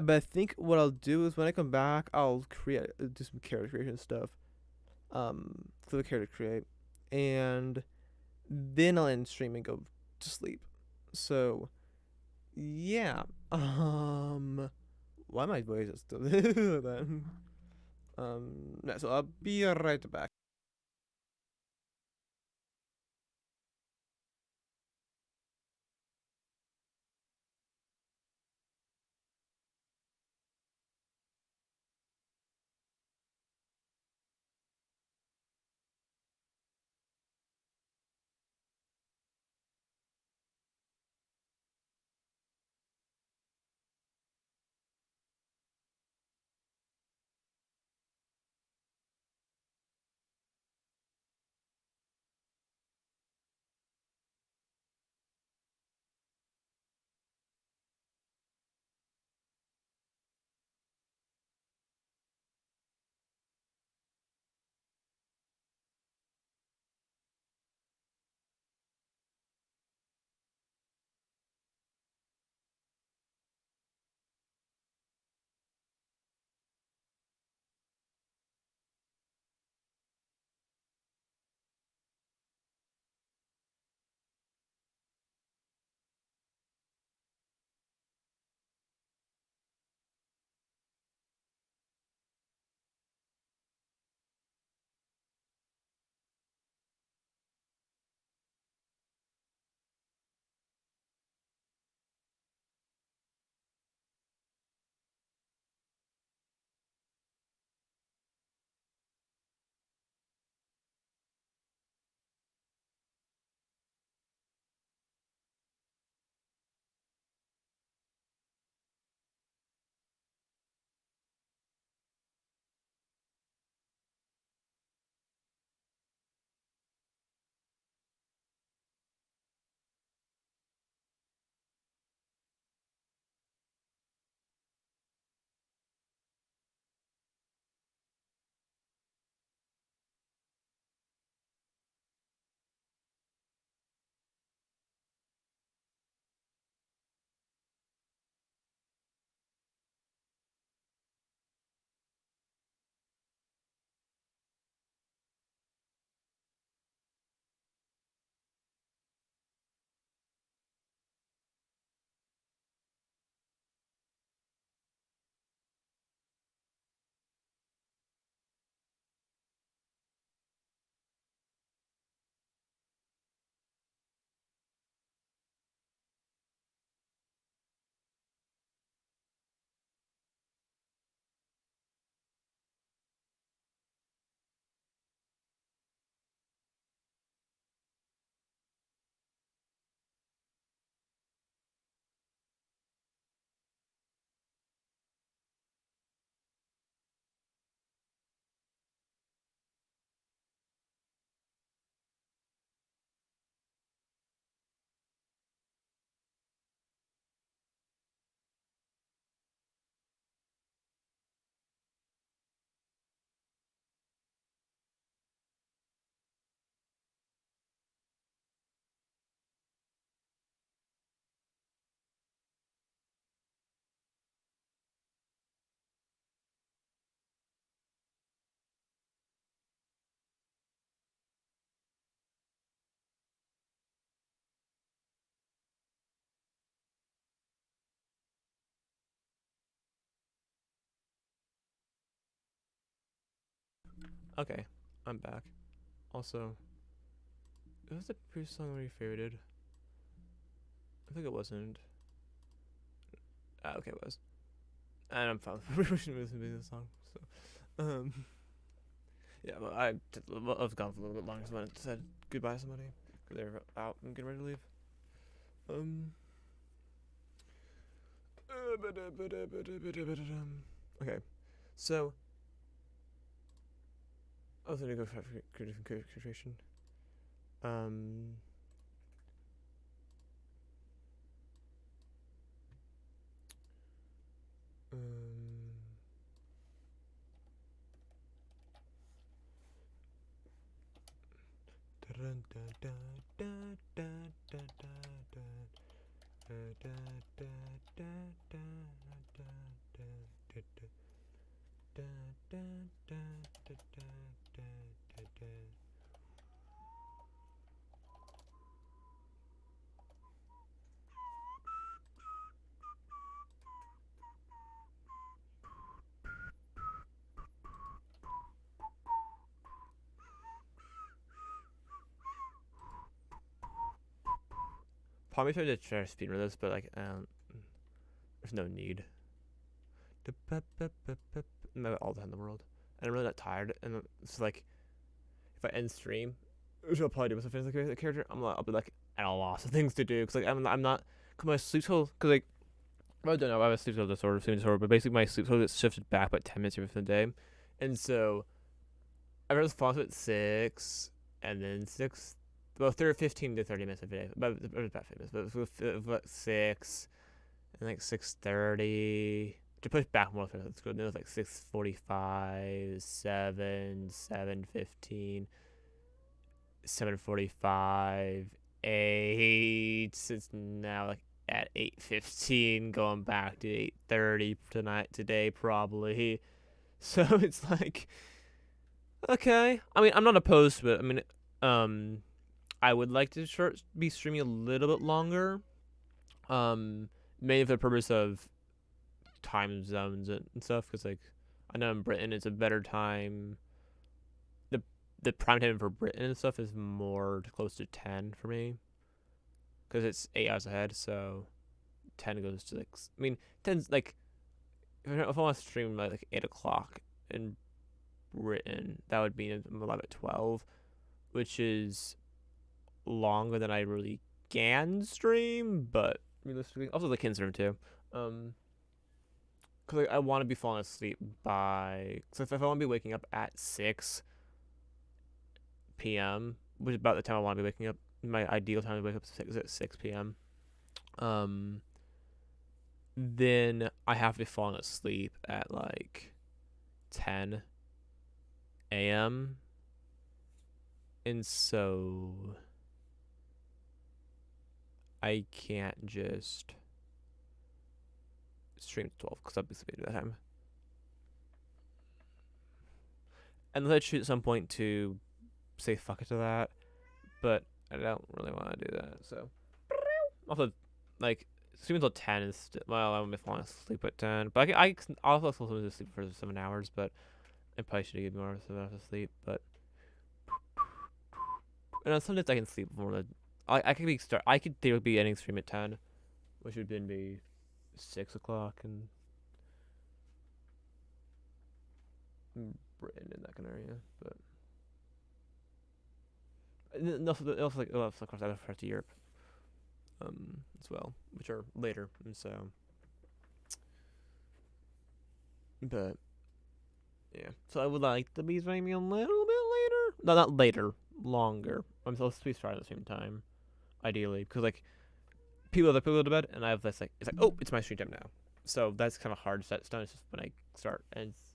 but I think what I'll do is when I come back, I'll do some character creation stuff. For the character create, and then I'll end stream and go to sleep. So, yeah. Why my voice is still then? No, so I'll be right back. Okay, I'm back. Also, was the previous song already favorited? I think it wasn't. Okay, it was. And I'm fine with listening to this song. So, yeah, but I've gone for a little bit longer when it said goodbye to somebody because they're out and getting ready to leave. Okay, so I was gonna go for creation. Um, um, probably try to try to speedrun this, but like, there's no need. All the time in the world, and I'm really not tired. And it's like, if I end stream, which I'll probably do once I finish the character, I'll be like at a loss of things to do because like I'm not cause my sleep schedule because like I don't know I have a sleep schedule disorder, but basically my sleep schedule gets shifted back about 10 minutes every single day, and so I was falling asleep at 6, and then 6. Well, 15 to 30 minutes every day, about 5 minutes, but 6 and like 6:30. To push back more, it's good. Then it was like 6:45, 7, 7:15, 7:45, 8. It's now like at 8:15, going back to 8:30 today probably. So it's like, okay. I mean, I'm not opposed to it. I mean, I would like to be streaming a little bit longer. Mainly for the purpose of time zones and stuff, because like I know in Britain it's a better time. The prime time for Britain and stuff is more close to 10 for me, because it's 8 hours ahead. So 10 goes to like, I mean, 10's like, if I want to stream like 8 o'clock in Britain, that would be I'm live at 12, which is longer than I really can stream, but realistically, also the kids room too. Because like, I want to be falling asleep by. So if I want to be waking up at 6 p.m., which is about the time I want to be waking up, my ideal time to wake up is at 6 p.m. Then I have to be falling asleep at like 10 a.m. And so I can't just stream to 12 because I'll be sleeping at that time. Unless I choose at some point to say fuck it to that, but I don't really want to do that. So also, like, sleeping until 10 is well, I won't be falling asleep at 10, but I'll also to sleep for 7 hours, but I probably should get more 7 hours of sleep. But sometimes I can sleep more than I could be ending stream at 10, which would then be 6 o'clock and Britain in that kind of area, but also like of course other parts of Europe, as well, which are later, and so, but yeah, so I would like to be streaming a little bit later, no, not later, longer. I'm supposed to be starting at the same time, ideally, because like people go to bed, and I have this like it's like, oh, it's my stream time now, so that's kind of hard to set stone. It's just when I start, and it's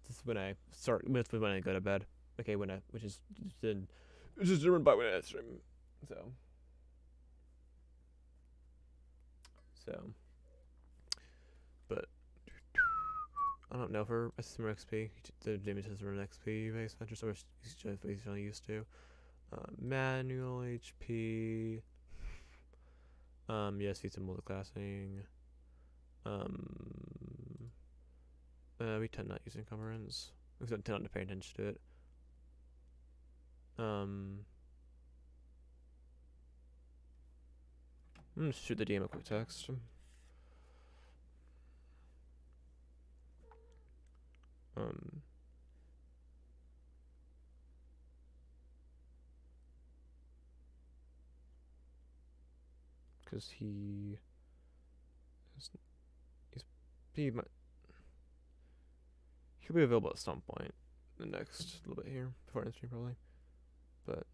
just when I start, when I go to bed. Okay, which is different by when I stream. So, but I don't know for SMR XP, the damage has run XP base venture, so he's just basically used to. Manual HP. Yes, feats and multiclassing. We tend not using encumbrance. We tend not to pay attention to it. Um, I'm gonna shoot the DM a quick text. Um, because he's he might he'll be available at some point in the next little bit here before end stream probably, but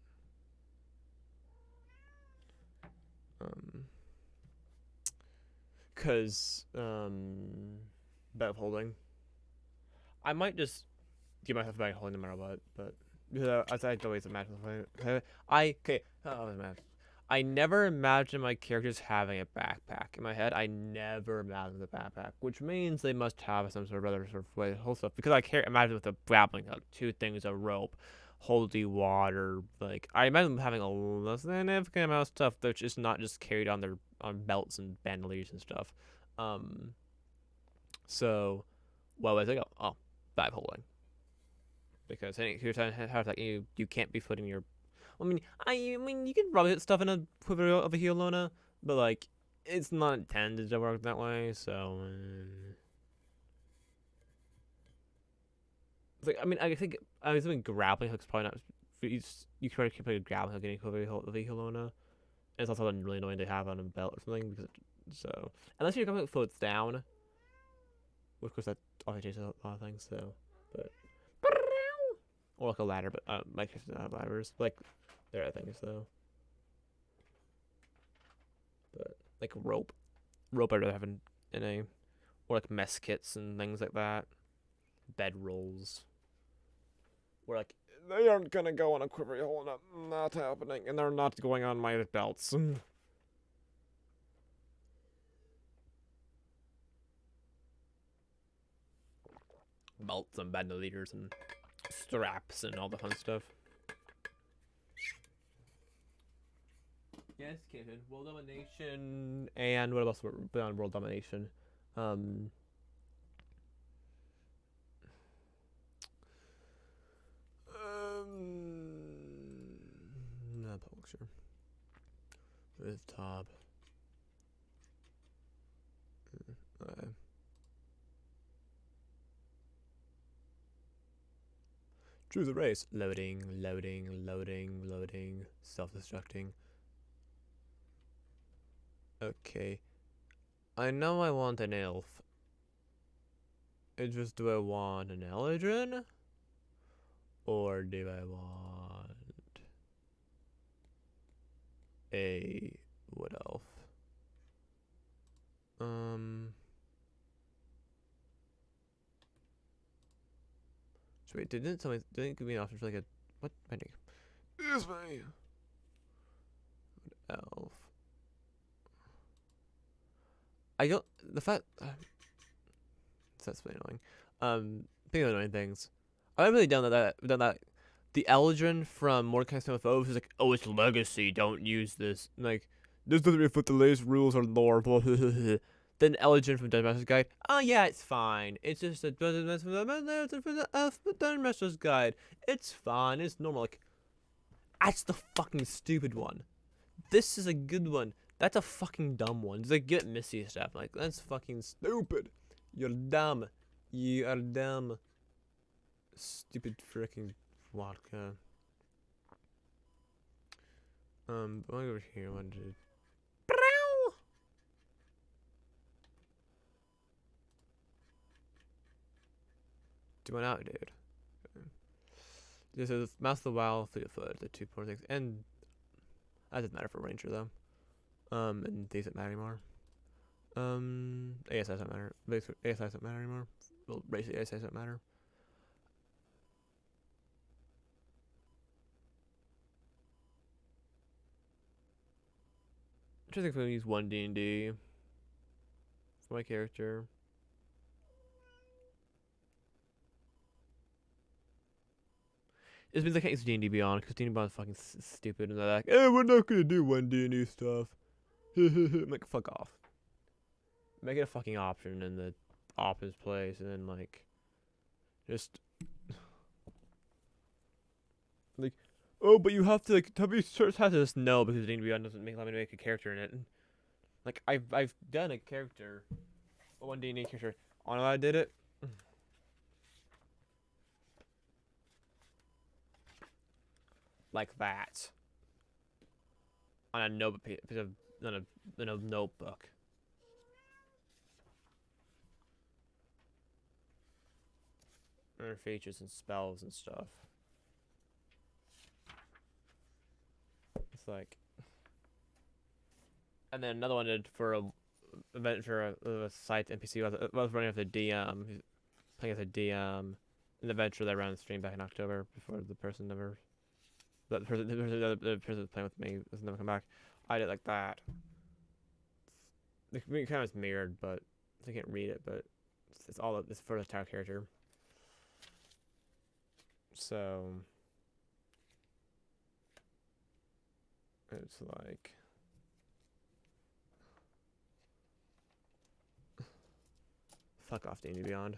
cause bag of holding. I might just give myself a bag of holding no matter what, but I always imagine I never imagine my characters having a backpack in my head. I never imagine the backpack, which means they must have some sort of other sort of way to hold stuff. Because I can't imagine with a grappling hook, two things, a rope, holy water. Like I imagine them having a significant amount of stuff that's just not just carried on their on belts and bandoliers and stuff. So, what was I go? Oh, bag holding. Because any you're trying to have like you can't be putting your I mean, you can probably hit stuff in a quiver of a Healona, but like, it's not intended to work that way. So, like, I mean, I think I was thinking grappling hook's probably not. You can probably put a grappling hook in a quiver of a Healona, and it's also really annoying to have on a belt or something because so unless you're coming floats down, of course that obviously changes a lot of things. So, but or like a ladder, but my case doesn't have ladders. Like there are things though. But like rope I'd rather have in a or like mess kits and things like that. Bed rolls. Or like they aren't gonna go on a quiver hole, not happening, and they're not going on my belts. Belts and bandoliers and straps and all the fun stuff. Yes, Kevin. World domination and what else beyond world domination? Not publisher. With top. Choose a race. Loading. Self-destructing. Okay. I know I want an elf. It's just, do I want an Eladrin? Or do I want a wood elf? So wait, didn't it give me an option for like a what bending? Is my elf. I don't the fact that's really annoying. Speaking of annoying things, I've really done that. The Eldrin from Mordecai Stone with Oath is like, oh, it's legacy. Don't use this. Like, this doesn't reflect the latest rules or lore. Then Eldrin from Dungeon Master's Guide. Oh yeah, it's fine. It's just a Dungeon Master's Guide. It's fine. It's normal. Like, that's the fucking stupid one. This is a good one. That's a fucking dumb one. It's like get Missy stuff. Like that's fucking stupid. You're dumb. You are dumb. Stupid freaking vodka. Going over here. What did? Doing out, dude. Okay. This is Mouse of the Wild, Fleet of Foot, the 2.6, and that doesn't matter for Ranger though. And these don't matter anymore. ASIs don't matter. ASIs don't matter anymore. Well, basically ASIs don't matter. I'm trying to think if I use one D&D for my character. It's been like it's D&D Beyond because D&D Beyond is fucking stupid and they're like, hey, we're not gonna do one D&D stuff. I'm like, fuck off. Make it a fucking option in the options place, and then like, just like, oh, but you have to like Tubby starts has this no because D&D Beyond doesn't let me make a character in it. Like I've done a character, one D&D character. On how I did it, like that, on a notebook, on a notebook. And features and spells and stuff. It's like, and then another one did for a event for a site NPC was running with a DM, playing as a DM, an adventure that I ran on stream back in October before the person never, the person was playing with me has never come back. I did like that. It kind of is mirrored, but I can't read it, but it's all it's for the entire character. So it's like fuck off, D&D Beyond.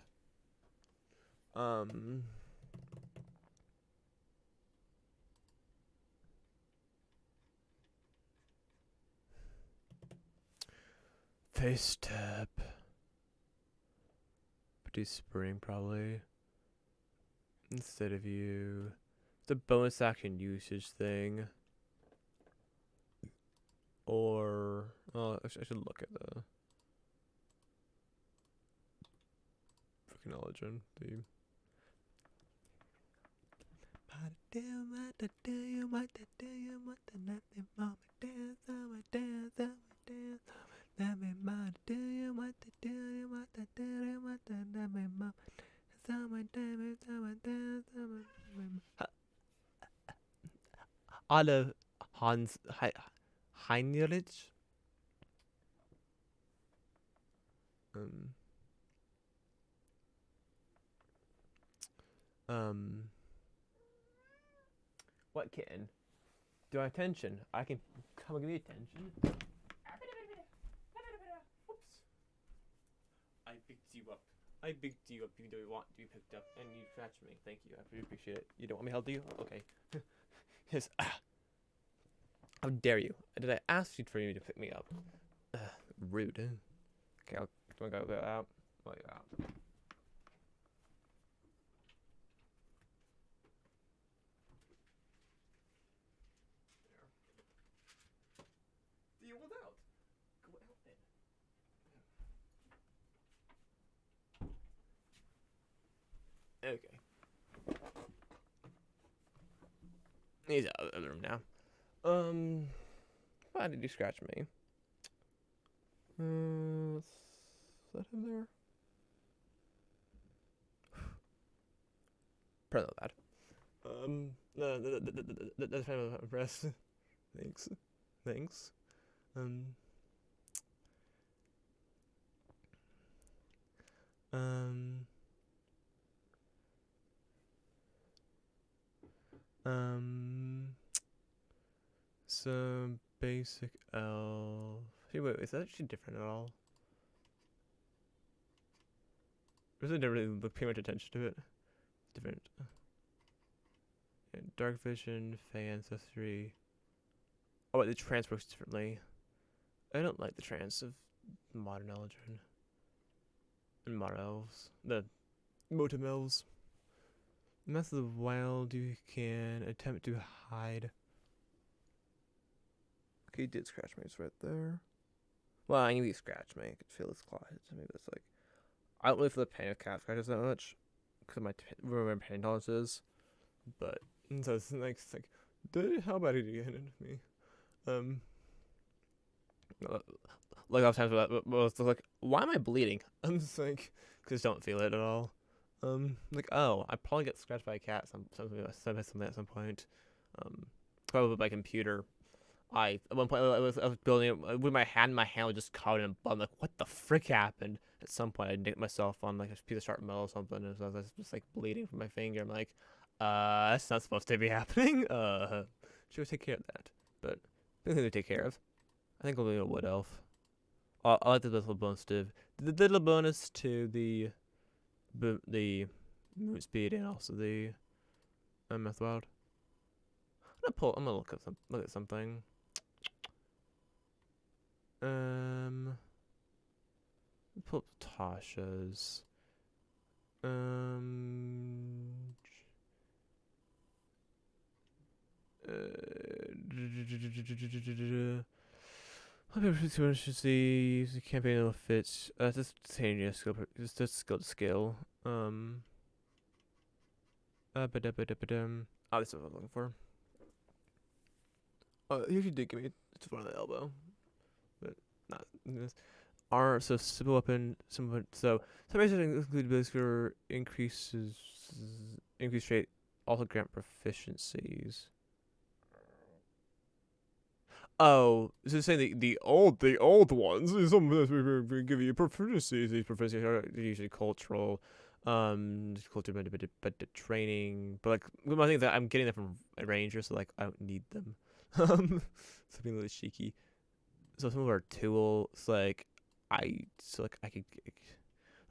Face tap. Pretty spring probably. Instead of you. It's a bonus action usage thing. Or oh, I should look at the freaking legend. The Alle Hans Heinrich. What kitten? Do I have attention? I can come and give you attention. Oops. I picked you up. I picked you up even though you want to be picked up, and you scratched me. Thank you. I really appreciate it. You don't want me to help you? Okay. Yes. How dare you? Did I ask you for you to pick me up? Rude. Okay, I'll go out. Well, you're out. You want out? Go out then. Okay. He's out of the room now. Why did you scratch me? Is that him there? Probably not bad. That's kind of press. Thanks. Thanks. So basic elf. Hey, wait, is that actually different at all? Or is it never really pay much attention to it? Different. Yeah, dark vision, Fey ancestry. Oh wait, the trance works differently. I don't like the trance of modern Eldrin. And modern elves. The Motem elves. Method of wild, you can attempt to hide. Okay, he did scratch me, it's right there. Well, I knew he scratched me. I could feel his claws. Maybe that's like, I don't really feel the pain of cat scratches that much because of my pain tolerances. But so it's like, how bad did you get into me? Like all times that was like, why am I bleeding? I'm just like, cause don't feel it at all. Like, oh, I probably get scratched by a cat something at some point. Probably by computer. At one point I was building it with my hand. My hand was just covered in blood. I'm like, what the frick happened? At some point, I nicked myself on like a piece of sharp metal or something, and so I was just like bleeding from my finger. I'm like, that's not supposed to be happening. Should we take care of that? But I think we take care of. I think we'll be a wood elf. I like the little bonus to the movement speed and also the Myth Wild. I'm gonna look at something. Pull up Tasha's. Efficiency, campaign will fit. Just changing a skill. Just skill to skill. Oh, this is what I was looking for. He actually did give me to front of the elbow, but not this. So simple weapon, so some basic include abilities for increase rate, also grant proficiencies. Oh, so saying the old ones, some give you proficiencies. These proficiencies are usually cultural, culture, but training. But like one thing that I'm getting them from a ranger, so like I don't need them. Something really cheeky. So some of our tools, like I could.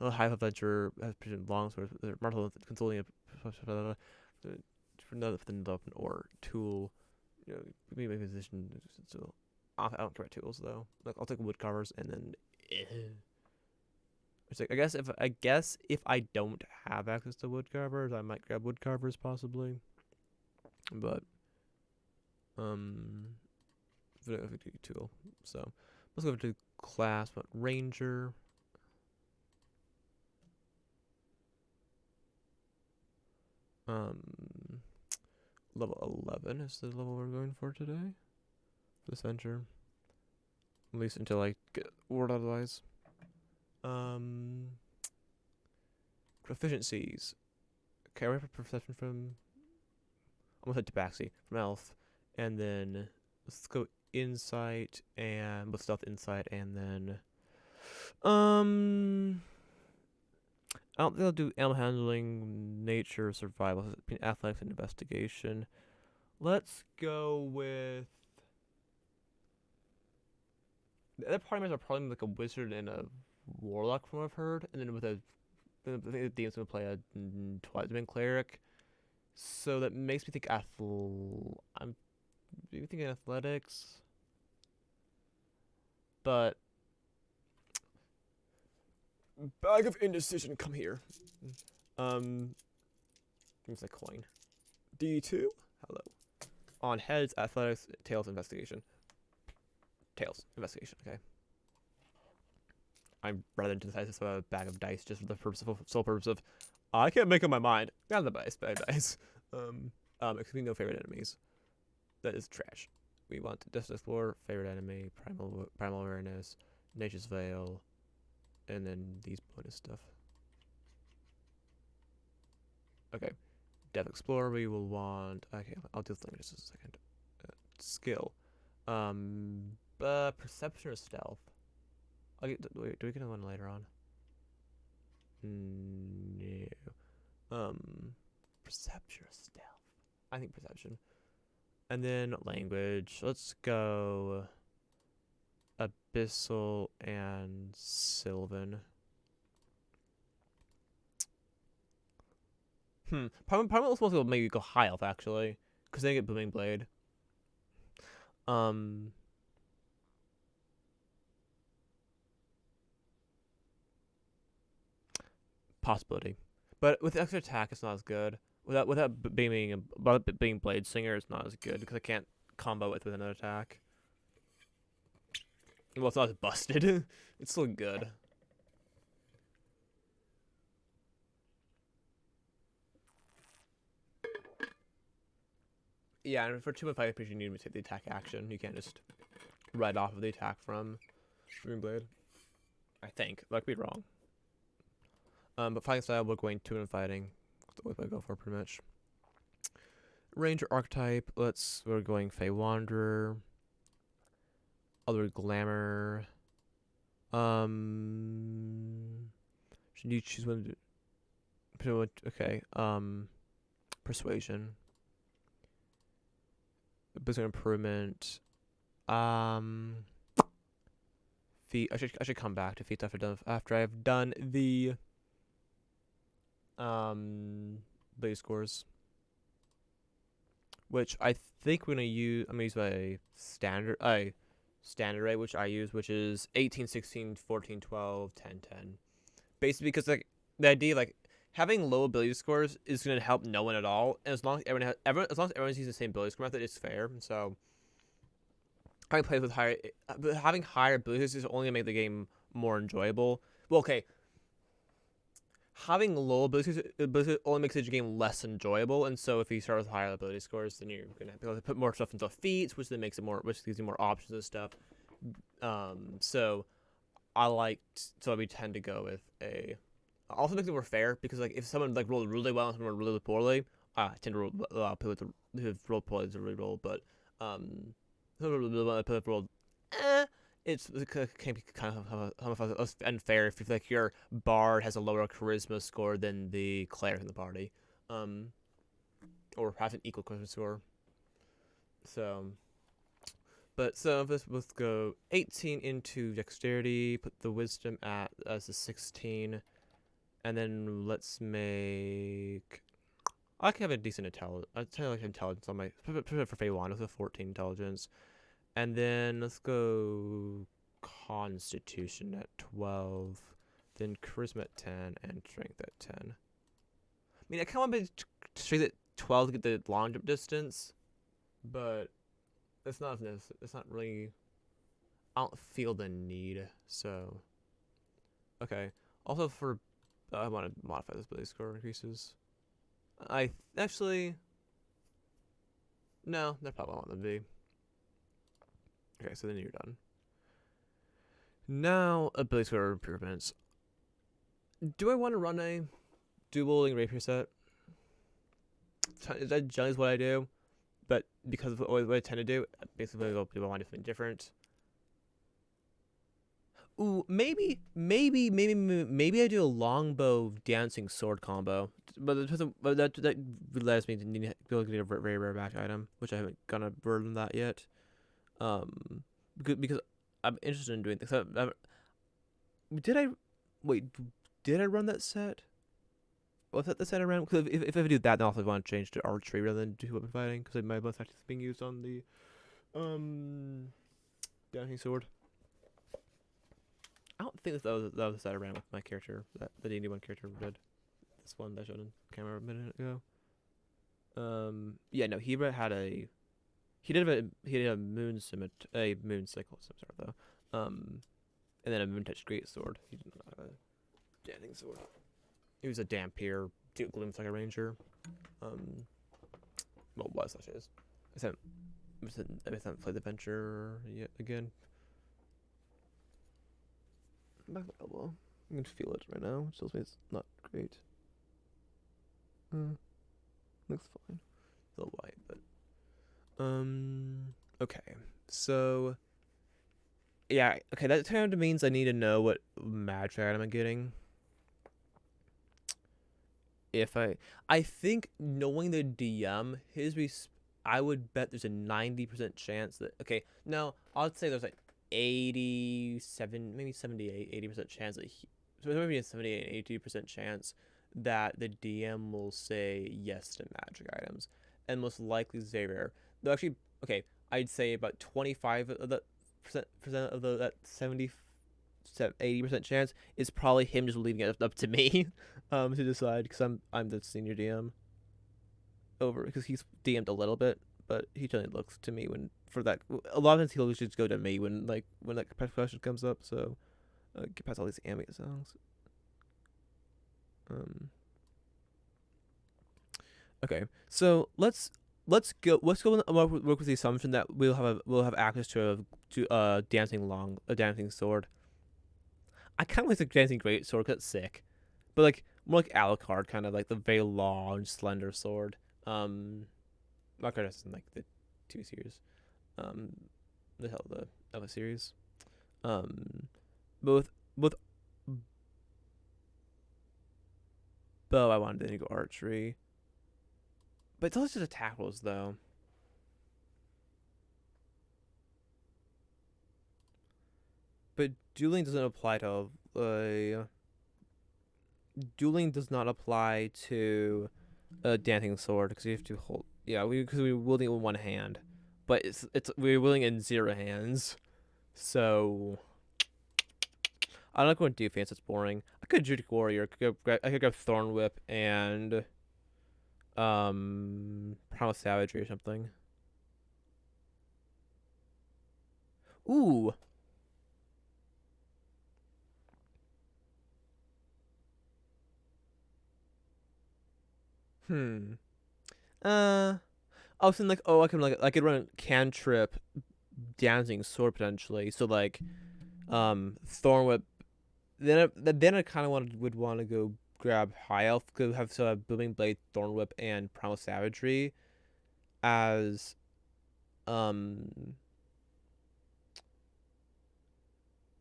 A high adventure has present long swords, martial consulting for the weapon or tool. You know, maybe my position. So I don't care about tools though. Like I'll take wood carvers and then. It's like I guess if I don't have access to wood carvers, I might grab wood carvers possibly. But tool. So let's go to class. What ranger? Level 11 is the level we're going for today. For this venture. At least until I get word otherwise. Proficiencies. Okay, I have perception from. Almost had Tabaxi from Elf. And then let's go insight and with stealth insight and then I don't think I'll do animal handling, nature, survival, athletics, and investigation. Let's go with. The other party members are probably like a wizard and a warlock, from what I've heard, and then with a, I think the DM's gonna play a Twilight cleric, so that makes me think I'm maybe thinking athletics, but bag of indecision, come here. Gives a coin. D2. Hello. On heads, athletics, tails, investigation. Tails, investigation. Okay. I'm rather into the size of a bag of dice just for the sole purpose of I can't make up my mind. Not the bag of dice. It could be no favorite enemies. That is trash. We want to just explore favorite enemy, primal awareness, nature's veil, and then these bonus stuff. Okay. Depth explorer, we will want. Okay, I'll do the thing just a second. Skill. Perception or stealth? Wait, do we get one later on? No. Perception or stealth? I think perception. And then language. Let's go Abyssal and Sylvan. Probably supposed to maybe go high elf actually, because they get booming blade. Possibility, but with extra attack, it's not as good. Without being blade singer, it's not as good because I can't combo it with another attack. Well, it's not as busted. It's still good. Yeah, and for 2.5 you need to take the attack action. You can't just ride off of the attack from Booming Blade. I think. I could be wrong. But fighting style, we're going 2 and fighting. That's the way I go for pretty much. Ranger archetype, we're going Fey Wanderer. Other Glamour. Should you choose one? Okay. Persuasion. Business improvement. Feat. I should come back to feats after I've done the base scores. which I think we're gonna use. I'm gonna use my standard rate, which I use, which is 18, 16, 14, 12, 10, 10. Basically, because like the idea like having low ability scores is gonna help no one at all, and as long as as long as everyone's using the same ability score method, it's fair. And so having played with higher, but having higher abilities is only gonna make the game more enjoyable. Well, okay, having low abilities only makes the game less enjoyable, and so if you start with higher ability scores, then you're gonna be able to put more stuff into feats, which then makes it more, which gives you more options and stuff. So we tend to go with a. Also makes it more fair because like if someone like rolled really well and someone rolled really poorly, I tend to roll people who have rolled poorly to re-roll, but whoever rolled it's it can be kind of unfair if like your bard has a lower charisma score than the cleric in the party, um, or has an equal charisma score. So, but so let's go 18 into dexterity. Put the wisdom at as a 16, and then let's make. I can have a decent intelligence. I tell like intelligence on my for Feywan with a 14 intelligence. And then let's go Constitution at 12, then Charisma at 10, and Strength at 10. I mean, I kind of want to Strength at 12 to get the long jump distance, but it's not really. I don't feel the need, so. Okay. Also, I want to modify this ability score increases. I actually. No, that's probably what I want them to be. Okay, so then you're done. Now, ability score improvements. Do I want to run a dueling rapier set? That generally is what I do, but because of what I tend to do, basically people want something different. Ooh, maybe I do a longbow dancing sword combo, but that allows me to need to get a very rare match item, which I haven't gonna burn that yet. Because I'm interested in doing things. Did I wait? Did I run that set? Was that the set I ran? Because if I do that, then I also want to change to archery rather than do weapon fighting because my most active is being used on the dancing sword. I don't think that was the set I ran with my character. That the D&D one character did. This one that I showed on camera a minute ago. Yeah, no, he had a. He did a moon cycle scimitar though. And then a moon touch great sword. He did not have a dancing sword. He was a Dhampir, Gloom's like a ranger. Well, was such is. I haven't played the Adventure yet again. Back my elbow. You can feel it right now, which tells me it's not great. Looks fine. It's a little white, but okay. So yeah, okay, that kind of means I need to know what magic item I'm getting. If I think knowing the DM, I would bet there's a 90% chance that no, I'd say there's like 87, maybe 78, 80% chance that so maybe a 78, 80% chance that the DM will say yes to magic items, and most likely Xavier. Though actually, I'd say about 25 of the percent of that 70 80% chance is probably him just leaving it up to me to decide because I'm the senior DM over because he's DM'd a little bit, but he generally looks to me when for that. A lot of times he'll just go to me when that question comes up. So get past all these ambient songs. Okay, so let's go work with the assumption that we'll have access to a dancing sword. I kind of like the dancing great sword because it's sick, but like more like Alucard, kind of like the very long, slender sword. Alucard is in like the 2 series, the hell the Eva series. Both bow. I wanted to go archery, but it's always just attack rolls though. But dueling doesn't apply to dueling does not apply to a dancing sword because you have to hold Yeah, because we were wielding it with one hand, but it's we were wielding it in zero hands. So I don't know what defense. It's boring. I could Judic Warrior. I could go Thorn Whip and Primal Savagery or something. Ooh. Hmm. I was thinking like, oh, I could run cantrip Dancing Sword potentially. So like, Thorn Whip. Then I kind of would want to go grab High Elf. Could have so have Booming Blade, Thorn Whip, and Primal Savagery as um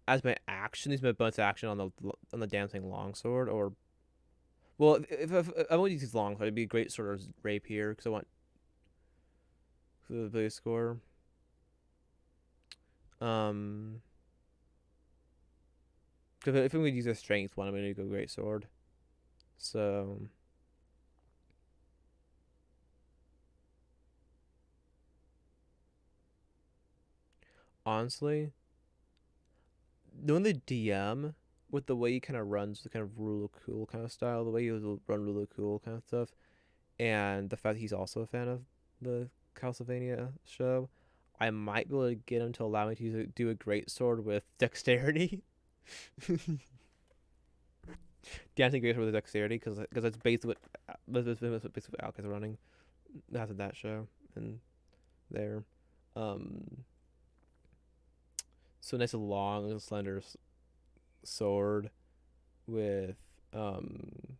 as my action. These my bonus action on the Dancing Longsword. Or well, if I want to use these long, it'd be a great sort of rapier because I want the ability score. Um, because if I'm gonna use a strength one, I'm gonna go great sword. So honestly, knowing the DM with the way he kind of runs the kind of Rule of Cool kind of style, the way he will run Rule of Cool kind of stuff, and the fact that he's also a fan of the Castlevania show, I might be able to get him to allow me to do a great sword with dexterity. Dancing great sword with dexterity because that's basically what Alka's running. That's that show and there. Um, so nice long slender sword with and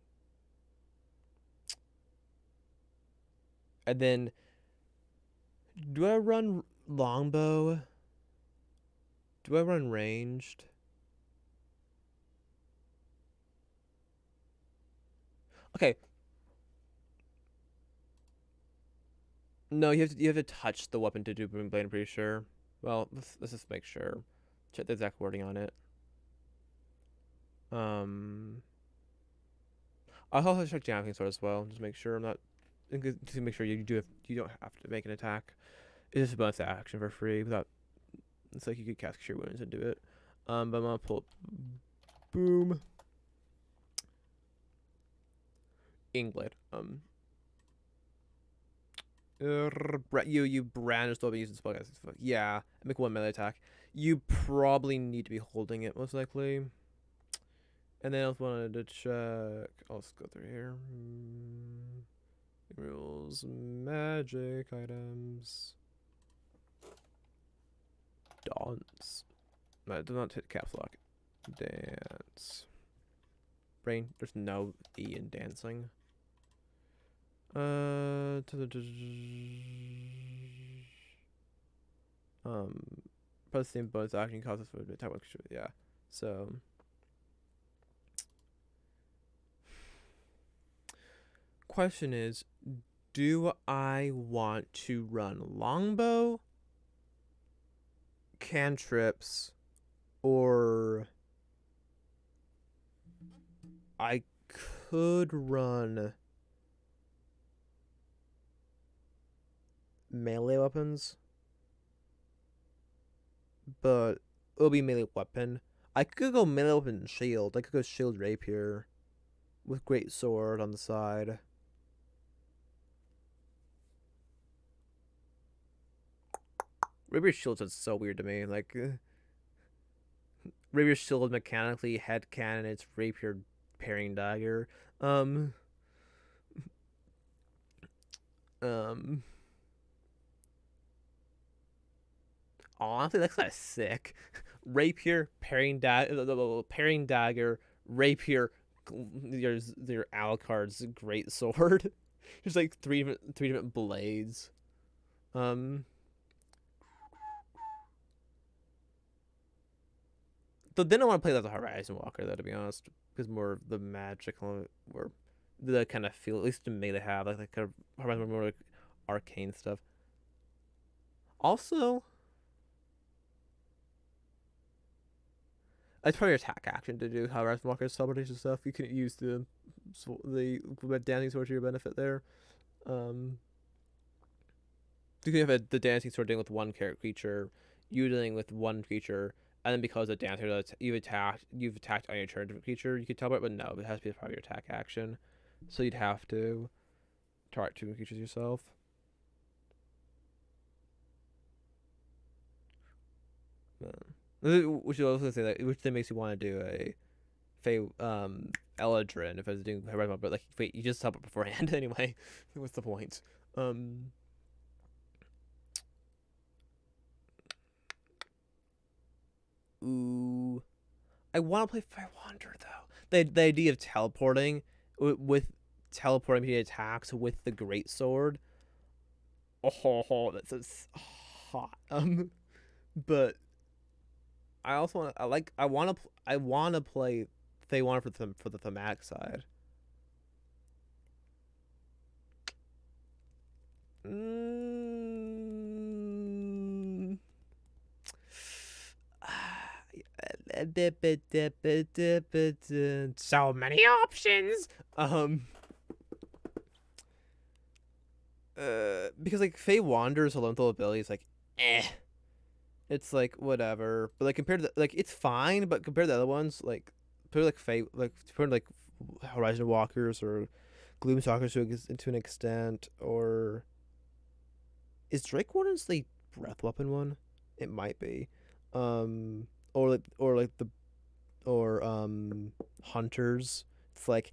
then do I run longbow? Do I run ranged? Okay, no, you have to touch the weapon to do boom blade. I'm pretty sure. Well, let's just make sure. Check the exact wording on it. Um, I'll also check Javelin sword as well, just make sure I'm not to make sure you don't have to make an attack. It's just a bonus action for free without. It's like you could cast Cure Wounds and do it. But I'm gonna pull boom Ingblade. You brandish the weapon using spellcasting. Yeah, make one melee attack. You probably need to be holding it most likely. And then I also wanted to check. I'll just go through here. Rules, magic items, dance. No, do not hit caps lock. Dance. Brain. There's no E in dancing. Plus the same bonus action causes for attack. Yeah. So. Question is, do I want to run longbow, cantrips, or I could run melee weapons, but it'll be melee weapon. I could go melee weapon and shield. I could go shield rapier with great sword on the side. Rapier shields is so weird to me. Like rapier shield mechanically head cannon. It's rapier parrying dagger. Um. Um. Honestly, that's kind of sick. Rapier, parrying dagger, rapier. There's your Alucard's great sword. There's like three different blades. Um, but then I want to play that as a Horizon Walker, though, to be honest, because more of the magical or the kind of feel, at least to me, they have like kind of Horizon more like arcane stuff. Also, it's probably your attack action to do Horizon Walker's teleportation stuff. You can use the dancing sword to your benefit there. Um, you have the dancing sword dealing with one character creature, you dealing with one creature, and then because the dancer does, you've attacked on your turn different creature, you could teleport, but no, it has to be part of your attack action. So you'd have to target two creatures yourself. Which is also say that which then makes you want to do a Fey Eladrin if I was doing Horizon, but like wait, you just teleport beforehand anyway. What's the point? Ooh, I want to play Fey Wanderer though. The idea of teleporting with teleporting attacks with the great sword. Oh, that's hot. But I also want I want to play Fey Wanderer for the thematic side. Mm. So many options. Because like Fey Wanderer's elemental ability is like, it's like whatever. But like compared to like it's fine, but compared to the other ones, like compared to compared to like Horizon Walkers or Gloomstalkers to an extent, or is Drake Warden's the breath weapon one? It might be, or like the or Hunters. It's like,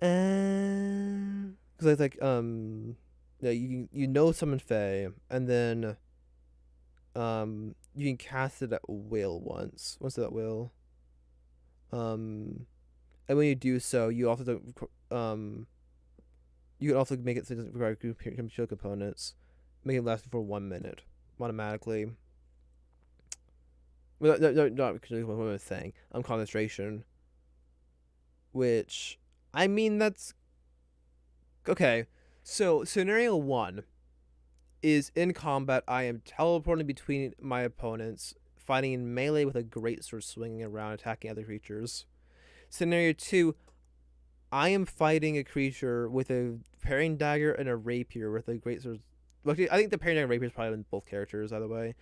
because yeah, you know summon Fae, and then you can cast it at will once at will, and when you do so, you also you can also make it so it doesn't require computer components, make it last for 1 minute automatically. Well, no, not because what I was saying. Concentration, which I mean that's okay. So scenario one is in combat. I am teleporting between my opponents, fighting in melee with a greatsword swinging around, attacking other creatures. Scenario two, I am fighting a creature with a parrying dagger and a rapier with a greatsword. Well, I think the parrying dagger and rapier is probably in both characters, by the way.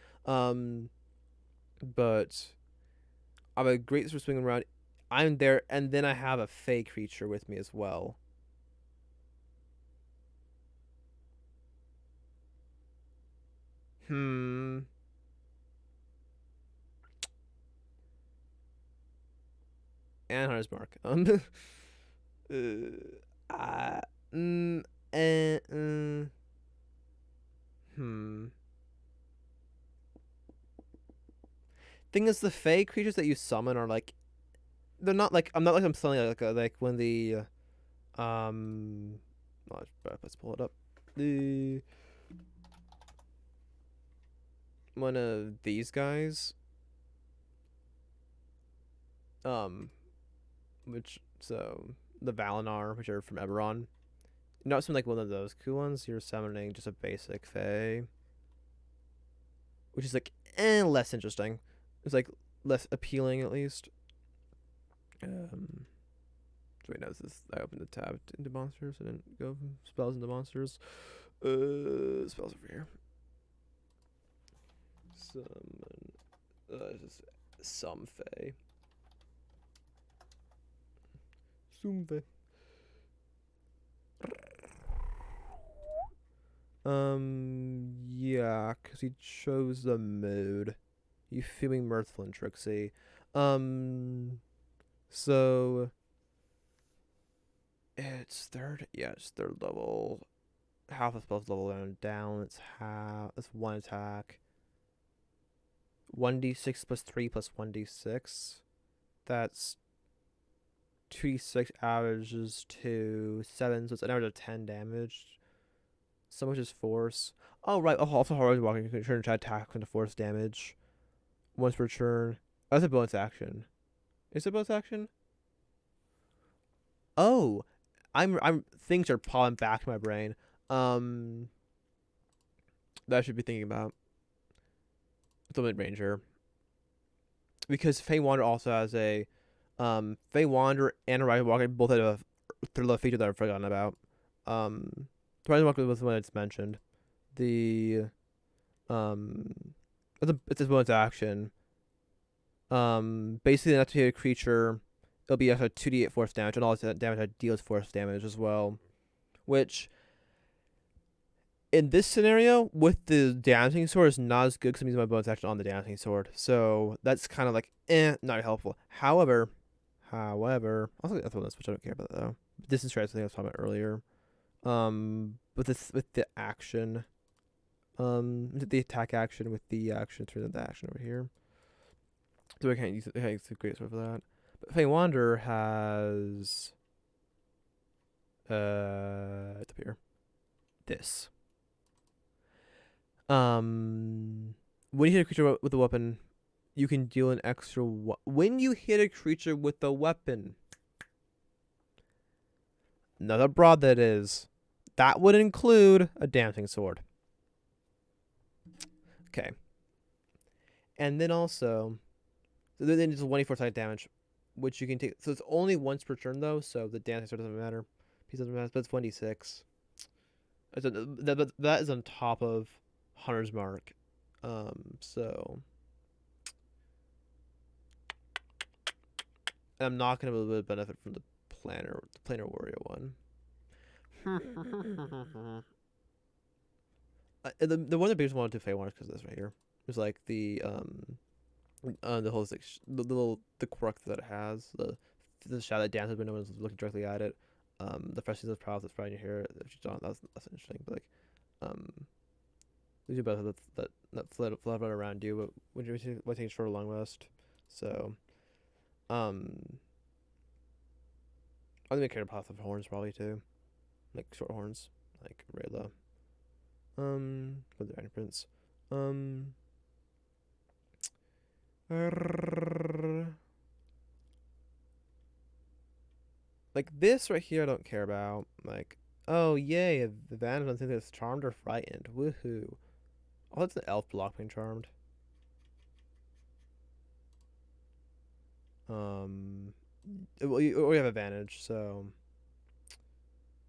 But I have a greatsword swinging around. I'm there, and then I have a Fey creature with me as well. And Hunter's Mark. Uh, mm, eh, mm, hmm. Thing is, the Fey creatures that you summon are like, they're not like I'm summoning like when the let's pull it up. The one of these guys, which so the Valinor, which are from Eberron. Not something like one of those cool ones. You're summoning just a basic Fey, which is like less interesting. It's like less appealing at least. So wait, no, I opened the tab into monsters. I didn't go spells into monsters. Spells over here. Summon. Just some Fey. Sumfe. Yeah, because he chose the mood. You feeling mirthful and tricksy. So it's third. Yeah, it's third level. Half the spell's level down. It's one attack. 1d6 plus 3 plus 1d6. That's 2d6 averages to 7, so it's an average of 10 damage. So much is force. Oh, right. Oh, also, Horizon Walker, you can turn to attack into force damage once per turn. That's a bonus action. Is it a bonus action? Oh, things are popping back to my brain. That I should be thinking about. The Mid Ranger, because Fey Wanderer also has a Fey Wanderer and Horizon Walker both have a third level feature that I've forgotten about. Horizon Walker was the one that's mentioned, the um, it's a bonus action. Basically, an activated creature, it'll be a 2d8 force damage, and all its damage that deals force damage as well. Which, in this scenario, with the dancing sword, is not as good because I'm using my bonus action on the dancing sword. So that's kind of like, not helpful. However, also the other one, which I don't care about though. Distance strikes, I think I was talking about earlier. With the action, the attack action with the action, turn the action over here. So I can't use the great sword for that. But Fey Wanderer has it's up here. This. When you hit a creature with a weapon, you can deal an extra. When you hit a creature with a weapon, another broad that is. That would include a dancing sword. Okay. And then also, so then it's 1d4 side damage, which you can take. So it's only once per turn though, so the dancing sword doesn't matter. Piece doesn't matter, but it's 1d6. That is on top of Hunter's Mark. So. And I'm not going to have a little bit of benefit from the planar warrior one. The one that biggest wanted to Fey Wanderer because of this right here. It's like the whole like the quirk that it has, the shadow that dances when no one's looking directly at it. The freshness of prowess that's probably in your hair. If you don't, that's interesting. But like, these are both that float around you, but when you're taking short or long rest. So, I'm gonna carry a path of horns probably too, like short horns, like Rayla. With the Iron Prince. Like this right here, I don't care about. Like, oh yay, the advantage on things that's charmed or frightened. Woohoo! Oh, that's an elf block being charmed. We have advantage, so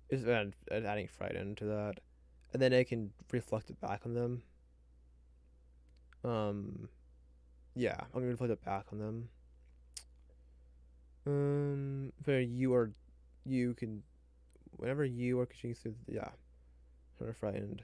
it's adding frightened to that, and then it can reflect it back on them. Yeah, I'm gonna reflect it back on them. Where you can, whenever you are continuing through, yeah, sort of frightened.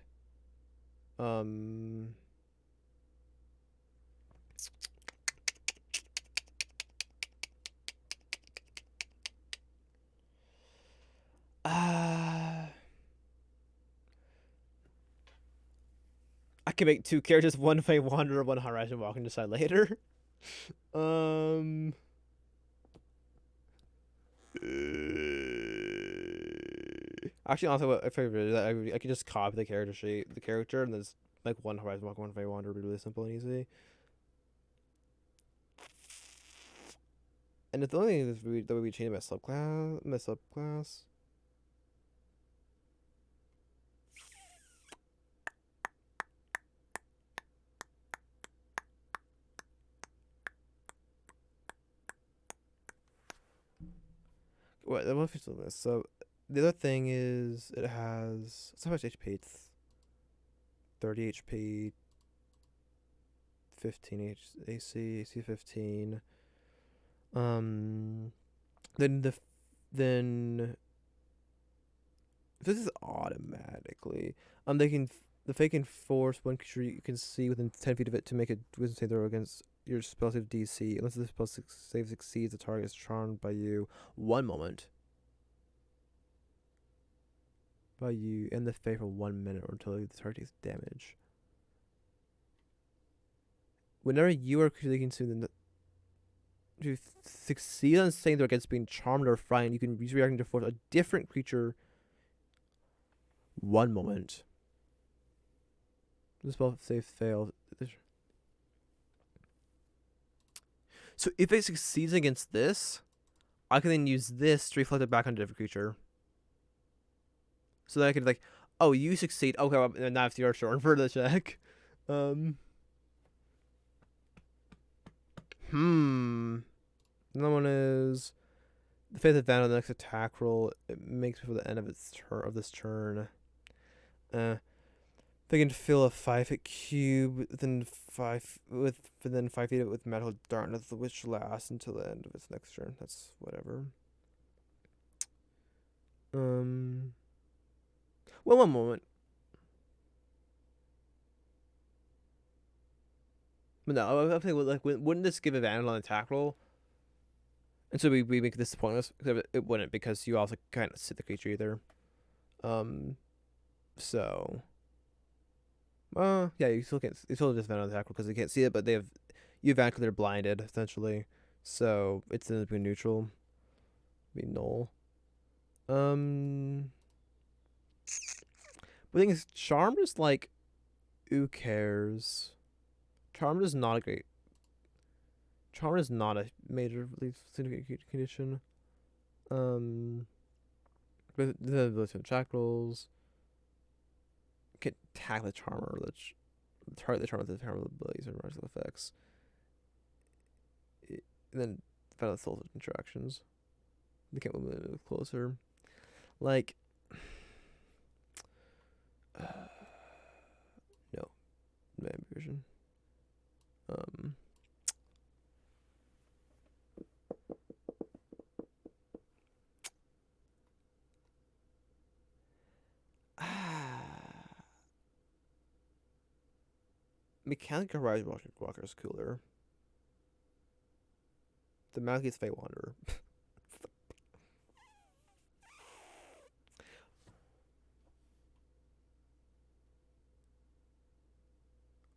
I can make two characters, one Fey Wanderer, one Horizon Walk, and decide later. Actually, honestly, what if I really that I could just copy the character sheet, the character, and there's like one Horizon Walk, one Fey Wanderer, would be really simple and easy. And the only thing that would be changing my subclass. What? What if it's this? So the other thing is it has so much HP. It's 30 HP, 15 AC 15. Then then this is automatically they can the Fey can force one creature you can see within 10 feet of it to make a wisdom save throw against your spell save DC unless the spell save succeeds. The target is charmed by you. One moment. By you and the Fey for 1 minute or until the target takes damage. Whenever you are creating to succeed on saying they're against being charmed or frightened, you can use reacting to force a different creature. 1 moment. The spell save fails. So if it succeeds against this, I can then use this to reflect it back on a different creature. So that I could like, oh, you succeed. Okay, well, now it's your turn for the check. Another one is the faith advantage on the next attack roll. It makes before the end of this turn. Faith They can fill a 5 foot cube within 5 feet with metal darkness, which lasts until the end of its next turn. That's whatever. Um. Well, one moment. But no, I think like wouldn't this give advantage on attack roll? And so we make this pointless. It wouldn't because you also can't sit the creature either. Um. So. Yeah, you still can't. You still just advantage on attack roll because they can't see it, but they have you advantage because they're blinded essentially. So it's in between neutral. Be null. But the thing is, Charmed is like, who cares? Charmed is not a great. Charmed is not a majorly significant condition. But the attack rolls can attack the charmer, target the charmer with the charmer abilities and martial effects. And then final soul interactions. They can't move closer. Like, no, man version. Mechanical Rise Walker is cooler. The Malekith's Fate Wanderer.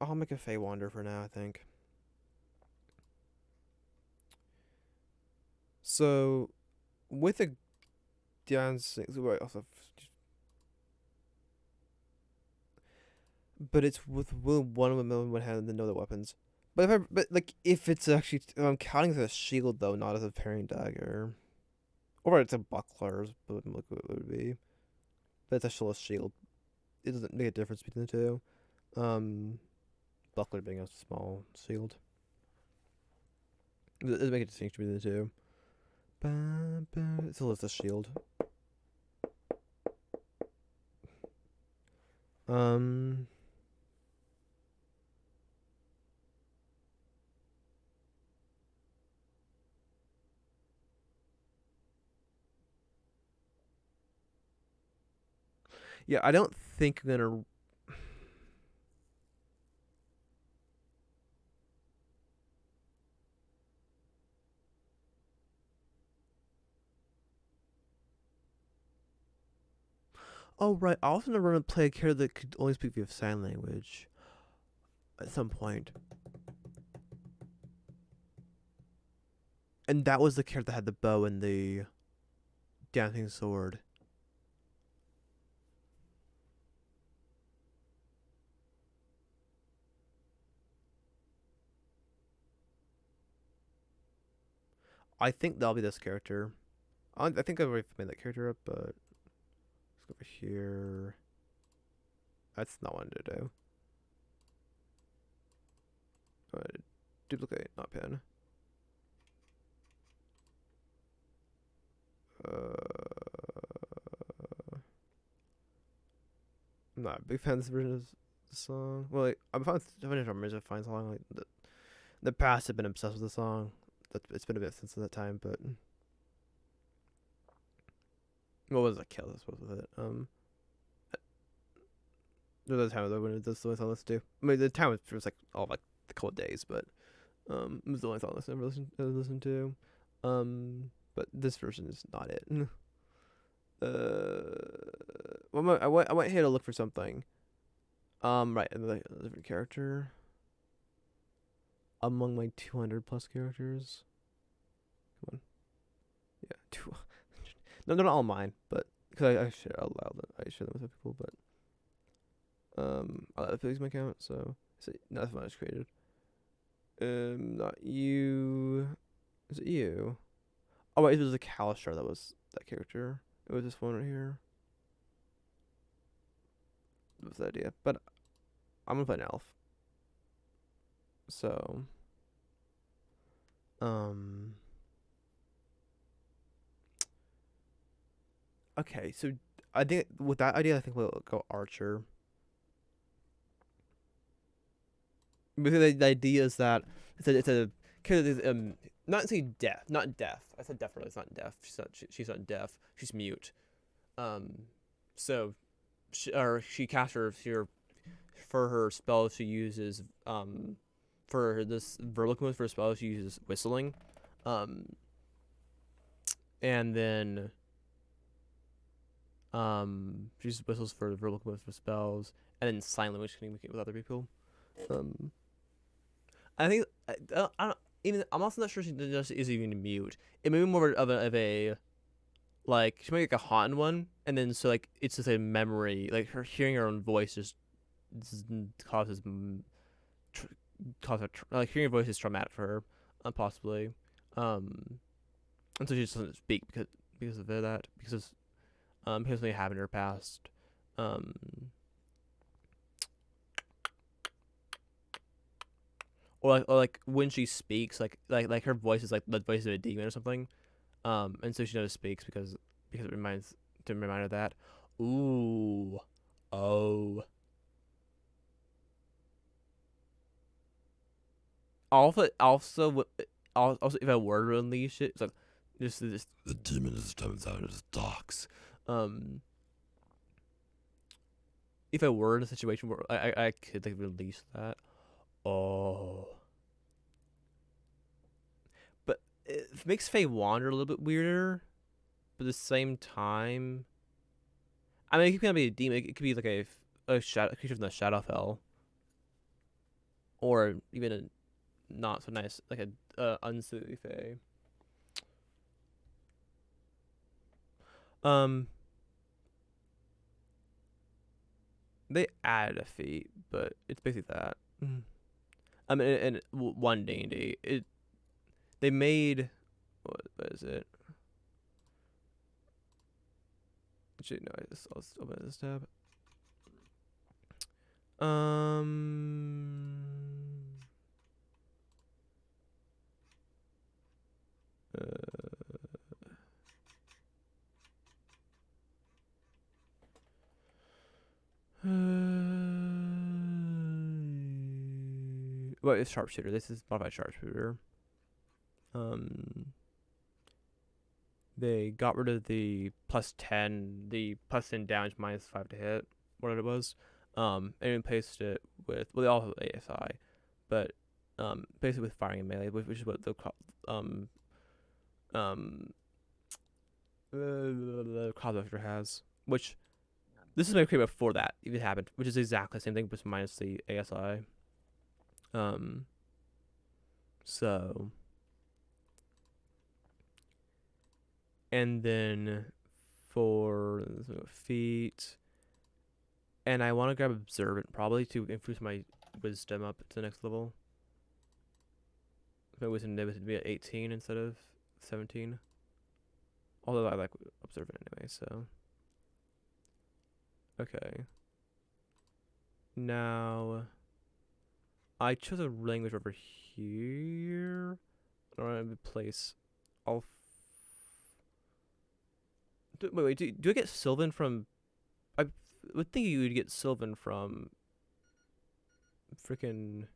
I'll make a Fey Wander for now, I think. So, with a dancing, right, also, but it's with one of them would have the know the weapons. But if it's actually, I'm counting as a shield though, not as a parrying dagger, or it's a buckler, but look what it would be. But it's still a shield. It doesn't make a difference between the two. Buckler being a small shield. It doesn't make a distinction between the two. It's still a shield. Yeah, I don't think I'm gonna. Oh right, I also never want to play a character that could only speak via sign language. At some point, and that was the character that had the bow and the dancing sword. I think that'll be this character. I think I've already made that character up, but let's go over here. That's not what I to do. Duplicate, not pin. I'm not a big fan of this version of the song. Well, like, I'm fine with Definitive Drummers. A fine song. Like the past, I've been obsessed with the song. It's been a bit since that time, but what was that kill? I suppose with it. There was a time though when this was the only song I listened to. I mean, the time was like all like a couple of days, but it was the only song I ever listened to. But this version is not it. Well, I went here to look for something. Right, another different character. Among my 200 plus characters. Come on. Yeah, 200. No, they're not all mine, but because I share out loud, I share them with other people, but I let use my account, so nothing much created. Not you. Is it you? Oh wait, it was the Kalistar that was that character. It was this one right here. That was the idea, but I'm gonna play an elf. So, okay, so I think with that idea, I think we'll go archer. But the idea is that it's a character that's, not say deaf, not deaf. I said deaf earlier. It's not deaf. She's not deaf. She's mute. Um, so she casts her for her spell. She uses for this verbal for spell. She uses whistling, um, and then she uses whistles for verbal for spells, and then sign language to communicate with other people. Um, I think I don't even. I'm also not sure she just is even mute. It may be more of a like she might be like a haunted one, and then so like it's just a memory. Like her hearing her own voice just causes tr- like hearing her voice is traumatic for her, possibly. Um, and so she just doesn't speak because of that because something happened in her past. Um, or like when she speaks, like her voice is like the voice of a demon or something. And so she never speaks because it reminds to remind her that. Ooh, oh. Also, if I were to unleash it, it's like this the demon is comes out of his docks. Um, if I were in a situation where I could like release that. Oh, but it makes Faye Wander a little bit weirder, but at the same time, I mean, it could be a demon. It could be like a shadow a creature from the Shadowfell, or even a not so nice like a unsoothly Fae. Um, they added a feat, but it's basically that. I mean, and one D&D, they made what is it? Actually, no, I'll open this tab. Um. Well, it's sharpshooter. This is modified sharpshooter. Um, they got rid of the +10 damage -5 to hit, whatever it was. And replaced it with they all have ASI, but basically with firing and melee, which is what um um the Cloud Vector has. Which this is my create before that even happened, which is exactly the same thing, but minus the ASI. Um, so and then for feet, and I want to grab observant probably to increase my wisdom up to the next level. My wisdom would be at 18 instead of 17. Although I like observant anyway, so okay. Now I chose a language over here. I want to place all. Wait. Do I get Sylvan from? I would think you would get Sylvan from freaking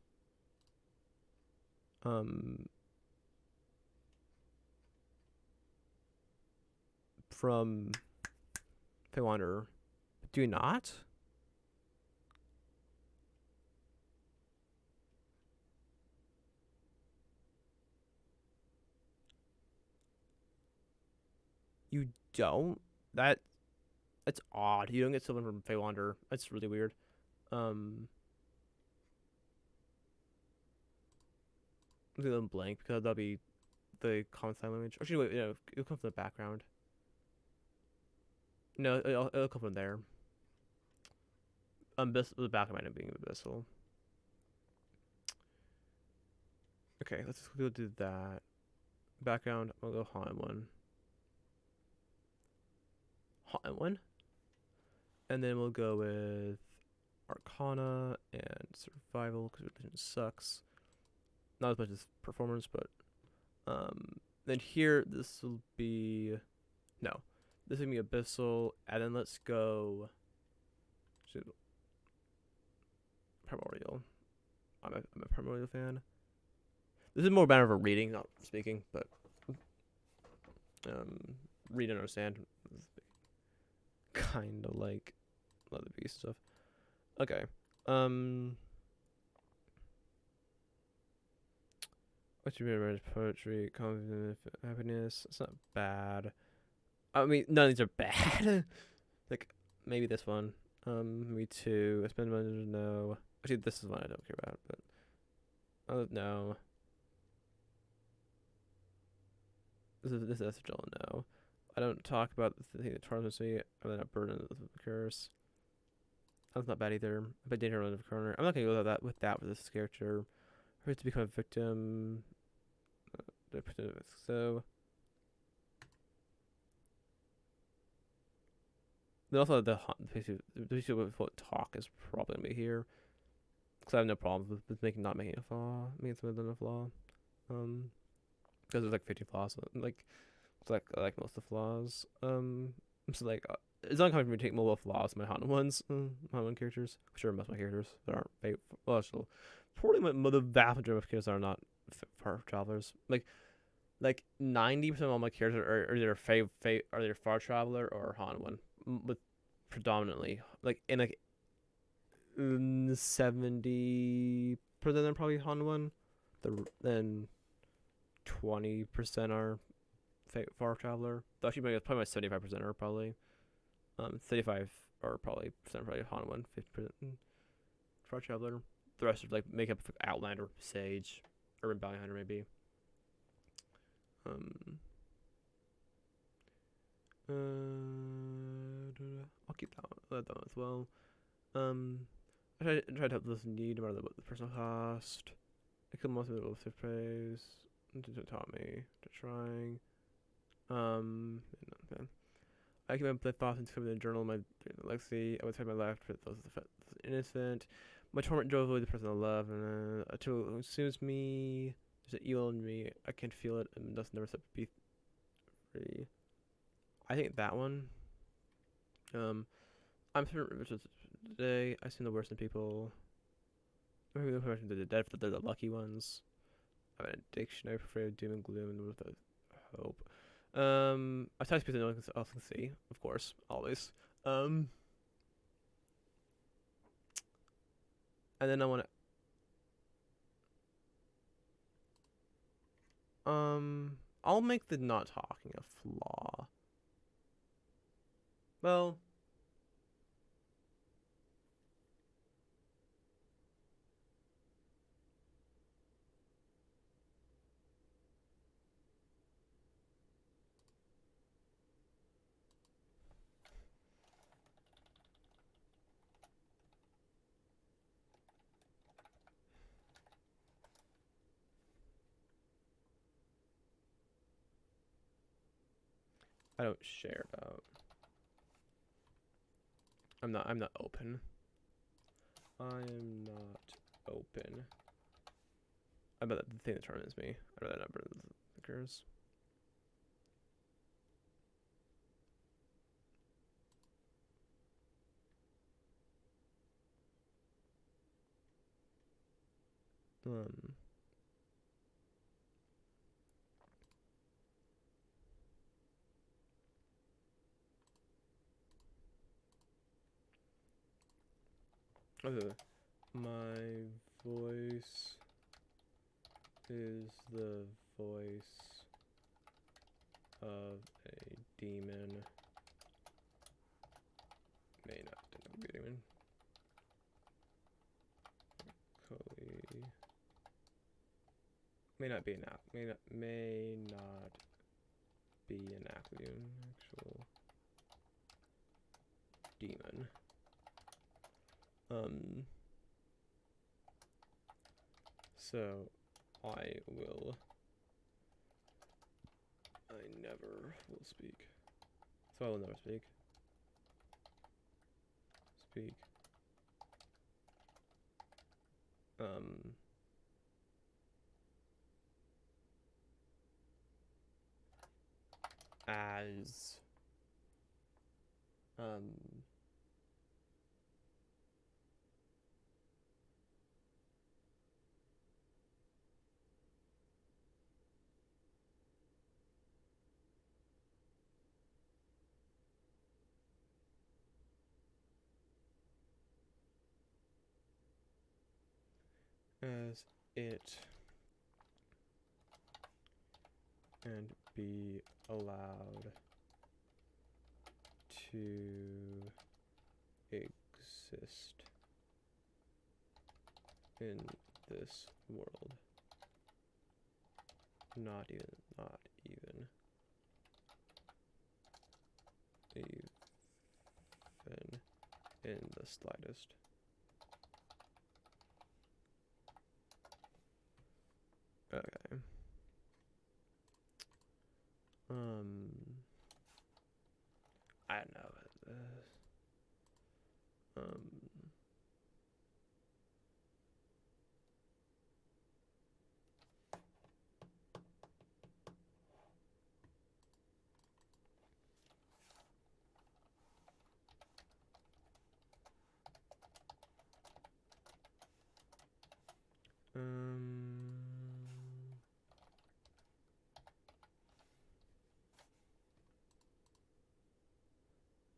um from Paywander. Do you not? You don't? That's odd. You don't get Sylvan from Paywander. That's really weird. Um, I'm gonna blank because that'll be the common sign language. Actually, wait, no, it'll come from the background. No, it'll come from there. The back might end up being abyssal. Okay, let's go do that. Background, I'll go haunted one. Haunted one? And then we'll go with Arcana and Survival, because religion sucks. Not as much as performance, but then here this will be no. This will be abyssal, and then let's go to primordial. I'm a Primordial fan. This is more a matter of a reading, not speaking, but read and understand. Kind of like Leather Beast stuff. Okay. What's your favorite poetry? Confidence, happiness. It's not bad. I mean, none of these are bad. Like maybe this one. Me too. I spend money. No. Actually, this is one I don't care about. But no. This is Joel. No. I don't talk about the thing that torments me. I'm not burdened with the curse. That's not bad either. But danger around the corner. I'm not gonna go with that with this character. Hurt to become a victim. So then also the what talk is probably gonna be here because I have no problems with not making a flaw, making something a flaw. Because there's like 50 flaws. Like it's like I like most of the flaws. So like it's not coming from me to take multiple flaws. My Haunted ones, Haunted characters, which are most of my characters that aren't well, so probably the vast majority of characters are not far travelers. Like 90% of all my characters are either are either far traveler or Haunted one, with predominantly like in like 70% are probably Haunted one. Then 20% are far traveler. Actually, probably my 75% are probably 35 are probably Haunted one, 50% far traveler. The rest are like make up Outlander, Sage, Urban Bounty Hunter maybe. I'll keep that one as well. I try to help those in need, no matter what the personal cost. I kill most of the with praise. To taught me to trying. Okay. I keep my thoughts into the journal of my legacy. I would take my life for those innocent. My torment drove away the person I love, and a tool consumes me. There's an evil in me. I can feel it, and thus never set be free. I think that one. I'm today. I've seen the worst in people. Maybe the dead, but they're the lucky ones. I have an addiction. I prefer doom and gloom and with hope. I try to speak to no one else can see, of course, always. And then I want to. I'll make the not talking a flaw. Well. I don't share about. I'm not open. I am not open about the thing that torments me. I'd rather not burn the curse. My voice is the voice of a demon. May not be a demon. May not be an actual demon. So I never will speak. So I will never speak. As as it and be allowed to exist in this world. Not even in the slightest. Okay. I don't know about this.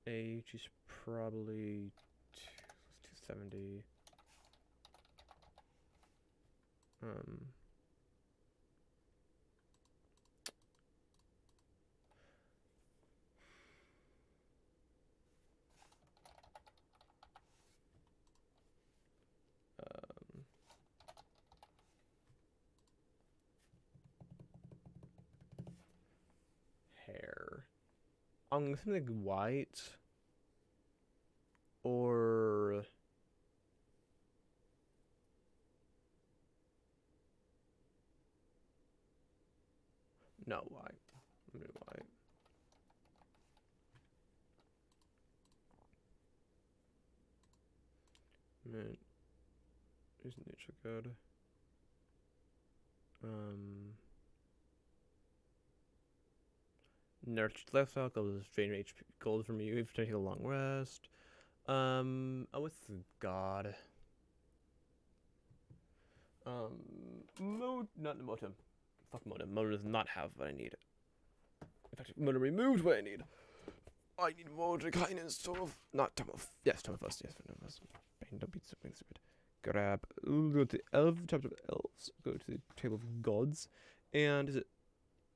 Age is probably 270. Um, hair. Something like white or no white. Maybe white. Man, is nature good? Nurtured lifestyle goes drain HP gold from you if you take a long rest. With God. Not the Motem. Fuck Motem. Motem does not have what I need. In fact, Motem removed what I need. I need Mordekainen's Tome of... Not Tome of... Yes, Tome of Us. Yes, Tome of Us. Don't be something stupid. Grab... Go to the chapter of elves. Go to the table of gods. And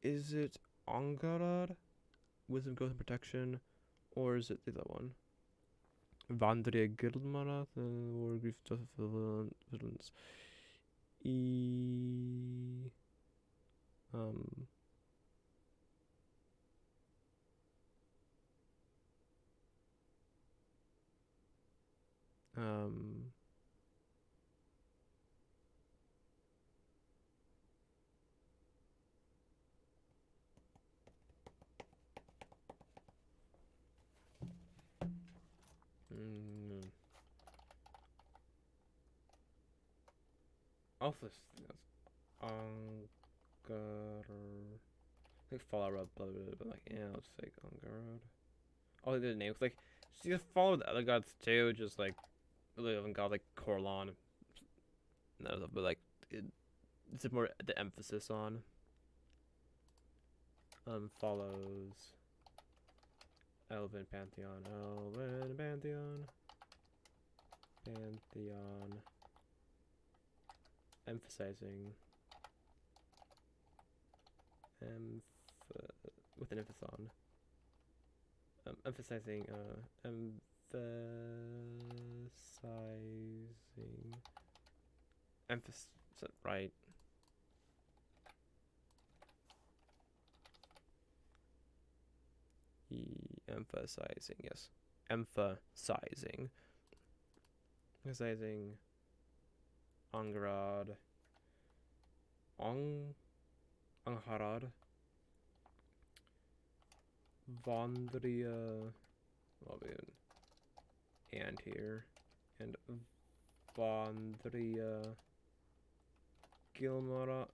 is it Angarad? Wisdom, growth, and protection? Or is it the other one? Vandria Gilmarath, or Grief, Justice, Vigilance. Um, um, mm, Alpha, Angar, like Fallout, blah, blah, blah, but like, yeah, let's take Angarad. All the names, like, so you follow the other gods too, just like, really haven't got like Corlon, no, but like, it's more the emphasis on, follows Elven Pantheon, emphasizing, with an emphasis on. Emphasizing, emphasis, right? Emphasizing, yes. Emphasizing Angarad, Angharad, Vandria, well, and here, and Vandria, Gilmadrith.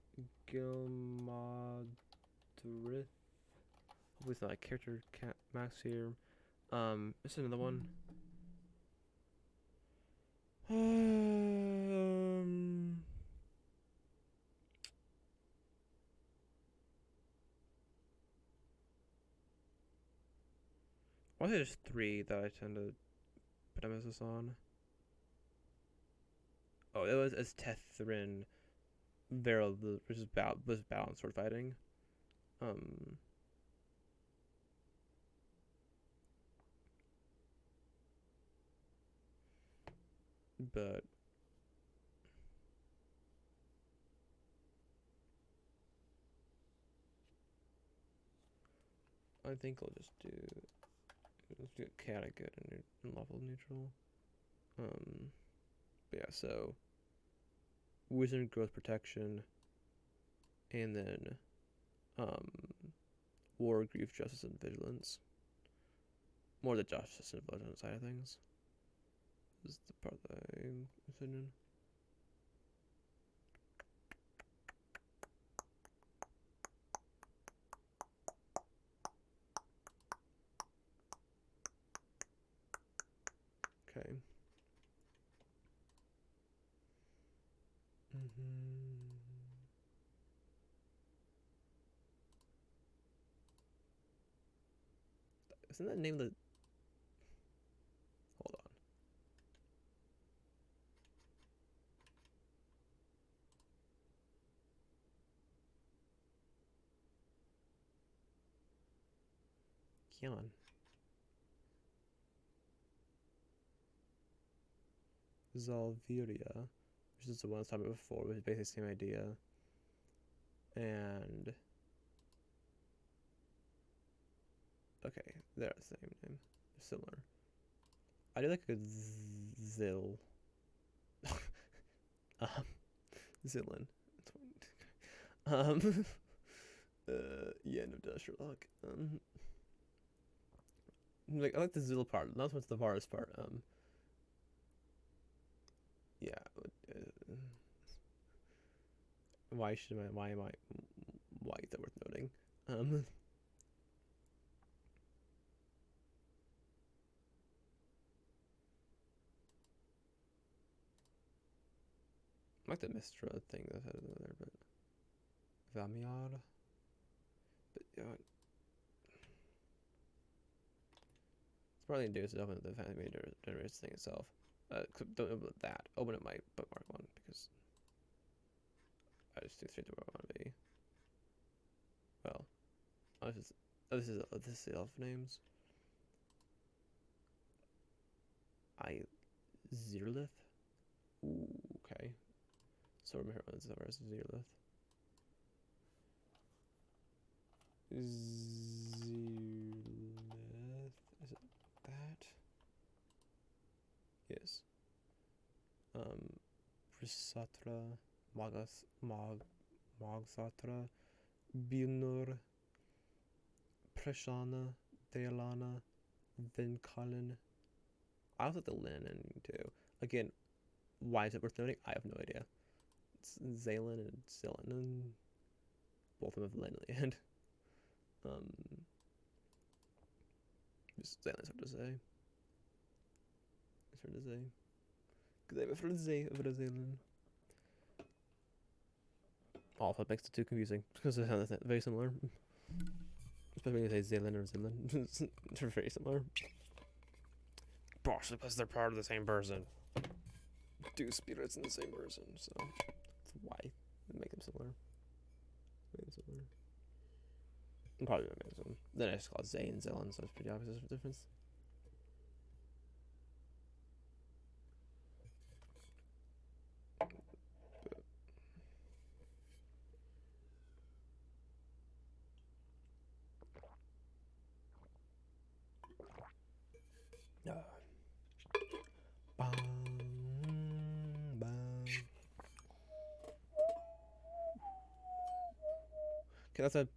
Hopefully it's not like character max here. This is another one. I think there's three that I tend to put emphasis on. Oh, it was Tethrin Vera, which is was balanced sword fighting. Um, but I think I'll just do let's do chaotic good and level neutral. Um, but yeah, so wizard growth protection, and then um, war, grief, justice, and vigilance. More the justice and vigilance side of things is the part that I'm interested in. Okay. Isn't that name the? Hold on. Kion. Zalviria, which is the one I was talking about before, which is basically the same idea. And okay, they're the same name. They're similar. I do like a Zil. um, Zillin. um, yeah, no duh, Sherlock. Like I like the Zil part. Not so much the Varus part. Yeah. Why should I? Why am I? Why is that worth noting? Um, I like the Mistra thing that's there, but Vamiard. But yeah, it's probably gonna do is open the family generators thing itself. Don't open that. Open up my bookmark one because I just think straight to where I want to be. Well, this is elf names. I Zirlith. Ooh, okay. So remember what's the first Zirlith. Zirlith. Is it that? Yes. Prisatra, Magsatra, Binur, Prashana, Dealana, Vinkalin. I also have the Lin ending too. Again, why is it worth noting? I have no idea. It's Zalen and Zilin, and both of them have Lin at the end. Just Zalen's hard to say. It's hard to say. Because I have a Zalen. Also, it makes it too confusing because they sound very similar. Especially when you say Zalen or Zilin. They're very similar. Partially because they're part of the same person. Two spirits in the same person, so that's why they make them similar. Make them similar. I'm probably gonna make them. Then I just call it Zay and Zelen, so it's pretty obvious the difference. Okay, that's a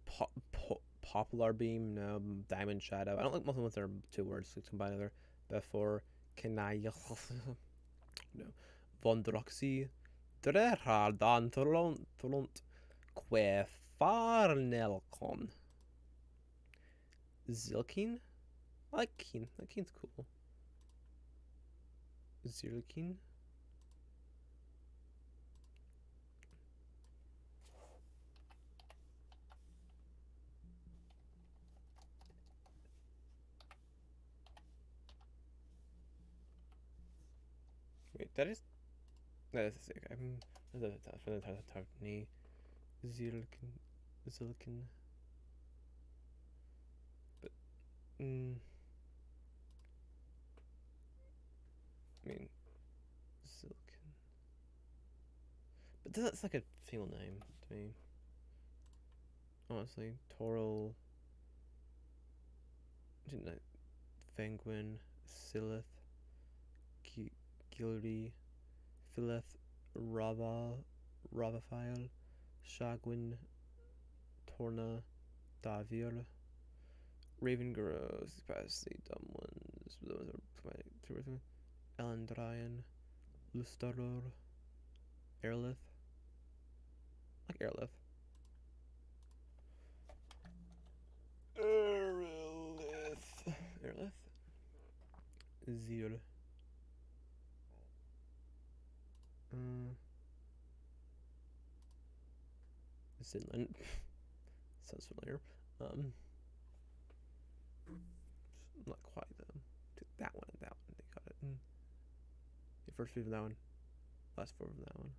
Poplar Beam, no, Diamond Shadow. I don't like most of them with their two words combined together. Before Kenai, no, Vondroxy, Drehardan Tolont, Farnelcon, Zilkin. I like Keen. That Keen's cool. Zilkin. Wait, that is. That's okay. Tavni. Zilkin. Zilkin. But, I mean, Zilkin. But that's like a female name to me. Honestly. Toril. Fenguin. Silith. Gildy. Philith. Ravaphile. Shagwin. Torna. Davir. Raven Grows, past the dumb ones. Those are two or three. Elandrian, Lustaror, Aerolith. Like Aerolith. Aerolith. Aerolith. Zir. Zinlin. Sounds familiar. Not quite though. That one and that one. They got it. The first three from that one. Last four from that one.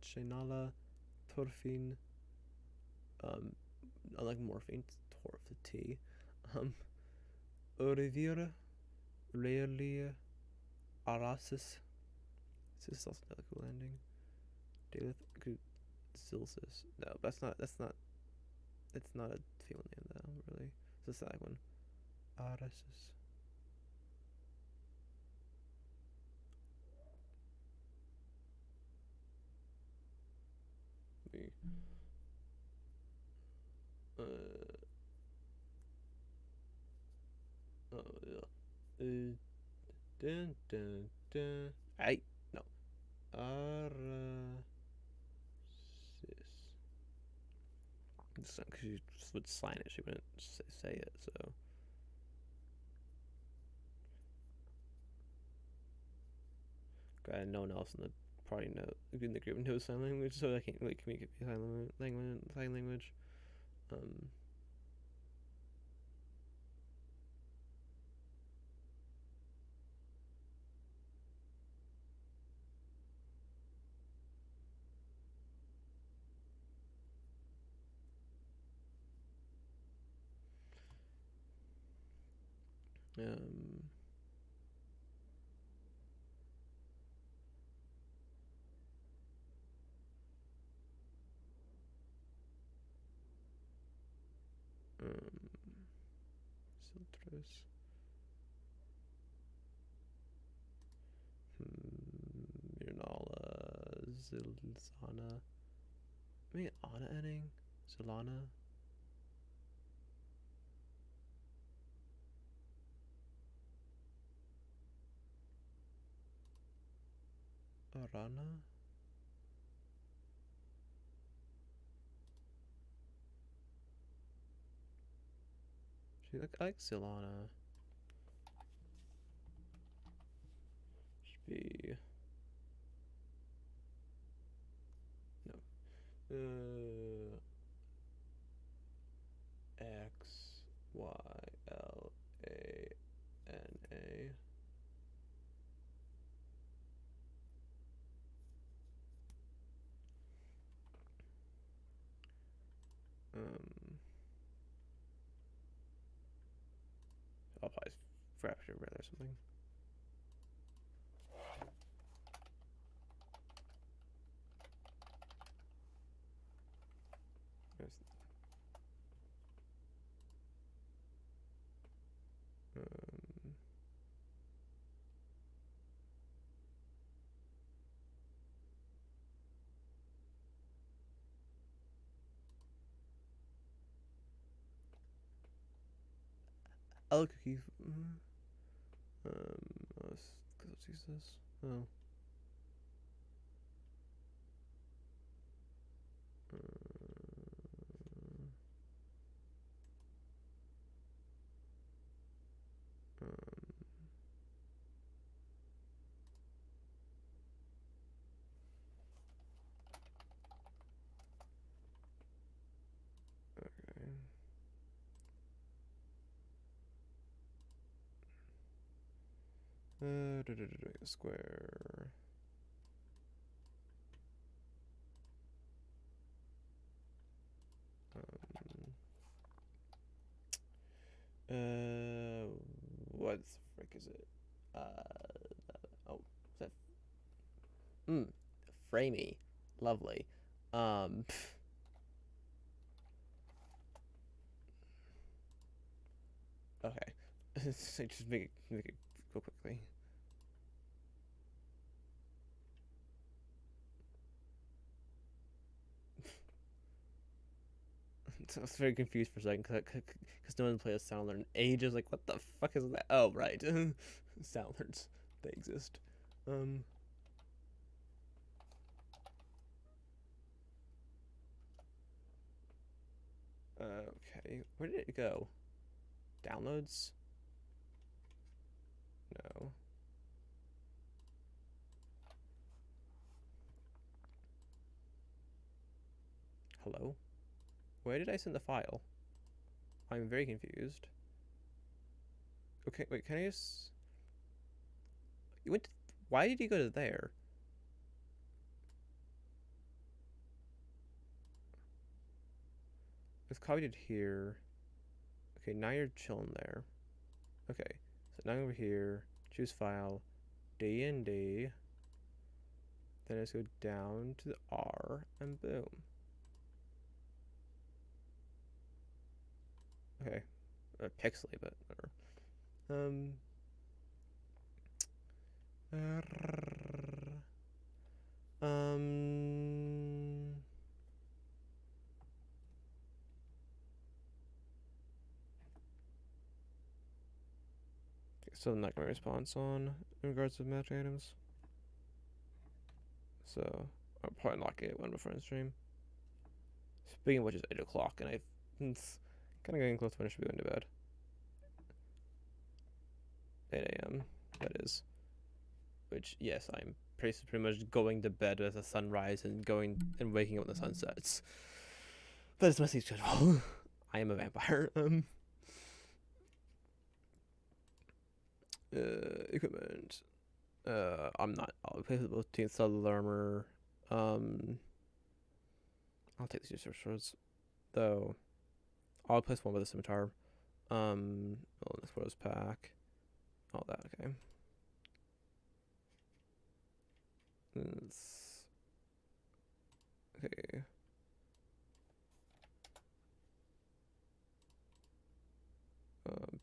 Shenala, Torfin. I like morphine. Torf the T. Orivira, Rarely, Arasis. This is also another cool ending. Daleth, Zilsis. No, that's not. It's not a female name though. Really, it's a second one. Arasis. Oh yeah. Dun dun dun. Hey, no. Arasis. Because she would sign it, she wouldn't say it. So. Glad no one else in the party in the group knows sign language, so I can't really communicate sign language. Siltros. Mirnala, Zilzana. Maybe Anna ending? Solana? Arana? I like Silana. Should be. No. X Y L A N A. I'll probably fracture red or something. I'll cookie. Let's use this. Oh. Okay. Square. What the frick is it? Oh, is that? Framey, lovely. Um, okay. Just make it go quickly. I was very confused for a second because no one played a Soundler in ages. Like, what the fuck is that? Oh, right. Soundlers. They exist. Um, okay. Where did it go? Downloads? No. Hello? Where did I send the file? I'm very confused. Okay, wait, can I just... You went to... Why did you go to there? It's copied it here. Okay, now you're chilling there. Okay, so now over here, choose file, D&D. Then let's go down to the R, and boom. Okay, pixely, but whatever. Um, Still not gonna response on in regards to match items. So I'll probably not get one before the stream. Speaking of which, it's 8 o'clock, and it's kind of getting close to when I should be going to bed. 8 a.m. That is. Which, yes, I'm pretty much going to bed as the sunrise and going and waking up when the sun sets. That is my sleep schedule. I am a vampire. Equipment. I'm not. I'll play with both team subtle armor. I'll take these two swords, though. I'll place one with a scimitar. Explorer's pack. All that. Okay. Okay.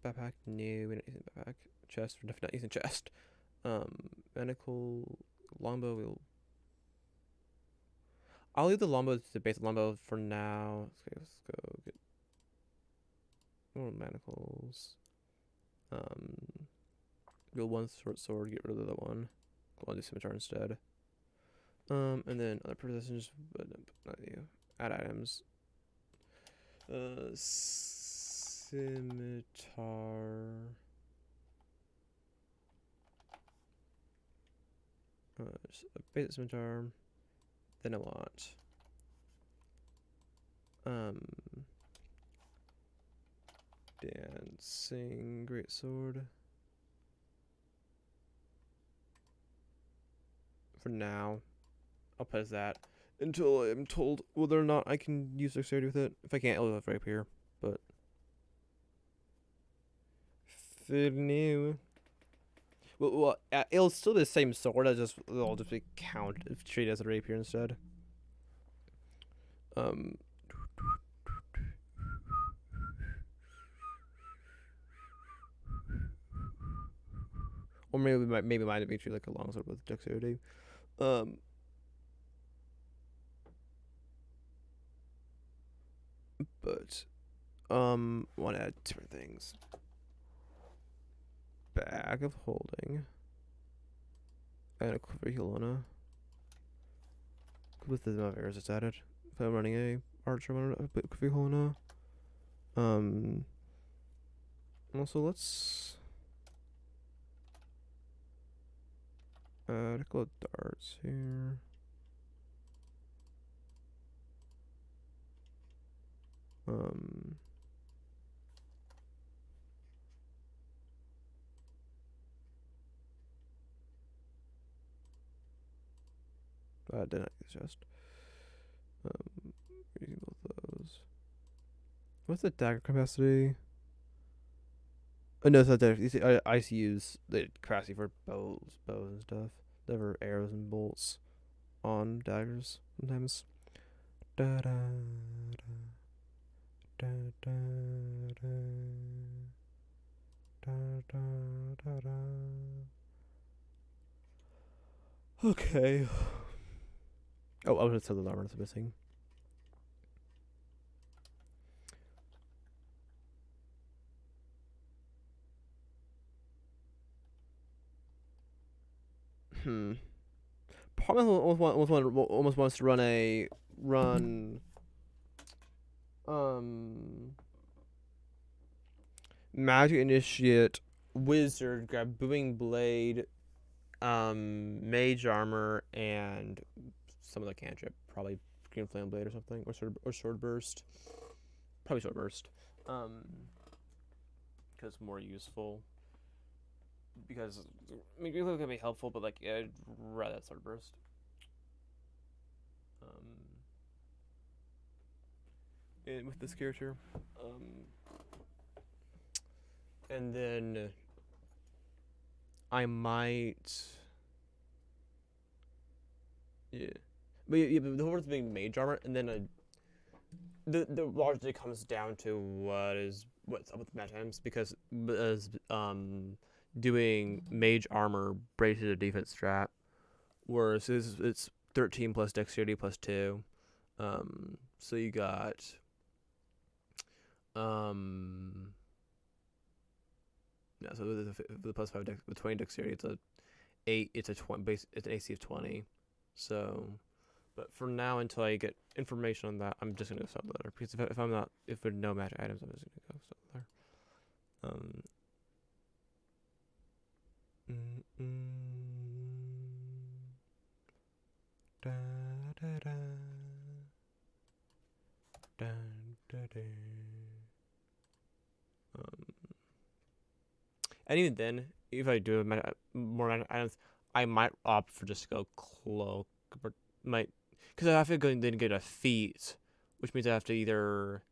Backpack. No, we don't use a backpack. Chest. We're definitely not using chest. Medical. Longbow. I'll leave the longbow to basic longbow for now. Okay, let's go get more manacles. Go one short sword, get rid of the other one. Go on to scimitar instead. And then other possessions, but not you. Add items. Scimitar. Just a basic scimitar. Then I want dancing greatsword. For now, I'll place that until I'm told whether or not I can use dexterity with it. If I can't, I'll have rapier. But for now, well, it'll still be the same sword. It'll just be treated as a rapier instead. Or maybe mine be treated like a longsword with dexterity. Want to add different things. Bag of holding. And a quiver Helona. With the amount of arrows it's added. If I'm running a archer, I'm gonna put quiver Helona. Also, let's add a couple of darts here. did not suggest. Using both those. What's the dagger capacity? Oh, no, it's not dagger. You see, I used to use the capacity for bows and stuff. Never arrows and bolts on daggers sometimes. Da da da da da da da da da. Okay. Oh, I was gonna tell the armor that's missing. Probably almost wants to run Magic Initiate, Wizard, grab Booming Blade, Mage Armor, and some of the cantrip. Probably Green Flame Blade or something, or Sword Burst. Probably Sword Burst. Because it's more useful. Because I mean, Green Flame can be helpful, but like I'd rather Sword Burst. And with this character, and then I might, yeah, but the whole being Mage Armor, and then the largely comes down to what's up with the match items, because doing Mage Armor braces a defense strat, whereas it's 13 plus Dexterity plus 2, so you got yeah, so the plus 5 with 20 Dexterity, it's a 8. It's a 20 base. It's an AC of 20. So, but for now, until I get information on that, I'm just gonna go Subletter, because if I'm not, if there are no magic items, I'm just gonna go Subletter. Da da da. Da da da. And even then, if I do more items, I might opt for just go cloak, but might, because I have to go and then get a feat, which means I have to either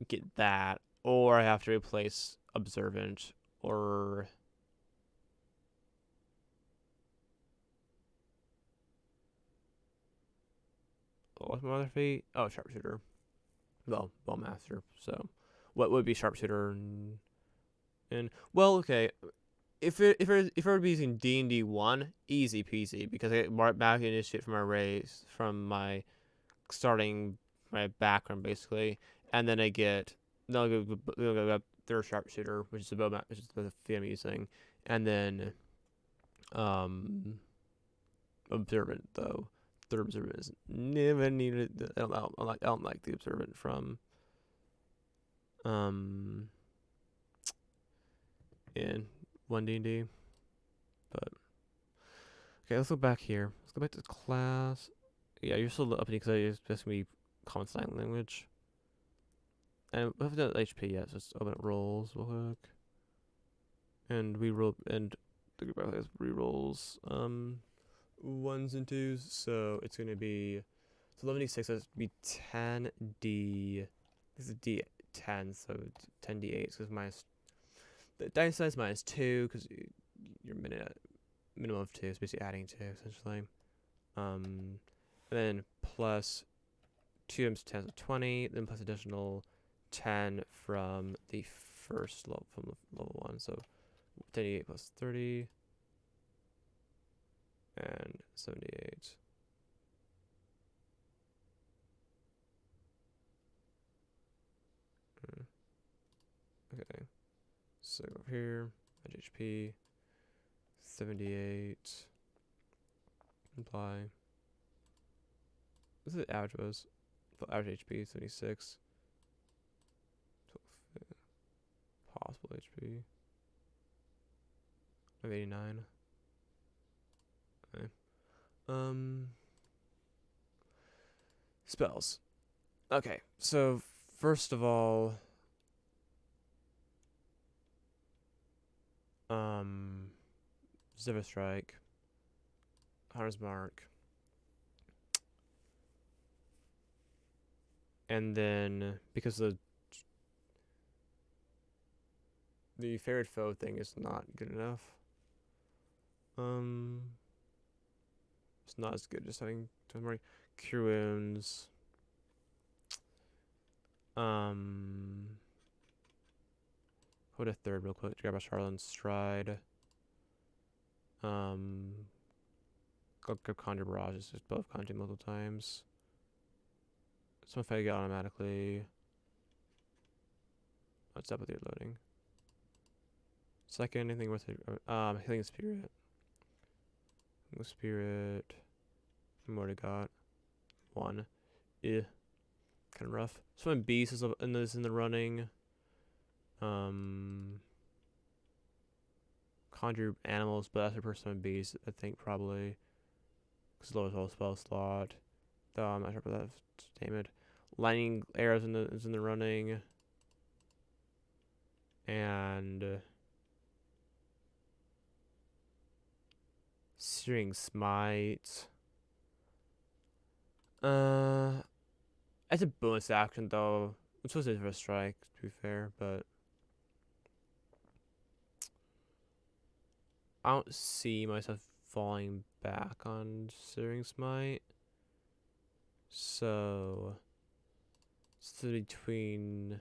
get that, or I have to replace observant, or what's my other feat? Oh, sharpshooter. Well, bowmaster. So, what would be sharpshooter? And well, okay. If I were using D&D 1, easy peasy, because I get back initiate from my race, from my starting my background basically, and then I get third sharpshooter, which is the bow, which is the feat I'm using, and then observant though. Third observant is never needed. I don't like the observant from in 1D&D. But okay, let's go back here. Let's go back to class. Yeah, you're still up because it's supposed to be common sign language. And we haven't done HP yet, so let's open up rolls real quick. And we roll, and the group has re-rolls 1s and 2s, so it's gonna be 11d6. So it's gonna be 10d. This is d10, so 10d8. So it's minus the dice size minus 2, because you're minimum of 2, so basically adding 2 essentially. And then plus 2 times 10 is 20, then plus additional 10 from the first level, from level 1. So 10d8 plus 30 and 78. Okay, so over here, HP 78. Apply. This is the average was. The average HP 76. Possible HP of 89. Okay. Spells. Okay, so first of all, Zephyr Strike. Hunter's Mark. And then because the Favorite Foe thing is not good enough. It's not as good just having Cure Wounds. Go to third real quick to grab a Charlotte Stride. Go grab Conjure Barrage, just both Conjure multiple times. So if I get automatically. What's up with your loading? Second, anything worth it? Healing Spirit. Healing Spirit. What I got? One. Kind of rough. Summon Beast is in the running. Conjure Animals, but that's a first summon Beast, I think probably. Because lowest whole spell slot. Though I'm not sure about that. Damn it. Lightning Arrows is in the running. And Searing Smite. It's a bonus action though. I'm supposed to for a strike, to be fair, but I don't see myself falling back on Searing Smite. So it's between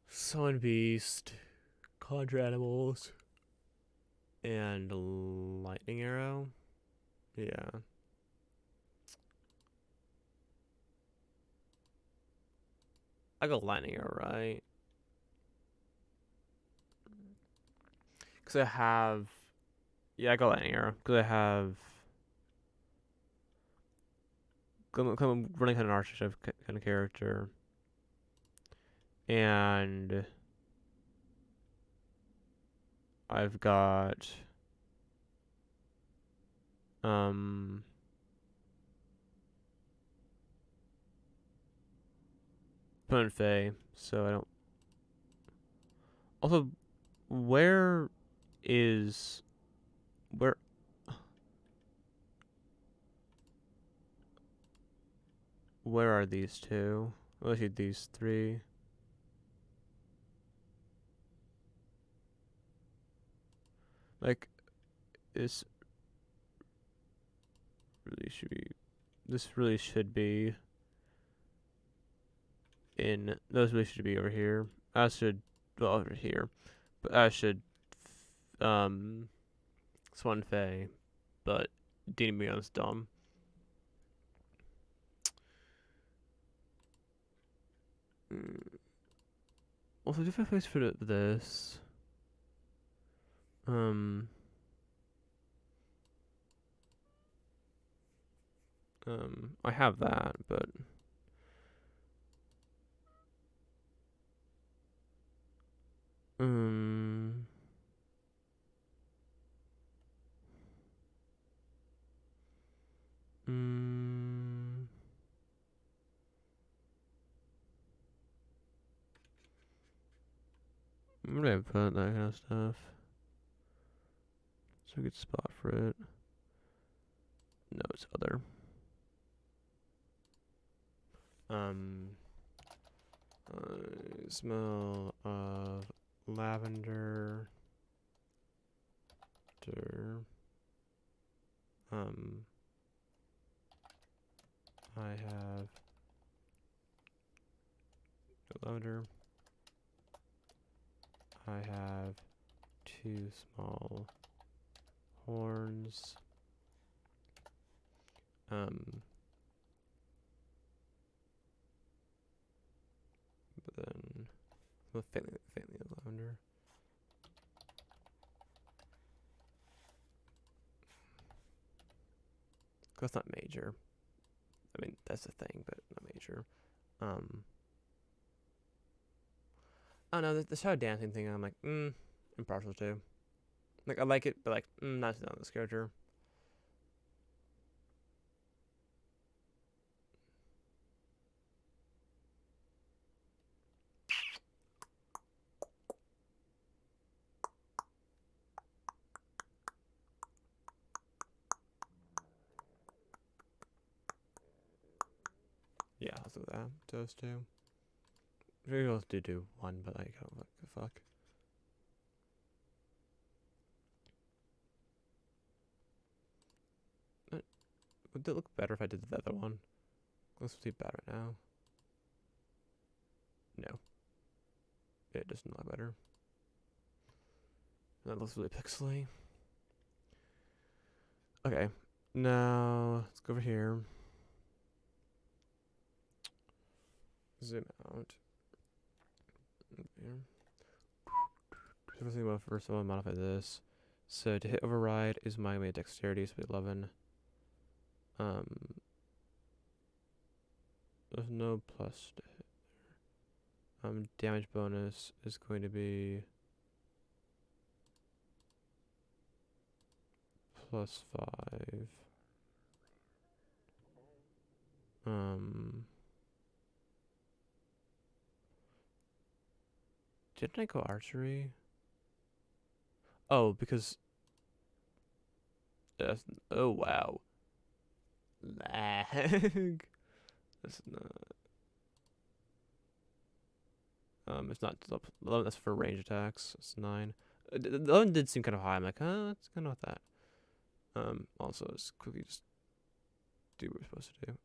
Summon Beast, Conjure Animals, and Lightning Arrow. Yeah. I go Lightning Arrow, right? Because I have. Yeah, I go Lightning Arrow. Because I have. I'm running kind of an Archer kind of character. And. I've got. Opponent Fae, so I don't. Also, where is. Where. Where are these two? Let's see, these three. Like, this really should be. This really should be. Those really should be over here. I should. Well, over here. But I should. Swan Fae. But Dean Beyond's dumb. Also, do I have a place for this? I have that, but. I'm gonna put that kind of stuff. It's a good spot for it. No, it's other. Smell of lavender. I have lavender. I have 2 small horns. But then faintly lavender. That's not major. I mean, that's a thing, but not major. I don't know, the shadow dancing thing, I'm like, impartial to. Like, I like it, but like, not this character. Yeah, let's do that. Those two. Maybe we'll do one, but like, oh, what the fuck. Would it look better if I did the other one? Looks pretty bad right now. No. It doesn't look better. That looks really pixely. Okay. Now, let's go over here. Zoom out. Here. First of all, modify this. So to hit override is my dexterity, so 11. There's no plus to hit there. Damage bonus is going to be +5. Didn't I go archery? Oh, because oh wow. Lag. That's not. It's not 11. That's for range attacks. It's 9. The 11 did seem kind of high. I'm like, it's kind of with that. Also, let's quickly just do what we're supposed to do.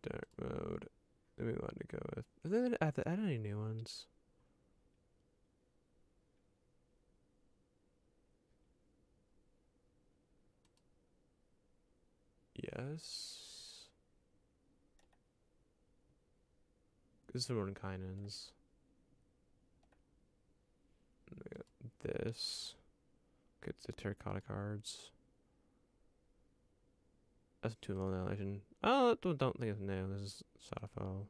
Dark mode. Then we want to go with. Did they add any new ones? Yes. This is Mordenkainen's. This. Get the terracotta cards. That's too long annihilation. Oh, don't think it's new. This is Sadafel.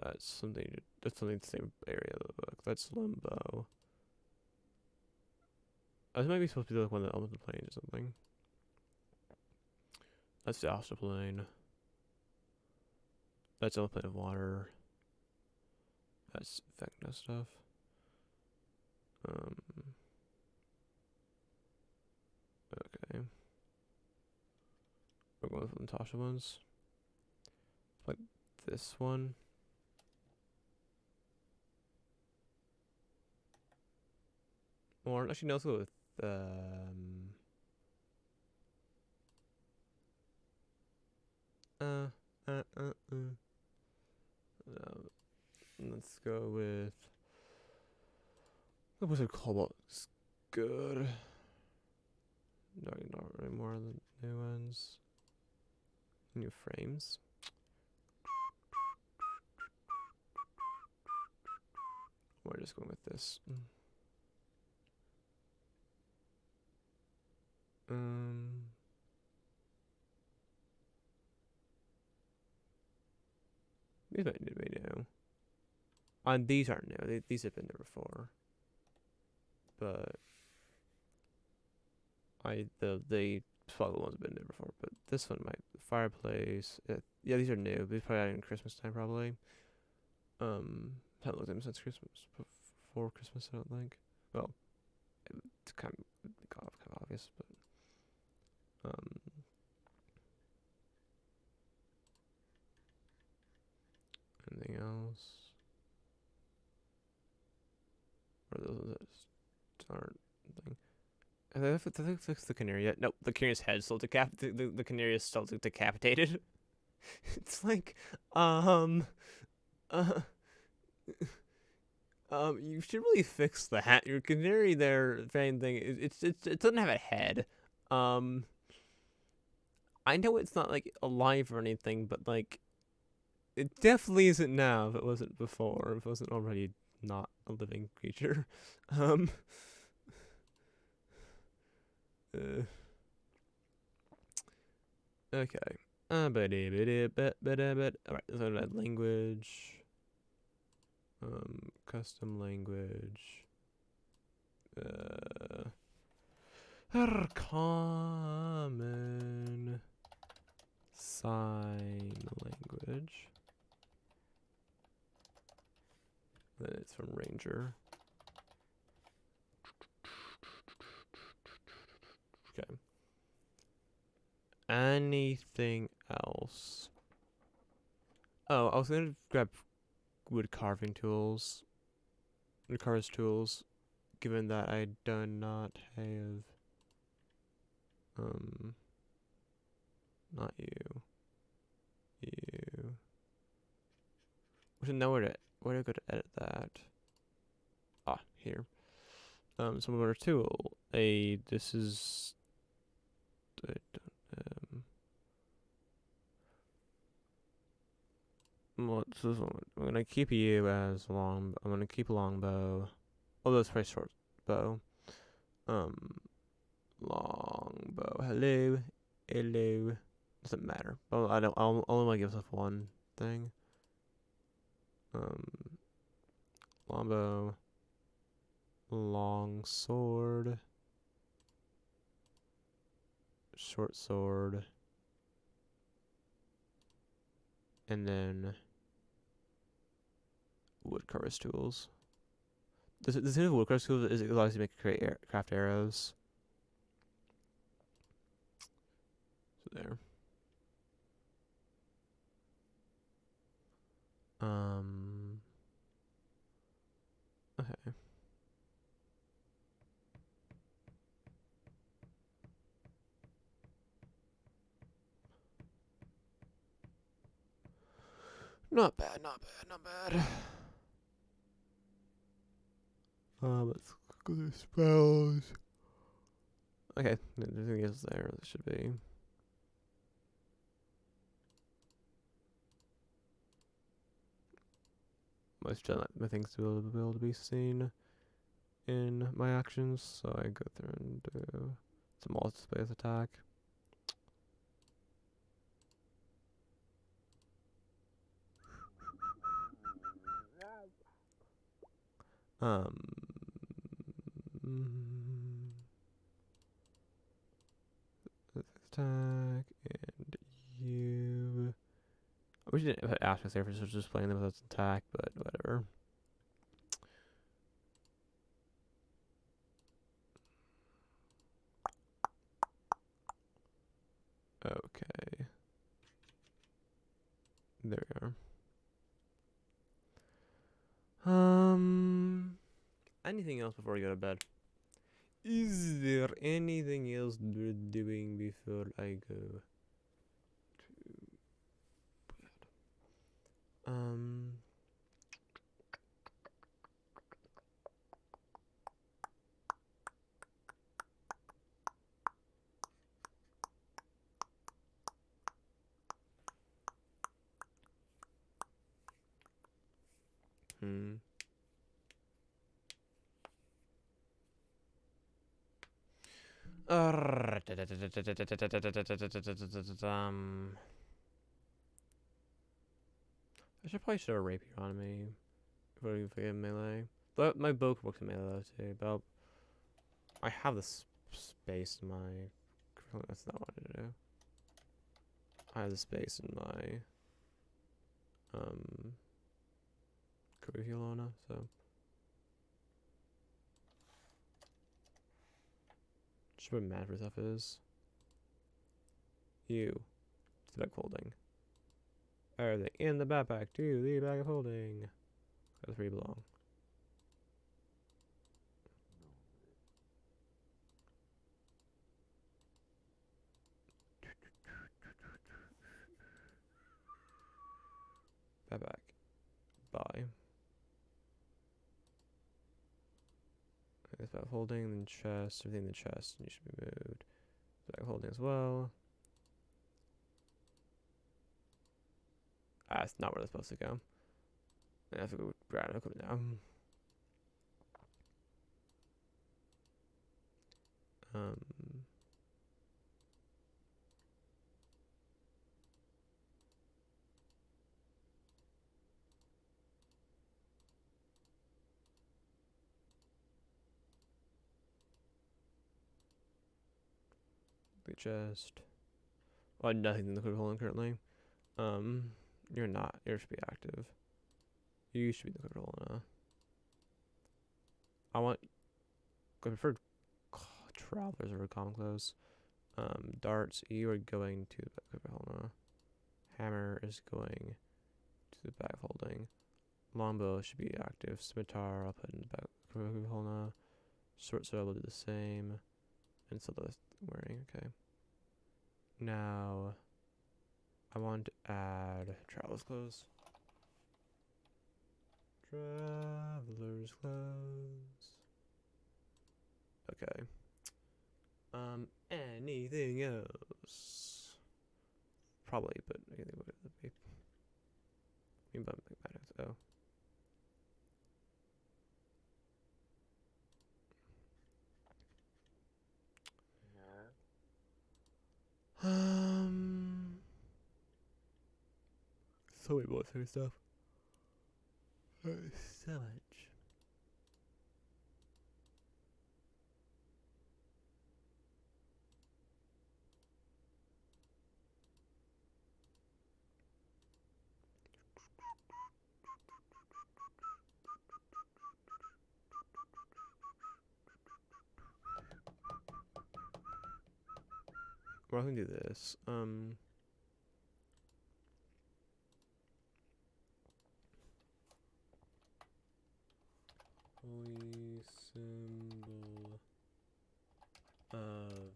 That's something. That's something in the same area of the book. That's Limbo. This might be supposed to be like one of the elements of the plane or something. That's the astral plane. That's the plane of water. That's Vecna stuff. Okay. We're going with the Natasha ones. Like this one. Or actually no, let's go with let's go with what was it called? It's good. No, not really more of the new ones. New frames. We're just going with this. These might be new. And these aren't new. These have been there before. But the Swallow ones have been there before. But this one might fireplace. Yeah, these are new. These probably out in Christmas time probably. Haven't looked at them since Christmas. Before Christmas, I don't think. Well, it's kind of obvious, but anything else? Or those that aren't thing. Have they fixed the canary yet? Nope, the canary's head still the canary is still decapitated. It's like, you should really fix that. Your canary there, if anything, it doesn't have a head. I know it's not like alive or anything, but like, it definitely isn't now if it wasn't before, if it wasn't already not a living creature. Okay. Alright, so that language. Custom language. Common sign language. Then it's from Ranger. Okay. anything else? Oh, I was gonna grab wood carving tools, wood carver's tools, given that I do not have, not you, you. I should know where to go to edit that. Ah, here. So I'm going to tool. This is, what's this one? I'm gonna keep you as long. I'm gonna keep longbow. Oh, that's very short bow. Longbow. Hello, hello. Doesn't matter. Oh, I don't. I'll only want to give myself one thing. Longbow. Long sword. Short sword. And then woodcarver's tools. The thing with woodcarver's tools is it allows you to craft arrows. So there. Okay. Not bad, not bad, not bad. Let's go to spells. Okay, everything is there. It should be. Most of my things to be able to be seen in my actions, so I go through and do some multi-space attack. Attack and you. I wish you didn't put aspects there for just playing them without attack, but whatever. Okay. There we are. Anything else before we go to bed? Is there anything else we're doing before I go to bed? I should probably show a rapier on me if I get melee. But my bow works in melee though too. But I have the space in my. That's not what I wanted to do. I have the space in my Curriculona, so just what mad for stuff is. You. It's the bag holding. Everything in the backpack to the bag of holding. That's where you belong. Backpack. Bye. It's about holding, then chest, everything in the chest, and you should be moved. Bag holding as well. Ah, that's not where they're supposed to go. I have to go grab equipment now. The chest. Oh, nothing in the equipment holding currently. You're not. You should be active. You should be in the equipment holding. I prefer travelers over common clothes. Darts, you are going to the back of Helena. Hammer is going to the back of holding. Longbow should be active. Scimitar, I'll put in the back of Helena. Short sword will do the same. And so that's wearing, okay. Now, I want to add traveler's clothes. Traveler's clothes. Okay. Anything else? Probably, but anything would be. But oh. So many more stuff. So much. We're gonna do this. Holy symbol of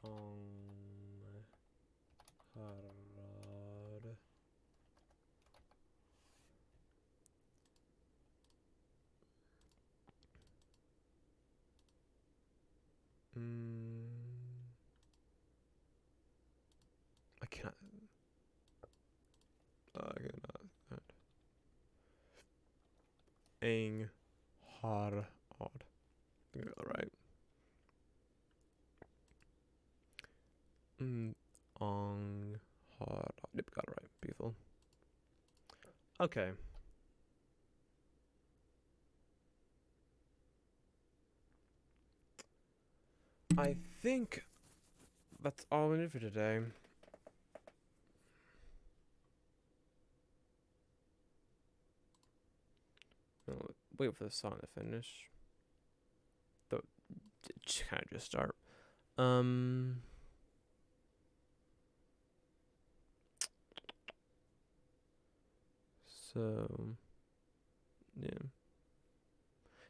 Harad. I cannot. I cannot. Ang har odd. Alright. Ong har. Yep, got it right. Beautiful. Okay. I think that's all we need for today. I'll wait for the song to finish. Though it kind of just start. So yeah.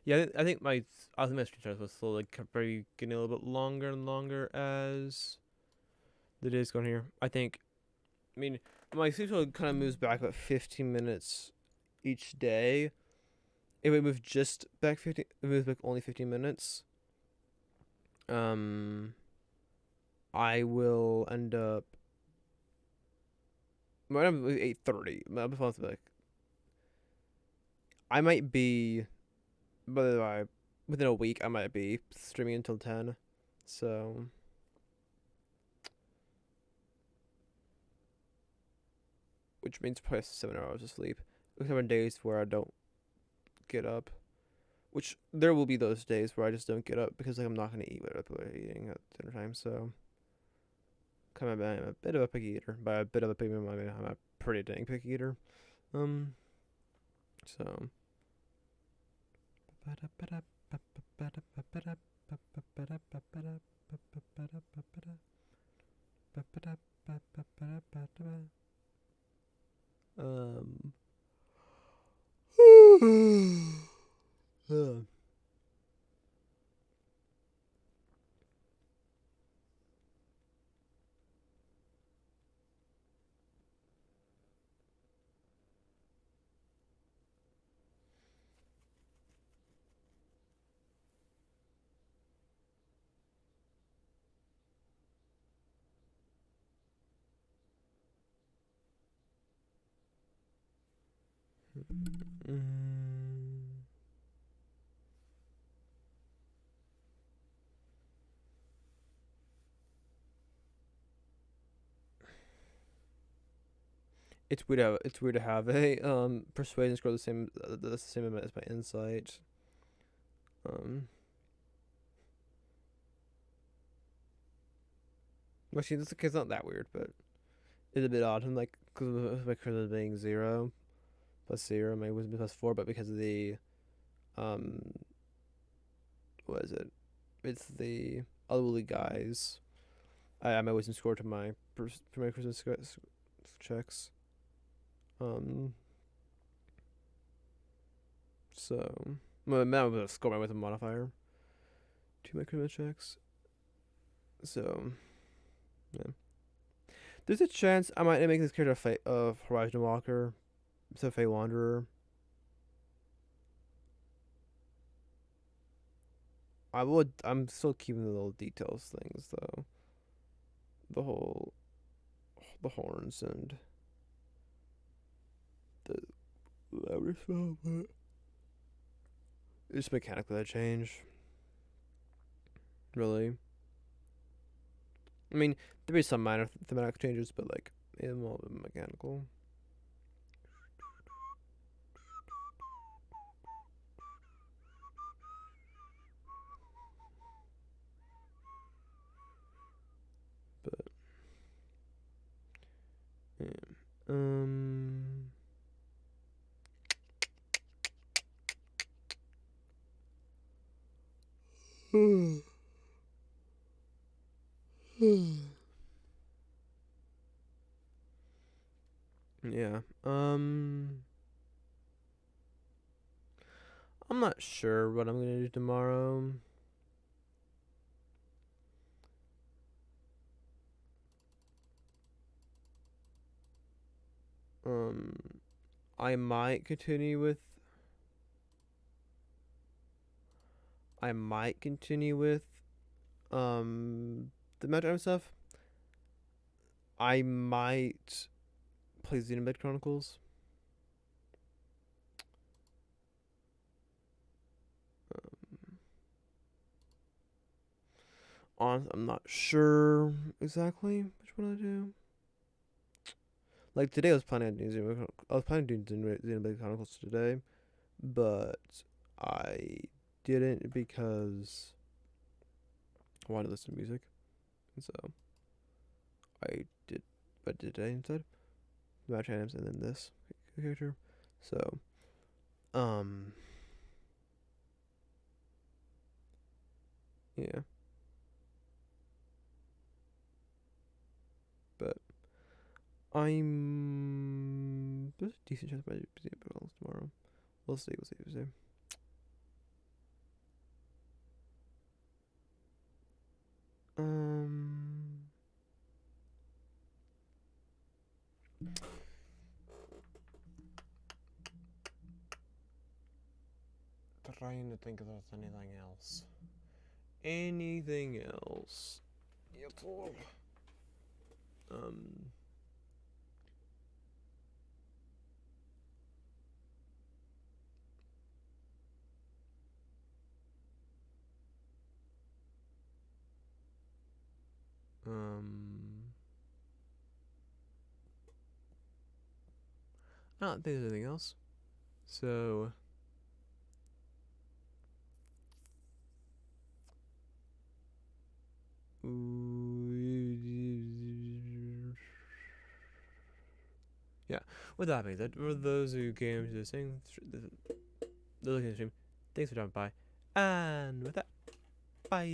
Yeah, I think my screen time was slowly probably getting a little bit longer and longer as the days going here. I mean, my sleep schedule kind of moves back about 15 minutes each day. If we move just back 15, it moves back only 15 minutes. I will end up. Might have 8:30. I might be, but within a week I might be streaming until 10. So which means probably 7 hours of sleep. Except on days where I don't get up, which there will be those days where I just don't get up because I'm not gonna eat what I'm eating at dinner time. So I'm a bit of a picky eater. By a bit of a picky, I mean I'm a pretty dang picky eater. So. It's weird to have a persuasion score the same amount as my insight. Actually, this is not that weird, but it's a bit odd. I'm like, because of my charisma being 0 plus 0, my wisdom plus 4, but because of the what is it? It's the unruly guys. I might waste some score to my for my Christmas checks. Um, so now I'm gonna score my with a modifier to my Christmas checks. So yeah, there's a chance I might make this character of Horizon Walker instead of Fey Wanderer. I would. I'm still keeping the little details things though. The whole, the horns and the whatever stuff, but it's mechanically a change. Really, I mean, there be some minor thematic changes, but like it's all mechanical. But yeah. Um. Yeah. I'm not sure what I'm gonna do tomorrow. Um, I might continue with. I might continue with the Mount stuff. I might play Xenoblade Chronicles. Um, I'm not sure exactly which one I do. Like today, I was planning on doing Xenoblade Chronicles today, but I didn't because I wanted to listen to music, and so I did. But did today instead, Match Items, and then this character. So, um, yeah, but there's a decent chance I might be able tomorrow. We'll see. We'll see. We'll see. Um, Trying to think if there's anything else. Anything else? Yes. Um. Um. I don't think there's anything else. So. Yeah. With that being said, for those who came to this thing, those looking at the stream, thanks for dropping by. And with that, bye.